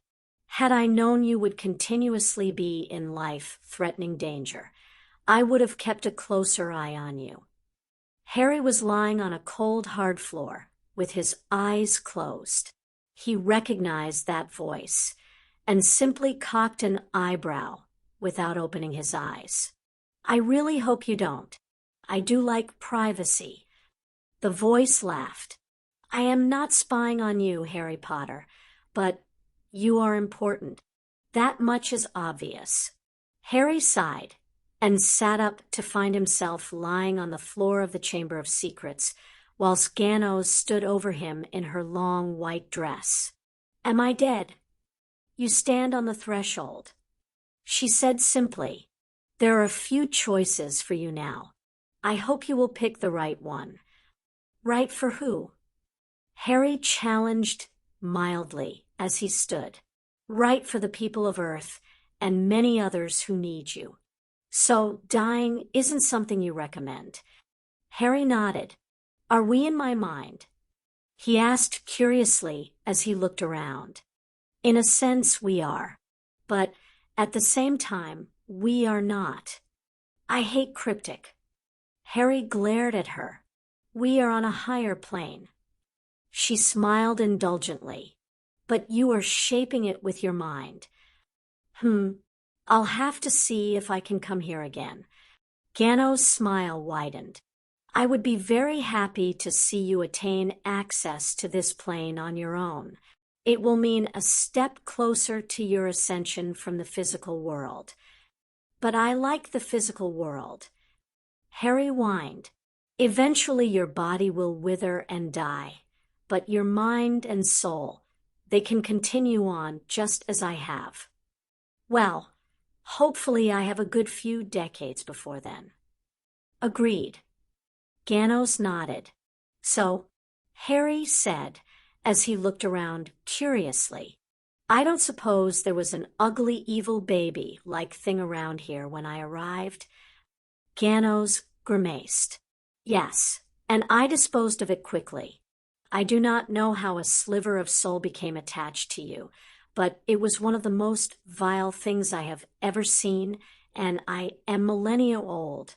"Had I known you would continuously be in life-threatening danger, I would have kept a closer eye on you." Harry was lying on a cold, hard floor, with his eyes closed. He recognized that voice, and simply cocked an eyebrow without opening his eyes. "I really hope you don't. I do like privacy." The voice laughed. "I am not spying on you, Harry Potter, but you are important. That much is obvious." Harry sighed and sat up to find himself lying on the floor of the Chamber of Secrets, whilst Ganos stood over him in her long white dress. "Am I dead?" "You stand on the threshold." She said simply, "There are a few choices for you now. I hope you will pick the right one." "Right for who?" Harry challenged mildly as he stood. "Right for the people of Earth and many others who need you. So dying isn't something you recommend." Harry nodded. "Are we in my mind?" he asked curiously as he looked around. "In a sense, we are. But at the same time, we are not." "I hate cryptic." Harry glared at her. "We are on a higher plane." She smiled indulgently. "But you are shaping it with your mind." I'll have to see if I can come here again." Ganos' smile widened. "I would be very happy to see you attain access to this plane on your own. It will mean a step closer to your ascension from the physical world." "But I like the physical world." Harry whined. "Eventually your body will wither and die, but your mind and soul, they can continue on just as I have." "Well, hopefully I have a good few decades before then." "Agreed." Ganos nodded. "So," Harry said as he looked around curiously, "I don't suppose there was an ugly evil baby-like thing around here when I arrived?" Ganos grimaced. "Yes, and I disposed of it quickly. I do not know how a sliver of soul became attached to you, but it was one of the most vile things I have ever seen, and I am millennia old."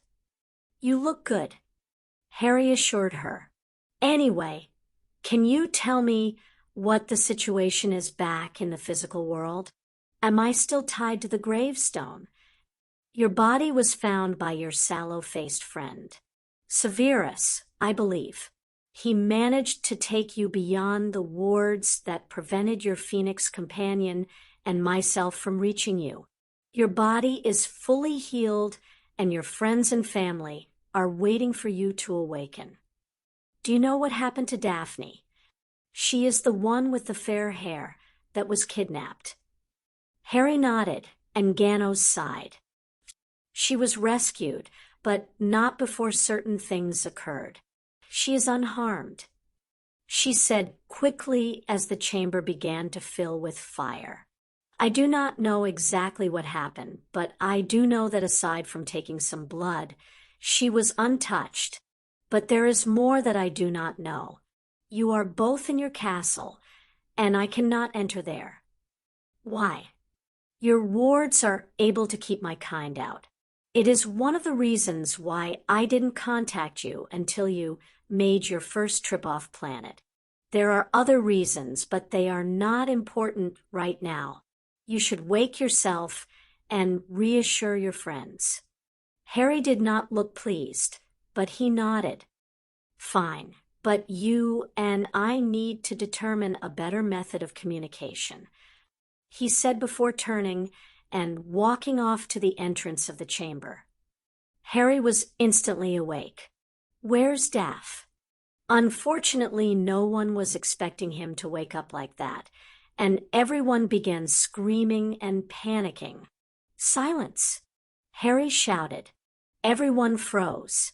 "You look good," Harry assured her. "Anyway, can you tell me what the situation is back in the physical world? Am I still tied to the gravestone? Your body was found by your sallow-faced friend, Severus, I believe. He managed to take you beyond the wards that prevented your Phoenix companion and myself from reaching you. Your body is fully healed, and your friends and family are waiting for you to awaken. Do you know what happened to Daphne? She is the one with the fair hair that was kidnapped." Harry nodded, and Ganos sighed. "She was rescued, but not before certain things occurred. She is unharmed," she said quickly as the chamber began to fill with fire. "I do not know exactly what happened, but I do know that aside from taking some blood, she was untouched. But there is more that I do not know. You are both in your castle, and I cannot enter there." "Why?" "Your wards are able to keep my kind out. It is one of the reasons why I didn't contact you until you made your first trip off planet. There are other reasons, but they are not important right now. You should wake yourself and reassure your friends." Harry did not look pleased, but he nodded. "Fine, but you and I need to determine a better method of communication," he said before turning and walking off to the entrance of the chamber. Harry was instantly awake. "Where's Daff?" Unfortunately, no one was expecting him to wake up like that, and everyone began screaming and panicking. "Silence!" Harry shouted. Everyone froze.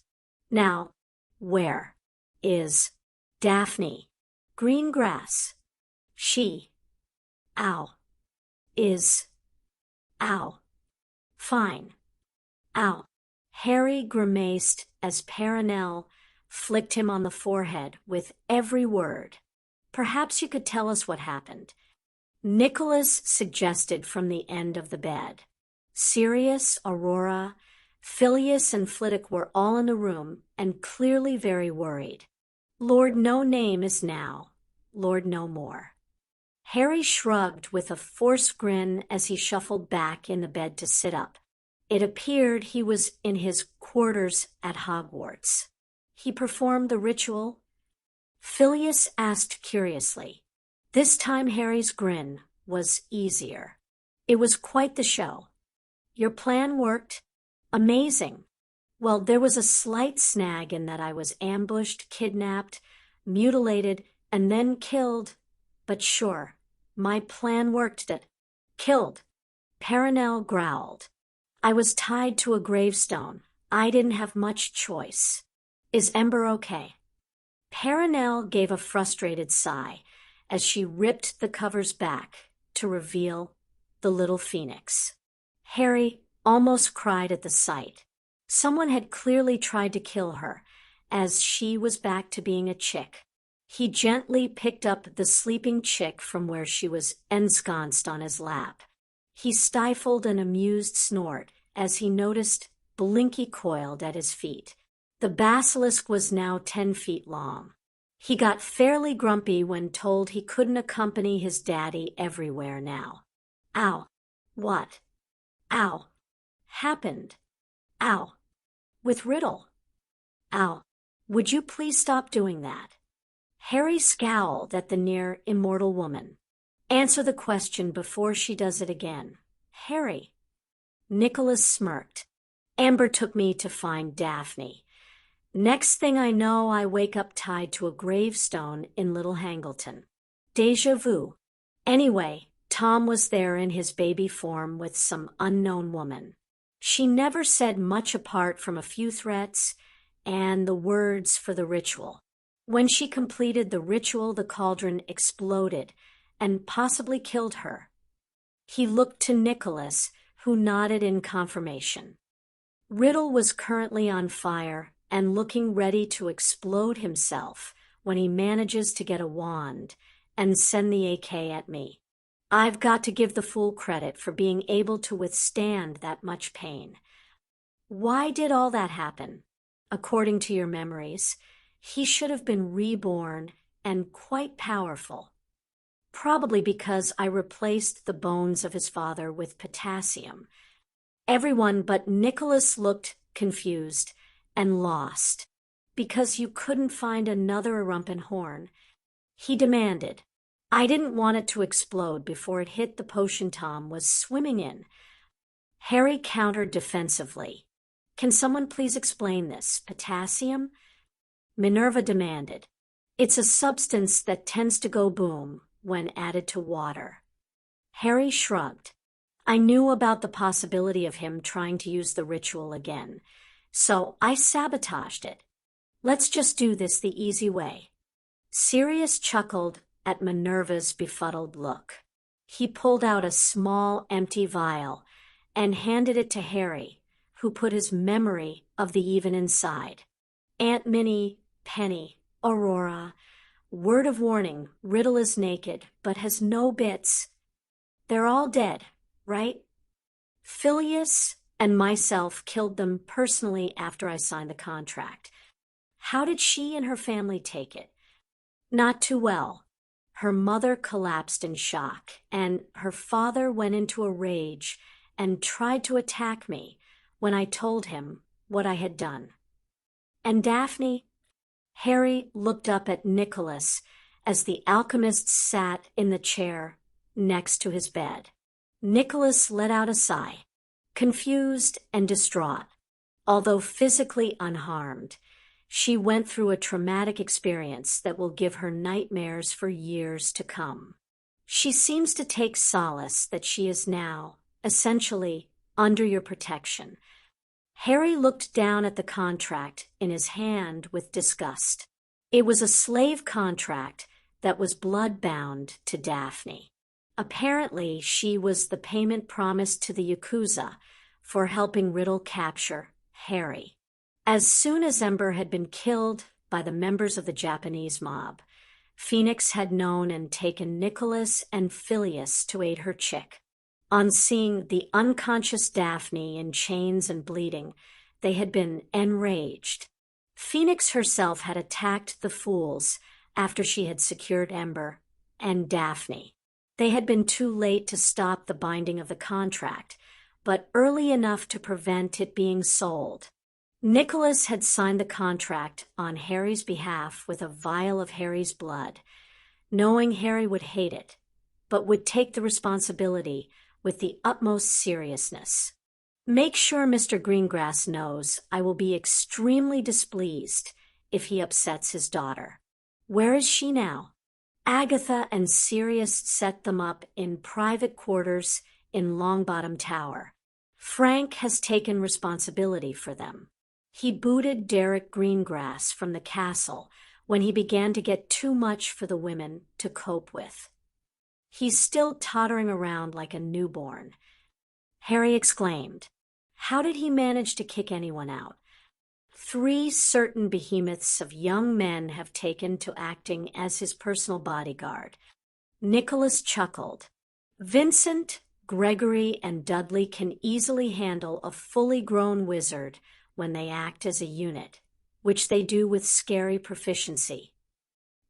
"Now, where is Daphne?" "Green grass." "She. Ow. Is. Ow. Fine. Ow." Harry grimaced as Perenelle flicked him on the forehead with every word. "Perhaps you could tell us what happened," Nicholas suggested from the end of the bed. Sirius, Aurora, Phileas, and Flitwick were all in the room and clearly very worried. "Lord No Name is now Lord No More." Harry shrugged with a forced grin as he shuffled back in the bed to sit up. It appeared he was in his quarters at Hogwarts. "He performed the ritual?" Phileas asked curiously. This time Harry's grin was easier. "It was quite the show." "Your plan worked?" "Amazing. Well, there was a slight snag in that I was ambushed, kidnapped, mutilated, and then killed. But sure, my plan worked. Killed." Perenelle growled. "I was tied to a gravestone. I didn't have much choice. Is Ember okay?" Perenelle gave a frustrated sigh as she ripped the covers back to reveal the little phoenix. Harry almost cried at the sight. Someone had clearly tried to kill her, as she was back to being a chick. He gently picked up the sleeping chick from where she was ensconced on his lap. He stifled an amused snort as he noticed Blinky coiled at his feet. The basilisk was now 10 feet long. He got fairly grumpy when told he couldn't accompany his daddy everywhere now. "Ow." "What?" "Ow." "Happened." "Ow." "With Riddle." "Ow. Would you please stop doing that?" Harry scowled at the near immortal woman. "Answer the question before she does it again." "Harry." Nicholas smirked. "Amber took me to find Daphne. Next thing I know, I wake up tied to a gravestone in Little Hangleton. Déjà vu. Anyway, Tom was there in his baby form with some unknown woman. She never said much apart from a few threats and the words for the ritual. When she completed the ritual, the cauldron exploded and possibly killed her." He looked to Nicholas, who nodded in confirmation. "Riddle was currently on fire and looking ready to explode himself when he manages to get a wand and send the AK at me. I've got to give the fool credit for being able to withstand that much pain. Why did all that happen? According to your memories, he should have been reborn and quite powerful. Probably because I replaced the bones of his father with potassium." Everyone but Nicholas looked confused and lost. "Because you couldn't find another Arumpen horn?" He demanded. "I didn't want it to explode before it hit the potion Tom was swimming in." Harry countered defensively. "Can someone please explain this? Potassium?" Minerva demanded. "It's a substance that tends to go boom when added to water." Harry shrugged. "I knew about the possibility of him trying to use the ritual again, so I sabotaged it. Let's just do this the easy way. Sirius chuckled at Minerva's befuddled look. He pulled out a small, empty vial and handed it to Harry, who put his memory of the even inside. Aunt Minnie, Penny, Aurora. Word of warning, Riddle is naked, but has no bits. They're all dead, right? Phobias and myself killed them personally after I signed the contract. How did she and her family take it? Not too well. Her mother collapsed in shock, and her father went into a rage and tried to attack me when I told him what I had done. And Daphne? Harry looked up at Nicholas as the alchemist sat in the chair next to his bed. Nicholas let out a sigh, confused and distraught. Although physically unharmed, she went through a traumatic experience that will give her nightmares for years to come. She seems to take solace that she is now, essentially, under your protection. Harry looked down at the contract in his hand with disgust. It was a slave contract that was blood-bound to Daphne. Apparently, she was the payment promised to the Yakuza for helping Riddle capture Harry. As soon as Ember had been killed by the members of the Japanese mob, Phoenix had known and taken Nicholas and Phileas to aid her chick. On seeing the unconscious Daphne in chains and bleeding, they had been enraged. Phoenix herself had attacked the fools after she had secured Ember and Daphne. They had been too late to stop the binding of the contract, but early enough to prevent it being sold. Nicholas had signed the contract on Harry's behalf with a vial of Harry's blood, knowing Harry would hate it, but would take the responsibility with the utmost seriousness. Make sure Mr. Greengrass knows I will be extremely displeased if he upsets his daughter. Where is she now? Agatha and Sirius set them up in private quarters in Longbottom Tower. Frank has taken responsibility for them. He booted Derek Greengrass from the castle when he began to get too much for the women to cope with. He's still tottering around like a newborn. Harry exclaimed. How did he manage to kick anyone out? 3 certain behemoths of young men have taken to acting as his personal bodyguard. Nicholas chuckled. Vincent, Gregory, and Dudley can easily handle a fully grown wizard when they act as a unit, which they do with scary proficiency.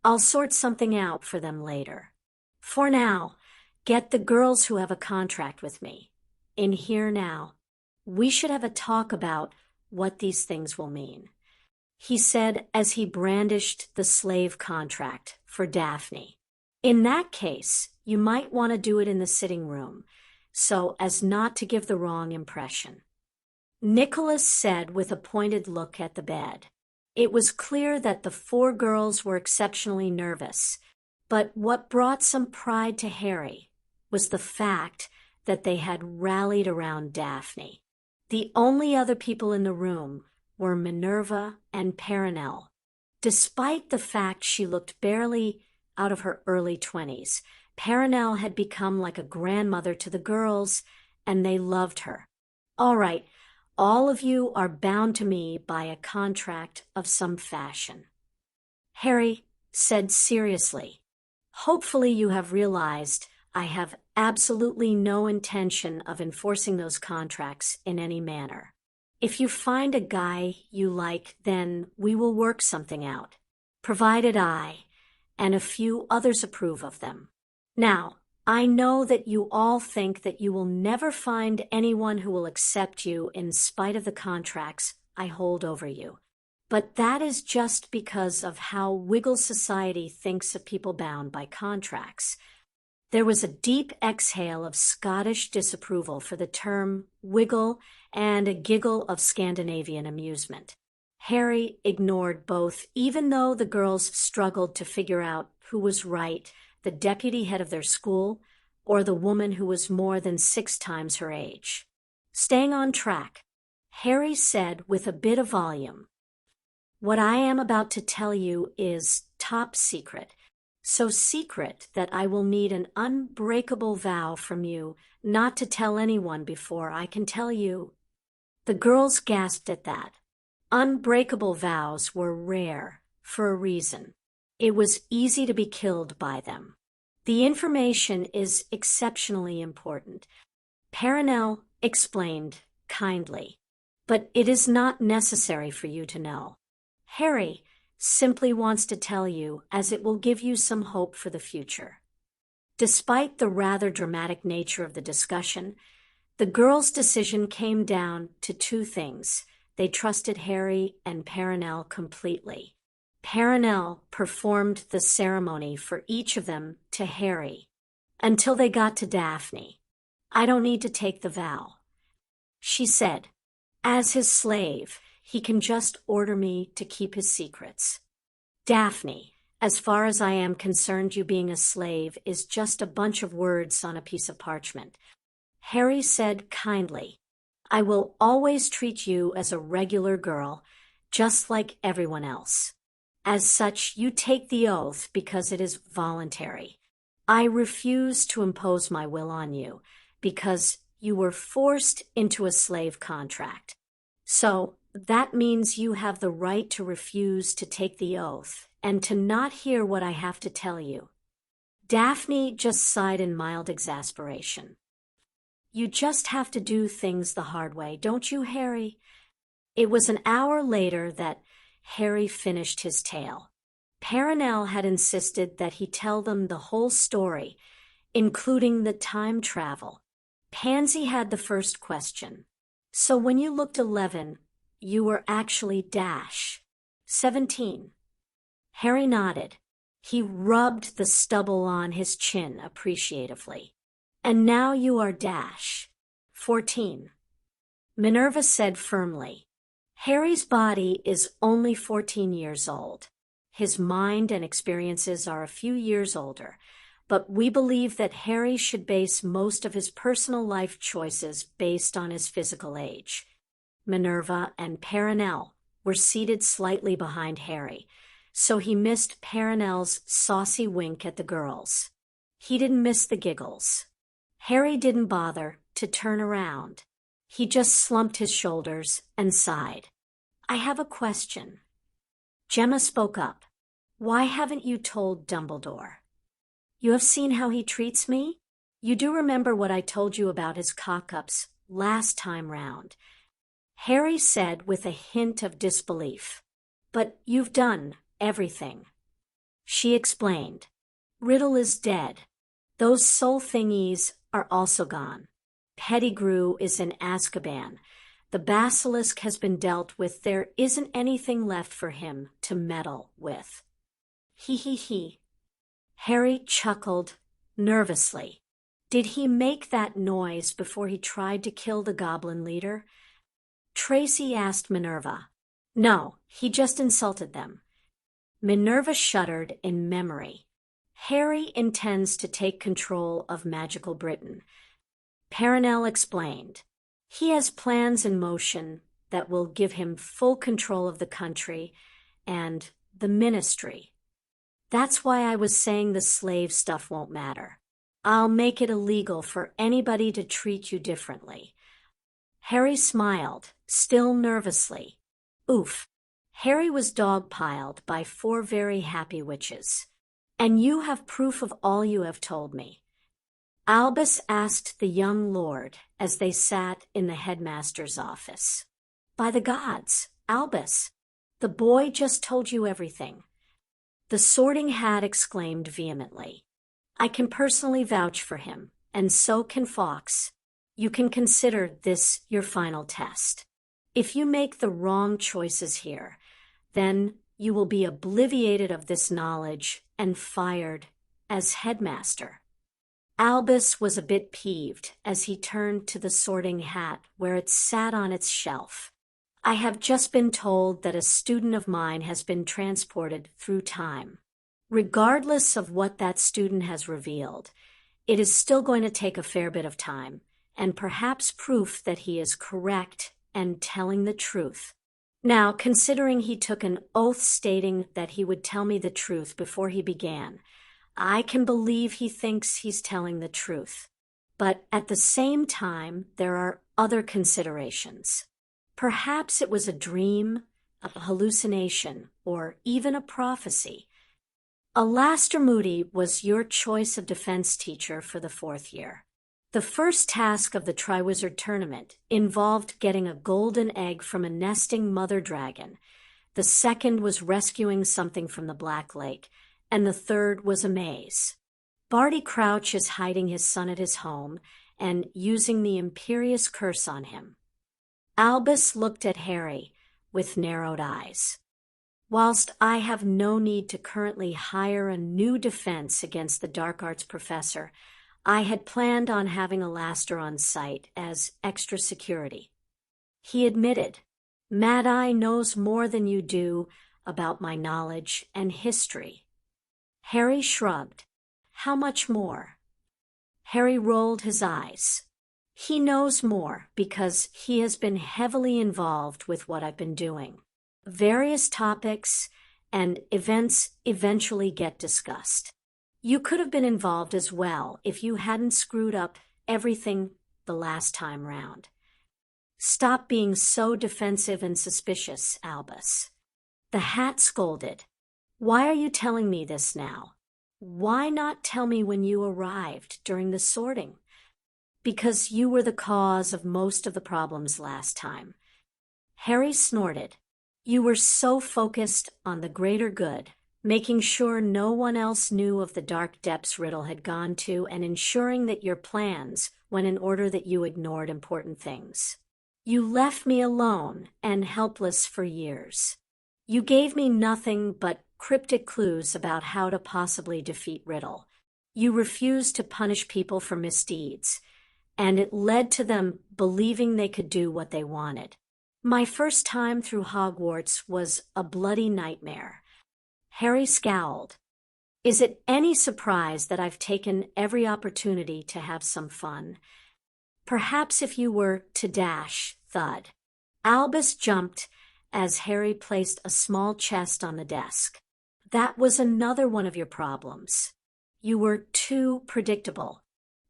I'll sort something out for them later. For now, get the girls who have a contract with me in here now. We should have a talk about what these things will mean, he said as he brandished the slave contract for Daphne. In that case, you might want to do it in the sitting room, so as not to give the wrong impression. Nicholas said with a pointed look at the bed. It was clear that the 4 girls were exceptionally nervous, but what brought some pride to Harry was the fact that they had rallied around Daphne. The only other people in the room were Minerva and Perenelle. Despite the fact she looked barely out of her early 20s, Perenelle had become like a grandmother to the girls, and they loved her. All right, all of you are bound to me by a contract of some fashion. Harry said seriously, hopefully you have realized I have absolutely no intention of enforcing those contracts in any manner. If you find a guy you like, then we will work something out, provided I and a few others approve of them. Now, I know that you all think that you will never find anyone who will accept you in spite of the contracts I hold over you. But that is just because of how Wiggle society thinks of people bound by contracts. There was a deep exhale of Scottish disapproval for the term Wiggle and a giggle of Scandinavian amusement. Harry ignored both, even though the girls struggled to figure out who was right, the deputy head of their school, or the woman who was more than 6 times her age. Staying on track, Harry said with a bit of volume, What I am about to tell you is top secret. So secret that I will need an unbreakable vow from you not to tell anyone before I can tell you." The girls gasped at that. Unbreakable vows were rare for a reason. It was easy to be killed by them. The information is exceptionally important. Perenelle explained kindly. But it is not necessary for you to know. Harry simply wants to tell you as it will give you some hope for the future. Despite the rather dramatic nature of the discussion, the girls' decision came down to two things. They trusted Harry and Perenelle completely. Perenelle performed the ceremony for each of them to Harry, until they got to Daphne. "I don't need to take the vow," she said. "As his slave, he can just order me to keep his secrets." "Daphne, as far as I am concerned, you being a slave is just a bunch of words on a piece of parchment," Harry said kindly. "I will always treat you as a regular girl, just like everyone else. As such, you take the oath because it is voluntary. I refuse to impose my will on you because you were forced into a slave contract. So that means you have the right to refuse to take the oath and to not hear what I have to tell you." Daphne just sighed in mild exasperation. "You just have to do things the hard way, don't you, Harry?" It was an hour later that Harry finished his tale. Perenelle had insisted that he tell them the whole story, including the time travel. Pansy had the first question. "So when you looked 11, you were actually 17. Harry nodded. He rubbed the stubble on his chin appreciatively. "And now you are 14. Minerva said firmly. Harry's body is only 14 years old. His mind and experiences are a few years older, but we believe that Harry should base most of his personal life choices based on his physical age. Minerva and Perenelle were seated slightly behind Harry, so he missed Perenelle's saucy wink at the girls. He didn't miss the giggles. Harry didn't bother to turn around. He just slumped his shoulders and sighed. "I have a question." Gemma spoke up. "Why haven't you told Dumbledore? You have seen how he treats me? You do remember what I told you about his cock-ups last time round," Harry said with a hint of disbelief. "But you've done everything." She explained. "Riddle is dead. Those soul thingies are also gone. Pettigrew is in Azkaban. The basilisk has been dealt with. There isn't anything left for him to meddle with." He. Harry chuckled nervously. Did he make that noise before he tried to kill the goblin leader? Tracy asked Minerva. "No, he just insulted them." Minerva shuddered in memory. "Harry intends to take control of magical Britain." Perenelle explained. "He has plans in motion that will give him full control of the country and the ministry. That's why I was saying the slave stuff won't matter. I'll make it illegal for anybody to treat you differently." Harry smiled, still nervously. Oof. Harry was dogpiled by 4 very happy witches. "And you have proof of all you have told me?" Albus asked the young lord as they sat in the headmaster's office. "By the gods, Albus, the boy just told you everything." The Sorting Hat exclaimed vehemently. "I can personally vouch for him, and so can Fawkes. You can consider this your final test. If you make the wrong choices here, then you will be obliviated of this knowledge and fired as headmaster." Albus was a bit peeved as he turned to the Sorting Hat where it sat on its shelf. "I have just been told that a student of mine has been transported through time. Regardless of what that student has revealed, it is still going to take a fair bit of time, and perhaps proof that he is correct and telling the truth. Now, considering he took an oath stating that he would tell me the truth before he began, I can believe he thinks he's telling the truth. But at the same time, there are other considerations. Perhaps it was a dream, a hallucination, or even a prophecy. Alastair Moody was your choice of defense teacher for the 4th year. The first task of the Triwizard Tournament involved getting a golden egg from a nesting mother dragon. The second was rescuing something from the Black Lake, and the third was a maze. Barty Crouch is hiding his son at his home and using the Imperious Curse on him. Albus looked at Harry with narrowed eyes. Whilst I have no need to currently hire a new defense against the dark arts professor, I had planned on having Alastair on site as extra security. He admitted, Mad Eye knows more than you do about my knowledge and history. Harry shrugged. How much more? Harry rolled his eyes. He knows more because he has been heavily involved with what I've been doing. Various topics and events eventually get discussed. You could have been involved as well if you hadn't screwed up everything the last time round. Stop being so defensive and suspicious, Albus. The Hat scolded. Why are you telling me this now? Why not tell me when you arrived during the sorting? Because you were the cause of most of the problems last time. Harry snorted. You were so focused on the greater good, making sure no one else knew of the dark depths Riddle had gone to and ensuring that your plans went in order that you ignored important things. You left me alone and helpless for years. You gave me nothing but cryptic clues about how to possibly defeat Riddle. You refused to punish people for misdeeds, and it led to them believing they could do what they wanted. My first time through Hogwarts was a bloody nightmare. Harry scowled. Is it any surprise that I've taken every opportunity to have some fun? Perhaps if you were to dash, thud. Albus jumped as Harry placed a small chest on the desk. That was another one of your problems. You were too predictable.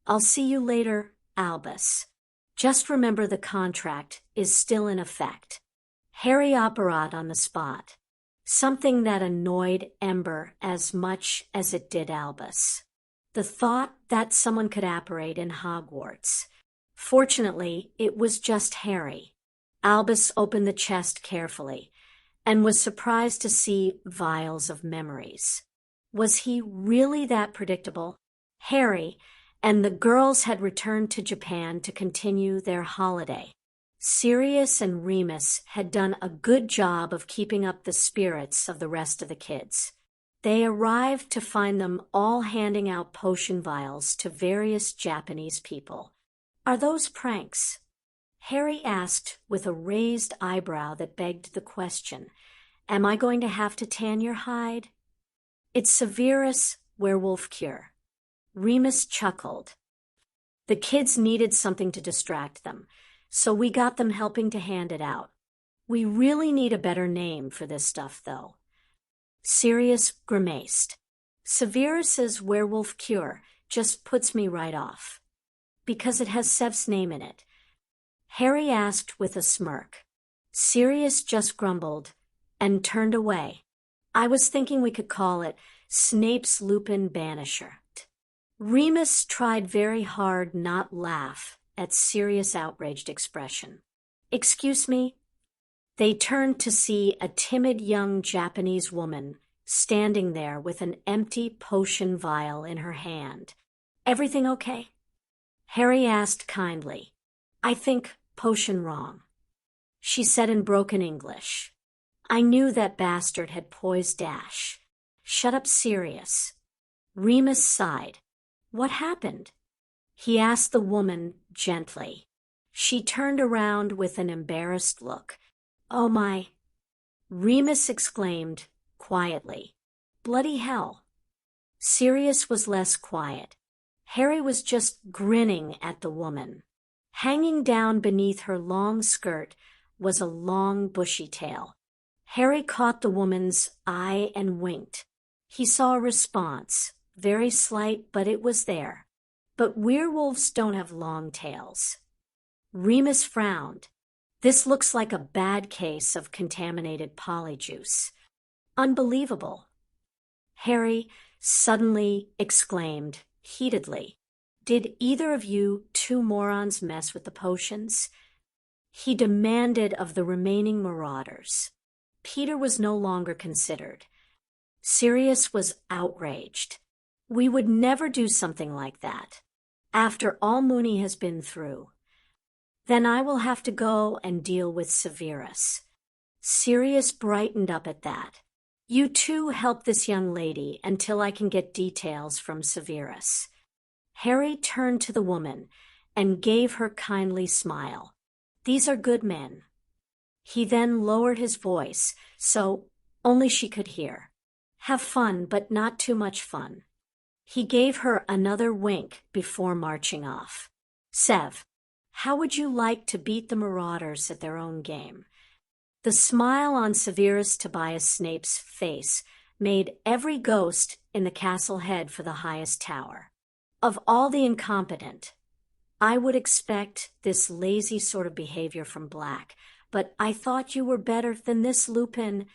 I'll see you later, Albus. Just remember the contract is still in effect. Harry operated on the spot, something that annoyed Ember as much as it did Albus. The thought that someone could operate in Hogwarts. Fortunately, it was just Harry. Albus opened the chest carefully and was surprised to see vials of memories. Was he really that predictable? Harry and the girls had returned to Japan to continue their holiday. Sirius and Remus had done a good job of keeping up the spirits of the rest of the kids. They arrived to find them all handing out potion vials to various Japanese people. Are those pranks? Harry asked with a raised eyebrow that begged the question, Am I going to have to tan your hide? It's Severus werewolf cure. Remus chuckled. The kids needed something to distract them, so we got them helping to hand it out. We really need a better name for this stuff, though. Sirius grimaced. Severus's werewolf cure just puts me right off. Because it has Sev's name in it. Harry asked with a smirk. Sirius just grumbled and turned away. I was thinking we could call it Snape's Lupin Banisher. Remus tried very hard not laugh at Sirius' outraged expression. Excuse me? They turned to see a timid young Japanese woman standing there with an empty potion vial in her hand. Everything okay? Harry asked kindly. I think potion wrong. She said in broken English. I knew that bastard had poised Dash. Shut up, Sirius. Remus sighed. What happened? He asked the woman gently. She turned around with an embarrassed look. Oh my. Remus exclaimed quietly. Bloody hell. Sirius was less quiet. Harry was just grinning at the woman. Hanging down beneath her long skirt was a long, bushy tail. Harry caught the woman's eye and winked. He saw a response, very slight, but it was there. But werewolves don't have long tails. Remus frowned. This looks like a bad case of contaminated polyjuice. Unbelievable. Harry suddenly exclaimed, heatedly, "Did either of you two morons mess with the potions?" He demanded of the remaining marauders. Peter was no longer considered. Sirius was outraged. "We would never do something like that. After all Moony has been through. Then I will have to go and deal with Severus." Sirius brightened up at that. "You two help this young lady until I can get details from Severus." Harry turned to the woman and gave her kindly smile. "These are good men." He then lowered his voice so only she could hear. "Have fun, but not too much fun." He gave her another wink before marching off. "Sev, how would you like to beat the marauders at their own game?" The smile on Severus Tobias Snape's face made every ghost in the castle head for the highest tower. "Of all the incompetent, I would expect this lazy sort of behavior from Black, but I thought you were better than this, Lupin."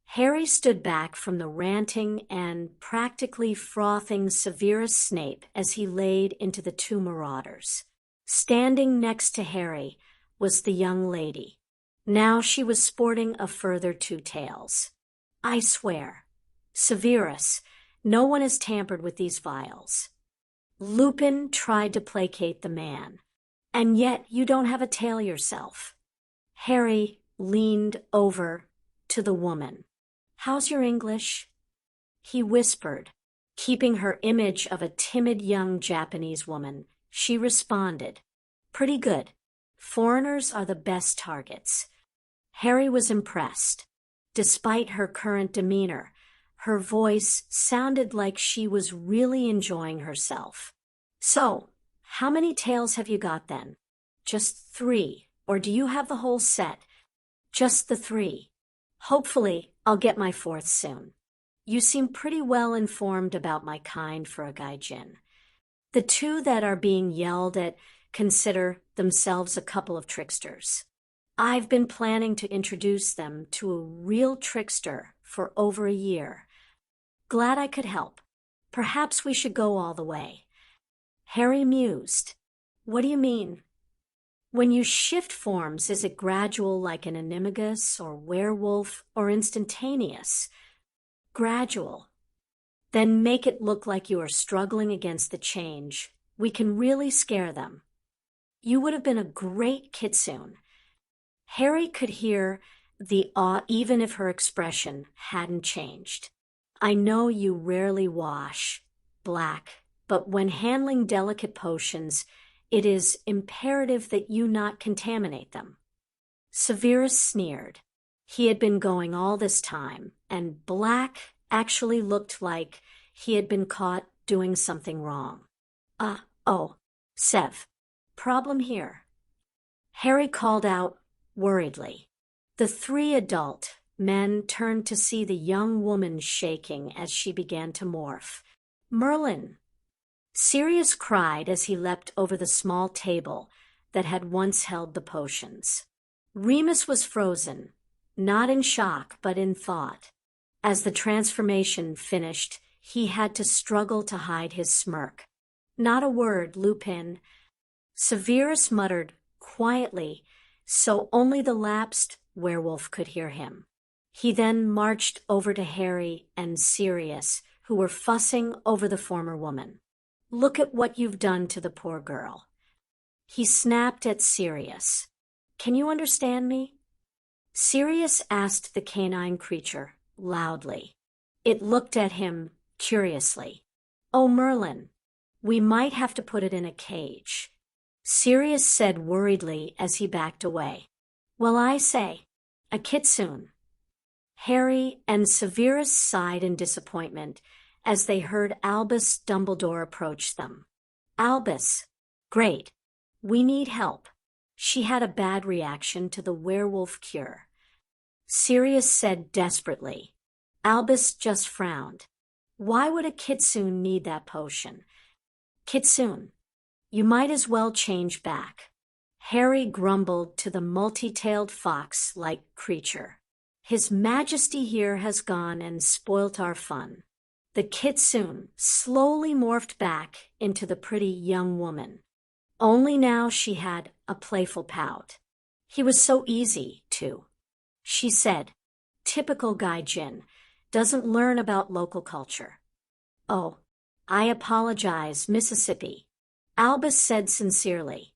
Harry stood back from the ranting and practically frothing Severus Snape as he laid into the two marauders. Standing next to Harry was the young lady. Now she was sporting a further two tails. "I swear, Severus, no one has tampered with these vials." Lupin tried to placate the man. "And yet you don't have a tail yourself." Harry leaned over to the woman. "How's your English?" He whispered. Keeping her image of a timid young Japanese woman, she responded, "Pretty good. Foreigners are the best targets." Harry was impressed. Despite her current demeanor, her voice sounded like she was really enjoying herself. "So, how many tails have you got then?" "Just 3. Or do you have the whole set?" "Just the 3. Hopefully, I'll get my 4th soon." "You seem pretty well informed about my kind for a gaijin. The two that are being yelled at consider themselves a couple of tricksters. I've been planning to introduce them to a real trickster for over a year. Glad I could help. Perhaps we should go all the way." Harry mused. "What do you mean?" "When you shift forms, is it gradual like an animagus or werewolf or instantaneous?" "Gradual." "Then make it look like you are struggling against the change. We can really scare them." "You would have been a great kitsune." Harry could hear the awe even if her expression hadn't changed. "I know you rarely wash, Black, but when handling delicate potions, it is imperative that you not contaminate them." Severus sneered. He had been going all this time, and Black actually looked like he had been caught doing something wrong. Oh, Sev, problem here." Harry called out worriedly. The 3 adult men turned to see the young woman shaking as she began to morph. "Merlin!" Sirius cried as he leapt over the small table that had once held the potions. Remus was frozen, not in shock but in thought. As the transformation finished, he had to struggle to hide his smirk. "Not a word, Lupin." Severus muttered quietly, so only the lapsed werewolf could hear him. He then marched over to Harry and Sirius, who were fussing over the former woman. "Look at what you've done to the poor girl." He snapped at Sirius. "Can you understand me?" Sirius asked the canine creature loudly. It looked at him curiously. "Oh, Merlin, we might have to put it in a cage." Sirius said worriedly as he backed away. "Well, I say, a kitsune." Harry and Severus sighed in disappointment as they heard Albus Dumbledore approach them. "Albus, great. We need help. She had a bad reaction to the werewolf cure. Sirius said desperately. Albus just frowned. Why would a kitsune need that potion? Kitsune, you might as well change back. Harry grumbled to the multi-tailed fox-like creature. His Majesty here has gone and spoilt our fun. The kitsune slowly morphed back into the pretty young woman. Only now she had a playful pout. He was so easy, too. She said, typical gaijin, doesn't learn about local culture. Oh, I apologize, Mississippi. Albus said sincerely.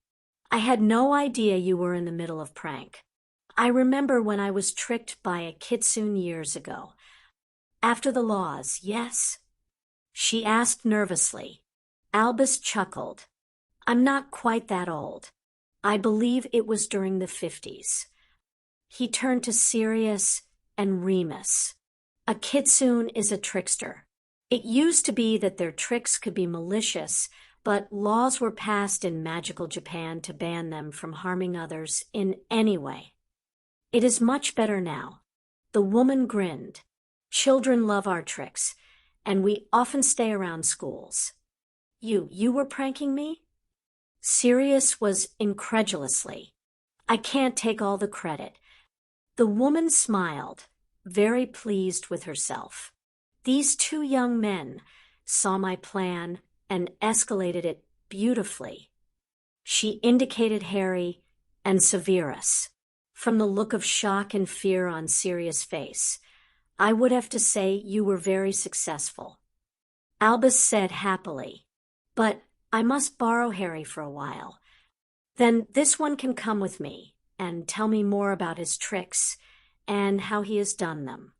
I had no idea you were in the middle of prank. I remember when I was tricked by a kitsune years ago. After the laws, yes? She asked nervously. Albus chuckled. I'm not quite that old. I believe it was during the 50s. He turned to Sirius and Remus. A kitsune is a trickster. It used to be that their tricks could be malicious, but laws were passed in magical Japan to ban them from harming others in any way. It is much better now. The woman grinned. Children love our tricks, and we often stay around schools. You were pranking me? Sirius was incredulously. I can't take all the credit. The woman smiled, very pleased with herself. These two young men saw my plan and escalated it beautifully. She indicated Harry and Severus. From the look of shock and fear on Sirius' face, I would have to say you were very successful. Albus said happily, but I must borrow Harry for a while. Then this one can come with me and tell me more about his tricks and how he has done them,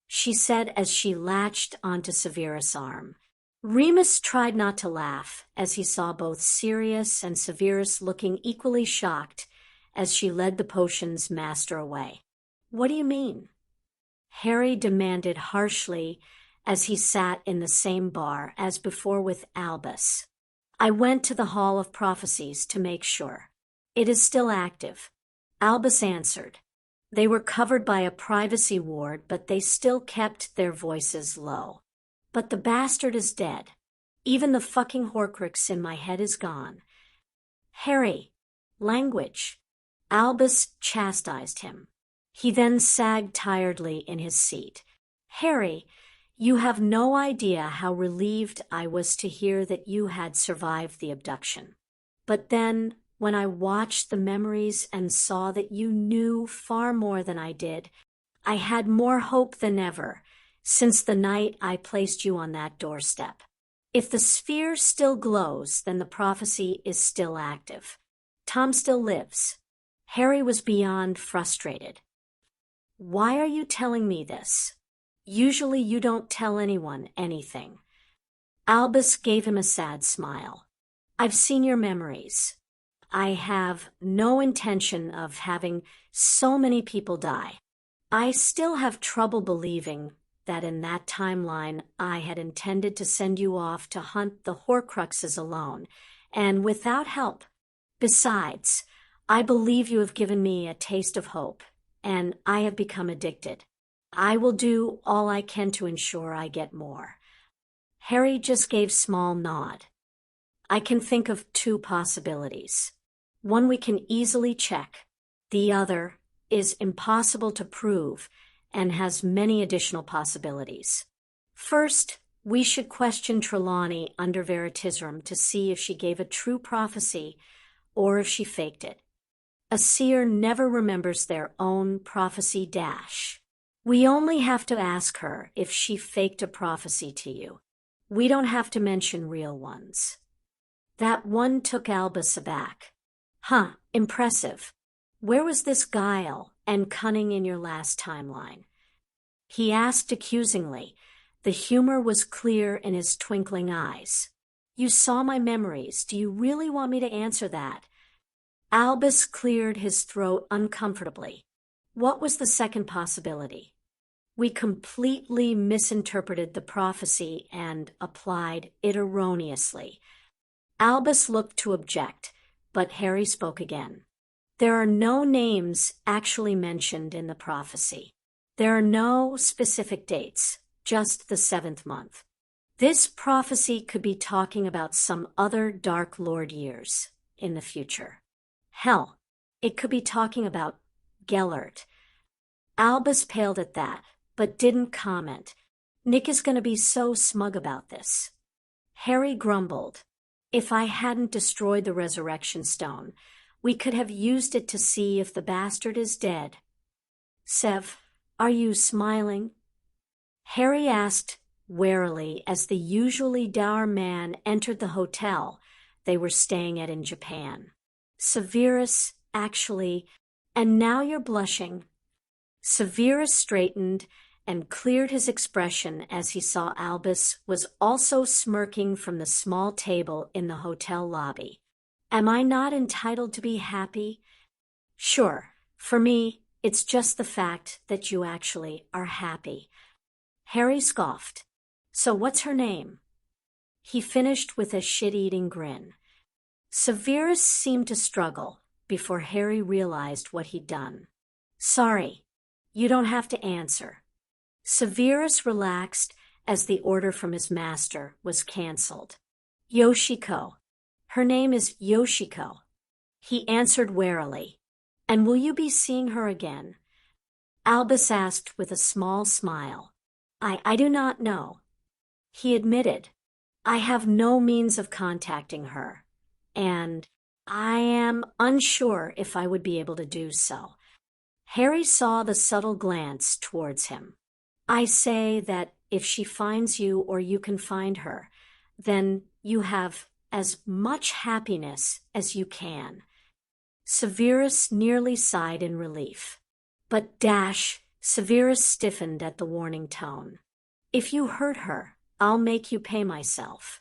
she said as she latched onto Severus' arm. Remus tried not to laugh as he saw both Sirius and Severus looking equally shocked as she led the potion's master away. What do you mean? Harry demanded harshly as he sat in the same bar as before with Albus. I went to the Hall of Prophecies to make sure. It is still active. Albus answered. They were covered by a privacy ward, but they still kept their voices low. But the bastard is dead. Even the fucking Horcrux in my head is gone. Harry, language. Albus chastised him. He then sagged tiredly in his seat. Harry, you have no idea how relieved I was to hear that you had survived the abduction. But then, when I watched the memories and saw that you knew far more than I did, I had more hope than ever, since the night I placed you on that doorstep. If the sphere still glows, then the prophecy is still active. Tom still lives. Harry was beyond frustrated. Why are you telling me this? Usually you don't tell anyone anything. Albus gave him a sad smile. I've seen your memories. I have no intention of having so many people die. I still have trouble believing that in that timeline I had intended to send you off to hunt the Horcruxes alone, and without help. Besides, I believe you have given me a taste of hope, and I have become addicted. I will do all I can to ensure I get more. Harry just gave small nod. I can think of two possibilities. One we can easily check. The other is impossible to prove and has many additional possibilities. First, we should question Trelawney under Veritaserum to see if she gave a true prophecy or if she faked it. A seer never remembers their own prophecy dash. We only have to ask her if she faked a prophecy to you. We don't have to mention real ones. That one took Albus aback. Huh, impressive. Where was this guile and cunning in your last timeline? He asked accusingly. The humor was clear in his twinkling eyes. You saw my memories. Do you really want me to answer that? Albus cleared his throat uncomfortably. What was the second possibility? We completely misinterpreted the prophecy and applied it erroneously. Albus looked to object, but Harry spoke again. There are no names actually mentioned in the prophecy. There are no specific dates, just the 7th month. This prophecy could be talking about some other Dark Lord years in the future. Hell, it could be talking about Gellert. Albus paled at that, but didn't comment. Nick is going to be so smug about this. Harry grumbled. If I hadn't destroyed the resurrection stone, we could have used it to see if the bastard is dead. Sev, are you smiling? Harry asked warily as the usually dour man entered the hotel they were staying at in Japan. Severus, actually, and now you're blushing. Severus straightened and cleared his expression as he saw Albus was also smirking from the small table in the hotel lobby. Am I not entitled to be happy? Sure, for me, it's just the fact that you actually are happy. Harry scoffed. So what's her name? He finished with a shit-eating grin. Severus seemed to struggle before Harry realized what he'd done. Sorry, you don't have to answer. Severus relaxed as the order from his master was cancelled. Yoshiko. Her name is Yoshiko. He answered warily. And will you be seeing her again? Albus asked with a small smile. I do not know. He admitted, I have no means of contacting her, and I am unsure if I would be able to do so. Harry saw the subtle glance towards him. I say that if she finds you or you can find her, then you have as much happiness as you can. Severus nearly sighed in relief. But Severus stiffened at the warning tone. If you hurt her, I'll make you pay myself.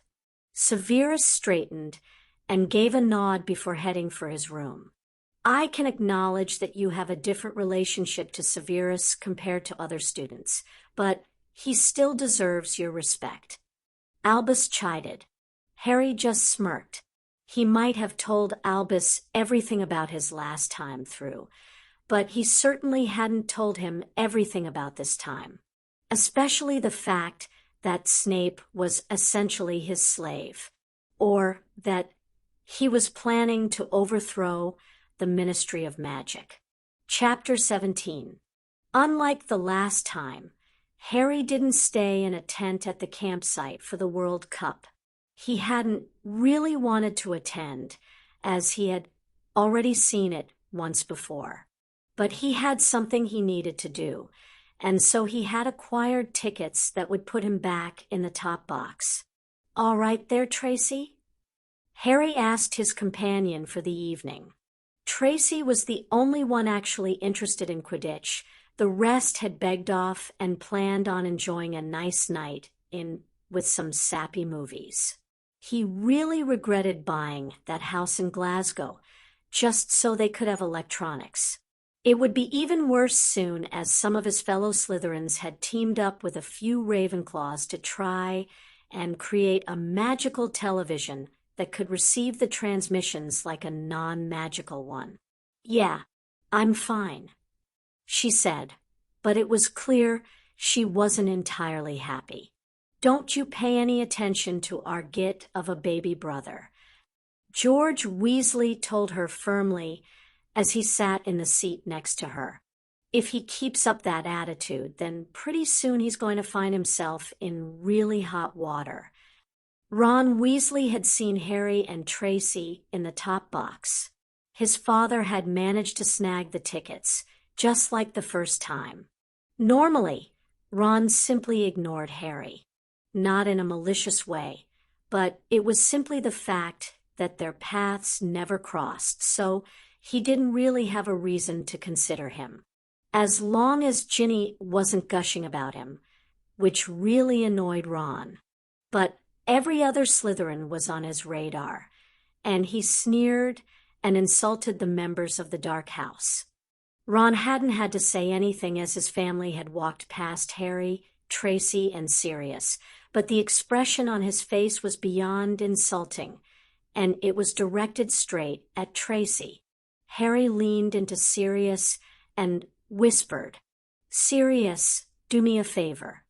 Severus straightened and gave a nod before heading for his room. I can acknowledge that you have a different relationship to Severus compared to other students, but he still deserves your respect. Albus chided. Harry just smirked. He might have told Albus everything about his last time through, but he certainly hadn't told him everything about this time, especially the fact that Snape was essentially his slave, or that he was planning to overthrow the Ministry of Magic. Chapter 17. Unlike the last time, Harry didn't stay in a tent at the campsite for the World Cup. He hadn't really wanted to attend, as he had already seen it once before. But he had something he needed to do, and so he had acquired tickets that would put him back in the top box. All right there, Tracy? Harry asked his companion for the evening. Tracy was the only one actually interested in Quidditch. The rest had begged off and planned on enjoying a nice night with some sappy movies. He really regretted buying that house in Glasgow, just so they could have electronics. It would be even worse soon, as some of his fellow Slytherins had teamed up with a few Ravenclaws to try and create a magical television that could receive the transmissions like a non-magical one. Yeah, I'm fine, she said, but it was clear she wasn't entirely happy. Don't you pay any attention to our git of a baby brother. George Weasley told her firmly as he sat in the seat next to her. If he keeps up that attitude, then pretty soon he's going to find himself in really hot water. Ron Weasley had seen Harry and Tracy in the top box. His father had managed to snag the tickets, just like the first time. Normally, Ron simply ignored Harry. Not in a malicious way, but it was simply the fact that their paths never crossed, so he didn't really have a reason to consider him. As long as Ginny wasn't gushing about him, which really annoyed Ron. But every other Slytherin was on his radar, and he sneered and insulted the members of the Dark House. Ron hadn't had to say anything as his family had walked past Harry, Tracy, and Sirius, but the expression on his face was beyond insulting, and it was directed straight at Tracy. Harry leaned into Sirius and whispered, "Sirius, do me a favor.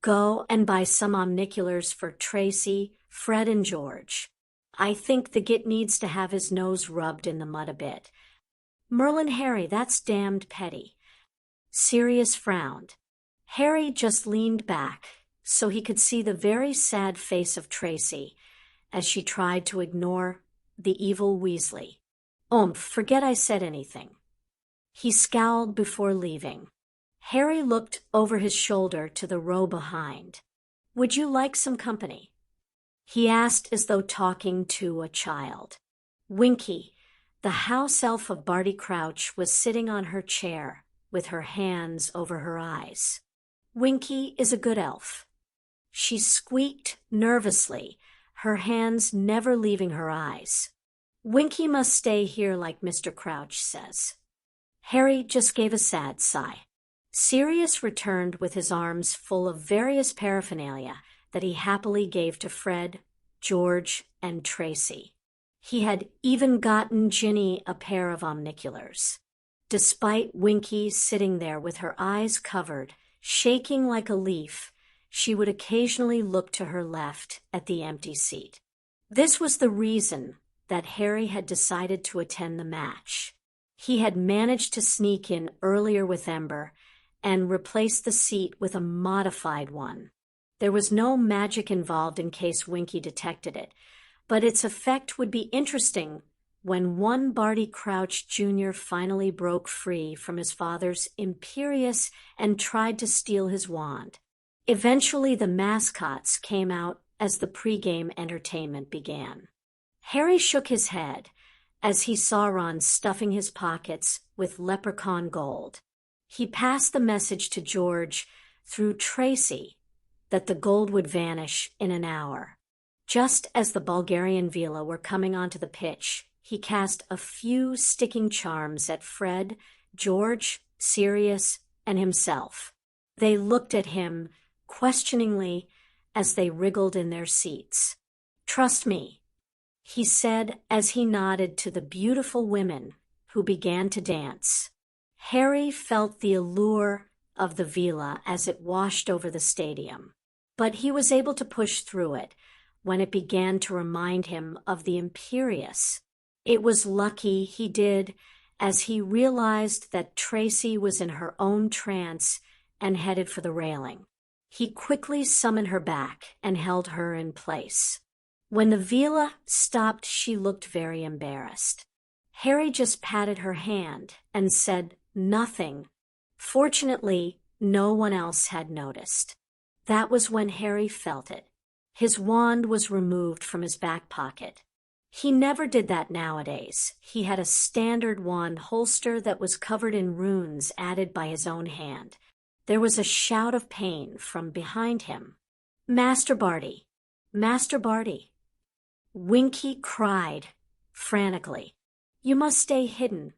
Go and buy some omniculars for Tracy, Fred, and George. I think the git needs to have his nose rubbed in the mud a bit." "Merlin, Harry, that's damned petty." Sirius frowned. Harry just leaned back so he could see the very sad face of Tracy as she tried to ignore the evil Weasley. Forget I said anything." He scowled before leaving. Harry looked over his shoulder to the row behind. "Would you like some company?" he asked as though talking to a child. Winky, the house elf of Barty Crouch, was sitting on her chair with her hands over her eyes. "Winky is a good elf," she squeaked nervously, her hands never leaving her eyes. "Winky must stay here like Mr. Crouch says." Harry just gave a sad sigh. Sirius returned with his arms full of various paraphernalia that he happily gave to Fred, George, and Tracy. He had even gotten Ginny a pair of omniculars. Despite Winky sitting there with her eyes covered, shaking like a leaf, she would occasionally look to her left at the empty seat. This was the reason that Harry had decided to attend the match. He had managed to sneak in earlier with Ember and replace the seat with a modified one. There was no magic involved in case Winky detected it, but its effect would be interesting when one Barty Crouch Jr. finally broke free from his father's imperious and tried to steal his wand. Eventually the mascots came out as the pregame entertainment began. Harry shook his head as he saw Ron stuffing his pockets with leprechaun gold. He passed the message to George through Tracy that the gold would vanish in an hour. Just as the Bulgarian Vila were coming onto the pitch, he cast a few sticking charms at Fred, George, Sirius, and himself. They looked at him questioningly as they wriggled in their seats. "Trust me," he said as he nodded to the beautiful women who began to dance. Harry felt the allure of the Vila as it washed over the stadium, but he was able to push through it when it began to remind him of the Imperious. It was lucky he did, as he realized that Tracy was in her own trance and headed for the railing. He quickly summoned her back and held her in place. When the Vila stopped, she looked very embarrassed. Harry just patted her hand and said nothing. Fortunately, no one else had noticed. That was when Harry felt it. His wand was removed from his back pocket. He never did that nowadays. He had a standard wand holster that was covered in runes added by his own hand. There was a shout of pain from behind him. "Master Barty! Master Barty!" Winky cried frantically. "You must stay hidden."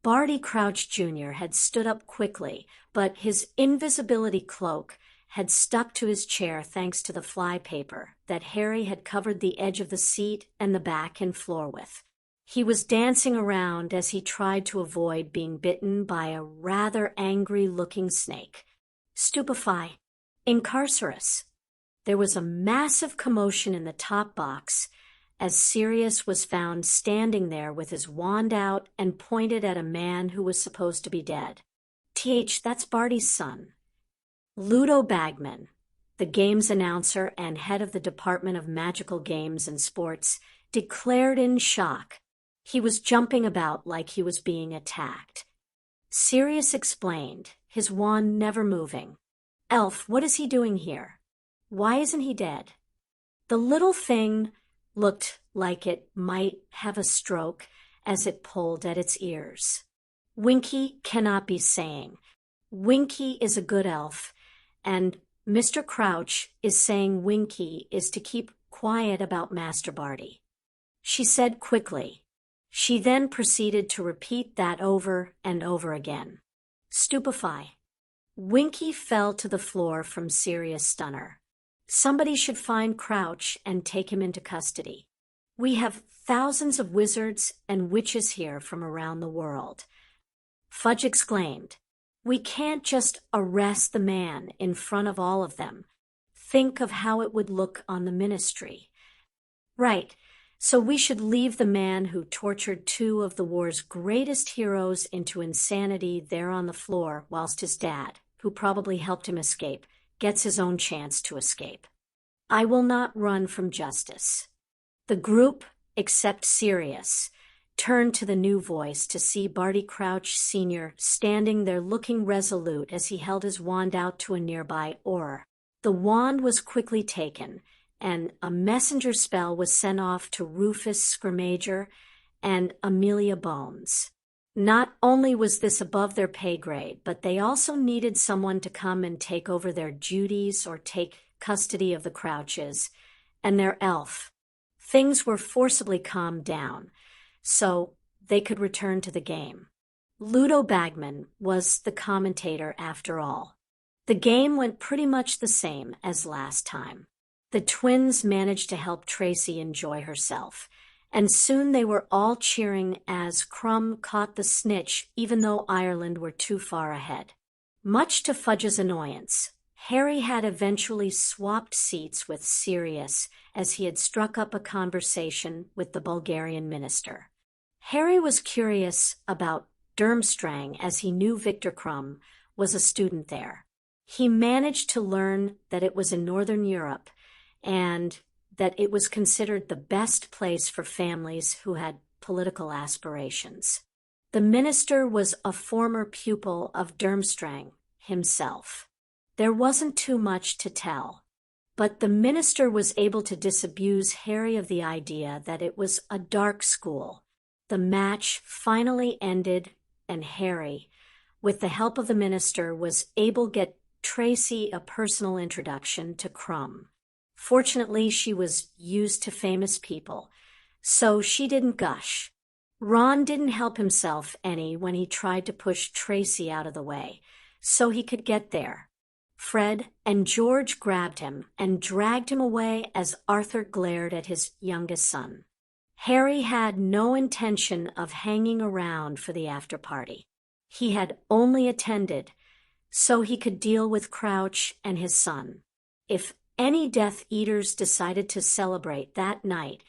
Barty Crouch Jr. had stood up quickly, but his invisibility cloak had stuck to his chair thanks to the flypaper that Harry had covered the edge of the seat and the back and floor with. He was dancing around as he tried to avoid being bitten by a rather angry-looking snake. Stupefy. Incarcerus. There was a massive commotion in the top box as Sirius was found standing there with his wand out and pointed at a man who was supposed to be dead. That's Barty's son. Ludo Bagman, the games announcer and head of the Department of Magical Games and Sports, declared in shock. He was jumping about like he was being attacked. Sirius explained, his wand never moving. "Elf, what is he doing here? Why isn't he dead?" The little thing looked like it might have a stroke as it pulled at its ears. Winky cannot be saying. Winky is a good elf, and Mr. Crouch is saying Winky is to keep quiet about Master Barty. She said quickly. She then proceeded to repeat that over and over again. Stupefy. Winky fell to the floor from serious stunner. Somebody should find Crouch and take him into custody. We have thousands of wizards and witches here from around the world. Fudge exclaimed, "We can't just arrest the man in front of all of them. Think of how it would look on the ministry." "Right, so we should leave the man who tortured two of the war's greatest heroes into insanity there on the floor whilst his dad, who probably helped him escape, gets his own chance to escape. I will not run from justice." The group, except Sirius, turned to the new voice to see Barty Crouch Sr. standing there looking resolute as he held his wand out to a nearby oar. The wand was quickly taken, and a messenger spell was sent off to Rufus Scrimmager and Amelia Bones. Not only was this above their pay grade, but they also needed someone to come and take over their duties or take custody of the Crouches and their elf. Things were forcibly calmed down, so they could return to the game. Ludo Bagman was the commentator after all. The game went pretty much the same as last time. The twins managed to help Tracy enjoy herself, and soon they were all cheering as Crumb caught the snitch even though Ireland were too far ahead. Much to Fudge's annoyance, Harry had eventually swapped seats with Sirius as he had struck up a conversation with the Bulgarian minister. Harry was curious about Durmstrang as he knew Victor Crumb was a student there. He managed to learn that it was in Northern Europe and that it was considered the best place for families who had political aspirations. The minister was a former pupil of Durmstrang himself. There wasn't too much to tell, but the minister was able to disabuse Harry of the idea that it was a dark school. The match finally ended, and Harry, with the help of the minister, was able to get Tracy a personal introduction to Crumb. Fortunately, she was used to famous people, so she didn't gush. Ron didn't help himself any when he tried to push Tracy out of the way, so he could get there. Fred and George grabbed him and dragged him away as Arthur glared at his youngest son. Harry had no intention of hanging around for the after-party. He had only attended so he could deal with Crouch and his son. If any Death Eaters decided to celebrate that night,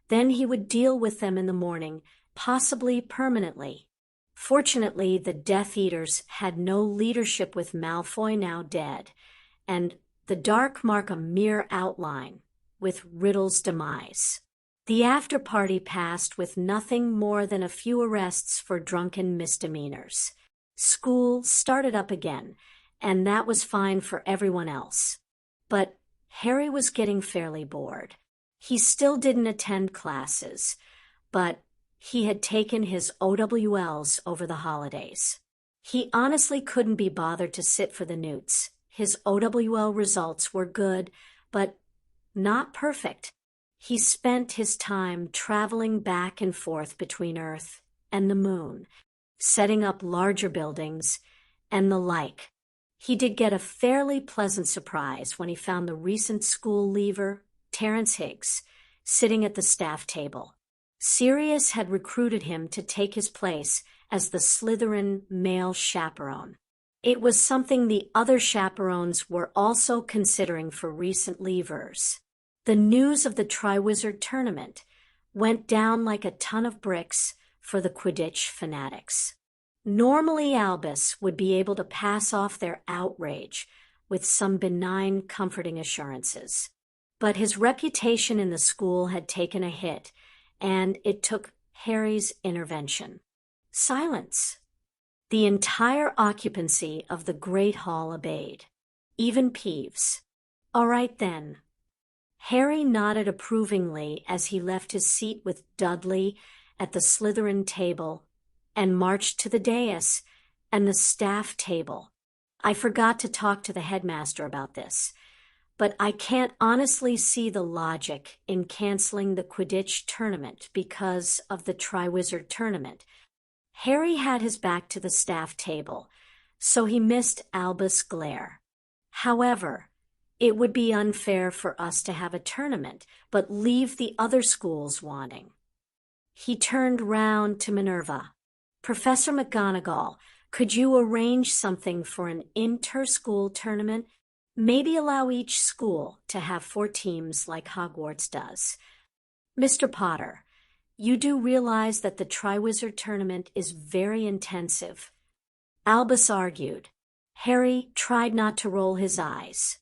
then he would deal with them in the morning, possibly permanently. Fortunately, the Death Eaters had no leadership with Malfoy now dead, and the dark mark a mere outline with Riddle's demise. The after-party passed with nothing more than a few arrests for drunken misdemeanors. School started up again, and that was fine for everyone else. But Harry was getting fairly bored. He still didn't attend classes, but he had taken his OWLs over the holidays. He honestly couldn't be bothered to sit for the newts. His OWL results were good, but not perfect. He spent his time traveling back and forth between Earth and the Moon, setting up larger buildings, and the like. He did get a fairly pleasant surprise when he found the recent school leaver, Terence Higgs, sitting at the staff table. Sirius had recruited him to take his place as the Slytherin male chaperone. It was something the other chaperones were also considering for recent leavers. The news of the Triwizard Tournament went down like a ton of bricks for the Quidditch fanatics. Normally Albus would be able to pass off their outrage with some benign, comforting assurances. But his reputation in the school had taken a hit, and it took Harry's intervention. Silence. The entire occupancy of the Great Hall obeyed. Even Peeves. "All right then." Harry nodded approvingly as he left his seat with Dudley at the Slytherin table and marched to the dais and the staff table. "I forgot to talk to the headmaster about this, but I can't honestly see the logic in canceling the Quidditch tournament because of the Triwizard Tournament." Harry had his back to the staff table, so he missed Albus' glare. "However, it would be unfair for us to have a tournament, but leave the other schools wanting." He turned round to Minerva. Professor McGonagall, could you arrange something for an inter-school tournament? Maybe allow each school to have 4 teams like Hogwarts does. Mr. Potter, you do realize that the Triwizard Tournament is very intensive. Albus argued. Harry tried not to roll his eyes.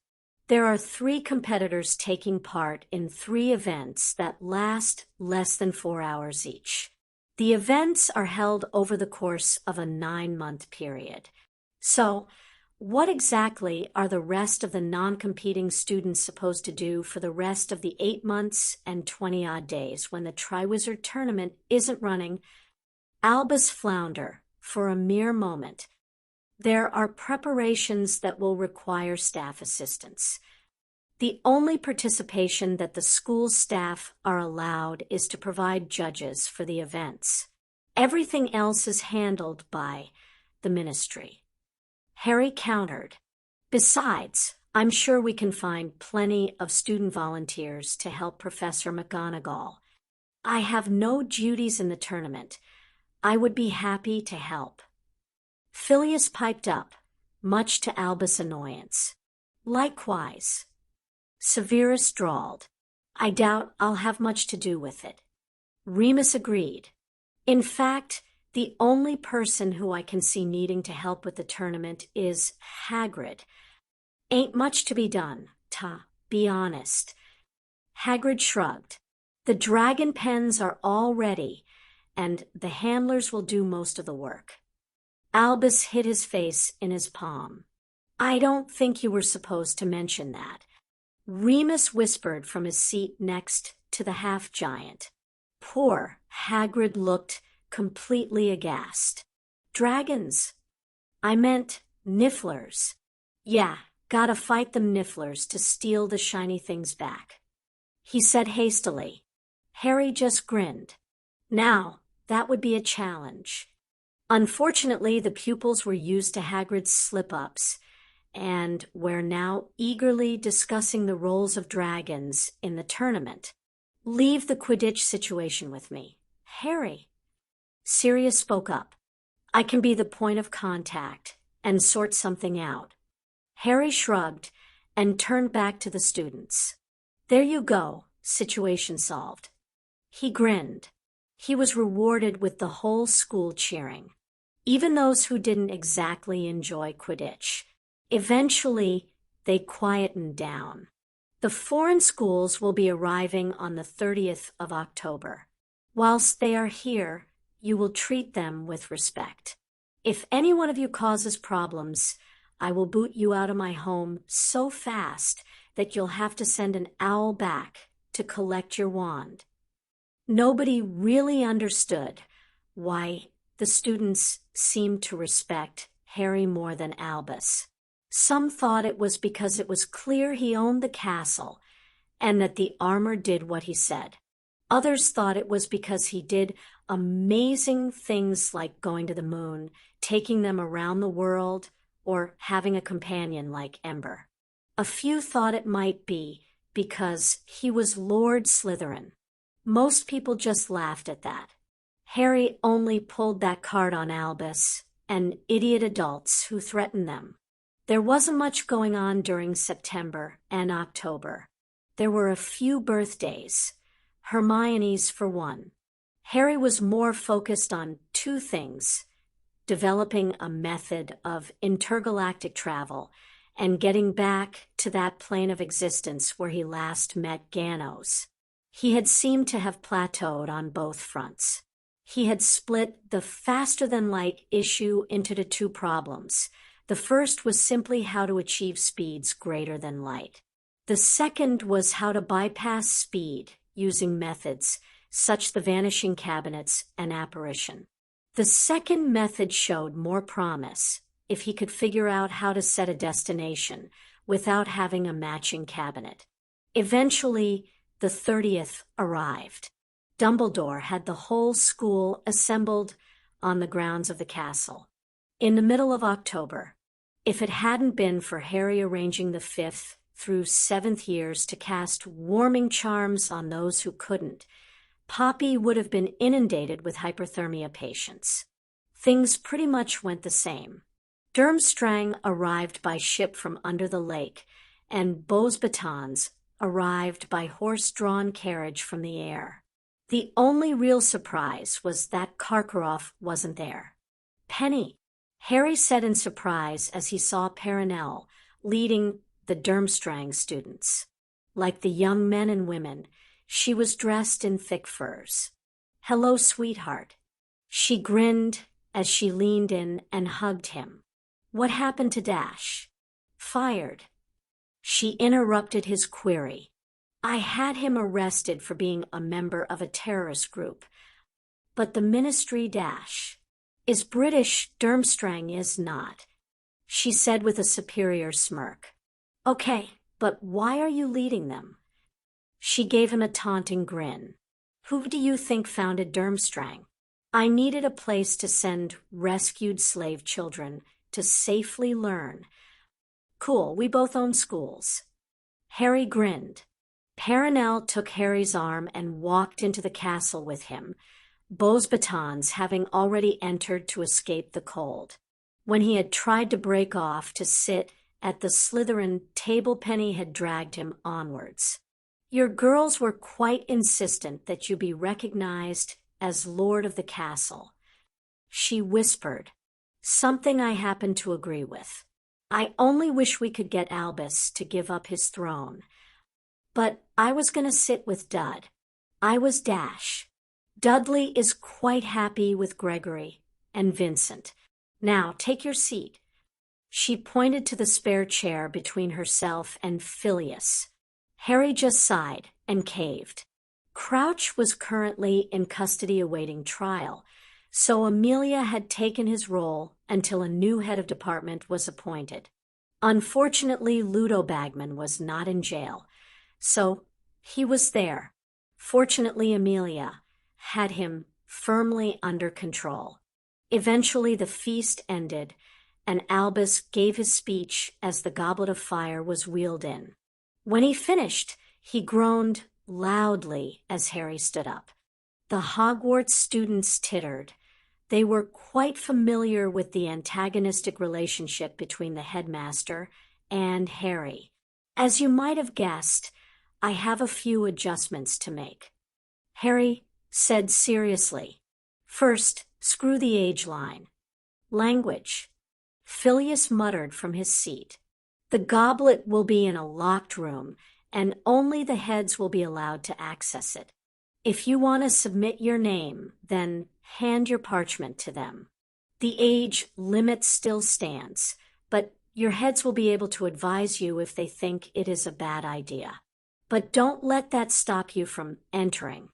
There are 3 competitors taking part in 3 events that last less than 4 hours each. The events are held over the course of a 9-month period. So, what exactly are the rest of the non-competing students supposed to do for the rest of the 8 months and 20-odd days when the Triwizard Tournament isn't running? Albus floundered for a mere moment. There are preparations that will require staff assistance. The only participation that the school staff are allowed is to provide judges for the events. Everything else is handled by the ministry. Harry countered. Besides, I'm sure we can find plenty of student volunteers to help Professor McGonagall. I have no duties in the tournament. I would be happy to help. Phileas piped up, much to Albus' annoyance. Likewise. Severus drawled. I doubt I'll have much to do with it. Remus agreed. In fact, the only person who I can see needing to help with the tournament is Hagrid. Ain't much to be done, be honest. Hagrid shrugged. The dragon pens are all ready, and the handlers will do most of the work. Albus hid his face in his palm. I don't think you were supposed to mention that. Remus whispered from his seat next to the half-giant. Poor Hagrid looked completely aghast. Dragons? I meant nifflers. Yeah, gotta fight them nifflers to steal the shiny things back. He said hastily. Harry just grinned. Now, that would be a challenge. Unfortunately, the pupils were used to Hagrid's slip-ups, and we're now eagerly discussing the roles of dragons in the tournament. Leave the Quidditch situation with me. Harry. Sirius spoke up. I can be the point of contact and sort something out. Harry shrugged and turned back to the students. There you go, situation solved. He grinned. He was rewarded with the whole school cheering, even those who didn't exactly enjoy Quidditch. Eventually, they quietened down. The foreign schools will be arriving on the 30th of October. Whilst they are here, you will treat them with respect. If any one of you causes problems, I will boot you out of my home so fast that you'll have to send an owl back to collect your wand. Nobody really understood why the students seemed to respect Harry more than Albus. Some thought it was because it was clear he owned the castle and that the armor did what he said. Others thought it was because he did amazing things like going to the moon, taking them around the world, or having a companion like Ember. A few thought it might be because he was Lord Slytherin. Most people just laughed at that. Harry only pulled that card on Albus and idiot adults who threatened them. There wasn't much going on during September and October. There were a few birthdays, Hermione's for one. Harry was more focused on 2 things: developing a method of intergalactic travel and getting back to that plane of existence where he last met Ganos. He had seemed to have plateaued on both fronts. He had split the faster-than-light issue into the 2 problems. The first was simply how to achieve speeds greater than light. The second was how to bypass speed using methods such as the vanishing cabinets and apparition. The second method showed more promise if he could figure out how to set a destination without having a matching cabinet. Eventually, the 30th arrived. Dumbledore had the whole school assembled on the grounds of the castle. In the middle of October, if it hadn't been for Harry arranging the 5th through 7th years to cast warming charms on those who couldn't, Poppy would have been inundated with hyperthermia patients. Things pretty much went the same. Durmstrang arrived by ship from under the lake, and Beau's batons arrived by horse-drawn carriage from the air. The only real surprise was that Karkaroff wasn't there. "Penny," Harry said in surprise as he saw Perenelle leading the Durmstrang students. Like the young men and women, she was dressed in thick furs. "Hello, sweetheart." She grinned as she leaned in and hugged him. "What happened to Dash?" "Fired." She interrupted his query. "I had him arrested for being a member of a terrorist group. But the Ministry Dash is British, Durmstrang is not," she said with a superior smirk. "Okay, but why are you leading them?" She gave him a taunting grin. "Who do you think founded Durmstrang? I needed a place to send rescued slave children to safely learn. Cool, we both own schools." Harry grinned. Perenelle took Harry's arm and walked into the castle with him, Beau's batons having already entered to escape the cold. When he had tried to break off to sit at the Slytherin table, Penny had dragged him onwards. "Your girls were quite insistent that you be recognized as Lord of the Castle," she whispered, "something I happen to agree with. I only wish we could get Albus to give up his throne. But I was going to sit with Dud. I was Dash. Dudley is quite happy with Gregory and Vincent. Now, take your seat." She pointed to the spare chair between herself and Phileas. Harry just sighed and caved. Crouch was currently in custody awaiting trial, so Amelia had taken his role until a new head of department was appointed. Unfortunately, Ludo Bagman was not in jail, so he was there. Fortunately, Amelia had him firmly under control. Eventually, the feast ended, and Albus gave his speech as the goblet of fire was wheeled in. When he finished, he groaned loudly as Harry stood up. The Hogwarts students tittered. They were quite familiar with the antagonistic relationship between the headmaster and Harry. "As you might have guessed, I have a few adjustments to make," Harry said seriously. "First, screw the age line. Language." Phileas muttered from his seat. "The goblet will be in a locked room, and only the heads will be allowed to access it. If you want to submit your name, then hand your parchment to them. The age limit still stands, but your heads will be able to advise you if they think it is a bad idea. But don't let that stop you from entering.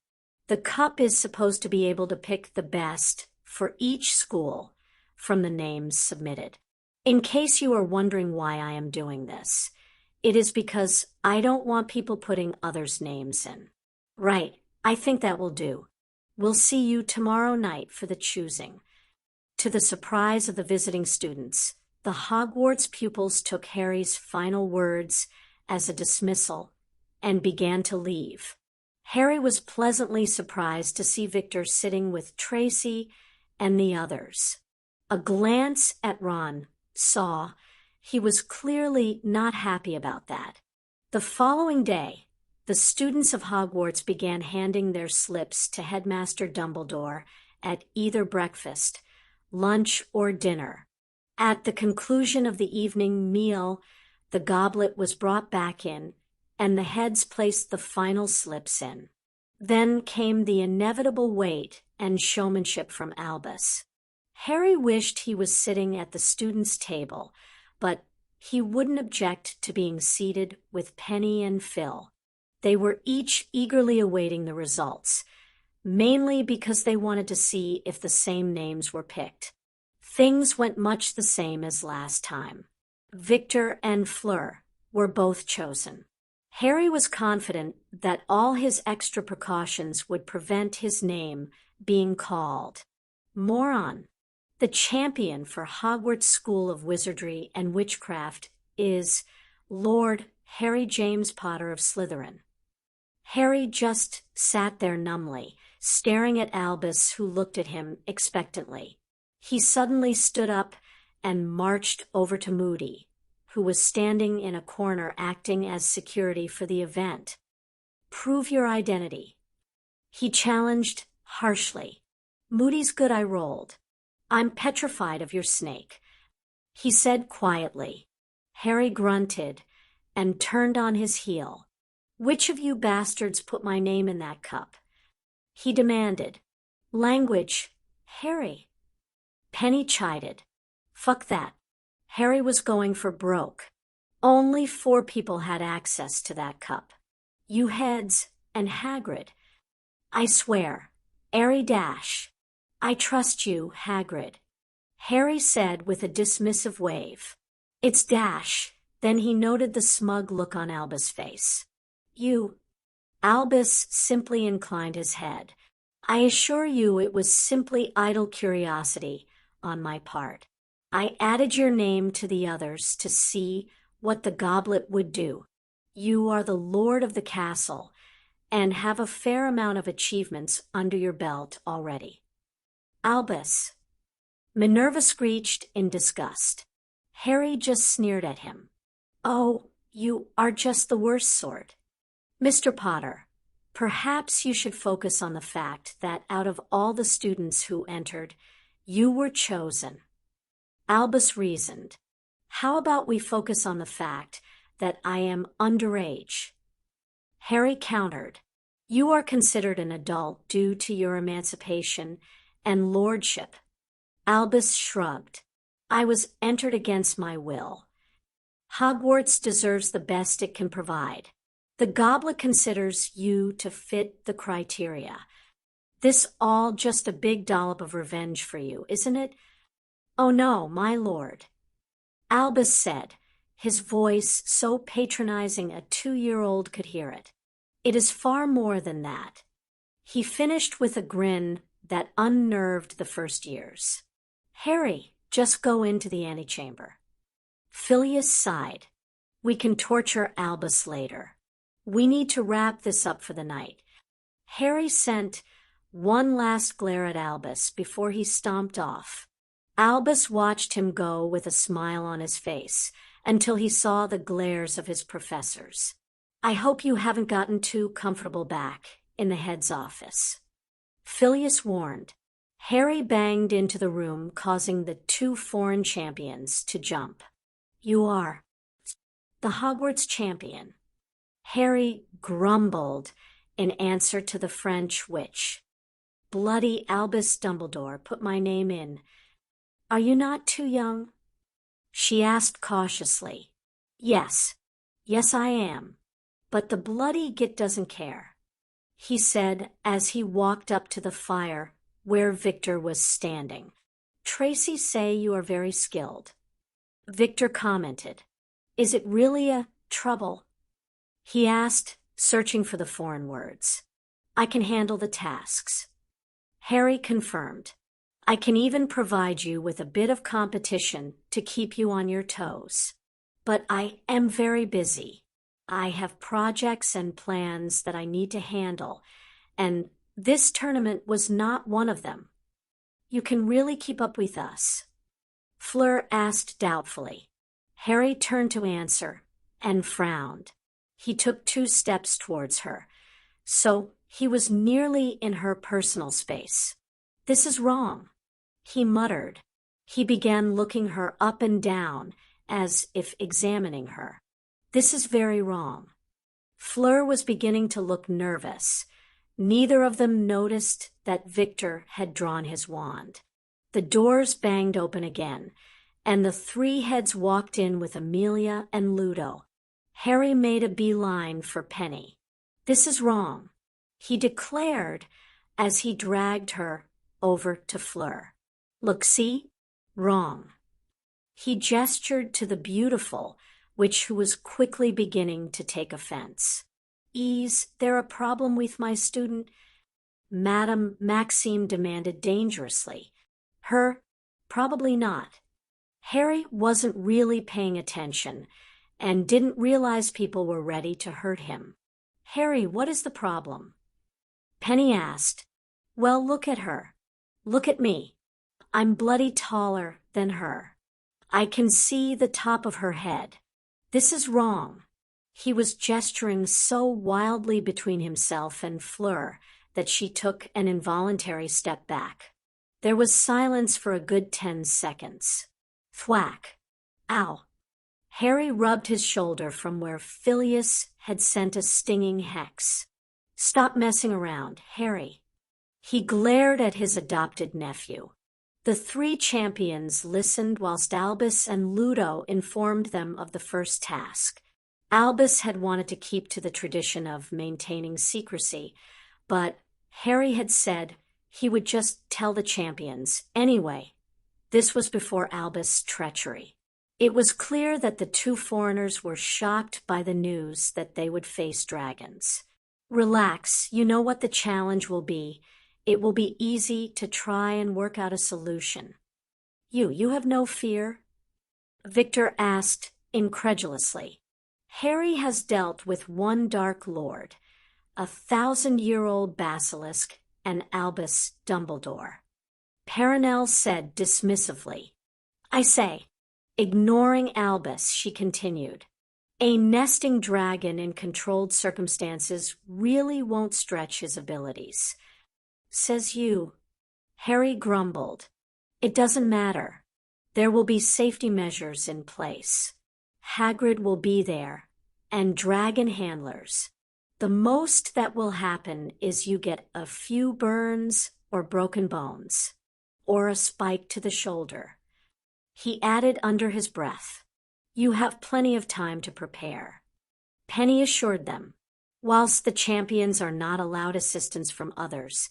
The cup is supposed to be able to pick the best for each school from the names submitted. In case you are wondering why I am doing this, it is because I don't want people putting others' names in." "Right, I think that will do. We'll see you tomorrow night for the choosing." To the surprise of the visiting students, the Hogwarts pupils took Harry's final words as a dismissal and began to leave. Harry was pleasantly surprised to see Victor sitting with Tracy and the others. A glance at Ron saw he was clearly not happy about that. The following day, the students of Hogwarts began handing their slips to Headmaster Dumbledore at either breakfast, lunch, or dinner. At the conclusion of the evening meal, the goblet was brought back in, and the heads placed the final slips in. Then came the inevitable wait and showmanship from Albus. Harry wished he was sitting at the students' table, but he wouldn't object to being seated with Penny and Phil. They were each eagerly awaiting the results, mainly because they wanted to see if the same names were picked. Things went much the same as last time. Victor and Fleur were both chosen. Harry was confident that all his extra precautions would prevent his name being called. More on. The champion for Hogwarts School of Wizardry and Witchcraft is Lord Harry James Potter of Slytherin. Harry just sat there numbly, staring at Albus, who looked at him expectantly. He suddenly stood up and marched over to Moody, who was standing in a corner acting as security for the event. "Prove your identity," he challenged harshly. "Moody's good," I rolled. "I'm petrified of your snake," he said quietly. Harry grunted and turned on his heel. "Which of you bastards put my name in that cup?" he demanded. "Language, Harry," Penny chided. "Fuck that." Harry was going for broke. Only 4 people had access to that cup. You heads and Hagrid. "I swear. Airy Dash. I trust you, Hagrid," Harry said with a dismissive wave. "It's Dash." Then he noted the smug look on Albus' face. "You." Albus simply inclined his head. "I assure you it was simply idle curiosity on my part. I added your name to the others to see what the goblet would do. You are the lord of the castle and have a fair amount of achievements under your belt already." "Albus," Minerva screeched in disgust. Harry just sneered at him. "Oh, you are just the worst sort. Mr. Potter, perhaps you should focus on the fact that out of all the students who entered, you were chosen." Albus reasoned. "How about we focus on the fact that I am underage?" Harry countered. "You are considered an adult due to your emancipation and lordship." Albus shrugged. "I was entered against my will. Hogwarts deserves the best it can provide. The goblet considers you to fit the criteria. This all just a big dollop of revenge for you, isn't it?" "Oh no, my lord," Albus said, his voice so patronizing a 2-year-old could hear it. "It is far more than that." He finished with a grin that unnerved the first years. "Harry, just go into the antechamber." Phileas sighed. "We can torture Albus later. We need to wrap this up for the night." Harry sent one last glare at Albus before he stomped off. Albus watched him go with a smile on his face until he saw the glares of his professors. "I hope you haven't gotten too comfortable back in the head's office," Phileas warned. Harry banged into the room, causing the 2 foreign champions to jump. "You are the Hogwarts champion," Harry grumbled in answer to the French witch. "Bloody Albus Dumbledore put my name in. Are you not too young?" she asked cautiously. Yes, I am. But the bloody git doesn't care," he said as he walked up to the fire where Victor was standing. "Tracy say you are very skilled," Victor commented. "Is it really a trouble?" he asked, searching for the foreign words. "I can handle the tasks," Harry confirmed. "I can even provide you with a bit of competition to keep you on your toes. But I am very busy. I have projects and plans that I need to handle, and this tournament was not one of them. You can really keep up with us?" Fleur asked doubtfully. Harry turned to answer and frowned. He took 2 steps towards her, so he was nearly in her personal space. "This is wrong," he muttered. He began looking her up and down as if examining her. "This is very wrong." Fleur was beginning to look nervous. Neither of them noticed that Victor had drawn his wand. The doors banged open again, and the 3 heads walked in with Amelia and Ludo. Harry made a beeline for Penny. "This is wrong," he declared as he dragged her over to Fleur. "Look, see? Wrong." He gestured to the beautiful, who was quickly beginning to take offense. "Is there a problem with my student?" Madame Maxime demanded dangerously. "Her? Probably not." Harry wasn't really paying attention and didn't realize people were ready to hurt him. Harry, what is the problem? Penny asked. Well, look at her. Look at me. I'm bloody taller than her. I can see the top of her head. This is wrong. He was gesturing so wildly between himself and Fleur that she took an involuntary step back. There was silence for a good 10 seconds. Thwack. Ow. Harry rubbed his shoulder from where Phobias had sent a stinging hex. Stop messing around, Harry. He glared at his adopted nephew. The three champions listened whilst Albus and Ludo informed them of the first task. Albus had wanted to keep to the tradition of maintaining secrecy, but Harry had said he would just tell the champions anyway. This was before Albus' treachery. It was clear that the two foreigners were shocked by the news that they would face dragons. Relax, you know what the challenge will be. It will be easy to try and work out a solution. You have no fear? Victor asked incredulously. Harry has dealt with one Dark Lord, a 1,000-year-old basilisk, and Albus Dumbledore. Perenelle said dismissively. I say, ignoring Albus, she continued, a nesting dragon in controlled circumstances really won't stretch his abilities. Says you. Harry grumbled. It doesn't matter. There will be safety measures in place. Hagrid will be there, and dragon handlers. The most that will happen is you get a few burns or broken bones, or a spike to the shoulder. He added under his breath, you have plenty of time to prepare. Penny assured them, whilst the champions are not allowed assistance from others,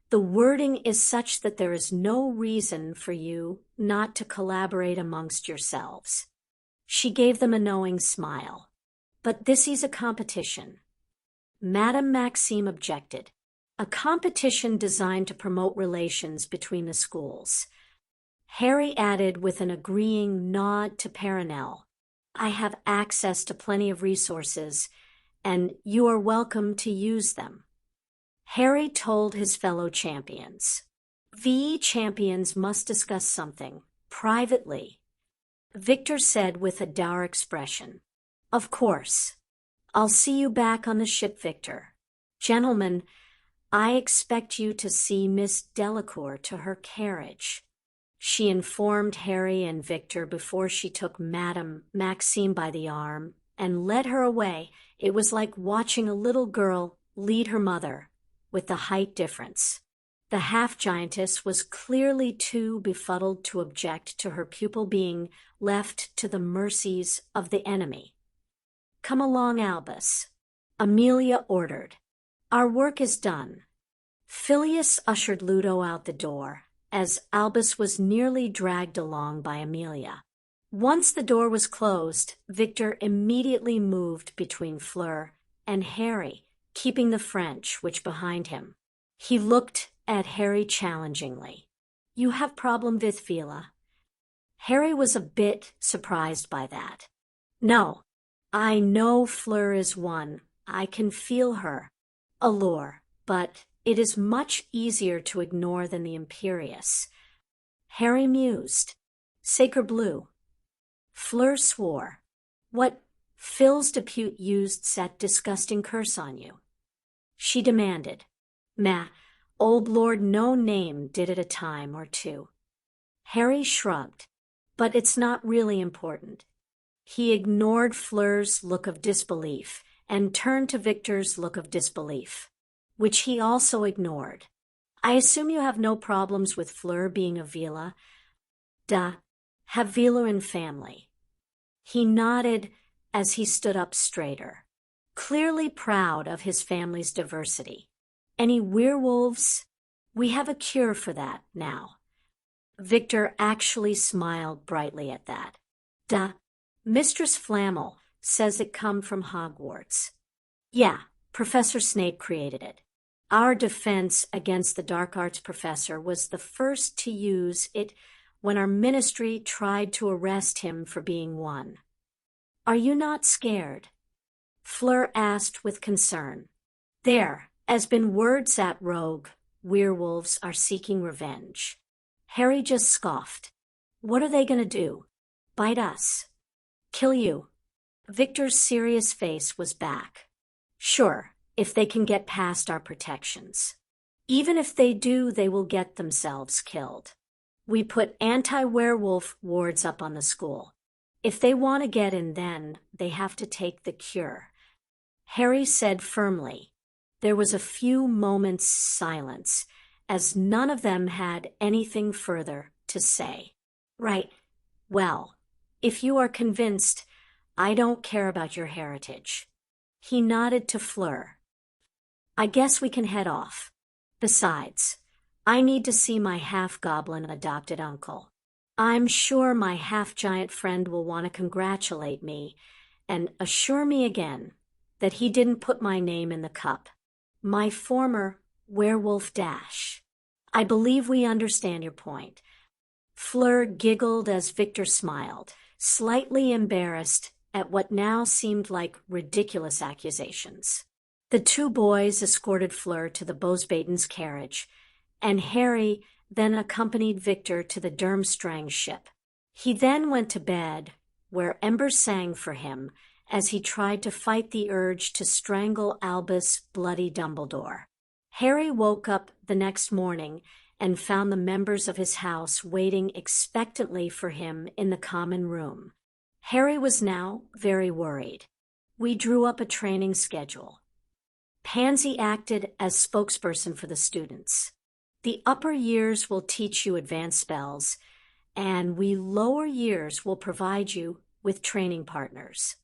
the wording is such that there is no reason for you not to collaborate amongst yourselves. She gave them a knowing smile. But this is a competition. Madame Maxime objected. A competition designed to promote relations between the schools. Harry added with an agreeing nod to Perenelle. I have access to plenty of resources, and you are welcome to use them. Harry told his fellow champions. VE champions must discuss something, privately. Victor said with a dour expression. Of course. I'll see you back on the ship, Victor. Gentlemen, I expect you to see Miss Delacour to her carriage. She informed Harry and Victor before she took Madame Maxime by the arm and led her away. It was like watching a little girl lead her mother, with the height difference. The half-giantess was clearly too befuddled to object to her pupil being left to the mercies of the enemy. Come along, Albus. Amelia ordered. Our work is done. Phobias ushered Ludo out the door, as Albus was nearly dragged along by Amelia. Once the door was closed, Victor immediately moved between Fleur and Harry, keeping the French witch behind him. He looked at Harry challengingly. You have problem with Vila? Harry was a bit surprised by that. No, I know Fleur is one. I can feel her allure, but it is much easier to ignore than the Imperious. Harry mused. Sacre Bleu. Fleur swore. What Phil's depute used that disgusting curse on you? She demanded. Meh, old Lord No Name did it a time or two. Harry shrugged. But it's not really important. He ignored Fleur's look of disbelief and turned to Victor's look of disbelief, which he also ignored. I assume you have no problems with Fleur being a Vila. Have Vila in family. He nodded as he stood up straighter, clearly proud of his family's diversity. Any werewolves? We have a cure for that now. Victor actually smiled brightly at that. Mistress Flammel says it come from Hogwarts. Yeah, Professor Snape created it. Our defense against the dark arts professor was the first to use it when our ministry tried to arrest him for being one. Are you not scared? Fleur asked with concern. There has been word that rogue werewolves are seeking revenge. Harry just scoffed. What are they going to do? Bite us? Kill you? Victor's serious face was back. Sure, if they can get past our protections. Even if they do, they will get themselves killed. We put anti-werewolf wards up on the school. If they want to get in, then they have to take the cure. Harry said firmly. There was a few moments' silence, as none of them had anything further to say. Right. Well, if you are convinced, I don't care about your heritage. He nodded to Fleur. I guess we can head off. Besides, I need to see my half-goblin adopted uncle. I'm sure my half-giant friend will want to congratulate me and assure me again that he didn't put my name in the cup. My former werewolf dash. I believe we understand your point. Fleur giggled as Victor smiled, slightly embarrassed at what now seemed like ridiculous accusations. The two boys escorted Fleur to the Bosbaden's carriage, and Harry then accompanied Victor to the Durmstrang ship. He then went to bed, where Ember sang for him as he tried to fight the urge to strangle Albus' bloody Dumbledore. Harry woke up the next morning and found the members of his house waiting expectantly for him in the common room. Harry was now very worried. We drew up a training schedule. Pansy acted as spokesperson for the students. The upper years will teach you advanced spells, and we lower years will provide you with training partners.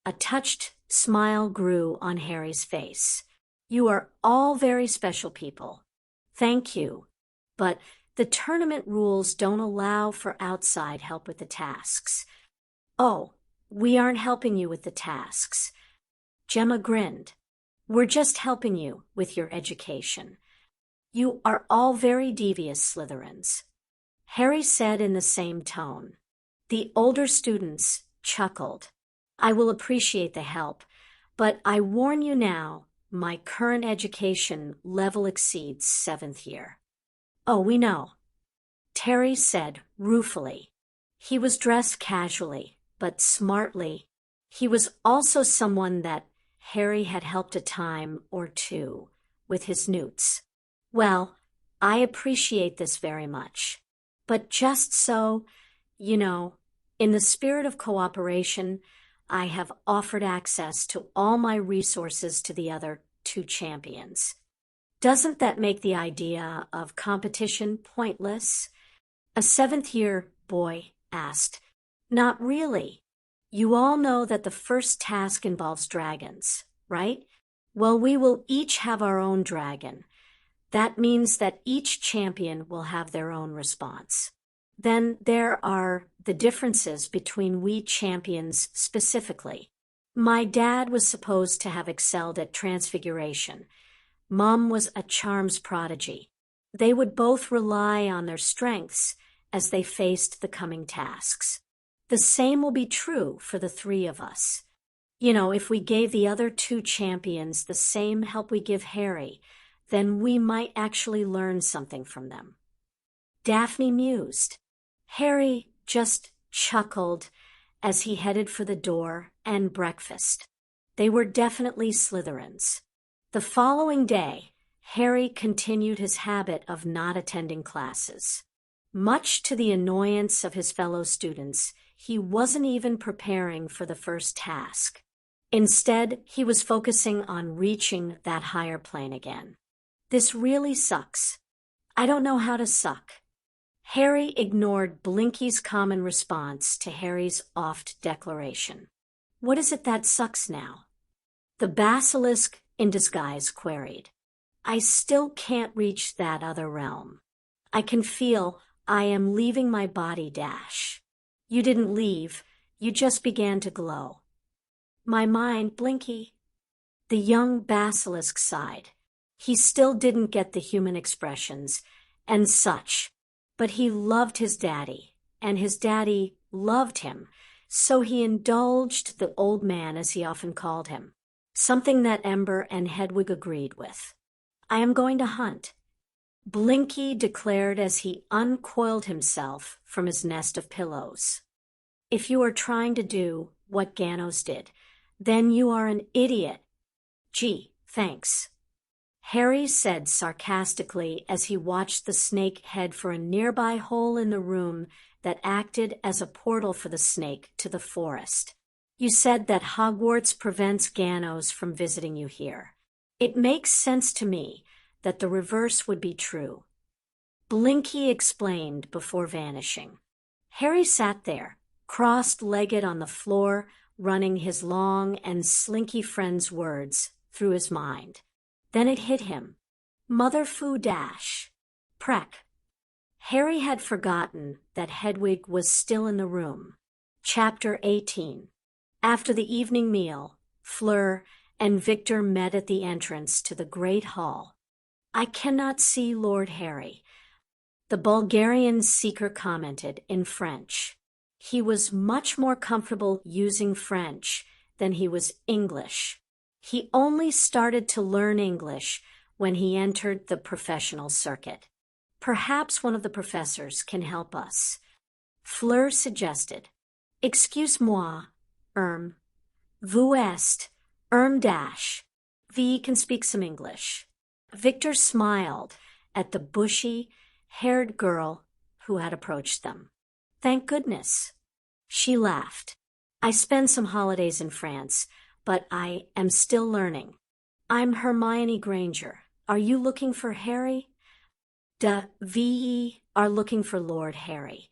A touched smile grew on Harry's face. You are all very special people. Thank you. But the tournament rules don't allow for outside help with the tasks. Oh, we aren't helping you with the tasks. Gemma grinned. We're just helping you with your education. You are all very devious Slytherins. Harry said in the same tone. The older students chuckled. I will appreciate the help, but I warn you now, my current education level exceeds 7th year. Oh, we know, Terry said ruefully. He was dressed casually, but smartly. He was also someone that Harry had helped a time or two with his newts. Well, I appreciate this very much. But just so, in the spirit of cooperation, I have offered access to all my resources to the other 2 champions. Doesn't that make the idea of competition pointless? A 7th-year boy asked. Not really. You all know that the first task involves dragons, right? Well, we will each have our own dragon. That means that each champion will have their own response. Then there are the differences between we champions specifically. My dad was supposed to have excelled at transfiguration. Mom was a charms prodigy. They would both rely on their strengths as they faced the coming tasks. The same will be true for the 3 of us. If we gave the other 2 champions the same help we give Harry, then we might actually learn something from them. Daphne mused. Harry just chuckled as he headed for the door and breakfast. They were definitely Slytherins. The following day, Harry continued his habit of not attending classes. Much to the annoyance of his fellow students, he wasn't even preparing for the first task. Instead, he was focusing on reaching that higher plane again. This really sucks. I don't know how to suck. Harry ignored Blinky's common response to Harry's oft declaration. What is it that sucks now? The basilisk in disguise queried. I still can't reach that other realm. I can feel I am leaving my body dash. You didn't leave, you just began to glow. My mind, Blinky. The young basilisk sighed. He still didn't get the human expressions and such, but he loved his daddy, and his daddy loved him, so he indulged the old man, as he often called him. something that Ember and Hedwig agreed with. I am going to hunt, Blinky declared as he uncoiled himself from his nest of pillows. If you are trying to do what Ganos did, then you are an idiot. Gee, thanks, Harry said sarcastically as he watched the snake head for a nearby hole in the room that acted as a portal for the snake to the forest. You said that Hogwarts prevents Ganos from visiting you here. It makes sense to me that the reverse would be true, Blinky explained before vanishing. Harry sat there, crossed-legged on the floor, running his long and slinky friend's words through his mind. Then it hit him. Mother Foo dash. Prek. Harry had forgotten that Hedwig was still in the room. Chapter 18. After the evening meal, Fleur and Victor met at the entrance to the Great Hall. I cannot see Lord Harry, the Bulgarian seeker commented in French. He was much more comfortable using French than he was English. He only started to learn English when he entered the professional circuit. Perhaps one of the professors can help us, Fleur suggested. Excuse-moi, vous êtes, dash. V can speak some English. Victor smiled at the bushy-haired girl who had approached them. Thank goodness. She laughed. I spend some holidays in France, but I am still learning. I'm Hermione Granger. Are you looking for Harry? We are looking for Lord Harry,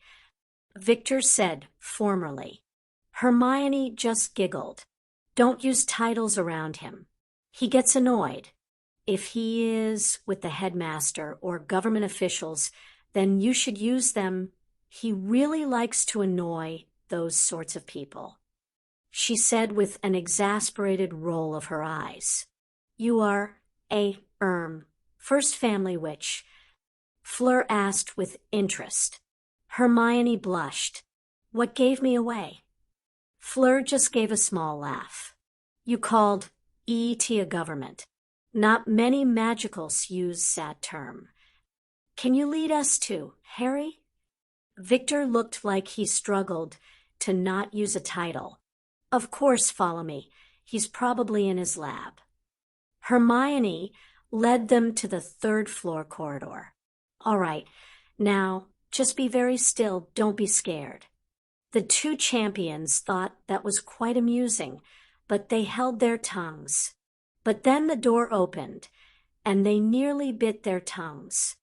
Victor said formally. Hermione just giggled. Don't use titles around him. He gets annoyed. If he is with the headmaster or government officials, then you should use them. He really likes to annoy those sorts of people, she said with an exasperated roll of her eyes. You are a, first family witch? Fleur asked with interest. Hermione blushed. What gave me away? Fleur just gave a small laugh. You called E.T. a government. Not many magicals use that term. Can you lead us to Harry? Victor looked like he struggled to not use a title. Of course, follow me. He's probably in his lab. Hermione led them to the third-floor corridor. All right, now, just be very still. Don't be scared. The two champions thought that was quite amusing, but they held their tongues. But then the door opened, and they nearly bit their tongues.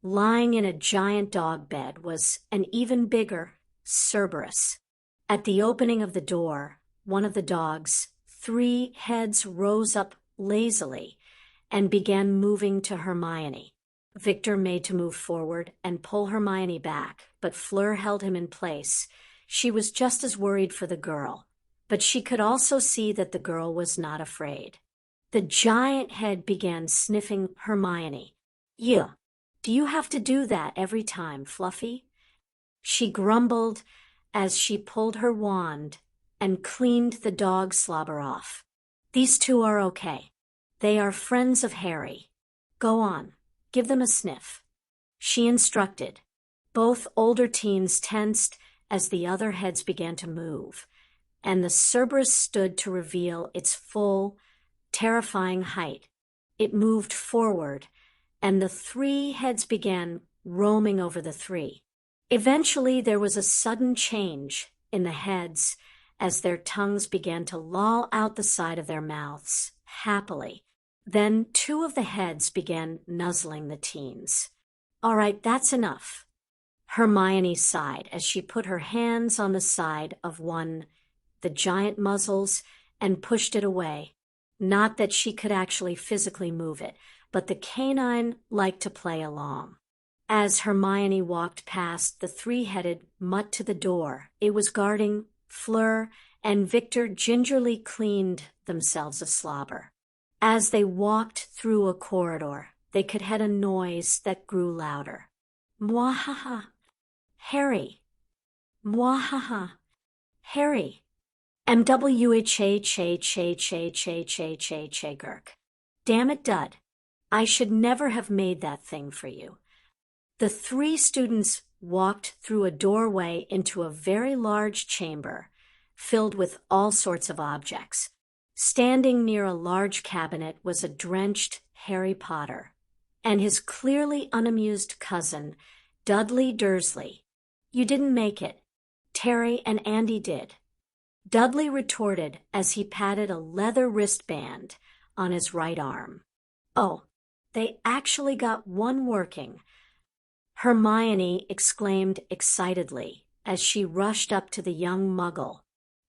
Lying in a giant dog bed was an even bigger Cerberus. At the opening of the door, one of the dog's 3 heads rose up lazily and began moving to Hermione. Victor made to move forward and pull Hermione back, but Fleur held him in place. She was just as worried for the girl, but she could also see that the girl was not afraid. The giant head began sniffing Hermione. Yeah, do you have to do that every time, Fluffy? She grumbled as she pulled her wand and cleaned the dog slobber off. These two are okay. They are friends of Harry. Go on, give them a sniff, she instructed. Both older teens tensed as the other heads began to move, and the Cerberus stood to reveal its full, terrifying height. It moved forward, and the 3 heads began roaming over the 3. Eventually, there was a sudden change in the heads as their tongues began to loll out the side of their mouths, happily. Then 2 of the heads began nuzzling the teens. All right, that's enough, Hermione sighed as she put her hands on the side of one, the giant muzzles, and pushed it away. Not that she could actually physically move it, but the canine liked to play along. As Hermione walked past the 3-headed mutt to the door it was guarding, Fleur and Victor gingerly cleaned themselves of slobber. As they walked through a corridor, they could hear a noise that grew louder. Mwahaha! Harry! Mwahaha! Harry! Gurk. Damn it, Dud. I should never have made that thing for you. The three students walked through a doorway into a very large chamber, filled with all sorts of objects. Standing near a large cabinet was a drenched Harry Potter and his clearly unamused cousin, Dudley Dursley. You didn't make it. Terry and Andy did. Dudley retorted as he patted a leather wristband on his right arm. Oh, they actually got one working. Hermione exclaimed excitedly as she rushed up to the young Muggle.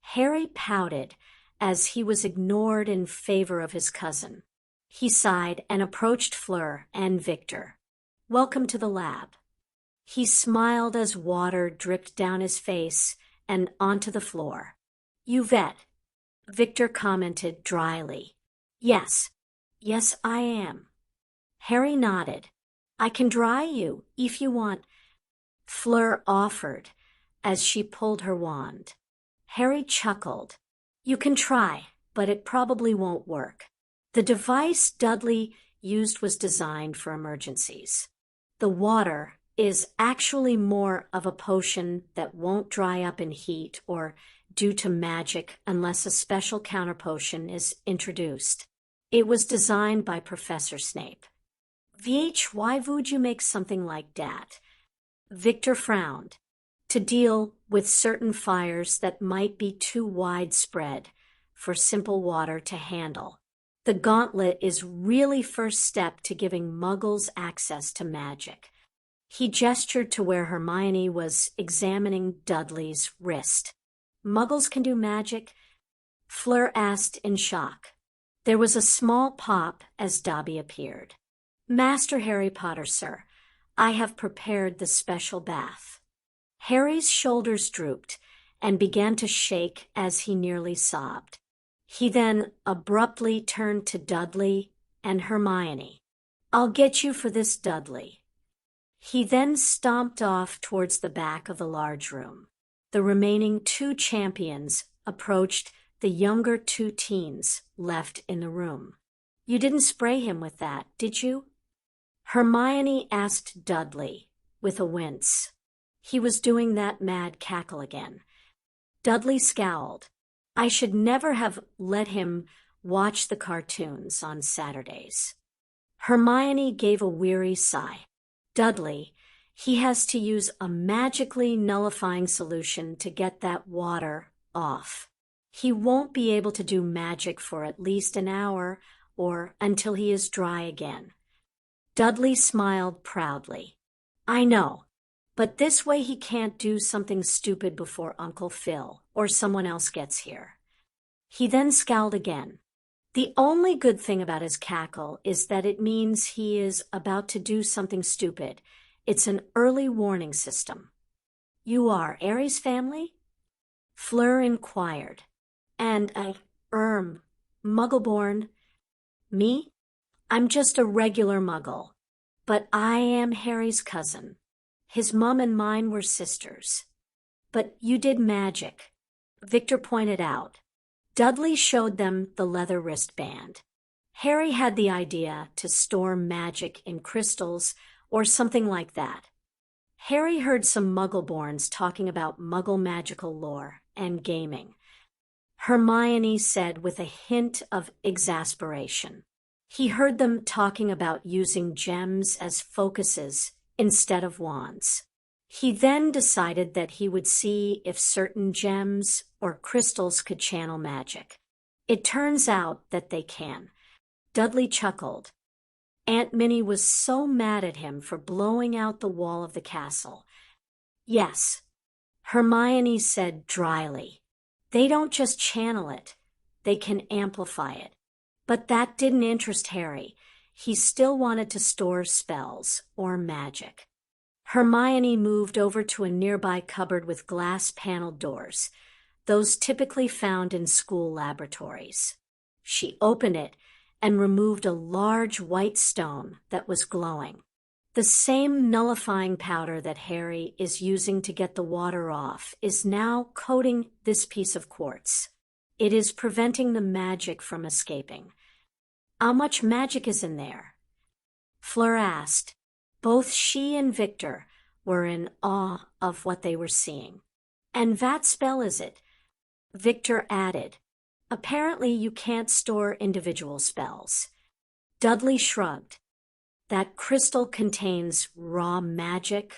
Harry pouted as he was ignored in favor of his cousin. He sighed and approached Fleur and Victor. Welcome to the lab. He smiled as water dripped down his face and onto the floor. You vet, Victor commented dryly. Yes, I am. Harry nodded. I can dry you, if you want, Fleur offered as she pulled her wand. Harry chuckled. You can try, but it probably won't work. The device Dudley used was designed for emergencies. The water is actually more of a potion that won't dry up in heat or due to magic unless a special counter potion is introduced. It was designed by Professor Snape. Why would you make something like that? Victor frowned. To deal with certain fires that might be too widespread for simple water to handle. The gauntlet is really first step to giving Muggles access to magic. He gestured to where Hermione was examining Dudley's wrist. Muggles can do magic? Fleur asked in shock. There was a small pop as Dobby appeared. Master Harry Potter, sir, I have prepared the special bath. Harry's shoulders drooped and began to shake as he nearly sobbed. He then abruptly turned to Dudley and Hermione. I'll get you for this, Dudley. He then stomped off towards the back of the large room. The remaining two champions approached the younger two teens left in the room. You didn't spray him with that, did you? Hermione asked Dudley with a wince. He was doing that mad cackle again. Dudley scowled. I should never have let him watch the cartoons on Saturdays. Hermione gave a weary sigh. Dudley, he has to use a magically nullifying solution to get that water off. He won't be able to do magic for at least an hour or until he is dry again. Dudley smiled proudly. I know, but this way he can't do something stupid before Uncle Phil or someone else gets here. He then scowled again. The only good thing about his cackle is that it means he is about to do something stupid. It's an early warning system. You are Aries family? Fleur inquired. And Muggle-born. Me? I'm just a regular Muggle. But I am Harry's cousin. His mom and mine were sisters. But you did magic, Victor pointed out. Dudley showed them the leather wristband. Harry had the idea to store magic in crystals or something like that. Harry heard some Muggle-borns talking about Muggle magical lore and gaming. Hermione said with a hint of exasperation. He heard them talking about using gems as focuses instead of wands. He then decided that he would see if certain gems or crystals could channel magic. It turns out that they can. Dudley chuckled. Aunt Minnie was so mad at him for blowing out the wall of the castle. Yes, Hermione said dryly. They don't just channel it, they can amplify it. But that didn't interest Harry. He still wanted to store spells or magic. Hermione moved over to a nearby cupboard with glass-paneled doors, those typically found in school laboratories. She opened it and removed a large white stone that was glowing. The same nullifying powder that Harry is using to get the water off is now coating this piece of quartz. It is preventing the magic from escaping. How much magic is in there? Fleur asked. Both she and Victor were in awe of what they were seeing. And what spell is it? Victor added. Apparently you can't store individual spells. Dudley shrugged. That crystal contains raw magic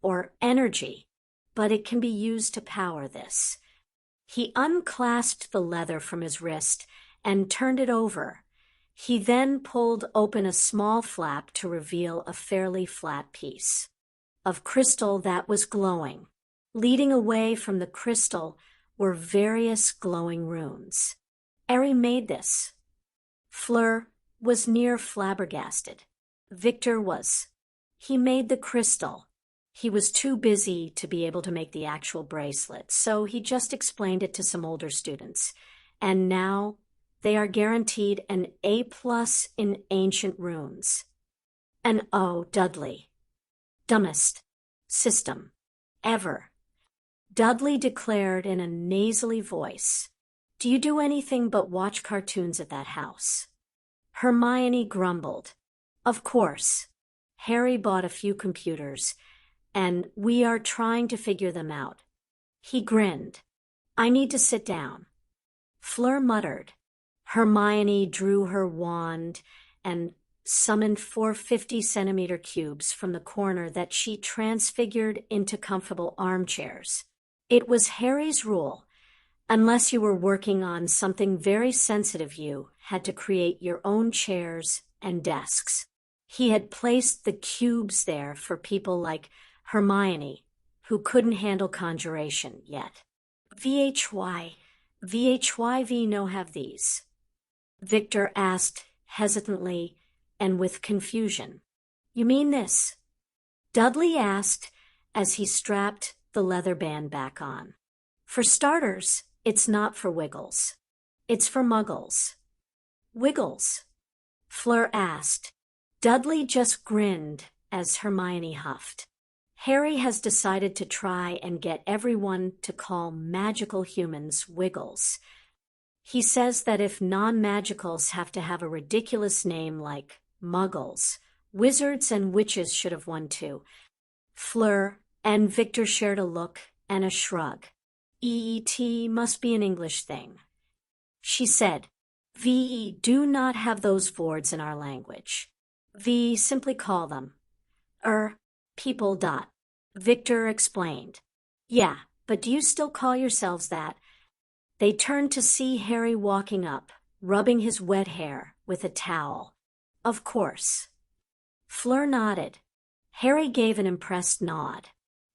or energy, but it can be used to power this. He unclasped the leather from his wrist and turned it over. He then pulled open a small flap to reveal a fairly flat piece of crystal that was glowing. Leading away from the crystal were various glowing runes. Harry made this. Fleur was near flabbergasted. Victor was. He made the crystal. He was too busy to be able to make the actual bracelet, so he just explained it to some older students. And now they are guaranteed an A+ in ancient runes. And oh, Dudley. Dumbest system ever. Dudley declared in a nasally voice. Do you do anything but watch cartoons at that house? Hermione grumbled. Of course. Harry bought a few computers, and we are trying to figure them out. He grinned. I need to sit down. Fleur muttered. Hermione drew her wand and summoned 4 50-centimeter cubes from the corner that she transfigured into comfortable armchairs. It was Harry's rule. Unless you were working on something very sensitive, you had to create your own chairs and desks. He had placed the cubes there for people like Hermione, who couldn't handle conjuration yet. VHY no have these? Victor asked hesitantly and with confusion. You mean this? Dudley asked as he strapped the leather band back on. For starters, it's not for Wiggles. It's for Muggles. Wiggles? Fleur asked. Dudley just grinned as Hermione huffed. Harry has decided to try and get everyone to call magical humans Wiggles. He says that if non-magicals have to have a ridiculous name like Muggles, wizards and witches should have one too. Fleur and Victor shared a look and a shrug. EET must be an English thing. She said, We do not have those words in our language. We simply call them people. Victor explained. Yeah, but do you still call yourselves that? They turned to see Harry walking up, rubbing his wet hair with a towel. Of course. Fleur nodded. Harry gave an impressed nod.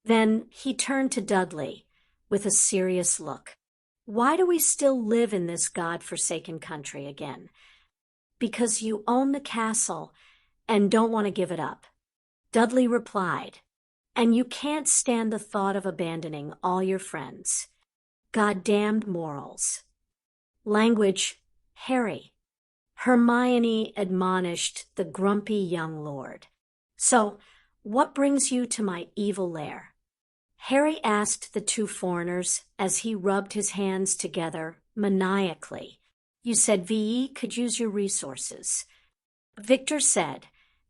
Then he turned to Dudley with a serious look. Why do we still live in this God-forsaken country again? Because you own the castle and don't want to give it up. Dudley replied. And you can't stand the thought of abandoning all your friends. Goddamned morals. Language, Harry. Hermione admonished the grumpy young lord. So, what brings you to my evil lair? Harry asked the two foreigners as he rubbed his hands together maniacally. You said VE could use your resources. Victor said,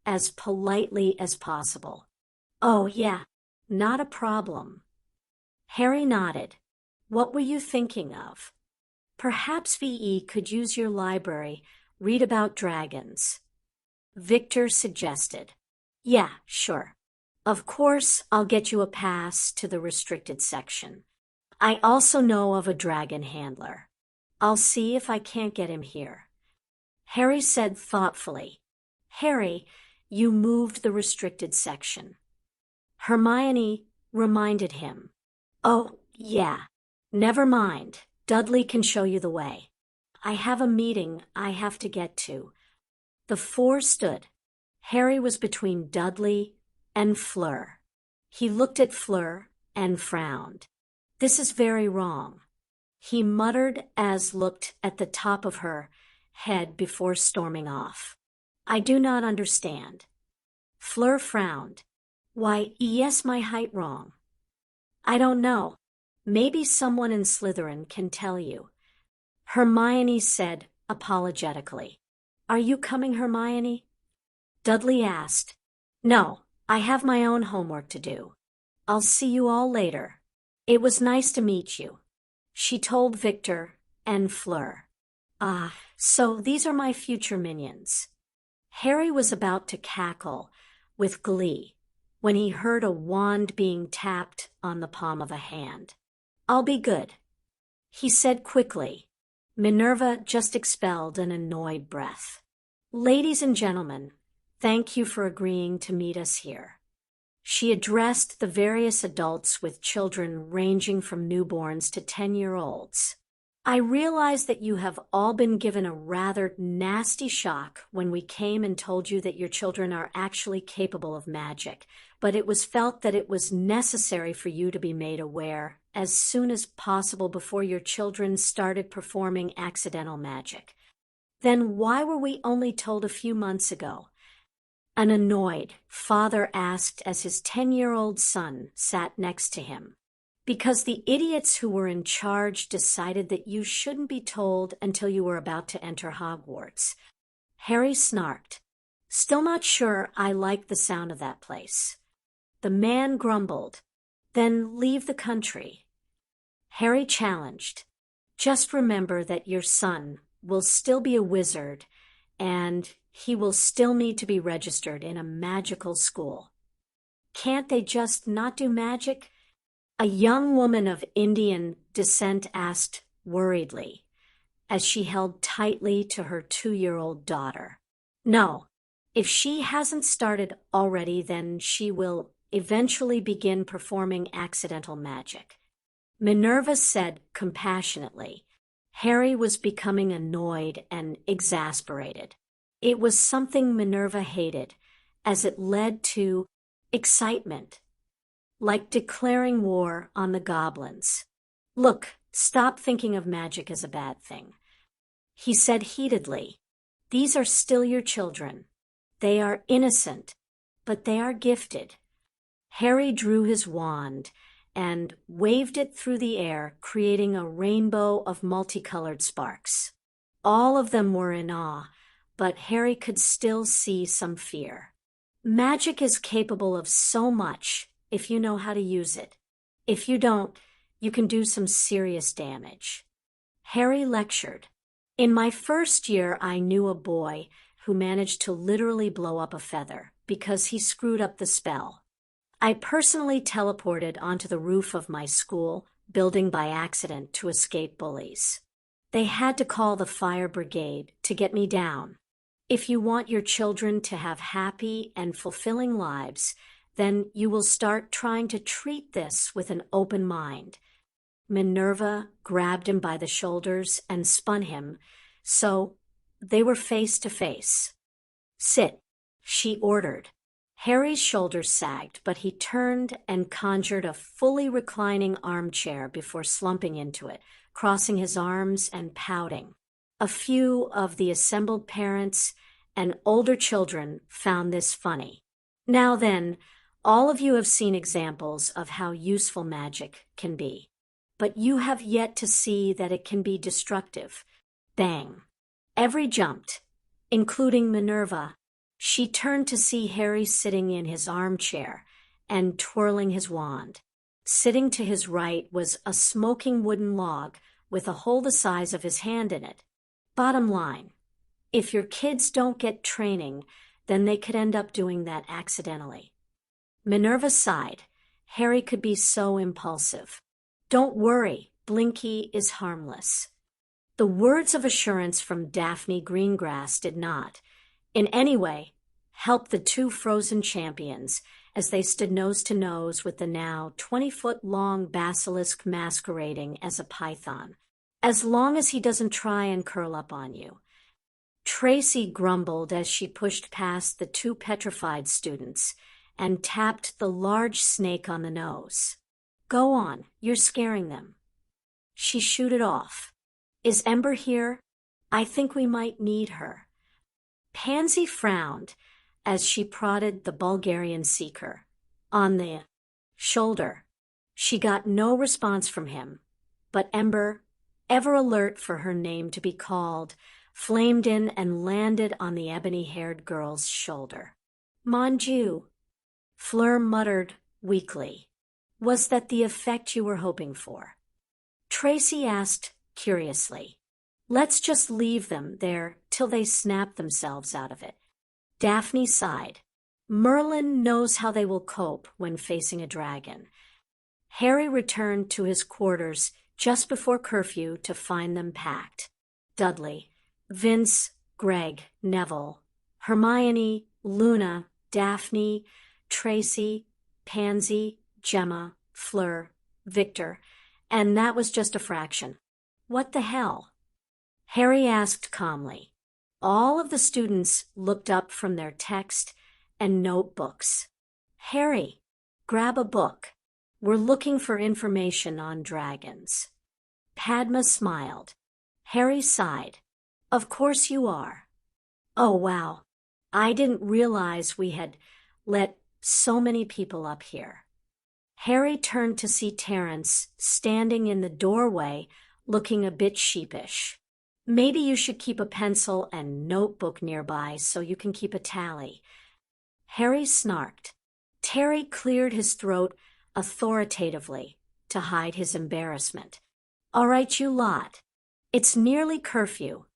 as politely as possible. Oh, yeah, not a problem. Harry nodded. What were you thinking of? Perhaps VE could use your library, read about dragons. Victor suggested. Yeah, sure. Of course, I'll get you a pass to the restricted section. I also know of a dragon handler. I'll see if I can't get him here. Harry said thoughtfully. Harry, you moved the restricted section. Hermione reminded him. Oh, yeah. Never mind. Dudley can show you the way. I have a meeting I have to get to. The four stood. Harry was between Dudley and Fleur. He looked at Fleur and frowned. This is very wrong. He muttered as looked at the top of her head before storming off. I do not understand. Fleur frowned. Why, yes, my height wrong. I don't know. Maybe someone in Slytherin can tell you. Hermione said apologetically. Are you coming, Hermione? Dudley asked. No, I have my own homework to do. I'll see you all later. It was nice to meet you, she told Victor and Fleur. Ah, so these are my future minions. Harry was about to cackle with glee when he heard a wand being tapped on the palm of a hand. I'll be good, he said quickly. Minerva just expelled an annoyed breath. Ladies and gentlemen, thank you for agreeing to meet us here. She addressed the various adults with children ranging from newborns to 10-year-olds. I realize that you have all been given a rather nasty shock when we came and told you that your children are actually capable of magic, but it was felt that it was necessary for you to be made aware as soon as possible before your children started performing accidental magic. Then why were we only told a few months ago? An annoyed father asked as his 10-year-old son sat next to him. Because the idiots who were in charge decided that you shouldn't be told until you were about to enter Hogwarts. Harry snarked. Still not sure I like the sound of that place. The man grumbled. Then leave the country. Harry challenged. Just remember that your son will still be a wizard, and he will still need to be registered in a magical school. Can't they just not do magic? A young woman of Indian descent asked worriedly, as she held tightly to her 2-year-old daughter. No, if she hasn't started already, then she will eventually begin performing accidental magic. Minerva said compassionately. Harry was becoming annoyed and exasperated. It was something Minerva hated, as it led to excitement, like declaring war on the goblins. Look, stop thinking of magic as a bad thing, he said heatedly. These are still your children. They are innocent, but they are gifted. Harry drew his wand and waved it through the air, creating a rainbow of multicolored sparks. All of them were in awe, but Harry could still see some fear. Magic is capable of so much if you know how to use it. If you don't, you can do some serious damage. Harry lectured. In my first year, I knew a boy who managed to literally blow up a feather because he screwed up the spell. I personally teleported onto the roof of my school building by accident to escape bullies. They had to call the fire brigade to get me down. If you want your children to have happy and fulfilling lives, then you will start trying to treat this with an open mind. Minerva grabbed him by the shoulders and spun him, so they were face to face. Sit, she ordered. Harry's shoulders sagged, but he turned and conjured a fully reclining armchair before slumping into it, crossing his arms and pouting. A few of the assembled parents and older children found this funny. Now then, all of you have seen examples of how useful magic can be, but you have yet to see that it can be destructive. Bang! Every jumped, including Minerva. She turned to see Harry sitting in his armchair and twirling his wand. Sitting to his right was a smoking wooden log with a hole the size of his hand in it. Bottom line, if your kids don't get training, then they could end up doing that accidentally. Minerva sighed. Harry could be so impulsive. Don't worry, Blinky is harmless. The words of assurance from Daphne Greengrass did not, in any way, help the two frozen champions as they stood nose to nose with the now 20-foot-long basilisk masquerading as a python. As long as he doesn't try and curl up on you. Tracy grumbled as she pushed past the two petrified students and tapped the large snake on the nose. Go on, you're scaring them. She shooted off. Is Ember here? I think we might need her. Pansy frowned as she prodded the Bulgarian seeker on the shoulder. She got no response from him, but Ember ever alert for her name to be called, flamed in and landed on the ebony-haired girl's shoulder. "Mon Dieu," Fleur muttered weakly. "Was that the effect you were hoping for?" Tracy asked curiously. "Let's just leave them there till they snap themselves out of it." Daphne sighed. "Merlin knows how they will cope when facing a dragon." Harry returned to his quarters just before curfew to find them packed. Dudley, Vince, Greg, Neville, Hermione, Luna, Daphne, Tracy, Pansy, Gemma, Fleur, Victor, and that was just a fraction. "What the hell?" Harry asked calmly. All of the students looked up from their text and notebooks. "Harry, grab a book. We're looking for information on dragons." Padma smiled. Harry sighed. "Of course you are." "Oh, wow. I didn't realize we had let so many people up here." Harry turned to see Terence standing in the doorway, looking a bit sheepish. "Maybe you should keep a pencil and notebook nearby so you can keep a tally." Harry snarked. Terry cleared his throat authoritatively to hide his embarrassment. "All right, you lot. It's nearly curfew.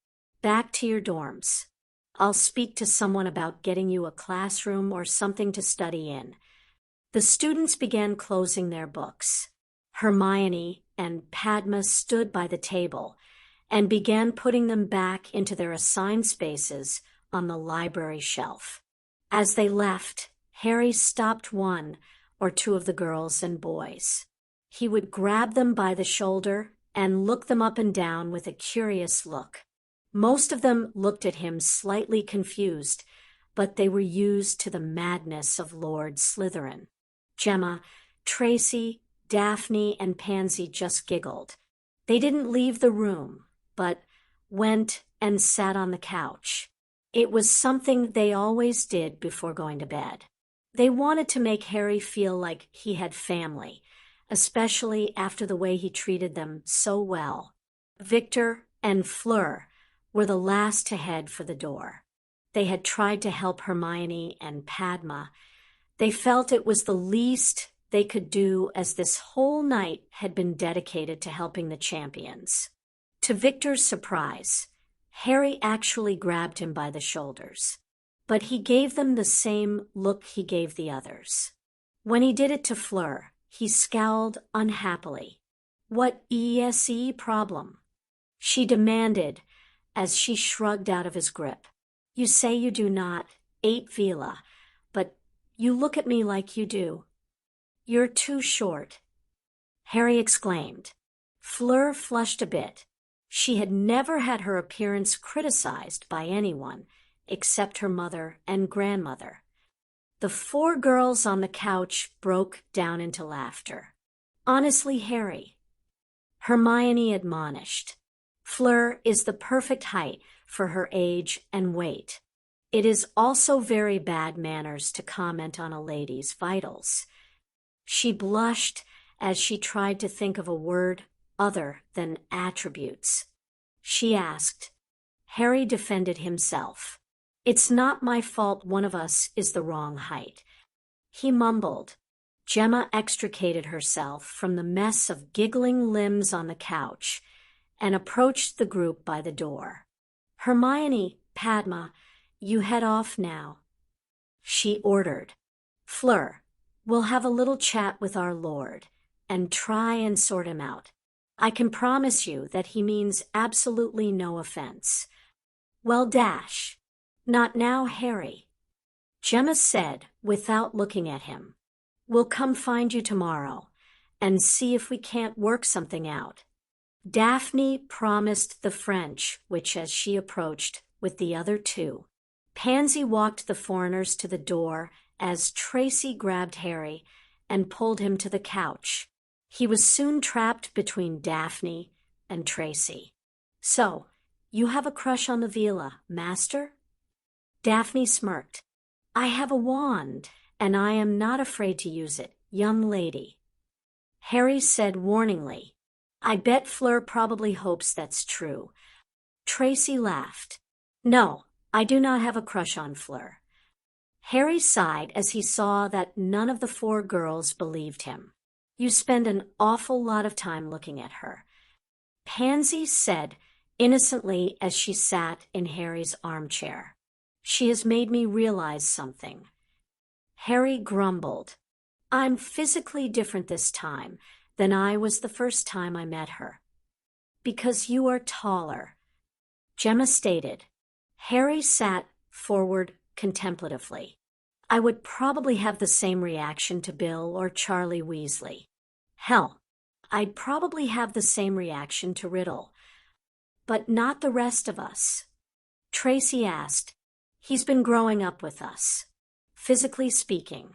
Back to your dorms. I'll speak to someone about getting you a classroom or something to study in." The students began closing their books. Hermione and Padma stood by the table and began putting them back into their assigned spaces on the library shelf. As they left, Harry stopped one or two of the girls and boys. He would grab them by the shoulder and look them up and down with a curious look. Most of them looked at him slightly confused, but they were used to the madness of Lord Slytherin. Gemma, Tracy, Daphne, and Pansy just giggled. They didn't leave the room, but went and sat on the couch. It was something they always did before going to bed. They wanted to make Harry feel like he had family, especially after the way he treated them so well. Victor and Fleur were the last to head for the door. They had tried to help Hermione and Padma. They felt it was the least they could do, as this whole night had been dedicated to helping the champions. To Victor's surprise, Harry actually grabbed him by the shoulders, but he gave them the same look he gave the others. When he did it to Fleur, he scowled unhappily. "What ESE problem?" she demanded as she shrugged out of his grip. "You say you do not 8 Vila, but you look at me like you do." "You're too short," Harry exclaimed. Fleur flushed a bit. She had never had her appearance criticized by anyone except her mother and grandmother. The 4 girls on the couch broke down into laughter. "Honestly, Harry," Hermione admonished, "Fleur is the perfect height for her age and weight. It is also very bad manners to comment on a lady's vitals." She blushed as she tried to think of a word other than attributes. She asked. Harry defended himself. "It's not my fault one of us is the wrong height." He mumbled. Gemma extricated herself from the mess of giggling limbs on the couch and approached the group by the door. "Hermione, Padma, you head off now," she ordered. "Fleur, we'll have a little chat with our Lord and try and sort him out. I can promise you that he means absolutely no offense." "Well, dash. Not now, Harry," Gemma said without looking at him. "We'll come find you tomorrow and see if we can't work something out." Daphne promised the French, which as she approached with the other 2. Pansy walked the foreigners to the door as Tracy grabbed Harry and pulled him to the couch. He was soon trapped between Daphne and Tracy. "So, you have a crush on the Vila, Master?" Daphne smirked. "I have a wand, and I am not afraid to use it, young lady," Harry said warningly. I bet Fleur probably hopes that's true. Tracy laughed. No, I do not have a crush on Fleur. Harry sighed as he saw that none of the 4 girls believed him. You spend an awful lot of time looking at her, Pansy said innocently as she sat in Harry's armchair. She has made me realize something. Harry grumbled. I'm physically different this time than I was the first time I met her. Because you are taller, Gemma stated. Harry sat forward contemplatively. I would probably have the same reaction to Bill or Charlie Weasley. Hell, I'd probably have the same reaction to Riddle. But not the rest of us. Tracy asked. He's been growing up with us. Physically speaking.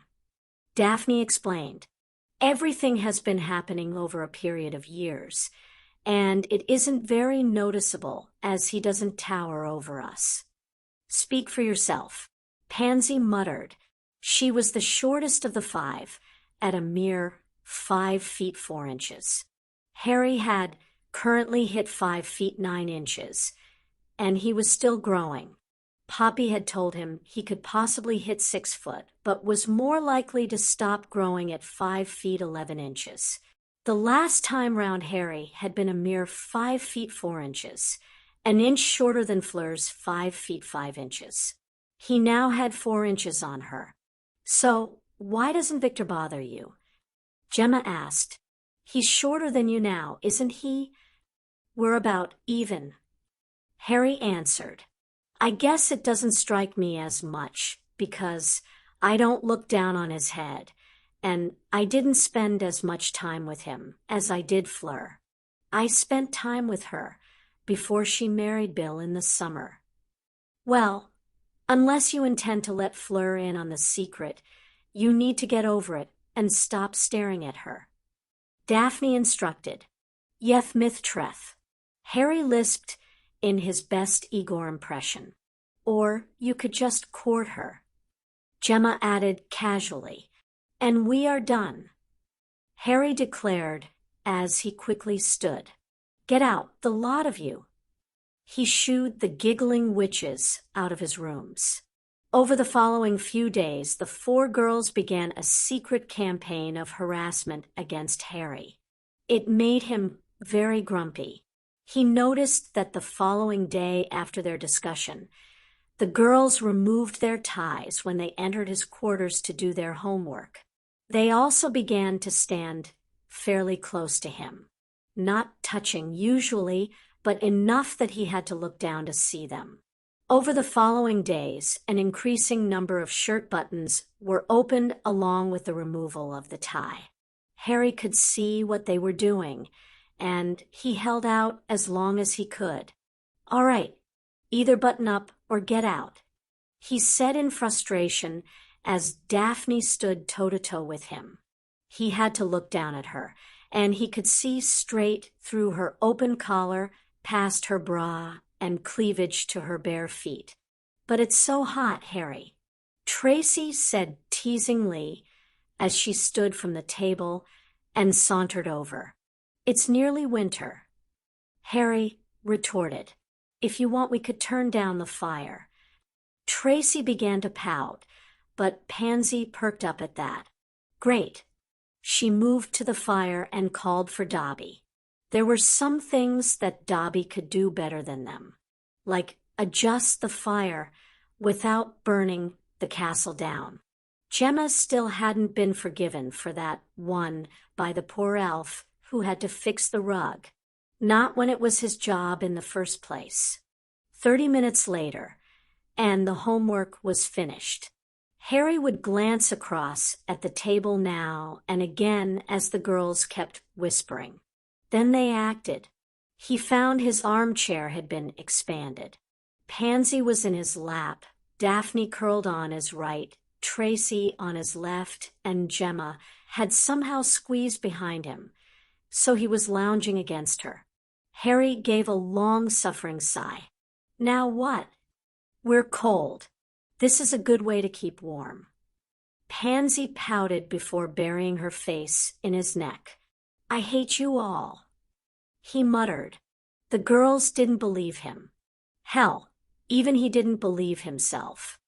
Daphne explained. Everything has been happening over a period of years, and it isn't very noticeable as he doesn't tower over us. Speak for yourself, Pansy muttered. She was the shortest of the 5, at a mere 5 feet 4 inches. Harry had currently hit 5 feet 9 inches, and he was still growing. Poppy had told him he could possibly hit 6 foot, but was more likely to stop growing at 5 feet 11 inches. The last time round Harry had been a mere 5 feet 4 inches, an inch shorter than Fleur's 5 feet 5 inches. He now had 4 inches on her. So, why doesn't Victor bother you? Gemma asked. He's shorter than you now, isn't he? We're about even. Harry answered. I guess it doesn't strike me as much, because I don't look down on his head, and I didn't spend as much time with him as I did Fleur. I spent time with her before she married Bill in the summer. Well, unless you intend to let Fleur in on the secret, you need to get over it and stop staring at her. Daphne instructed. Yeth Mithtreth. Harry lisped in his best Igor impression. Or you could just court her. Gemma added casually. And we are done. Harry declared as he quickly stood. Get out, the lot of you. He shooed the giggling witches out of his rooms. Over the following few days, the 4 girls began a secret campaign of harassment against Harry. It made him very grumpy. He noticed that the following day after their discussion, the girls removed their ties when they entered his quarters to do their homework. They also began to stand fairly close to him, not touching usually, but enough that he had to look down to see them. Over the following days, an increasing number of shirt buttons were opened along with the removal of the tie. Harry could see what they were doing, and he held out as long as he could. All right, either button up or get out, he said in frustration as Daphne stood toe-to-toe with him. He had to look down at her, and he could see straight through her open collar, past her bra, and cleavage to her bare feet. But it's so hot, Harry, Tracy said teasingly as she stood from the table and sauntered over. It's nearly winter. Harry retorted. If you want, we could turn down the fire. Tracy began to pout, but Pansy perked up at that. Great. She moved to the fire and called for Dobby. There were some things that Dobby could do better than them, like adjust the fire without burning the castle down. Gemma still hadn't been forgiven for that one by the poor elf who had to fix the rug, not when it was his job in the first place. 30 minutes later, and the homework was finished. Harry would glance across at the table now and again as the girls kept whispering. Then they acted. He found his armchair had been expanded. Pansy was in his lap, Daphne curled on his right, Tracy on his left, and Gemma had somehow squeezed behind him, so he was lounging against her. Harry gave a long-suffering sigh. Now what? We're cold. This is a good way to keep warm. Pansy pouted before burying her face in his neck. I hate you all. He muttered. The girls didn't believe him. Hell, even he didn't believe himself.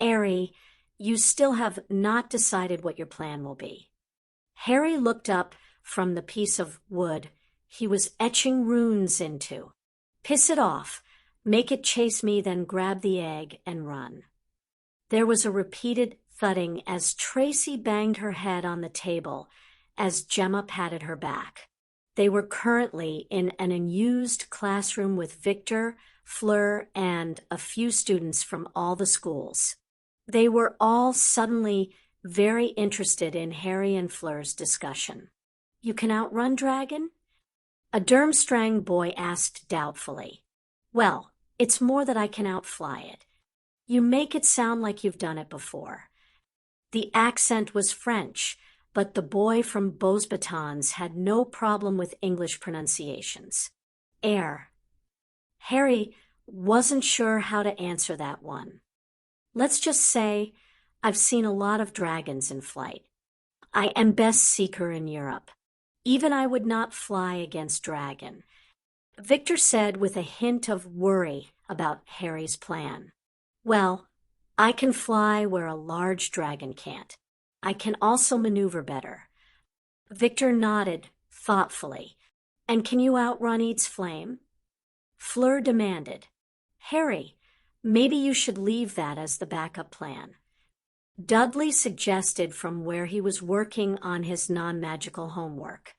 Harry, you still have not decided what your plan will be. Harry looked up from the piece of wood he was etching runes into. Piss it off. Make it chase me, then grab the egg and run. There was a repeated thudding as Tracy banged her head on the table as Gemma patted her back. They were currently in an unused classroom with Victor, Fleur, and a few students from all the schools. They were all suddenly very interested in Harry and Fleur's discussion. You can outrun dragon? A Durmstrang boy asked doubtfully. Well, it's more that I can outfly it. You make it sound like you've done it before. The accent was French, but the boy from Beauxbatons had no problem with English pronunciations. Air. Harry wasn't sure how to answer that one. Let's just say I've seen a lot of dragons in flight. I am best seeker in Europe. Even I would not fly against dragon, Victor said with a hint of worry about Harry's plan. Well, I can fly where a large dragon can't. I can also maneuver better. Victor nodded thoughtfully. And can you outrun Eat's flame? Fleur demanded. Harry, maybe you should leave that as the backup plan. Dudley suggested from where he was working on his non-magical homework.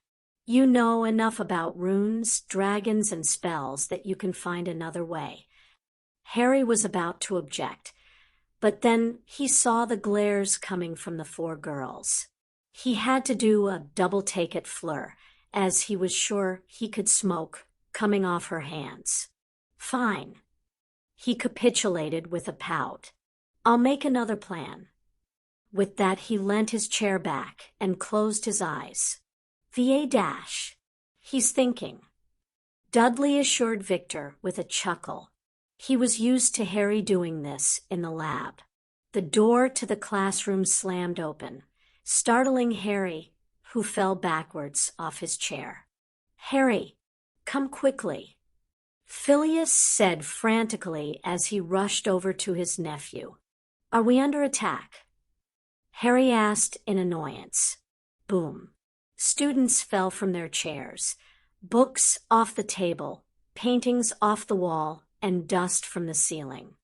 You know enough about runes, dragons, and spells that you can find another way. Harry was about to object, but then he saw the glares coming from the four girls. He had to do a double take at Fleur, as he was sure he could smoke coming off her hands. Fine. He capitulated with a pout. I'll make another plan. With that, he leant his chair back and closed his eyes. VA-. He's thinking. Dudley assured Victor with a chuckle. He was used to Harry doing this in the lab. The door to the classroom slammed open, startling Harry, who fell backwards off his chair. Harry, come quickly, Phobias said frantically as he rushed over to his nephew. Are we under attack? Harry asked in annoyance. Boom. Students fell from their chairs, books off the table, paintings off the wall, and dust from the ceiling.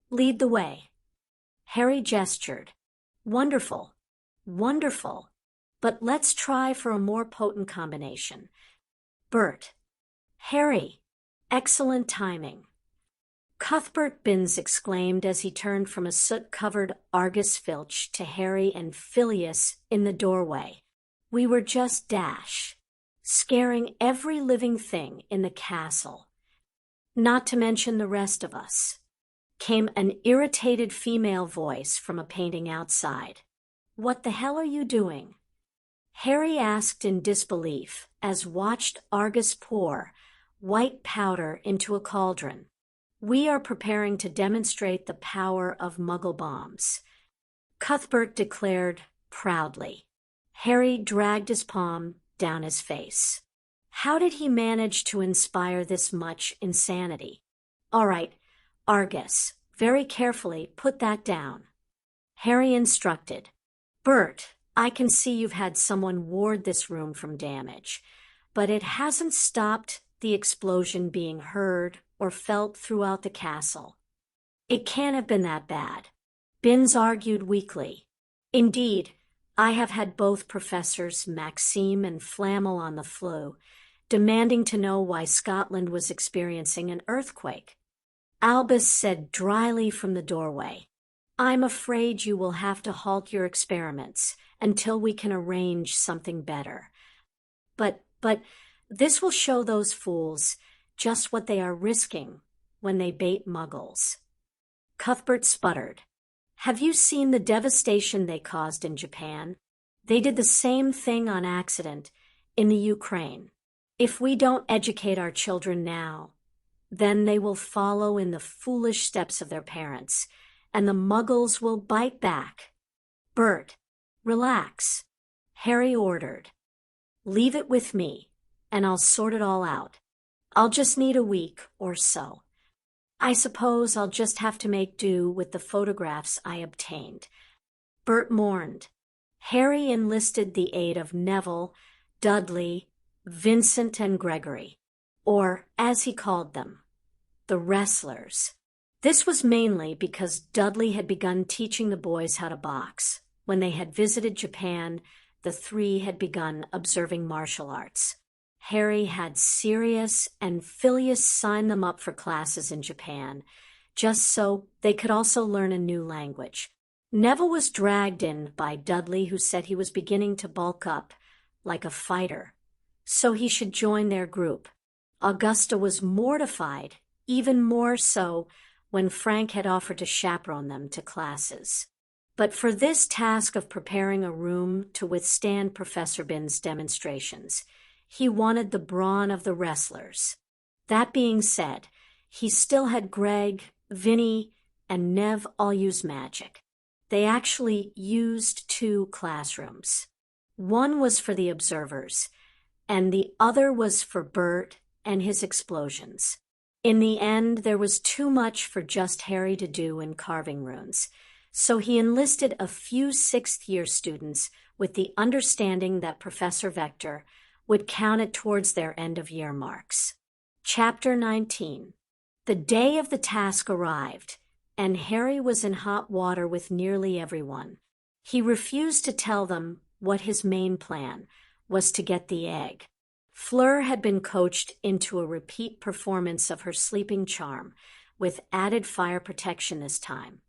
Lead the way. Harry gestured. Wonderful. Wonderful. But let's try for a more potent combination. Bert. Harry. Excellent timing. Cuthbert Binns exclaimed as he turned from a soot-covered Argus Filch to Harry and Phobias in the doorway. We were just scaring every living thing in the castle. Not to mention the rest of us. Came an irritated female voice from a painting outside. What the hell are you doing? Harry asked in disbelief as watched Argus pour white powder into a cauldron. We are preparing to demonstrate the power of Muggle bombs, Cuthbert declared proudly. Harry dragged his palm down his face. How did he manage to inspire this much insanity? All right, Argus, very carefully put that down. Harry instructed. Bert, I can see you've had someone ward this room from damage, but it hasn't stopped the explosion being heard or felt throughout the castle. It can't have been that bad. Binns argued weakly. Indeed, I have had both Professors Maxime and Flammel on the flu, demanding to know why Scotland was experiencing an earthquake. Albus said dryly from the doorway, I'm afraid you will have to halt your experiments until we can arrange something better. But this will show those fools just what they are risking when they bait Muggles. Cuthbert sputtered. Have you seen the devastation they caused in Japan? They did the same thing on accident in the Ukraine. If we don't educate our children now, then they will follow in the foolish steps of their parents, and the Muggles will bite back. Bert, relax, Harry ordered. Leave it with me, and I'll sort it all out. I'll just need a week or so. I suppose I'll just have to make do with the photographs I obtained." Bert mourned. Harry enlisted the aid of Neville, Dudley, Vincent, and Gregory, or, as he called them, the wrestlers. This was mainly because Dudley had begun teaching the boys how to box. When they had visited Japan, the three had begun observing martial arts. Harry had Sirius and Phileas sign them up for classes in Japan, just so they could also learn a new language. Neville was dragged in by Dudley, who said he was beginning to bulk up like a fighter, so he should join their group. Augusta was mortified, even more so when Frank had offered to chaperone them to classes. But for this task of preparing a room to withstand Professor Bin's demonstrations, he wanted the brawn of the wrestlers. That being said, he still had Greg, Vinny, and Nev all use magic. They actually used 2 classrooms. One was for the observers, and the other was for Bert and his explosions. In the end, there was too much for just Harry to do in carving runes, so he enlisted a few 6th-year students with the understanding that Professor Vector would count it towards their end-of-year marks. Chapter 19. The day of the task arrived, and Harry was in hot water with nearly everyone. He refused to tell them what his main plan was: to get the egg. Fleur had been coached into a repeat performance of her sleeping charm, with added fire protection this time.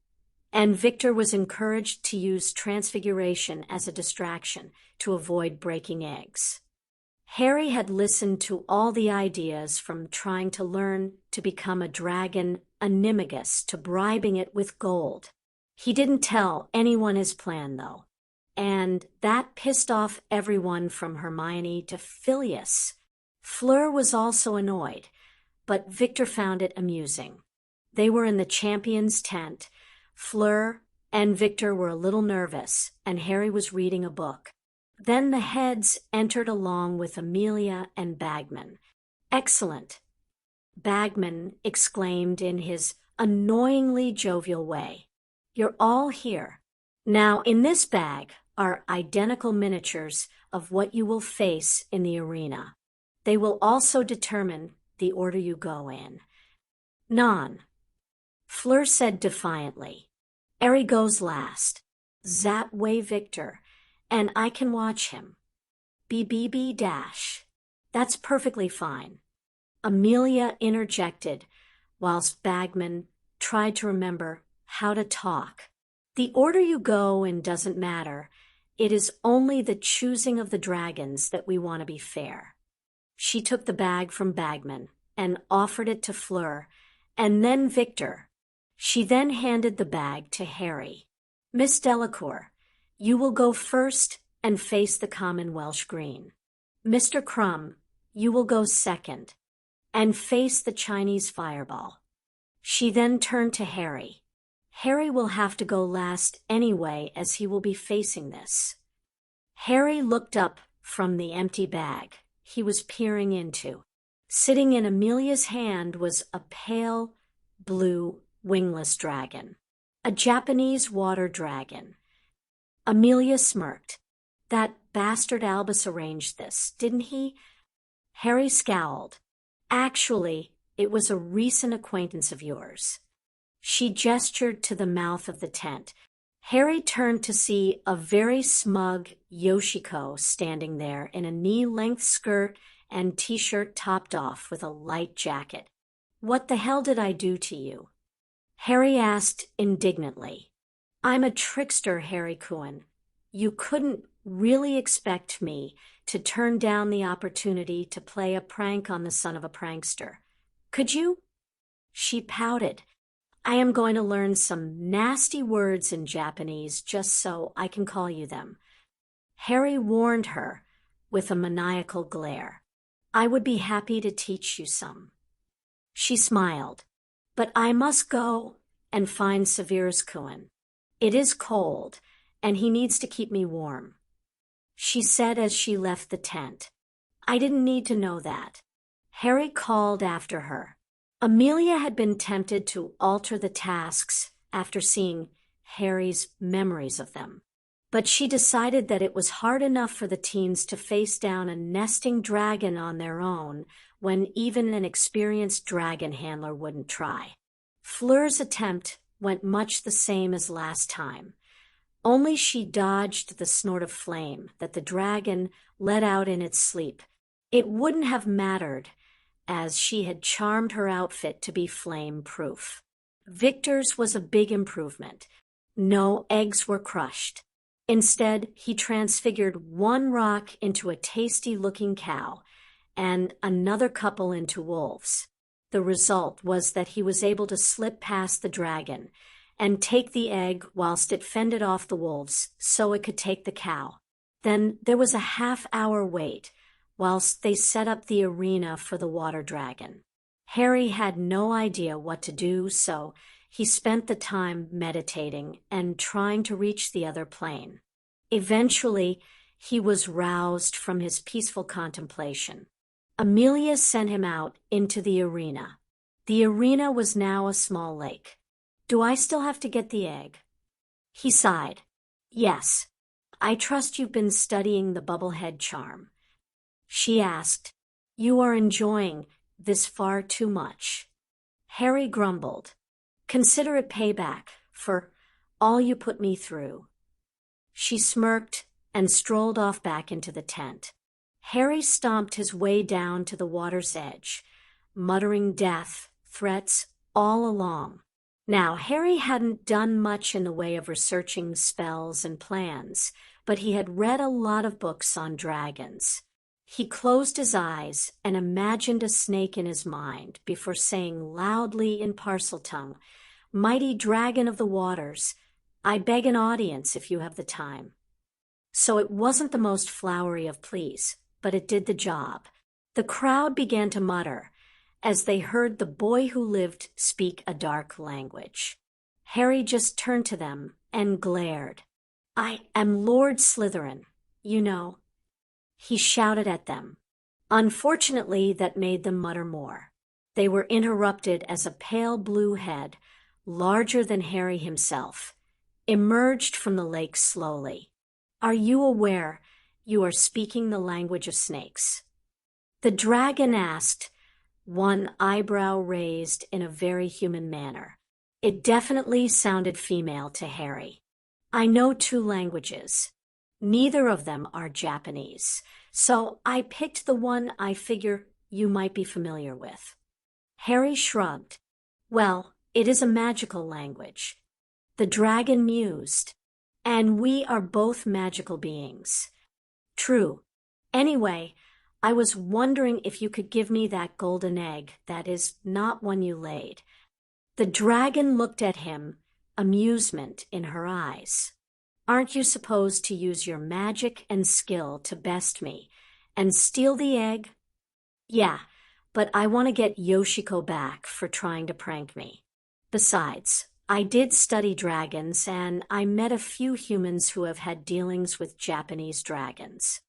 And Victor was encouraged to use transfiguration as a distraction to avoid breaking eggs. Harry had listened to all the ideas, from trying to learn to become a dragon animagus to bribing it with gold. He didn't tell anyone his plan, though, and that pissed off everyone from Hermione to Phileas. Fleur was also annoyed, but Victor found it amusing. They were in the champion's tent. Fleur and Victor were a little nervous, and Harry was reading a book. Then the heads entered along with Amelia and Bagman. "Excellent," Bagman exclaimed in his annoyingly jovial way. "You're all here. Now, in this bag are identical miniatures of what you will face in the arena. They will also determine the order you go in." "Non," Fleur said defiantly. "Harry goes last. That way, Victor, and I can watch him. BBB dash. That's perfectly fine," Amelia interjected, whilst Bagman tried to remember how to talk. "The order you go in doesn't matter. It is only the choosing of the dragons that we want to be fair." She took the bag from Bagman and offered it to Fleur, and then Victor. She then handed the bag to Harry. "Miss Delacour, you will go first and face the common Welsh green. Mr. Crumb, you will go second and face the Chinese fireball." She then turned to Harry. "Harry will have to go last anyway, as he will be facing this." Harry looked up from the empty bag he was peering into. Sitting in Amelia's hand was a pale blue wingless dragon, a Japanese water dragon. Amelia smirked. "That bastard Albus arranged this, didn't he?" Harry scowled. "Actually, it was a recent acquaintance of yours." She gestured to the mouth of the tent. Harry turned to see a very smug Yoshiko standing there in a knee-length skirt and t-shirt topped off with a light jacket. "What the hell did I do to you?" Harry asked indignantly. "I'm a trickster, Harry Cohen. You couldn't really expect me to turn down the opportunity to play a prank on the son of a prankster, could you?" She pouted. "I am going to learn some nasty words in Japanese just so I can call you them." Harry warned her with a maniacal glare. "I would be happy to teach you some." She smiled. "But I must go and find Severus Cohen. It is cold, and he needs to keep me warm," she said as she left the tent. "I didn't need to know that." Harry called after her. Amelia had been tempted to alter the tasks after seeing Harry's memories of them. But she decided that it was hard enough for the teens to face down a nesting dragon on their own when even an experienced dragon handler wouldn't try. Fleur's attempt went much the same as last time. Only she dodged the snort of flame that the dragon let out in its sleep. It wouldn't have mattered, as she had charmed her outfit to be flame-proof. Victor's was a big improvement. No eggs were crushed. Instead, he transfigured one rock into a tasty-looking cow and another couple into wolves. The result was that he was able to slip past the dragon and take the egg whilst it fended off the wolves so it could take the cow. Then there was a half-hour wait whilst they set up the arena for the water dragon. Harry had no idea what to do, so he spent the time meditating and trying to reach the other plane. Eventually, he was roused from his peaceful contemplation. Amelia sent him out into the arena. The arena was now a small lake. "Do I still have to get the egg?" He sighed. "Yes. I trust you've been studying the bubblehead charm." She asked, "You are enjoying this far too much." Harry grumbled. "Consider it payback for all you put me through." She smirked and strolled off back into the tent. Harry stomped his way down to the water's edge, muttering death, threats, all along. Now, Harry hadn't done much in the way of researching spells and plans, but he had read a lot of books on dragons. He closed his eyes and imagined a snake in his mind before saying loudly in Parseltongue, "Mighty dragon of the waters, I beg an audience if you have the time." So it wasn't the most flowery of pleas, but it did the job. The crowd began to mutter as they heard the boy who lived speak a dark language. Harry just turned to them and glared. "I am Lord Slytherin, you know." He shouted at them. Unfortunately, that made them mutter more. They were interrupted as a pale blue head, larger than Harry himself, emerged from the lake slowly. "Are you aware you are speaking the language of snakes?" The dragon asked, one eyebrow raised in a very human manner. It definitely sounded female to Harry. "I know 2 languages. Neither of them are Japanese, so I picked the one I figure you might be familiar with." Harry shrugged. "Well, it is a magical language." The dragon mused. "And we are both magical beings." "True. Anyway, I was wondering if you could give me that golden egg that is not one you laid." The dragon looked at him, amusement in her eyes. "Aren't you supposed to use your magic and skill to best me and steal the egg?" "Yeah, but I want to get Yoshiko back for trying to prank me. Besides, I did study dragons and I met a few humans who have had dealings with Japanese dragons.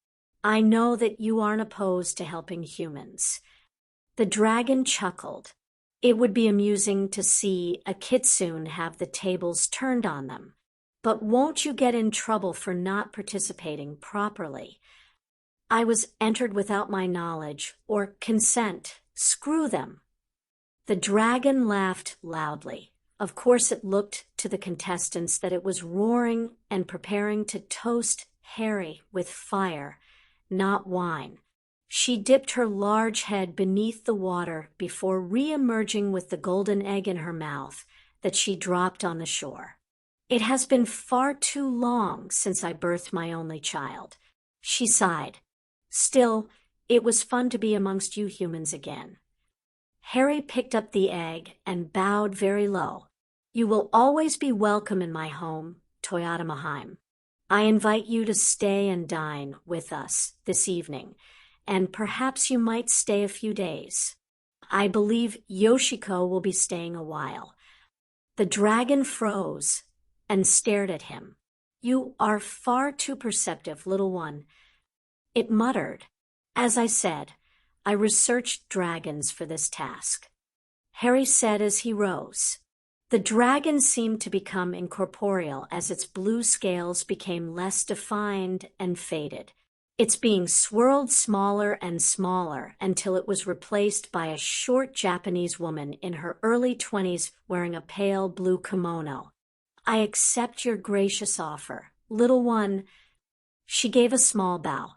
I know that you aren't opposed to helping humans." The dragon chuckled. It would be amusing to see a kitsune have the tables turned on them. But won't you get in trouble for not participating properly? "I was entered without my knowledge or consent. Screw them." The dragon laughed loudly. Of course it looked to the contestants that it was roaring and preparing to toast Harry with fire, not wine. She dipped her large head beneath the water before re-emerging with the golden egg in her mouth that she dropped on the shore. "It has been far too long since I birthed my only child," she sighed. "Still, it was fun to be amongst you humans again." Harry picked up the egg and bowed very low. "You will always be welcome in my home, Toyota Maheim. I invite you to stay and dine with us this evening, and perhaps you might stay a few days. I believe Yoshiko will be staying a while." The dragon froze and stared at him. "You are far too perceptive, little one." It muttered, "As I said, I researched dragons for this task," Harry said as he rose. The dragon seemed to become incorporeal as its blue scales became less defined and faded. Its being swirled smaller and smaller until it was replaced by a short Japanese woman in her early 20s wearing a pale blue kimono. "I accept your gracious offer, little one." She gave a small bow.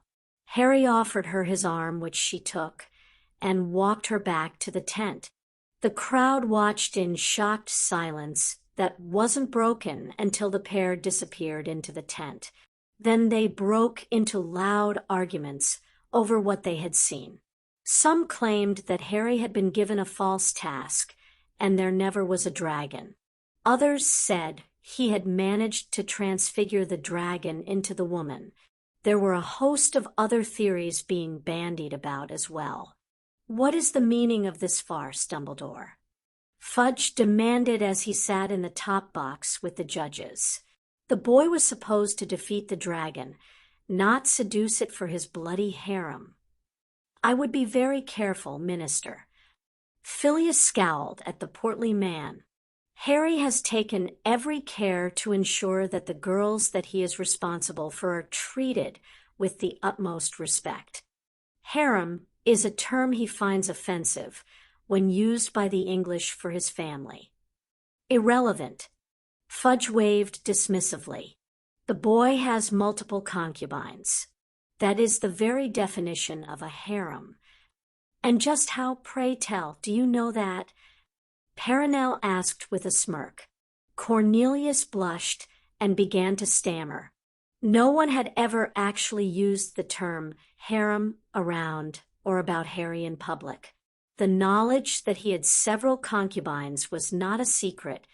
Harry offered her his arm, which she took, and walked her back to the tent. The crowd watched in shocked silence that wasn't broken until the pair disappeared into the tent. Then they broke into loud arguments over what they had seen. Some claimed that Harry had been given a false task and there never was a dragon. Others said he had managed to transfigure the dragon into the woman. There were a host of other theories being bandied about as well. "What is the meaning of this farce, Dumbledore?" Fudge demanded as he sat in the top box with the judges. The boy was supposed to defeat the dragon, not seduce it for his bloody harem. "I would be very careful, Minister." Phileas scowled at the portly man. "Harry has taken every care to ensure that the girls that he is responsible for are treated with the utmost respect. Harem is a term he finds offensive when used by the English for his family." "Irrelevant." Fudge waved dismissively. "The boy has multiple concubines. That is the very definition of a harem." "And just how, pray tell, do you know that?" Perenelle asked with a smirk. Cornelius blushed and began to stammer. No one had ever actually used the term harem around or about Harry in public. The knowledge that he had several concubines was not a secret,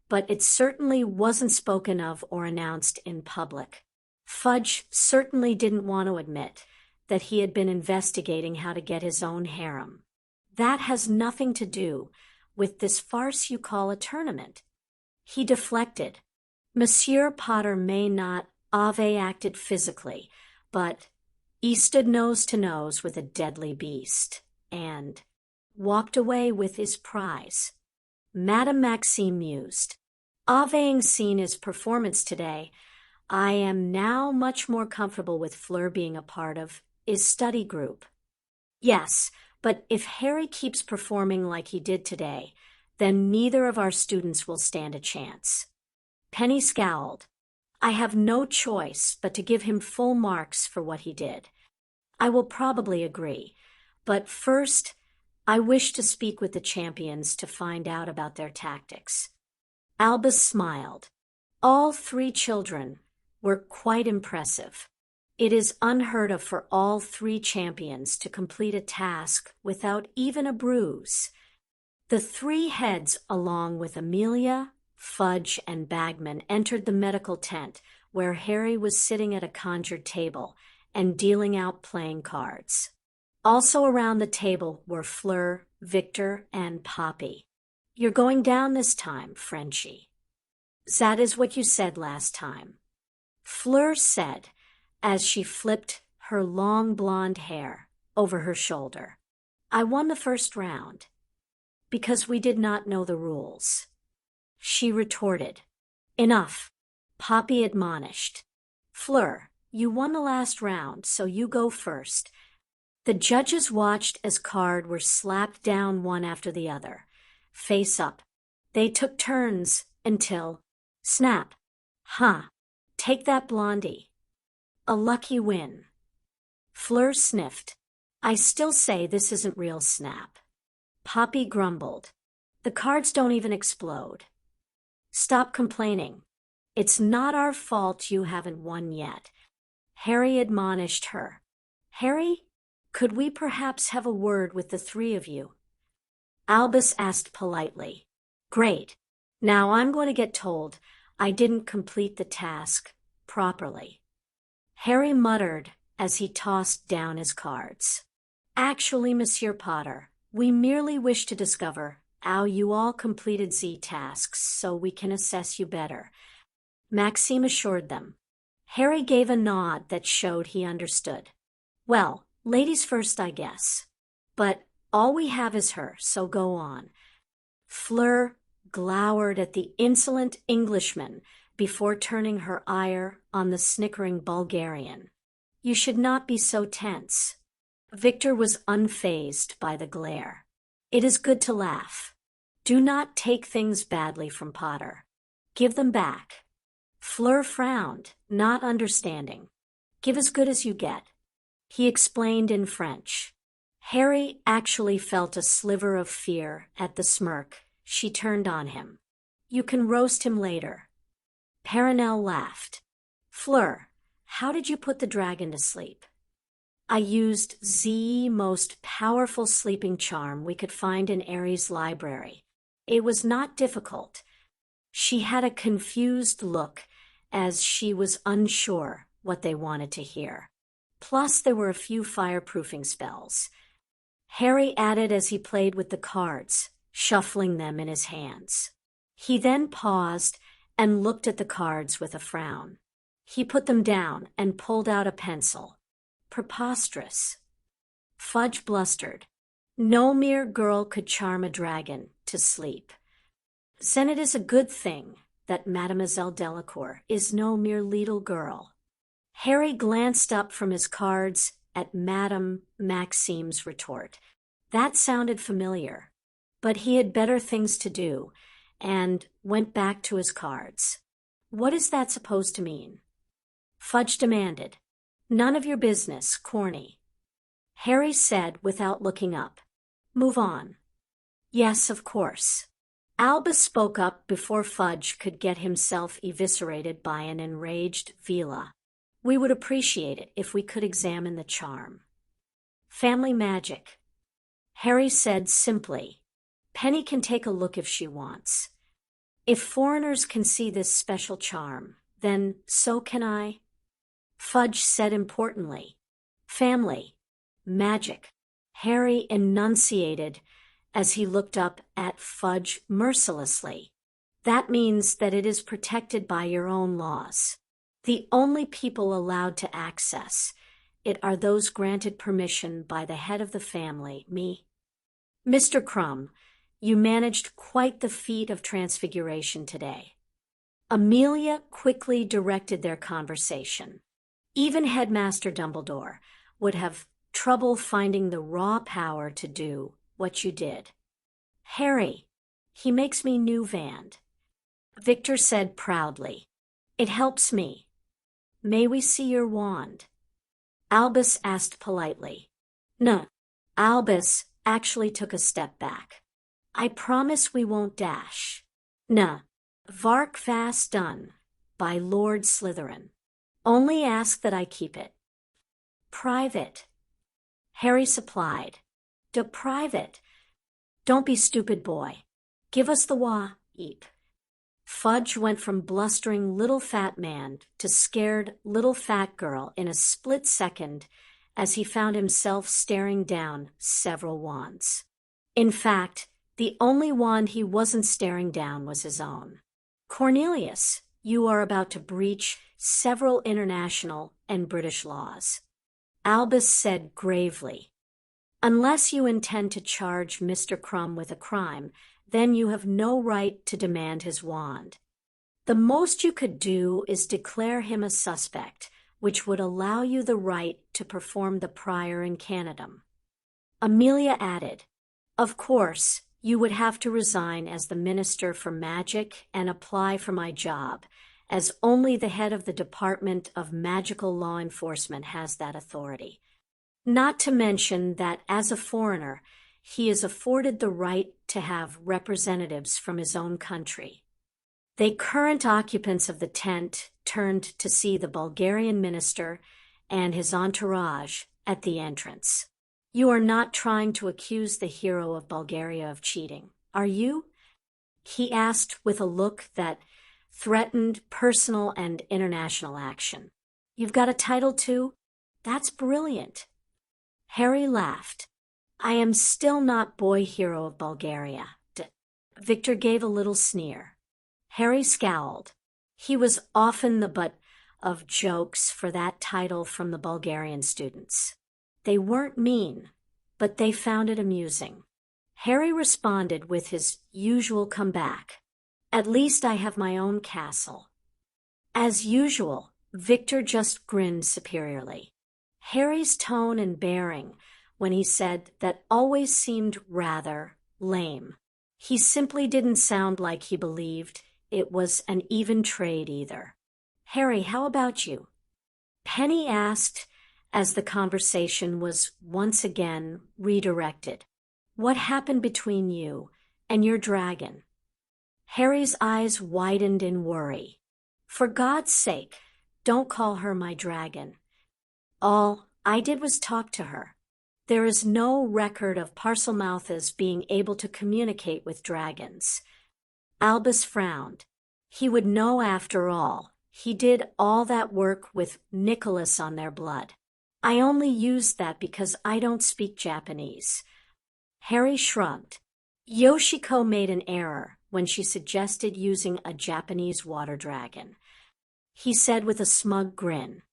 but it certainly wasn't spoken of or announced in public. Fudge certainly didn't want to admit that he had been investigating how to get his own harem. "That has nothing to do with this farce you call a tournament." He deflected. Monsieur Potter may not have acted physically, but he stood nose to nose with a deadly beast, and walked away with his prize. Madame Maxime mused. "Having seen his performance today, I am now much more comfortable with Fleur being a part of his study group." "Yes, but if Harry keeps performing like he did today, then neither of our students will stand a chance." Penny scowled. "I have no choice but to give him full marks for what he did." "I will probably agree, but first, I wish to speak with the champions to find out about their tactics." Albus smiled. All three children were quite impressive. It is unheard of for all three champions to complete a task without even a bruise. The three heads, along with Amelia, Fudge, and Bagman, entered the medical tent where Harry was sitting at a conjured table and dealing out playing cards. Also around the table were Fleur, Victor, and Poppy. "You're going down this time, Frenchie." "That is what you said last time," Fleur said as she flipped her long blonde hair over her shoulder. "I won the first round." "Because we did not know the rules," she retorted. "Enough," Poppy admonished. "Fleur, you won the last round, so you go first." The judges watched as cards were slapped down one after the other, face up. They took turns until, snap. "Huh, take that, Blondie." "A lucky win." Fleur sniffed. "I still say this isn't real snap." Poppy grumbled. "The cards don't even explode." "Stop complaining. It's not our fault you haven't won yet," Harry admonished her. "Harry, could we perhaps have a word with the three of you?" Albus asked politely. "Great. Now I'm going to get told I didn't complete the task properly." Harry muttered as he tossed down his cards. "Actually, Monsieur Potter, we merely wish to discover how you all completed Z tasks so we can assess you better," Maxime assured them. Harry gave a nod that showed he understood. "Well, ladies first, I guess." But all we have is her, so go on. Fleur glowered at the insolent Englishman before turning her ire on the snickering Bulgarian. You should not be so tense. Victor was unfazed by the glare. It is good to laugh. Do not take things badly from Potter. Give them back. Fleur frowned, not understanding. Give as good as you get. He explained in French. Harry actually felt a sliver of fear at the smirk she turned on him. You can roast him later. Perenelle laughed. Fleur, how did you put the dragon to sleep? I used the most powerful sleeping charm we could find in Aries' library. It was not difficult. She had a confused look as she was unsure what they wanted to hear. Plus, there were a few fireproofing spells. Harry added as he played with the cards, shuffling them in his hands. He then paused and looked at the cards with a frown. He put them down and pulled out a pencil. Preposterous. Fudge blustered. No mere girl could charm a dragon to sleep. Then it is a good thing that Mademoiselle Delacour is no mere little girl. Harry glanced up from his cards at Madame Maxime's retort. That sounded familiar, but he had better things to do, and went back to his cards. What is that supposed to mean? Fudge demanded. None of your business, Corny. Harry said without looking up. Move on. Yes, of course. Albus spoke up before Fudge could get himself eviscerated by an enraged Vila. We would appreciate it if we could examine the charm. Family magic. Harry said simply. Penny can take a look if she wants. If foreigners can see this special charm, then so can I. Fudge said importantly. Family. Magic. Harry enunciated as he looked up at Fudge mercilessly. That means that it is protected by your own laws. The only people allowed to access it are those granted permission by the head of the family, me. Mr. Crumb, you managed quite the feat of transfiguration today. Amelia quickly directed their conversation. Even Headmaster Dumbledore would have trouble finding the raw power to do what you did. Harry, he makes me new Vand. Victor said proudly. It helps me. May we see your wand? Albus asked politely. No. Albus actually took a step back. I promise we won't dash. Nah. Vark fast done. By Lord Slytherin. Only ask that I keep it. Private. Harry supplied. De private. Don't be stupid, boy. Give us the eep. Fudge went from blustering little fat man to scared little fat girl in a split second as he found himself staring down several wands. In fact, the only wand he wasn't staring down was his own. Cornelius, you are about to breach several international and British laws. Albus said gravely. Unless you intend to charge Mr. Crumb with a crime, then you have no right to demand his wand. The most you could do is declare him a suspect, which would allow you the right to perform the prior incantatem. Amelia added, Of course, you would have to resign as the Minister for Magic and apply for my job, as only the head of the Department of Magical Law Enforcement has that authority. Not to mention that as a foreigner, he is afforded the right to have representatives from his own country. The current occupants of the tent turned to see the Bulgarian minister and his entourage at the entrance. You are not trying to accuse the hero of Bulgaria of cheating, are you? He asked with a look that threatened personal and international action. You've got a title too? That's brilliant. Harry laughed. I am still not boy hero of Bulgaria. Victor gave a little sneer. Harry scowled. He was often the butt of jokes for that title from the Bulgarian students. They weren't mean, but they found it amusing. Harry responded with his usual comeback. At least I have my own castle. As usual, Victor just grinned superiorly. Harry's tone and bearing when he said that always seemed rather lame. He simply didn't sound like he believed it was an even trade either. Harry, how about you? Penny asked as the conversation was once again redirected. What happened between you and your dragon? Harry's eyes widened in worry. For God's sake, don't call her my dragon. All I did was talk to her. There is no record of Parselmouth's being able to communicate with dragons. Albus frowned. He would know after all. He did all that work with Nicholas on their blood. I only used that because I don't speak Japanese. Harry shrugged. Yoshiko made an error when she suggested using a Japanese water dragon. He said with a smug grin.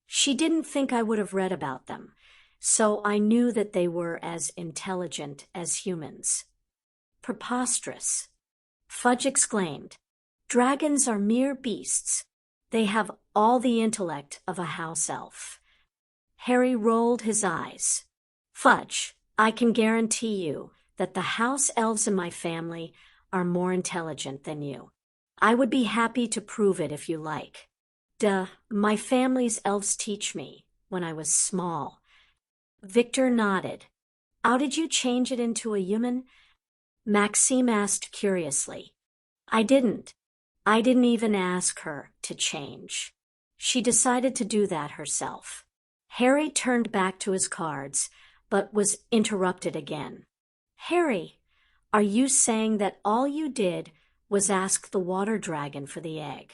She didn't think I would have read about them, so I knew that they were as intelligent as humans. Preposterous. Fudge exclaimed. Dragons are mere beasts. They have all the intellect of a house elf. Harry rolled his eyes. Fudge, I can guarantee you that the house elves in my family are more intelligent than you. I would be happy to prove it if you like. My family's elves teach me when I was small. Victor nodded. How did you change it into a human? Maxime asked curiously. I didn't even ask her to change. She decided to do that herself. Harry turned back to his cards, but was interrupted again. Harry, are you saying that all you did was ask the water dragon for the egg?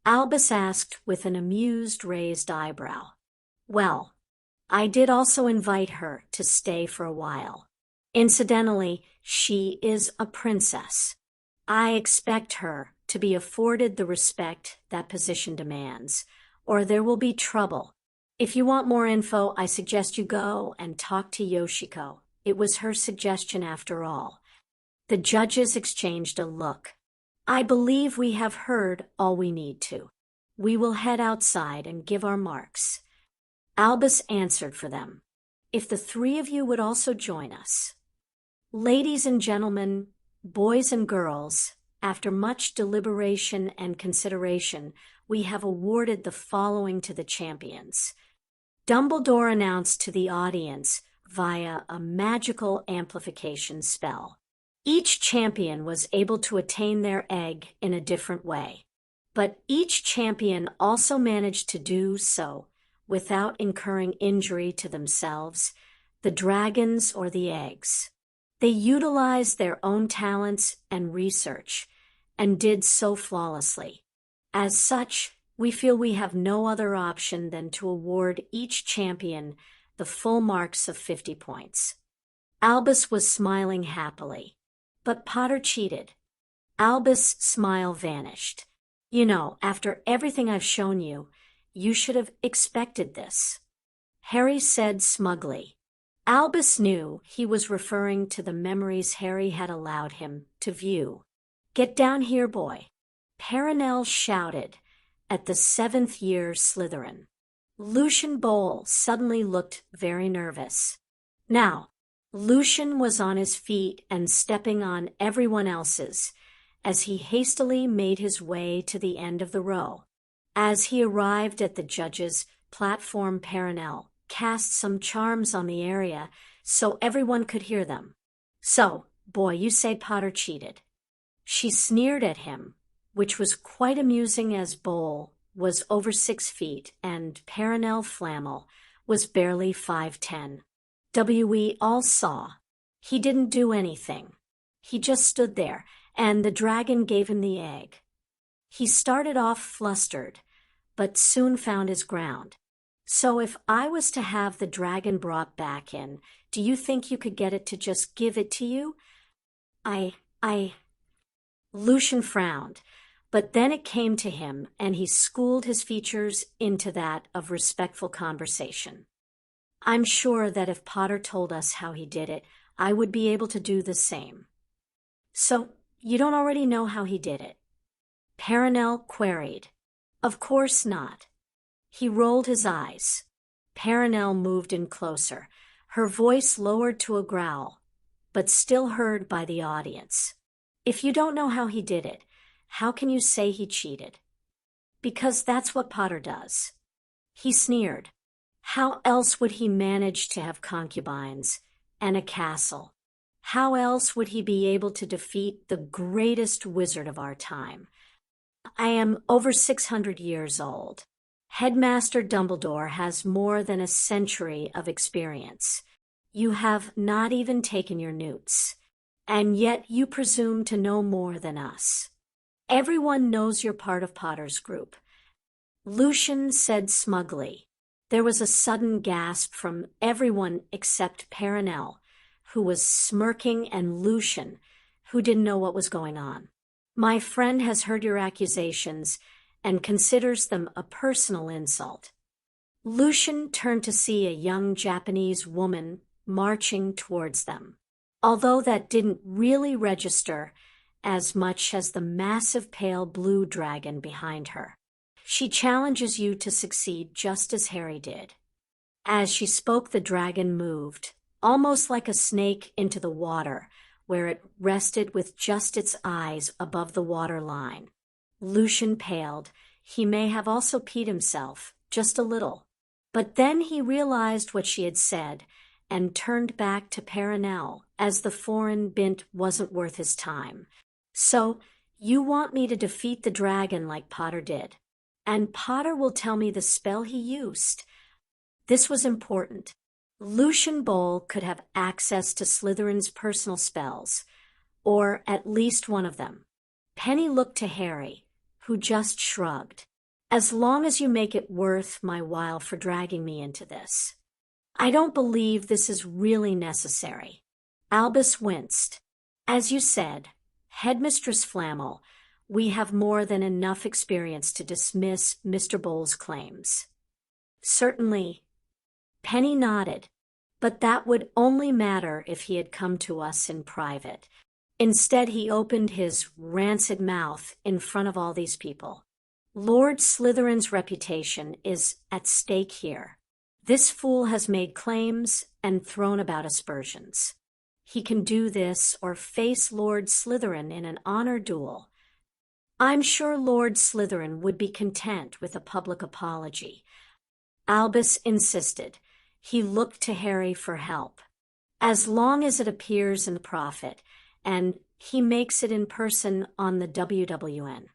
Albus asked with an amused raised eyebrow. Well, I did also invite her to stay for a while. Incidentally, she is a princess. I expect her to be afforded the respect that position demands, or there will be trouble. If you want more info, I suggest you go and talk to Yoshiko. It was her suggestion after all. The judges exchanged a look. I believe we have heard all we need to. We will head outside and give our marks. Albus answered for them. If the three of you would also join us. Ladies and gentlemen, boys and girls, after much deliberation and consideration, we have awarded the following to the champions. Dumbledore announced to the audience via a magical amplification spell. Each champion was able to attain their egg in a different way, but each champion also managed to do so without incurring injury to themselves, the dragons, or the eggs. They utilized their own talents and research, and did so flawlessly. As such, we feel we have no other option than to award each champion the full marks of 50 points. Albus was smiling happily. But Potter cheated. Albus' smile vanished. You know, after everything I've shown you, you should have expected this. Harry said smugly. Albus knew he was referring to the memories Harry had allowed him to view. Get down here, boy. Perenelle shouted at the 7th year Slytherin. Lucian Bowl suddenly looked very nervous. Now, Lucian was on his feet and stepping on everyone else's as he hastily made his way to the end of the row. As he arrived at the judge's platform, Perenelle cast some charms on the area so everyone could hear them. So, boy, you say Potter cheated. She sneered at him, which was quite amusing as Bowl was over 6 feet and Perenelle Flammel was barely 5'10". We all saw. He didn't do anything. He just stood there, and the dragon gave him the egg. He started off flustered, but soon found his ground. So if I was to have the dragon brought back in, do you think you could get it to just give it to you? Lucian frowned, but then it came to him, and he schooled his features into that of respectful conversation. I'm sure that if Potter told us how he did it, I would be able to do the same. So, you don't already know how he did it? Perenelle queried. Of course not. He rolled his eyes. Perenelle moved in closer, her voice lowered to a growl, but still heard by the audience. If you don't know how he did it, how can you say he cheated? Because that's what Potter does. He sneered. How else would he manage to have concubines and a castle? How else would he be able to defeat the greatest wizard of our time? I am over 600 years old. Headmaster Dumbledore has more than a century of experience. You have not even taken your newts, and yet you presume to know more than us. Everyone knows you're part of Potter's group. Lucian said smugly. There was a sudden gasp from everyone except Perenelle, who was smirking, and Lucian, who didn't know what was going on. My friend has heard your accusations and considers them a personal insult. Lucian turned to see a young Japanese woman marching towards them, although that didn't really register as much as the massive pale blue dragon behind her. She challenges you to succeed just as Harry did. As she spoke, the dragon moved, almost like a snake, into the water, where it rested with just its eyes above the water line. Lucian paled. He may have also peed himself, just a little. But then he realized what she had said and turned back to Perenelle, as the foreign bint wasn't worth his time. So, you want me to defeat the dragon like Potter did? And Potter will tell me the spell he used. This was important. Lucian Bowl could have access to Slytherin's personal spells, or at least one of them. Penny looked to Harry, who just shrugged. As long as you make it worth my while for dragging me into this. I don't believe this is really necessary. Albus winced. As you said, Headmistress Flammel, we have more than enough experience to dismiss Mr. Bowles' claims. Certainly. Penny nodded, but that would only matter if he had come to us in private. Instead, he opened his rancid mouth in front of all these people. Lord Slytherin's reputation is at stake here. This fool has made claims and thrown about aspersions. He can do this or face Lord Slytherin in an honor duel. I'm sure Lord Slytherin would be content with a public apology. Albus insisted. He looked to Harry for help. As long as it appears in the Prophet, and he makes it in person on the WWN.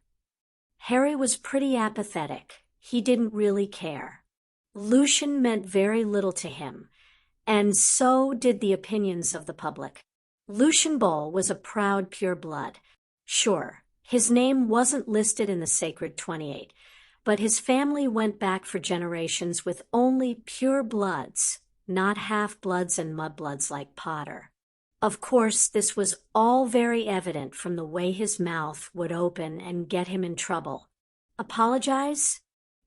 Harry was pretty apathetic. He didn't really care. Lucian meant very little to him, and so did the opinions of the public. Lucian Bowl was a proud pureblood. Sure, his name wasn't listed in the Sacred 28, but his family went back for generations with only pure bloods, not half-bloods and mudbloods like Potter. Of course, this was all very evident from the way his mouth would open and get him in trouble. Apologize?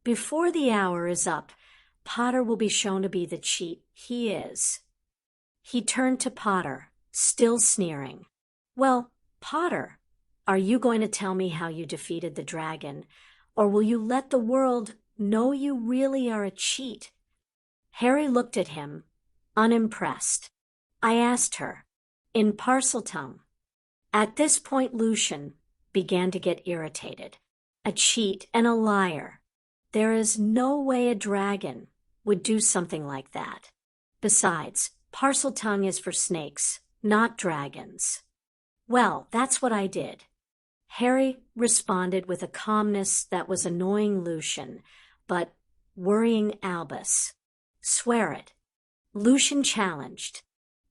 Before the hour is up, Potter will be shown to be the cheat he is. He turned to Potter, still sneering. Well, Potter, are you going to tell me how you defeated the dragon, or will you let the world know you really are a cheat? Harry looked at him, unimpressed. I asked her, in Parseltongue. At this point, Lucian began to get irritated. A cheat and a liar. There is no way a dragon would do something like that. Besides, Parseltongue is for snakes, not dragons. Well, that's what I did. Harry responded with a calmness that was annoying Lucian, but worrying Albus. Swear it. Lucian challenged.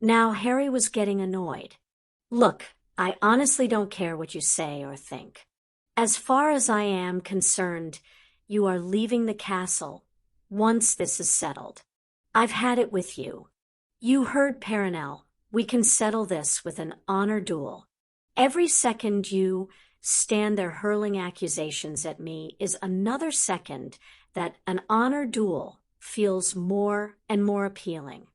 Now Harry was getting annoyed. Look, I honestly don't care what you say or think. As far as I am concerned, you are leaving the castle once this is settled. I've had it with you. You heard Perenelle. We can settle this with an honor duel. Every second you stand there hurling accusations at me is another second that an honor duel feels more and more appealing.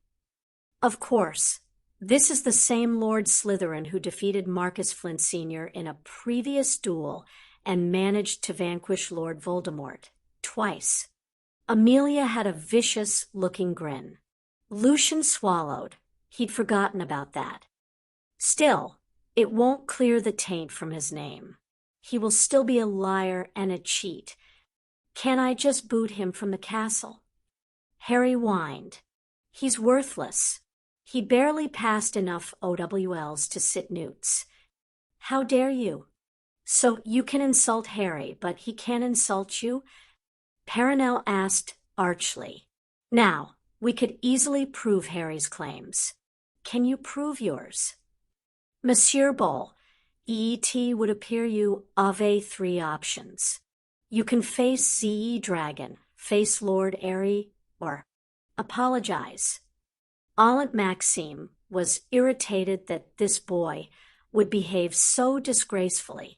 Of course, this is the same Lord Slytherin who defeated Marcus Flint Sr. in a previous duel and managed to vanquish Lord Voldemort twice. Amelia had a vicious-looking grin. Lucian swallowed. He'd forgotten about that. Still, it won't clear the taint from his name. He will still be a liar and a cheat. Can I just boot him from the castle? Harry whined. He's worthless. He barely passed enough OWLs to sit newts. How dare you? So you can insult Harry, but he can't insult you? Perenelle asked archly. Now, we could easily prove Harry's claims. Can you prove yours? Monsieur Bole, EET would appear you have 3 options. You can face ZE Dragon, face Lord Airy, or apologize. Aunt Maxime was irritated that this boy would behave so disgracefully.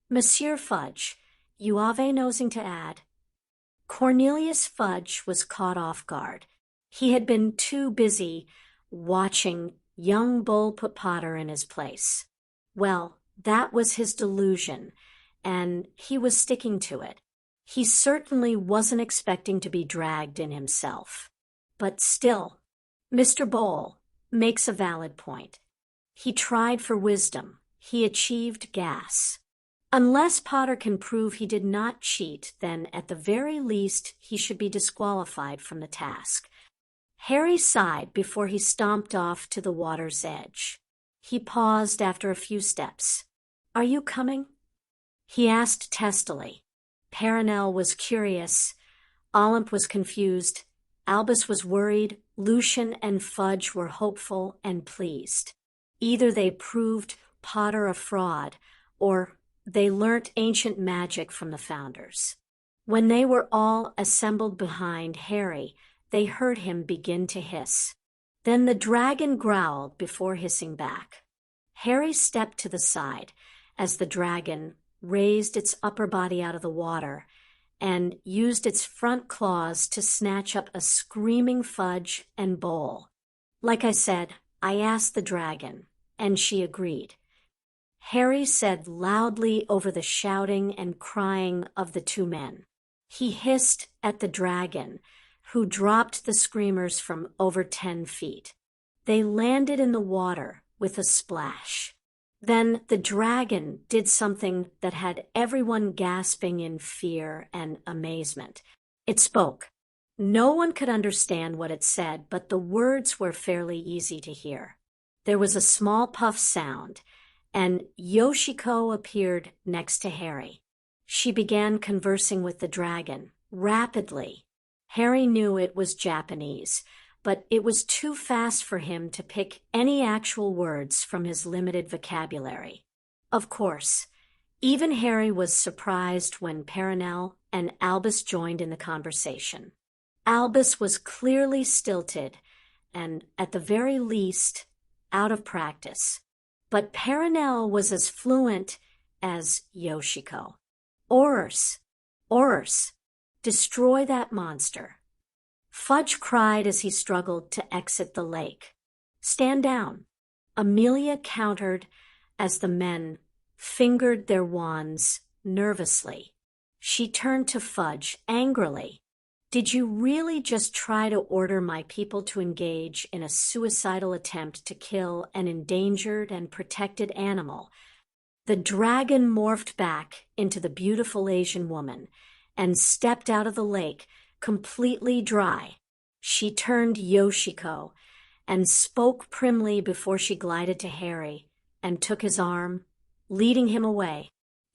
Monsieur Fudge, you have nosing to add? Cornelius Fudge was caught off guard. He had been too busy watching young Bull put Potter in his place. Well, that was his delusion, and he was sticking to it. He certainly wasn't expecting to be dragged in himself. But still, Mr. Bole makes a valid point. He tried for wisdom. He achieved gas. Unless Potter can prove he did not cheat, then at the very least he should be disqualified from the task. Harry sighed before he stomped off to the water's edge. He paused after a few steps. Are you coming? He asked testily. Perenelle was curious. Olymp was confused. Albus was worried. Lucian and Fudge were hopeful and pleased. Either they proved Potter a fraud, or they learnt ancient magic from the founders. When they were all assembled behind Harry, they heard him begin to hiss. Then the dragon growled before hissing back. Harry stepped to the side as the dragon raised its upper body out of the water and used its front claws to snatch up a screaming Fudge and Bole. Like I said, I asked the dragon, and she agreed. Harry said loudly over the shouting and crying of the 2 men. He hissed at the dragon, who dropped the screamers from over 10 feet. They landed in the water with a splash. Then the dragon did something that had everyone gasping in fear and amazement. It spoke. No one could understand what it said, but the words were fairly easy to hear. There was a small puff sound, and Yoshiko appeared next to Harry. She began conversing with the dragon, rapidly. Harry knew it was Japanese, but it was too fast for him to pick any actual words from his limited vocabulary. Of course, even Harry was surprised when Perenelle and Albus joined in the conversation. Albus was clearly stilted and, at the very least, out of practice, but Perenelle was as fluent as Yoshiko. Aurors! Aurors! Destroy that monster. Fudge cried as he struggled to exit the lake. Stand down. Amelia countered as the men fingered their wands nervously. She turned to Fudge angrily. Did you really just try to order my people to engage in a suicidal attempt to kill an endangered and protected animal? The dragon morphed back into the beautiful Asian woman and stepped out of the lake completely dry. She turned Yoshiko and spoke primly before she glided to Harry and took his arm, leading him away.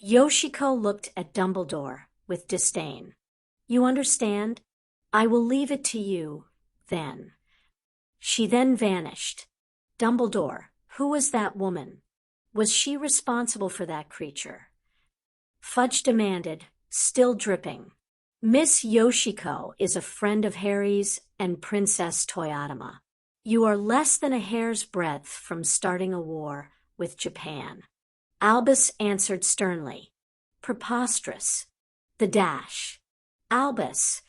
Yoshiko looked at Dumbledore with disdain. You understand? I will leave it to you, then. She then vanished. Dumbledore, who was that woman? Was she responsible for that creature? Fudge demanded, still dripping. Miss Yoshiko is a friend of Harry's and Princess Toyotama. You are less than a hair's breadth from starting a war with Japan. Albus answered sternly. Preposterous. The dash. Albus,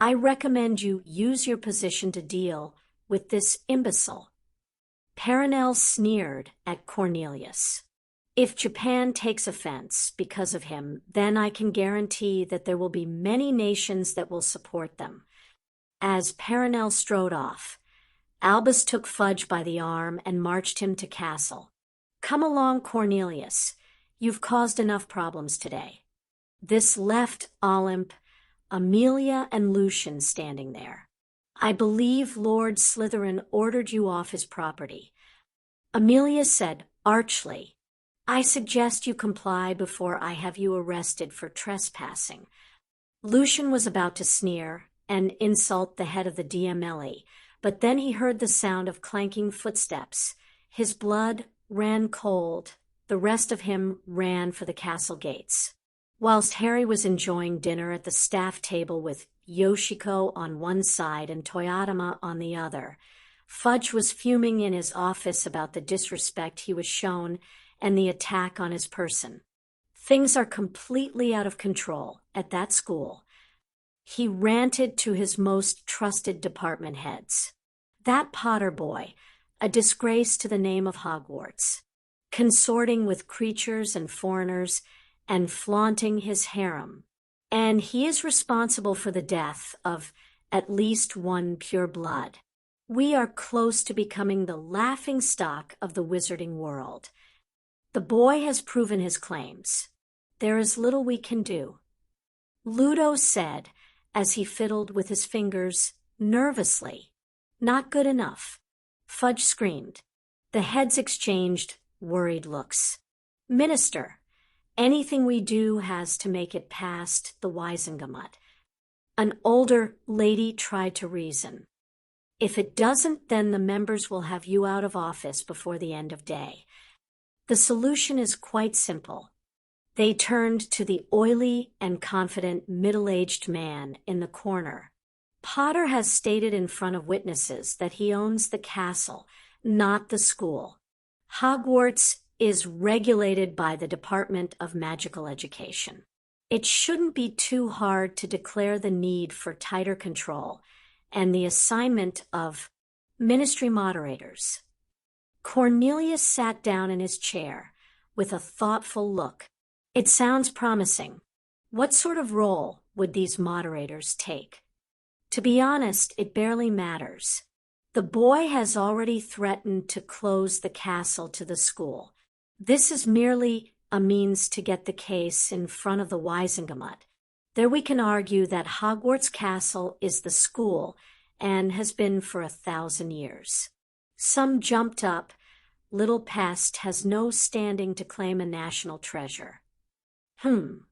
I recommend you use your position to deal with this imbecile." Perenelle sneered at Cornelius. "If Japan takes offense because of him, then I can guarantee that there will be many nations that will support them." As Perenelle strode off, Albus took Fudge by the arm and marched him to castle. "Come along, Cornelius. You've caused enough problems today." This left Olymp, Amelia, and Lucian standing there. "I believe Lord Slytherin ordered you off his property." Amelia said archly, "I suggest you comply before I have you arrested for trespassing." Lucian was about to sneer and insult the head of the DMLE, but then he heard the sound of clanking footsteps. His blood ran cold. The rest of him ran for the castle gates. Whilst Harry was enjoying dinner at the staff table with Yoshiko on one side and Toyotama on the other, Fudge was fuming in his office about the disrespect he was shown and the attack on his person. "Things are completely out of control at that school," he ranted to his most trusted department heads. "That Potter boy, a disgrace to the name of Hogwarts, consorting with creatures and foreigners and flaunting his harem. And he is responsible for the death of at least one pure blood. We are close to becoming the laughingstock of the wizarding world. The boy has proven his claims. There is little we can do." Ludo said as he fiddled with his fingers nervously. "Not good enough." Fudge screamed. The heads exchanged worried looks. "Minister, anything we do has to make it past the Wisengamot." An older lady tried to reason. "If it doesn't, then the members will have you out of office before the end of day." The solution is quite simple. They turned to the oily and confident middle-aged man in the corner. "Potter has stated in front of witnesses that he owns the castle, not the school. Hogwarts is regulated by the Department of Magical Education. It shouldn't be too hard to declare the need for tighter control and the assignment of ministry moderators." Cornelius sat down in his chair with a thoughtful look. "It sounds promising. What sort of role would these moderators take?" "To be honest, it barely matters. The boy has already threatened to close the castle to the school. This is merely a means to get the case in front of the Wisengamot. There we can argue that Hogwarts Castle is the school and has been for 1,000 years. Some jumped up, little pest has no standing to claim a national treasure."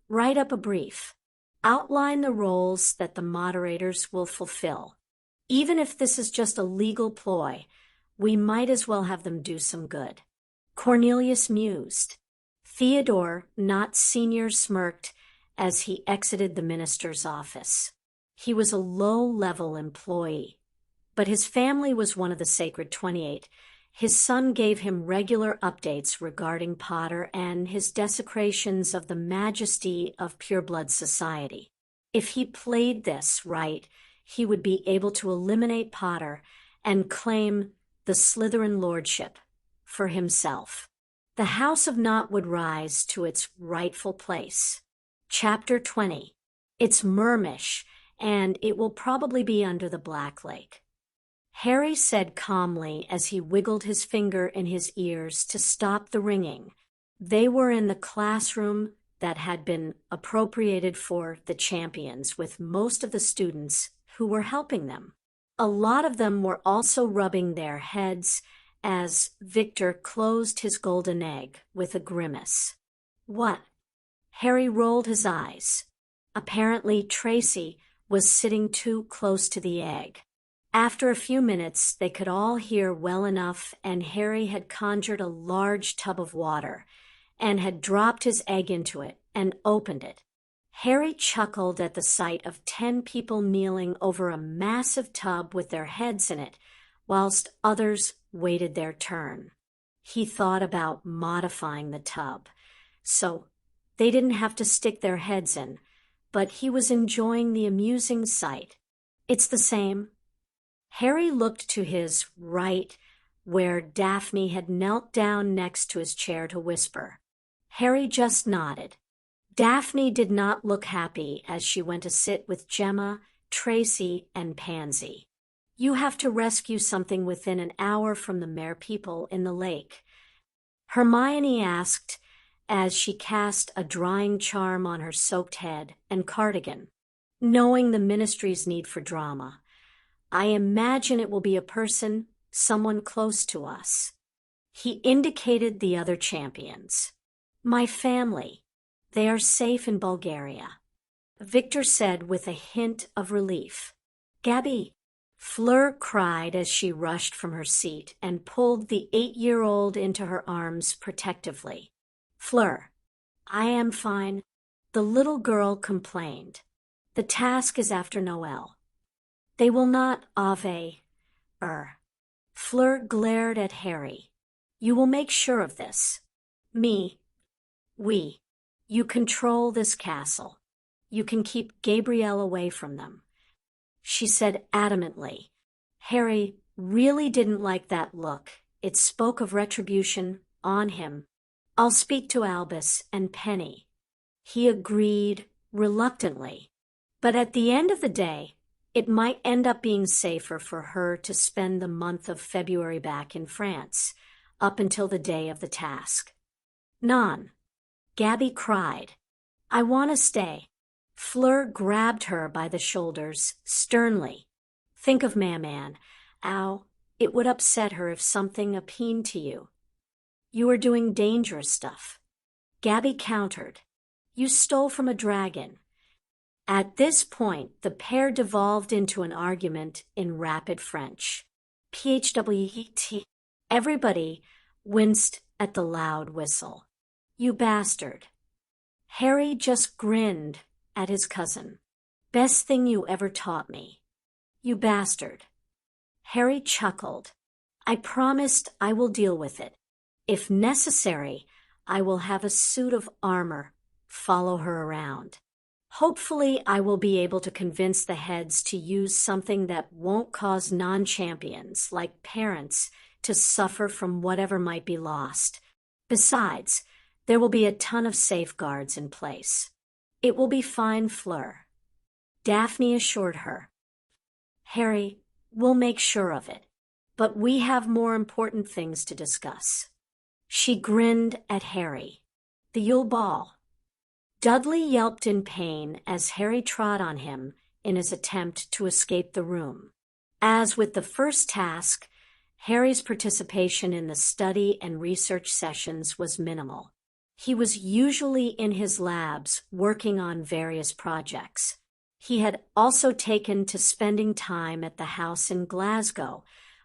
Write up a brief. Outline the roles that the moderators will fulfill. Even if this is just a legal ploy, we might as well have them do some good." Cornelius mused. Theodore, not senior, smirked as he exited the minister's office. He was a low-level employee, but his family was one of the Sacred 28. His son gave him regular updates regarding Potter and his desecrations of the majesty of pureblood society. If he played this right, he would be able to eliminate Potter and claim the Slytherin lordship for himself. The House of Naught would rise to its rightful place. Chapter 20. It's Mermish, and it will probably be under the Black Lake. Harry said calmly as he wiggled his finger in his ears to stop the ringing. They were in the classroom that had been appropriated for the champions, with most of the students who were helping them. A lot of them were also rubbing their heads as Victor closed his golden egg with a grimace. "What?" Harry rolled his eyes. Apparently Tracy was sitting too close to the egg. After a few minutes, they could all hear well enough, and Harry had conjured a large tub of water and had dropped his egg into it and opened it. Harry chuckled at the sight of 10 people kneeling over a massive tub with their heads in it, whilst others waited their turn. He thought about modifying the tub, so they didn't have to stick their heads in, but he was enjoying the amusing sight It's the same. Harry looked to his right, where Daphne had knelt down next to his chair to whisper. Harry just nodded. Daphne did not look happy as she went to sit with Gemma, Tracy, and Pansy. You have to rescue something within an hour from the mere people in the lake, Hermione asked as she cast a drying charm on her soaked head and cardigan. Knowing the Ministry's need for drama, I imagine it will be a person, someone close to us. He indicated the other champions. My family. They are safe in Bulgaria, Victor said with a hint of relief. Gabby, Fleur cried as she rushed from her seat and pulled the 8-year-old into her arms protectively. Fleur, I am fine, the little girl complained. The task is after Noel. They will not Fleur glared at Harry. You will make sure of this. We. You control this castle. You can keep Gabrielle away from them, she said adamantly. Harry really didn't like that look. It spoke of retribution on him. I'll speak to Albus and Penny. He agreed reluctantly. But at the end of the day, it might end up being safer for her to spend the month of February back in France, up until the day of the task. Non. Gabby cried. I want to stay. Fleur grabbed her by the shoulders, sternly. Think of Maman. Ow, it would upset her if something appealed to you. You are doing dangerous stuff. Gabby countered. You stole from a dragon. At this point, the pair devolved into an argument in rapid French. PHWET. Everybody winced at the loud whistle. You bastard. Harry just grinned at his cousin. Best thing you ever taught me. You bastard. Harry chuckled. I promised I will deal with it. If necessary, I will have a suit of armor follow her around. Hopefully, I will be able to convince the heads to use something that won't cause non-champions, like parents, to suffer from whatever might be lost. Besides, there will be a ton of safeguards in place. It will be fine, Fleur. Daphne assured her. Harry, we'll make sure of it. But we have more important things to discuss. She grinned at Harry. The Yule Ball. Dudley yelped in pain as Harry trod on him in his attempt to escape the room. As with the first task, Harry's participation in the study and research sessions was minimal. He was usually in his labs working on various projects. He had also taken to spending time at the house in Glasgow,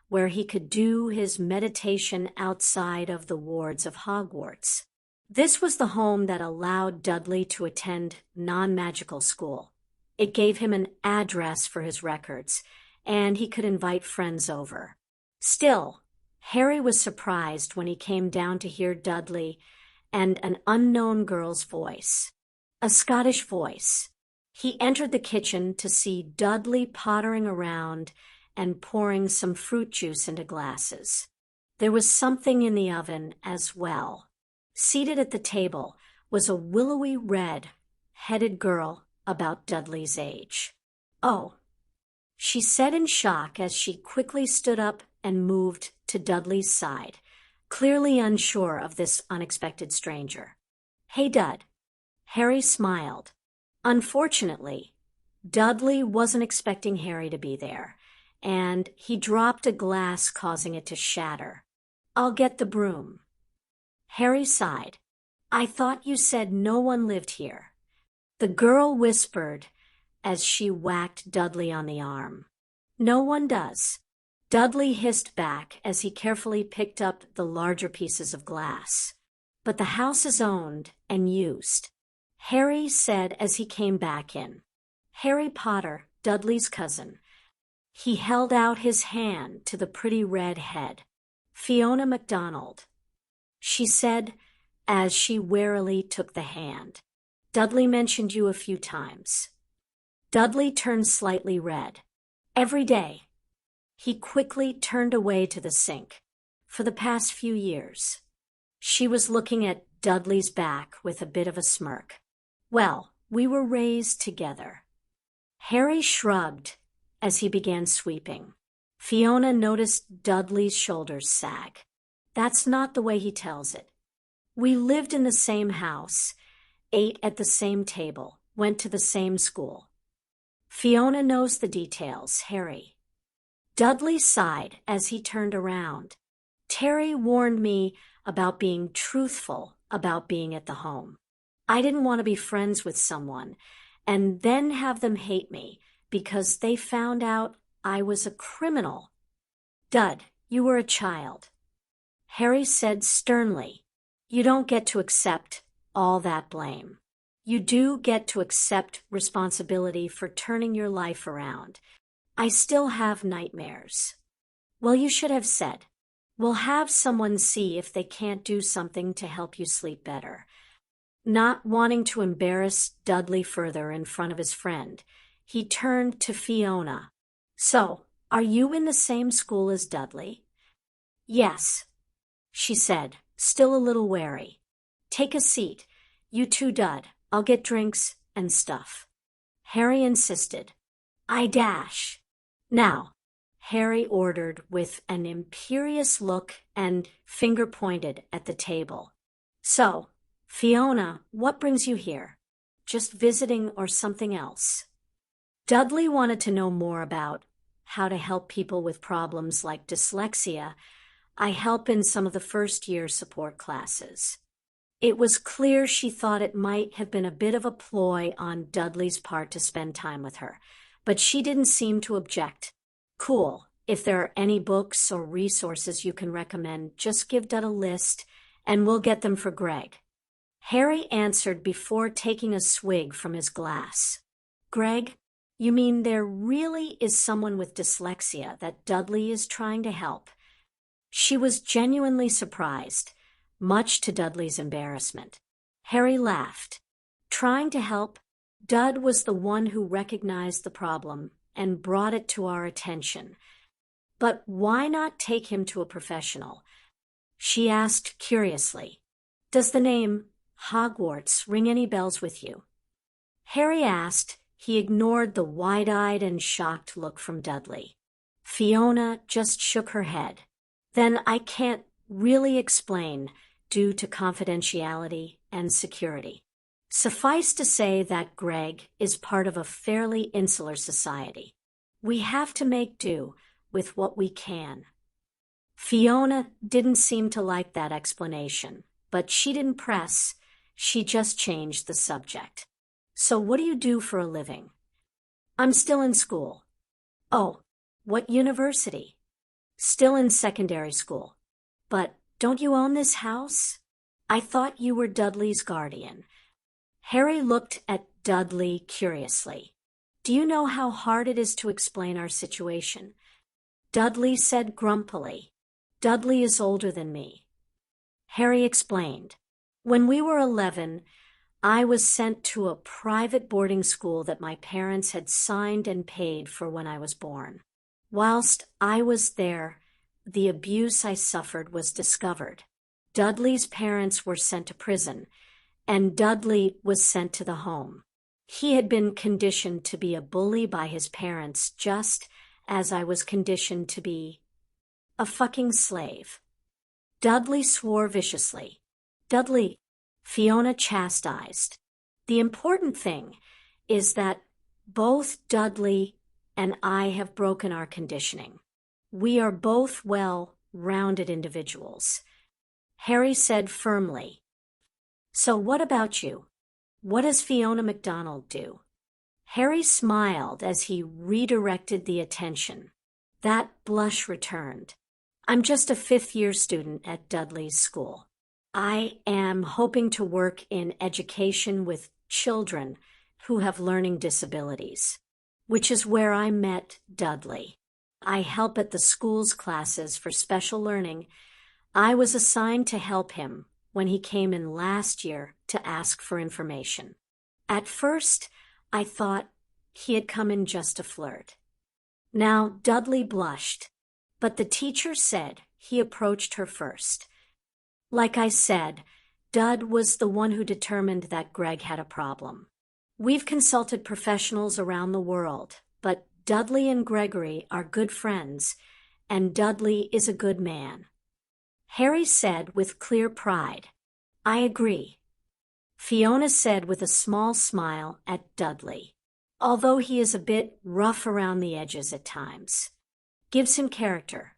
where he could do his meditation outside of the wards of Hogwarts. This was the home that allowed Dudley to attend non-magical school. It gave him an address for his records, and he could invite friends over. Still, Harry was surprised when he came down to hear Dudley and an unknown girl's voice. A Scottish voice. He entered the kitchen to see Dudley pottering around and pouring some fruit juice into glasses. There was something in the oven as well. Seated at the table was a willowy red-headed girl about Dudley's age. Oh, she said in shock as she quickly stood up and moved to Dudley's side, clearly unsure of this unexpected stranger. Hey, Dud. Harry smiled. Unfortunately, Dudley wasn't expecting Harry to be there, and he dropped a glass, causing it to shatter. I'll get the broom. Harry sighed. I thought you said no one lived here. The girl whispered as she whacked Dudley on the arm. No one does. Dudley hissed back as he carefully picked up the larger pieces of glass. But the house is owned and used, Harry said as he came back in. Harry Potter, Dudley's cousin. He held out his hand to the pretty red head. Fiona MacDonald, she said as she warily took the hand. Dudley mentioned you a few times. Dudley turned slightly red. Every day. He quickly turned away to the sink. For the past few years. She was looking at Dudley's back with a bit of a smirk. Well, we were raised together. Harry shrugged as he began sweeping. Fiona noticed Dudley's shoulders sag. That's not the way he tells it. We lived in the same house, ate at the same table, went to the same school. Fiona knows the details, Harry. Dudley sighed as he turned around. Terry warned me about being truthful about being at the home. I didn't want to be friends with someone and then have them hate me because they found out I was a criminal. Dud, you were a child. Harry said sternly, you don't get to accept all that blame. You do get to accept responsibility for turning your life around. I still have nightmares. Well, you should have said, we'll have someone see if they can't do something to help you sleep better. Not wanting to embarrass Dudley further in front of his friend, he turned to Fiona. So, are you in the same school as Dudley? Yes, she said, still a little wary. Take a seat. You too, Dud. I'll get drinks and stuff. Harry insisted. I dash. Now, Harry ordered with an imperious look and finger pointed at the table. So, Fiona, what brings you here? Just visiting or something else? Dudley wanted to know more about how to help people with problems like dyslexia. I help in some of the first-year support classes. It was clear she thought it might have been a bit of a ploy on Dudley's part to spend time with her, but she didn't seem to object. Cool. If there are any books or resources you can recommend, just give Dud a list, and we'll get them for Greg. Harry answered before taking a swig from his glass. Greg, you mean there really is someone with dyslexia that Dudley is trying to help? She was genuinely surprised, much to Dudley's embarrassment. Harry laughed. Trying to help? Dud was the one who recognized the problem and brought it to our attention. But why not take him to a professional? She asked curiously. Does the name Hogwarts ring any bells with you? Harry asked. He ignored the wide-eyed and shocked look from Dudley. Fiona just shook her head. Then I can't really explain due to confidentiality and security. Suffice to say that Greg is part of a fairly insular society. We have to make do with what we can. Fiona didn't seem to like that explanation, but she didn't press. She just changed the subject. So what do you do for a living? I'm still in school. Oh, what university? Still in secondary school. But don't you own this house? I thought you were Dudley's guardian. Harry looked at Dudley curiously. Do you know how hard it is to explain our situation? Dudley said grumpily. Dudley is older than me. Harry explained. When we were 11, I was sent to a private boarding school that my parents had signed and paid for when I was born. Whilst I was there, the abuse I suffered was discovered. Dudley's parents were sent to prison, and Dudley was sent to the home. He had been conditioned to be a bully by his parents just as I was conditioned to be a fucking slave. Dudley swore viciously. Dudley, Fiona chastised. The important thing is that both Dudley and I have broken our conditioning. We are both well-rounded individuals. Harry said firmly. So what about you? What does Fiona MacDonald do? Harry smiled as he redirected the attention. That blush returned. I'm just a fifth-year student at Dudley's school. I am hoping to work in education with children who have learning disabilities, which is where I met Dudley. I help at the school's classes for special learning. I was assigned to help him when he came in last year to ask for information. At first, I thought he had come in just to flirt. Now Dudley blushed, but the teacher said he approached her first. Like I said, Dud was the one who determined that Greg had a problem. We've consulted professionals around the world, but Dudley and Gregory are good friends, and Dudley is a good man. Harry said with clear pride, I agree. Fiona said with a small smile at Dudley, although he is a bit rough around the edges at times. Gives him character.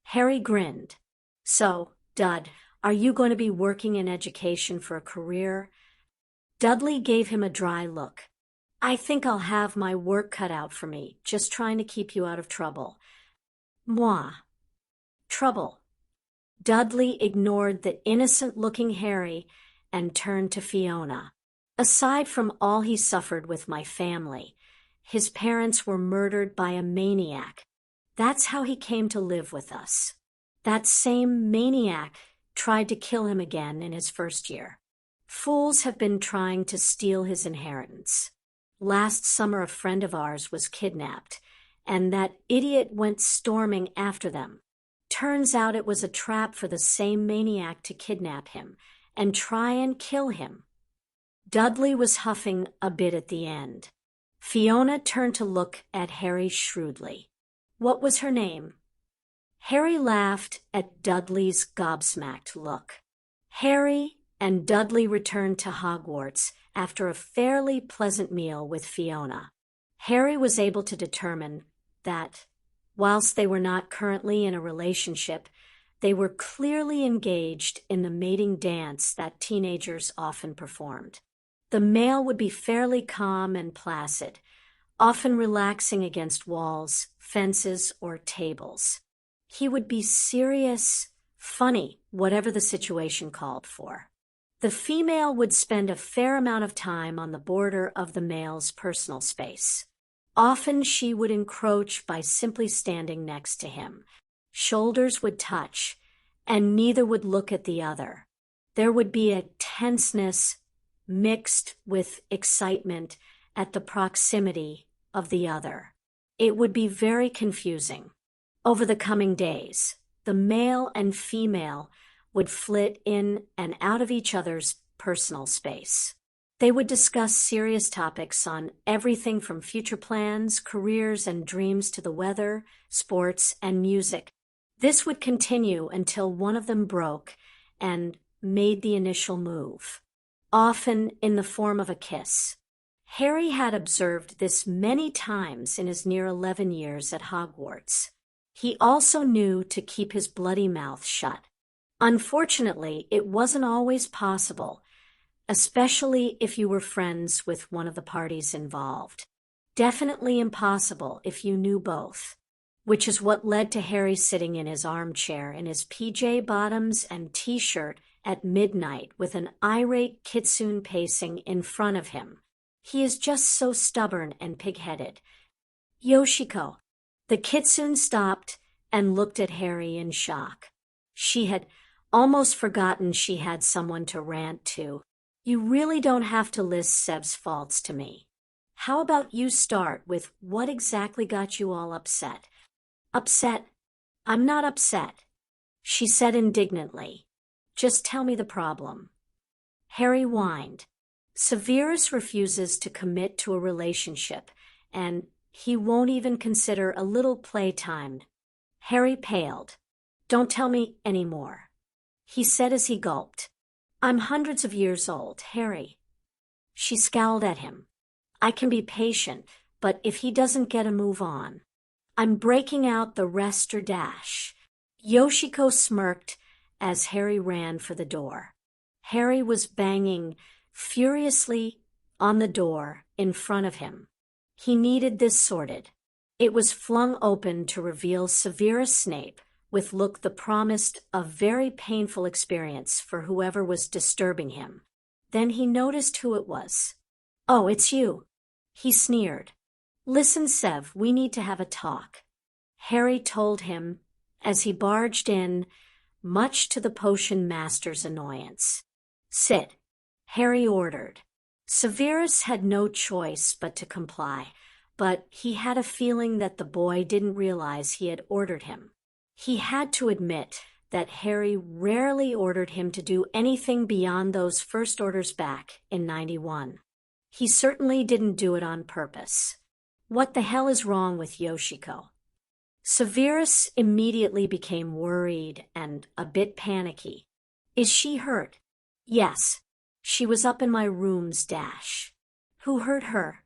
Harry grinned. So, Dud, are you going to be working in education for a career? Dudley gave him a dry look. I think I'll have my work cut out for me, just trying to keep you out of trouble. Moi. Trouble. Dudley ignored the innocent-looking Harry and turned to Fiona. Aside from all he suffered with my family, his parents were murdered by a maniac. That's how he came to live with us. That same maniac tried to kill him again in his first year. Fools have been trying to steal his inheritance. Last summer a friend of ours was kidnapped, and that idiot went storming after them. Turns out it was a trap for the same maniac to kidnap him and try and kill him. Dudley was huffing a bit at the end. Fiona turned to look at Harry shrewdly. What was her name? Harry laughed at Dudley's gobsmacked look. Harry and Dudley returned to Hogwarts after a fairly pleasant meal with Fiona. Harry was able to determine that, whilst they were not currently in a relationship, they were clearly engaged in the mating dance that teenagers often performed. The male would be fairly calm and placid, often relaxing against walls, fences, or tables. He would be serious, funny, whatever the situation called for. The female would spend a fair amount of time on the border of the male's personal space. Often she would encroach by simply standing next to him. Shoulders would touch, and neither would look at the other. There would be a tenseness mixed with excitement at the proximity of the other. It would be very confusing. Over the coming days, the male and female would flit in and out of each other's personal space. They would discuss serious topics on everything from future plans, careers, and dreams to the weather, sports, and music. This would continue until one of them broke and made the initial move, often in the form of a kiss. Harry had observed this many times in his near 11 years at Hogwarts. He also knew to keep his bloody mouth shut. Unfortunately, it wasn't always possible, especially if you were friends with one of the parties involved. Definitely impossible if you knew both, which is what led to Harry sitting in his armchair in his PJ bottoms and t-shirt at midnight with an irate kitsune pacing in front of him. He is just so stubborn and pig-headed. Yoshiko. The kitsune stopped and looked at Harry in shock. She had almost forgotten she had someone to rant to. You really don't have to list Seb's faults to me. How about you start with what exactly got you all upset? Upset? I'm not upset, she said indignantly. Just tell me the problem. Harry whined. Severus refuses to commit to a relationship, and he won't even consider a little playtime. Harry paled. Don't tell me any more, he said as he gulped. I'm hundreds of years old, Harry. She scowled at him. I can be patient, but if he doesn't get a move on, I'm breaking out the rest or dash. Yoshiko smirked as Harry ran for the door. Harry was banging furiously on the door in front of him. He needed this sorted. It was flung open to reveal Severus Snape, with look the promised a very painful experience for whoever was disturbing him. Then he noticed who it was. Oh, it's you, he sneered. Listen, Sev, we need to have a talk, Harry told him as he barged in, much to the potion master's annoyance. Sit, Harry ordered. Severus had no choice but to comply, but he had a feeling that the boy didn't realize he had ordered him. He had to admit that Harry rarely ordered him to do anything beyond those first orders back in 91. He certainly didn't do it on purpose. What the hell is wrong with Yoshiko? Severus immediately became worried and a bit panicky. Is she hurt? Yes. She was up in my rooms, Dash. Who hurt her?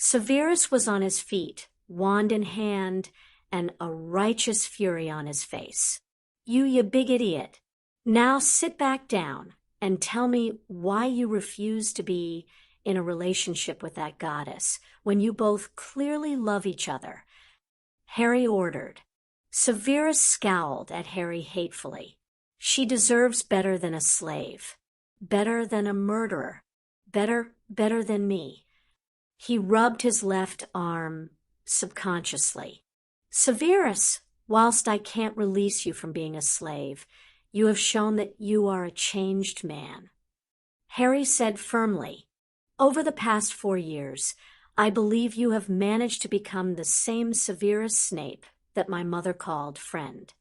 Severus was on his feet, wand in hand, and a righteous fury on his face. You big idiot. Now sit back down and tell me why you refuse to be in a relationship with that goddess when you both clearly love each other. Harry ordered. Severus scowled at Harry hatefully. She deserves better than a slave. Better than a murderer. Better than me. He rubbed his left arm subconsciously. Severus, whilst I can't release you from being a slave, you have shown that you are a changed man. Harry said firmly, over the past 4 years, I believe you have managed to become the same Severus Snape that my mother called friend.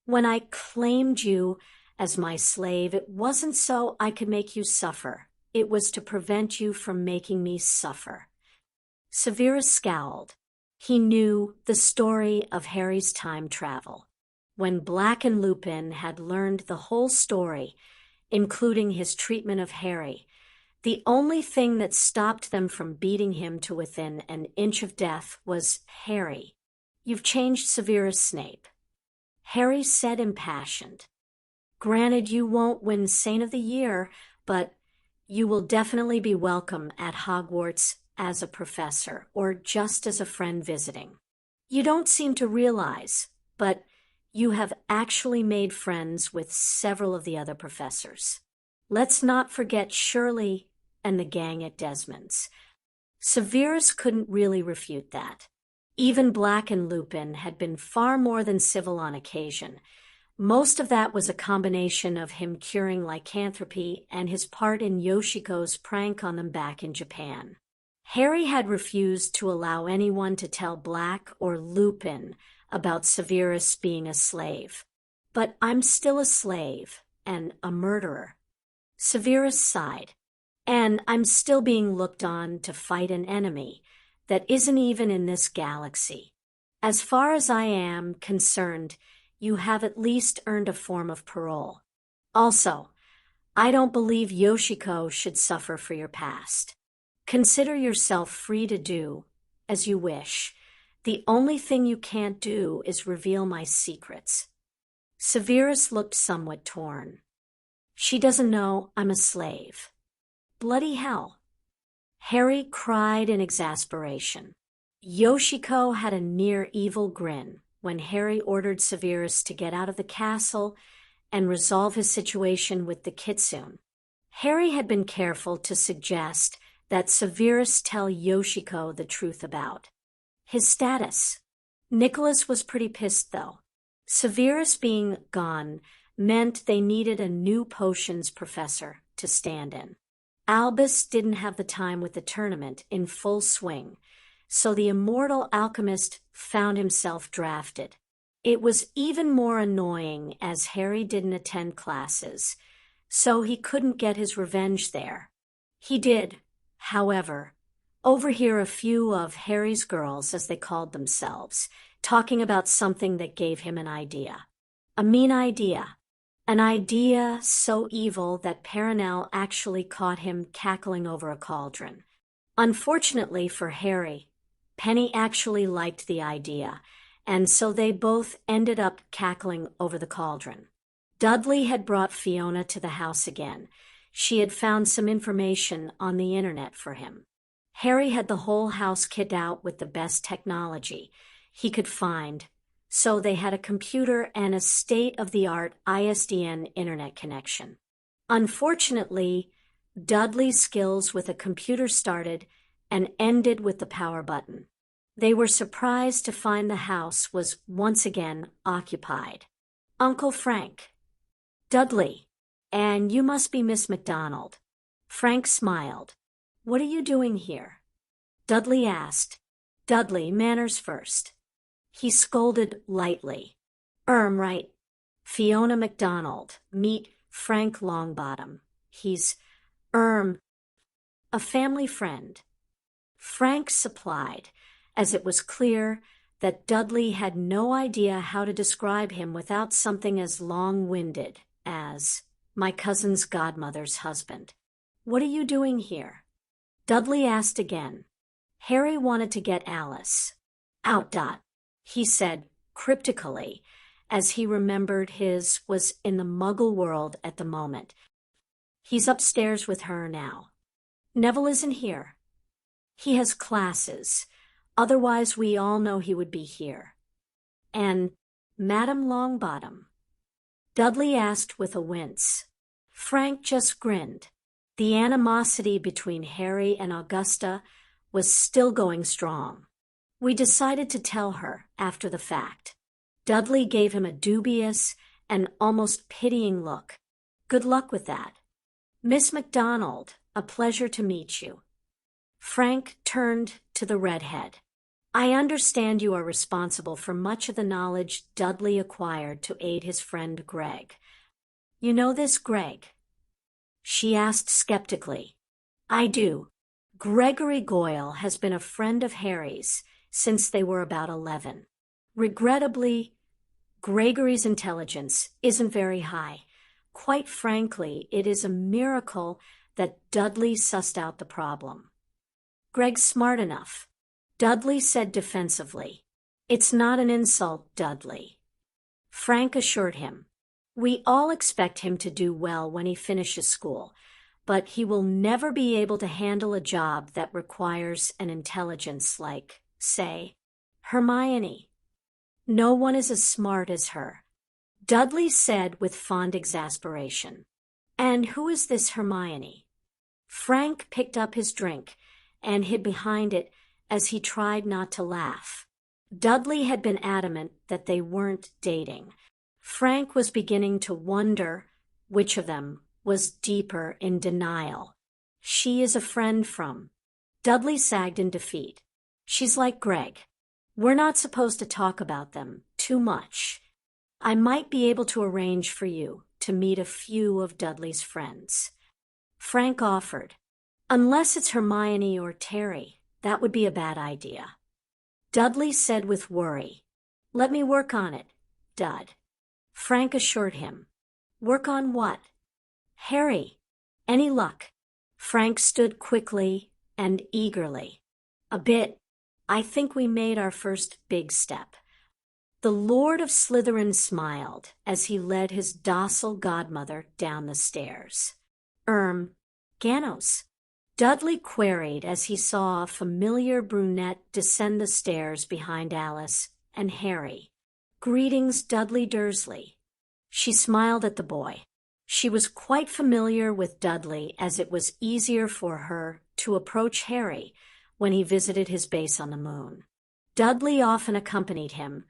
When I claimed you as my slave, it wasn't so I could make you suffer. It was to prevent you from making me suffer. Severus scowled. He knew the story of Harry's time travel. When Black and Lupin had learned the whole story, including his treatment of Harry, the only thing that stopped them from beating him to within an inch of death was Harry. You've changed Severus Snape. Harry said impassioned. Granted, you won't win Saint of the Year, but you will definitely be welcome at Hogwarts as a professor or just as a friend visiting. You don't seem to realize, but you have actually made friends with several of the other professors. Let's not forget Shirley and the gang at Desmond's. Severus couldn't really refute that. Even Black and Lupin had been far more than civil on occasion. Most of that was a combination of him curing lycanthropy and his part in Yoshiko's prank on them back in Japan. Harry had refused to allow anyone to tell Black or Lupin about Severus being a slave. But I'm still a slave and a murderer. Severus sighed. And I'm still being looked on to fight an enemy that isn't even in this galaxy. As far as I am concerned, you have at least earned a form of parole. Also, I don't believe Yoshiko should suffer for your past. Consider yourself free to do as you wish. The only thing you can't do is reveal my secrets. Severus looked somewhat torn. She doesn't know I'm a slave. Bloody hell. Harry cried in exasperation. Yoshiko had a near-evil grin when Harry ordered Severus to get out of the castle and resolve his situation with the kitsune. Harry had been careful to suggest that Severus tell Yoshiko the truth about his status. Nicholas was pretty pissed, though. Severus being gone meant they needed a new potions professor to stand in. Albus didn't have the time with the tournament in full swing, so the immortal alchemist found himself drafted. It was even more annoying as Harry didn't attend classes, so he couldn't get his revenge there. He did, however, overhear a few of Harry's girls, as they called themselves, talking about something that gave him an idea. A mean idea. An idea so evil that Perenelle actually caught him cackling over a cauldron. Unfortunately for Harry, Penny actually liked the idea, and so they both ended up cackling over the cauldron. Dudley had brought Fiona to the house again. She had found some information on the internet for him. Harry had the whole house kitted out with the best technology he could find, so they had a computer and a state-of-the-art ISDN internet connection. Unfortunately, Dudley's skills with a computer started and ended with the power button. They were surprised to find the house was once again occupied. Uncle Frank. Dudley. And you must be Miss MacDonald. Frank smiled. What are you doing here? Dudley asked. Dudley, manners first. He scolded lightly. Right. Fiona MacDonald, meet Frank Longbottom. He's, a family friend. Frank supplied, as it was clear that Dudley had no idea how to describe him without something as long-winded as, my cousin's godmother's husband. What are you doing here? Dudley asked again. Harry wanted to get Alice. Out, he said cryptically, as he remembered his was in the Muggle world at the moment. He's upstairs with her now. Neville isn't here. He has classes. Otherwise, we all know he would be here. And Madame Longbottom? Dudley asked with a wince. Frank just grinned. The animosity between Harry and Augusta was still going strong. We decided to tell her after the fact. Dudley gave him a dubious and almost pitying look. Good luck with that. Miss MacDonald, a pleasure to meet you. Frank turned to the redhead. I understand you are responsible for much of the knowledge Dudley acquired to aid his friend Greg. You know this, Greg? She asked skeptically. I do. Gregory Goyle has been a friend of Harry's since they were about 11. Regrettably, Gregory's intelligence isn't very high. Quite frankly, it is a miracle that Dudley sussed out the problem. Greg's smart enough, Dudley said defensively. It's not an insult, Dudley. Frank assured him. We all expect him to do well when he finishes school, but he will never be able to handle a job that requires an intelligence like, say, Hermione. No one is as smart as her, Dudley said with fond exasperation. And who is this Hermione? Frank picked up his drink and hid behind it as he tried not to laugh. Dudley had been adamant that they weren't dating. Frank was beginning to wonder which of them was deeper in denial. She is a friend from. Dudley sagged in defeat. She's like Greg. We're not supposed to talk about them too much. I might be able to arrange for you to meet a few of Dudley's friends. Frank offered. Unless it's Hermione or Terry, that would be a bad idea. Dudley said with worry. Let me work on it, Dud. Frank assured him. Work on what? Harry. Any luck? Frank stood quickly and eagerly. A bit. I think we made our first big step. The Lord of Slytherin smiled as he led his docile godmother down the stairs. Ganos? Dudley queried as he saw a familiar brunette descend the stairs behind Alice and Harry. Greetings, Dudley Dursley. She smiled at the boy. She was quite familiar with Dudley as it was easier for her to approach Harry when he visited his base on the moon. Dudley often accompanied him,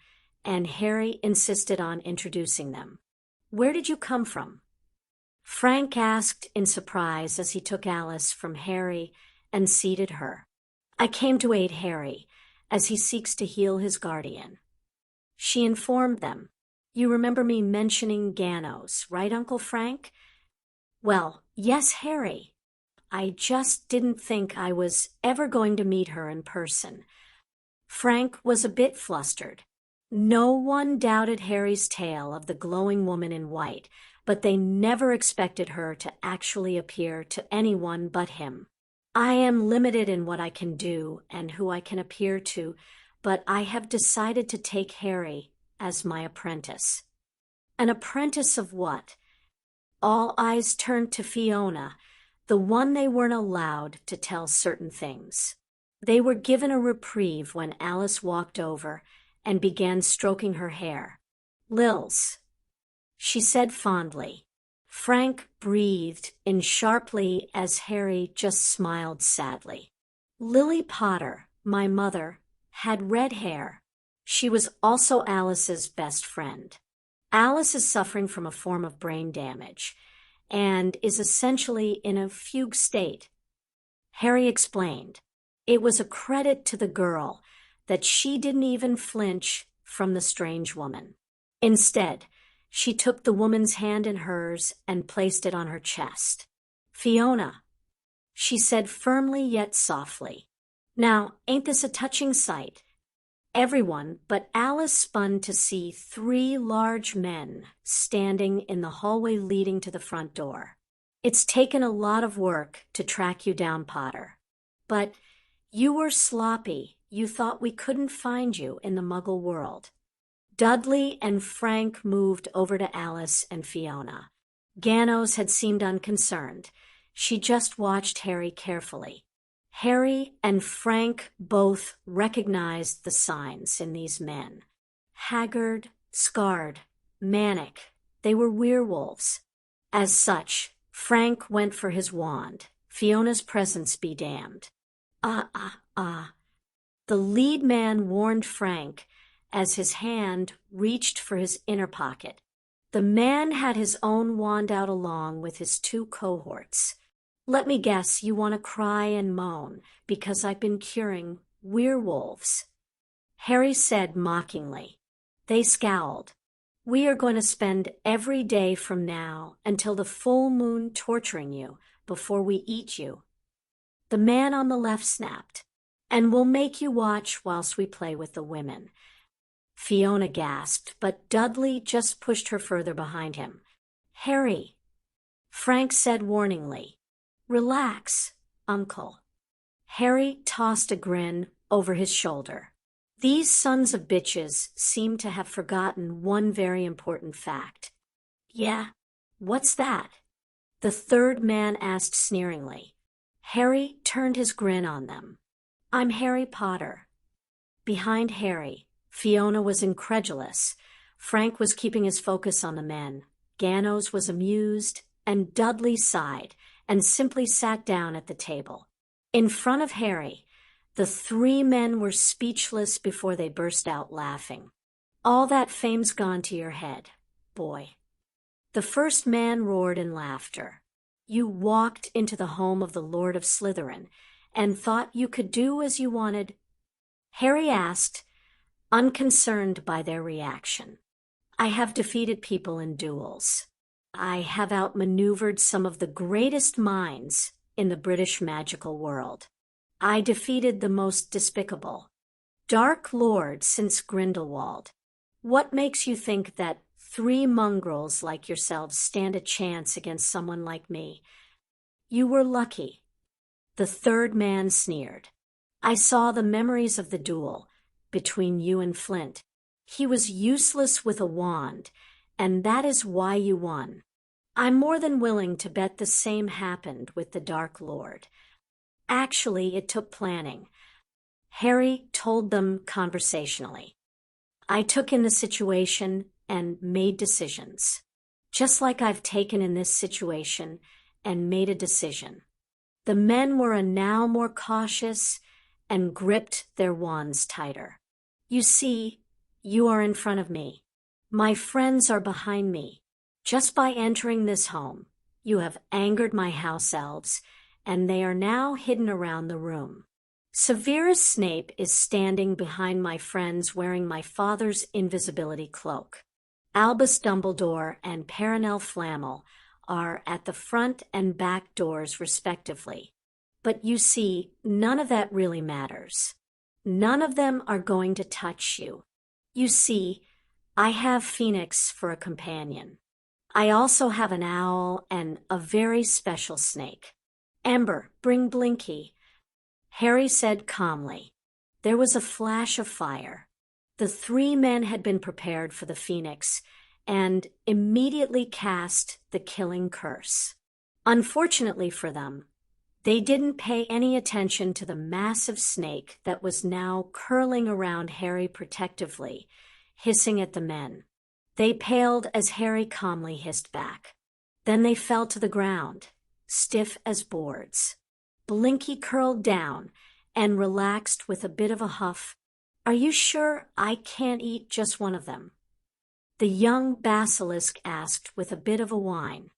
and Harry insisted on introducing them. Where did you come from? Frank asked in surprise as he took Alice from Harry and seated her. I came to aid Harry as he seeks to heal his guardian. She informed them. You remember me mentioning Ganos, right, Uncle Frank? Well, yes, Harry. I just didn't think I was ever going to meet her in person. Frank was a bit flustered. No one doubted Harry's tale of the glowing woman in white, but they never expected her to actually appear to anyone but him. I am limited in what I can do and who I can appear to, but I have decided to take Harry as my apprentice. An apprentice of what? All eyes turned to Fiona, the one they weren't allowed to tell certain things. They were given a reprieve when Alice walked over and began stroking her hair. Lils, she said fondly. Frank breathed in sharply as Harry just smiled sadly. Lily Potter, my mother, had red hair. She was also Alice's best friend. Alice is suffering from a form of brain damage and is essentially in a fugue state. Harry explained. It was a credit to the girl, that she didn't even flinch from the strange woman. Instead, she took the woman's hand in hers and placed it on her chest. "Fiona," she said firmly yet softly. Now, ain't this a touching sight? Everyone but Alice spun to see 3 large men standing in the hallway leading to the front door. "It's taken a lot of work to track you down, Potter. But you were sloppy. You thought we couldn't find you in the Muggle world." Dudley and Frank moved over to Alice and Fiona. Ganos had seemed unconcerned. She just watched Harry carefully. Harry and Frank both recognized the signs in these men. Haggard, scarred, manic. They were werewolves. As such, Frank went for his wand. Fiona's presence be damned. The lead man warned Frank as his hand reached for his inner pocket. The man had his own wand out along with his 2 cohorts. "Let me guess you want to cry and moan because I've been curing werewolves," Harry said mockingly. They scowled. "We are going to spend every day from now until the full moon torturing you before we eat you," the man on the left snapped. "And we'll make you watch whilst we play with the women." Fiona gasped, but Dudley just pushed her further behind him. "Harry," Frank said warningly. "Relax, Uncle." Harry tossed a grin over his shoulder. These sons of bitches seemed to have forgotten one very important fact. "Yeah, what's that?" the third man asked sneeringly. Harry turned his grin on them. "I'm Harry Potter." Behind Harry, Fiona was incredulous. Frank was keeping his focus on the men. Ganos was amused, and Dudley sighed and simply sat down at the table. In front of Harry, the 3 men were speechless before they burst out laughing. "All that fame's gone to your head, boy." The first man roared in laughter. "You walked into the home of the Lord of Slytherin and thought you could do as you wanted?" Harry asked, unconcerned by their reaction. "I have defeated people in duels. I have outmaneuvered some of the greatest minds in the British magical world. I defeated the most despicable Dark Lord since Grindelwald. What makes you think that 3 mongrels like yourselves stand a chance against someone like me? You were lucky." The third man sneered. "I saw the memories of the duel between you and Flint. He was useless with a wand, and that is why you won. I'm more than willing to bet the same happened with the Dark Lord. Actually, it took planning." Harry told them conversationally. "I took in the situation and made decisions, just like I've taken in this situation and made a decision." The men were now more cautious and gripped their wands tighter. "You see, you are in front of me. My friends are behind me. Just by entering this home, you have angered my house elves, and they are now hidden around the room. Severus Snape is standing behind my friends wearing my father's invisibility cloak. Albus Dumbledore and Perenelle Flammel are at the front and back doors respectively. But you see, none of that really matters. None of them are going to touch you. You see, I have Phoenix for a companion. I also have an owl and a very special snake. Amber, bring Blinky," Harry said calmly. There was a flash of fire. The 3 men had been prepared for the Phoenix and immediately cast the killing curse. Unfortunately for them, they didn't pay any attention to the massive snake that was now curling around Harry protectively, hissing at the men. They paled as Harry calmly hissed back. Then they fell to the ground, stiff as boards. Blinky curled down and relaxed with a bit of a huff. "Are you sure I can't eat just one of them?" the young basilisk asked with a bit of a whine.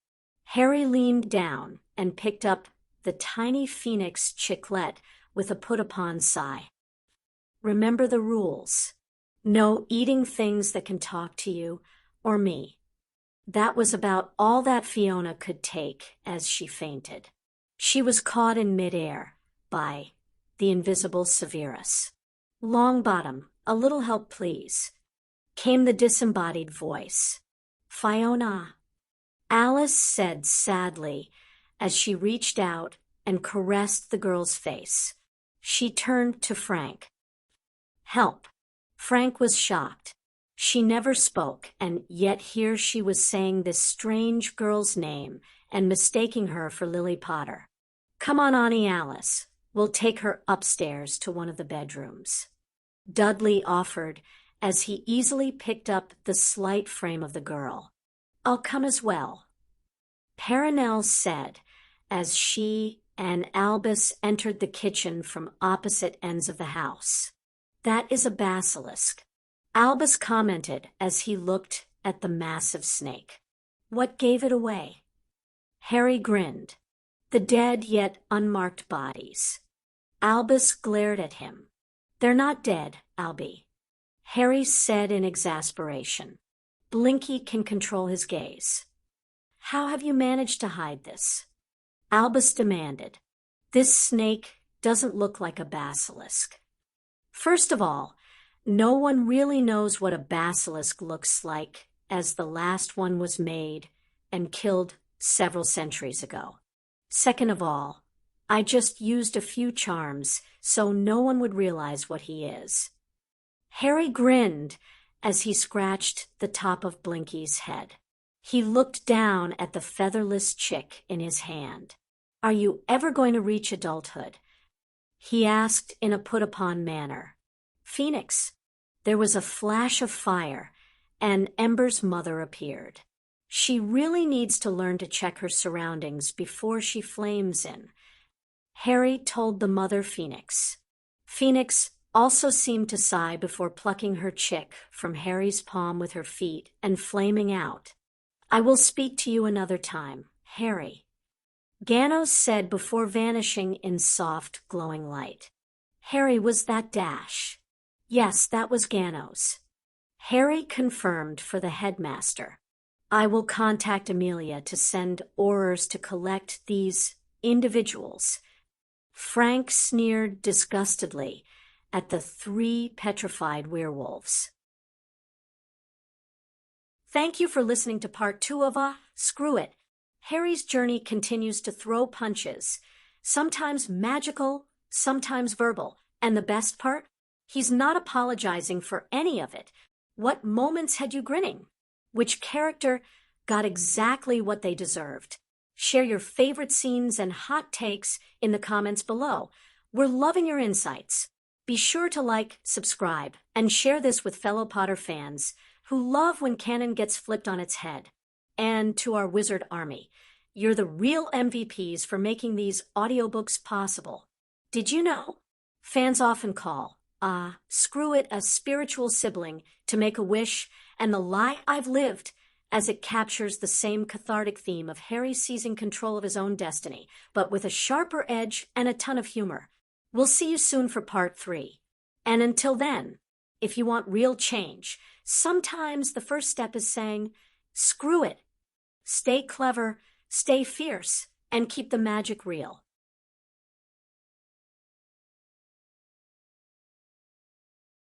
Harry leaned down and picked up the tiny phoenix chiclet with a put-upon sigh. Remember the rules. No eating things that can talk to you or me. That was about all that Fiona could take as she fainted. She was caught in midair by the invisible Severus. Longbottom, a little help please, came the disembodied voice. Fiona, Alice said sadly as she reached out and caressed the girl's face. She turned to Frank. Help. Frank was shocked. She never spoke, and yet here she was saying this strange girl's name and mistaking her for Lily Potter. Come on, Auntie Alice. We'll take her upstairs to one of the bedrooms. Dudley offered as he easily picked up the slight frame of the girl. I'll come as well, Perenelle said as she and Albus entered the kitchen from opposite ends of the house. That is a basilisk, Albus commented as he looked at the massive snake. What gave it away? Harry grinned. The dead yet unmarked bodies. Albus glared at him. They're not dead, Albie, Harry said in exasperation. Blinky can control his gaze. How have you managed to hide this? Albus demanded. This snake doesn't look like a basilisk. First of all, no one really knows what a basilisk looks like, as the last one was made and killed several centuries ago. Second of all, I just used a few charms so no one would realize what he is. Harry grinned as he scratched the top of Blinky's head. He looked down at the featherless chick in his hand. Are you ever going to reach adulthood? He asked in a put-upon manner. Phoenix. There was a flash of fire, and Ember's mother appeared. She really needs to learn to check her surroundings before she flames in, Harry told the mother Phoenix. Phoenix also seemed to sigh before plucking her chick from Harry's palm with her feet and flaming out. I will speak to you another time, Harry, Ganos said before vanishing in soft, glowing light. Harry, was that Dash? Yes, that was Ganos. Harry confirmed for the headmaster. I will contact Amelia to send Aurors to collect these individuals. Frank sneered disgustedly at the 3 petrified werewolves. Thank you for listening to part 2 of Screw It. Harry's journey continues to throw punches, sometimes magical, sometimes verbal, and the best part? He's not apologizing for any of it. What moments had you grinning? Which character got exactly what they deserved? Share your favorite scenes and hot takes in the comments below. We're loving your insights. Be sure to like, subscribe, and share this with fellow Potter fans who love when canon gets flipped on its head. And to our wizard army, you're the real MVPs for making these audiobooks possible. Did you know? Fans often call Screw It a spiritual sibling to Make a Wish and The Lie I've Lived, as it captures the same cathartic theme of Harry seizing control of his own destiny, but with a sharper edge and a ton of humor. We'll see you soon for part 3. And until then, if you want real change, sometimes the first step is saying, screw it. Stay clever, stay fierce, and keep the magic real.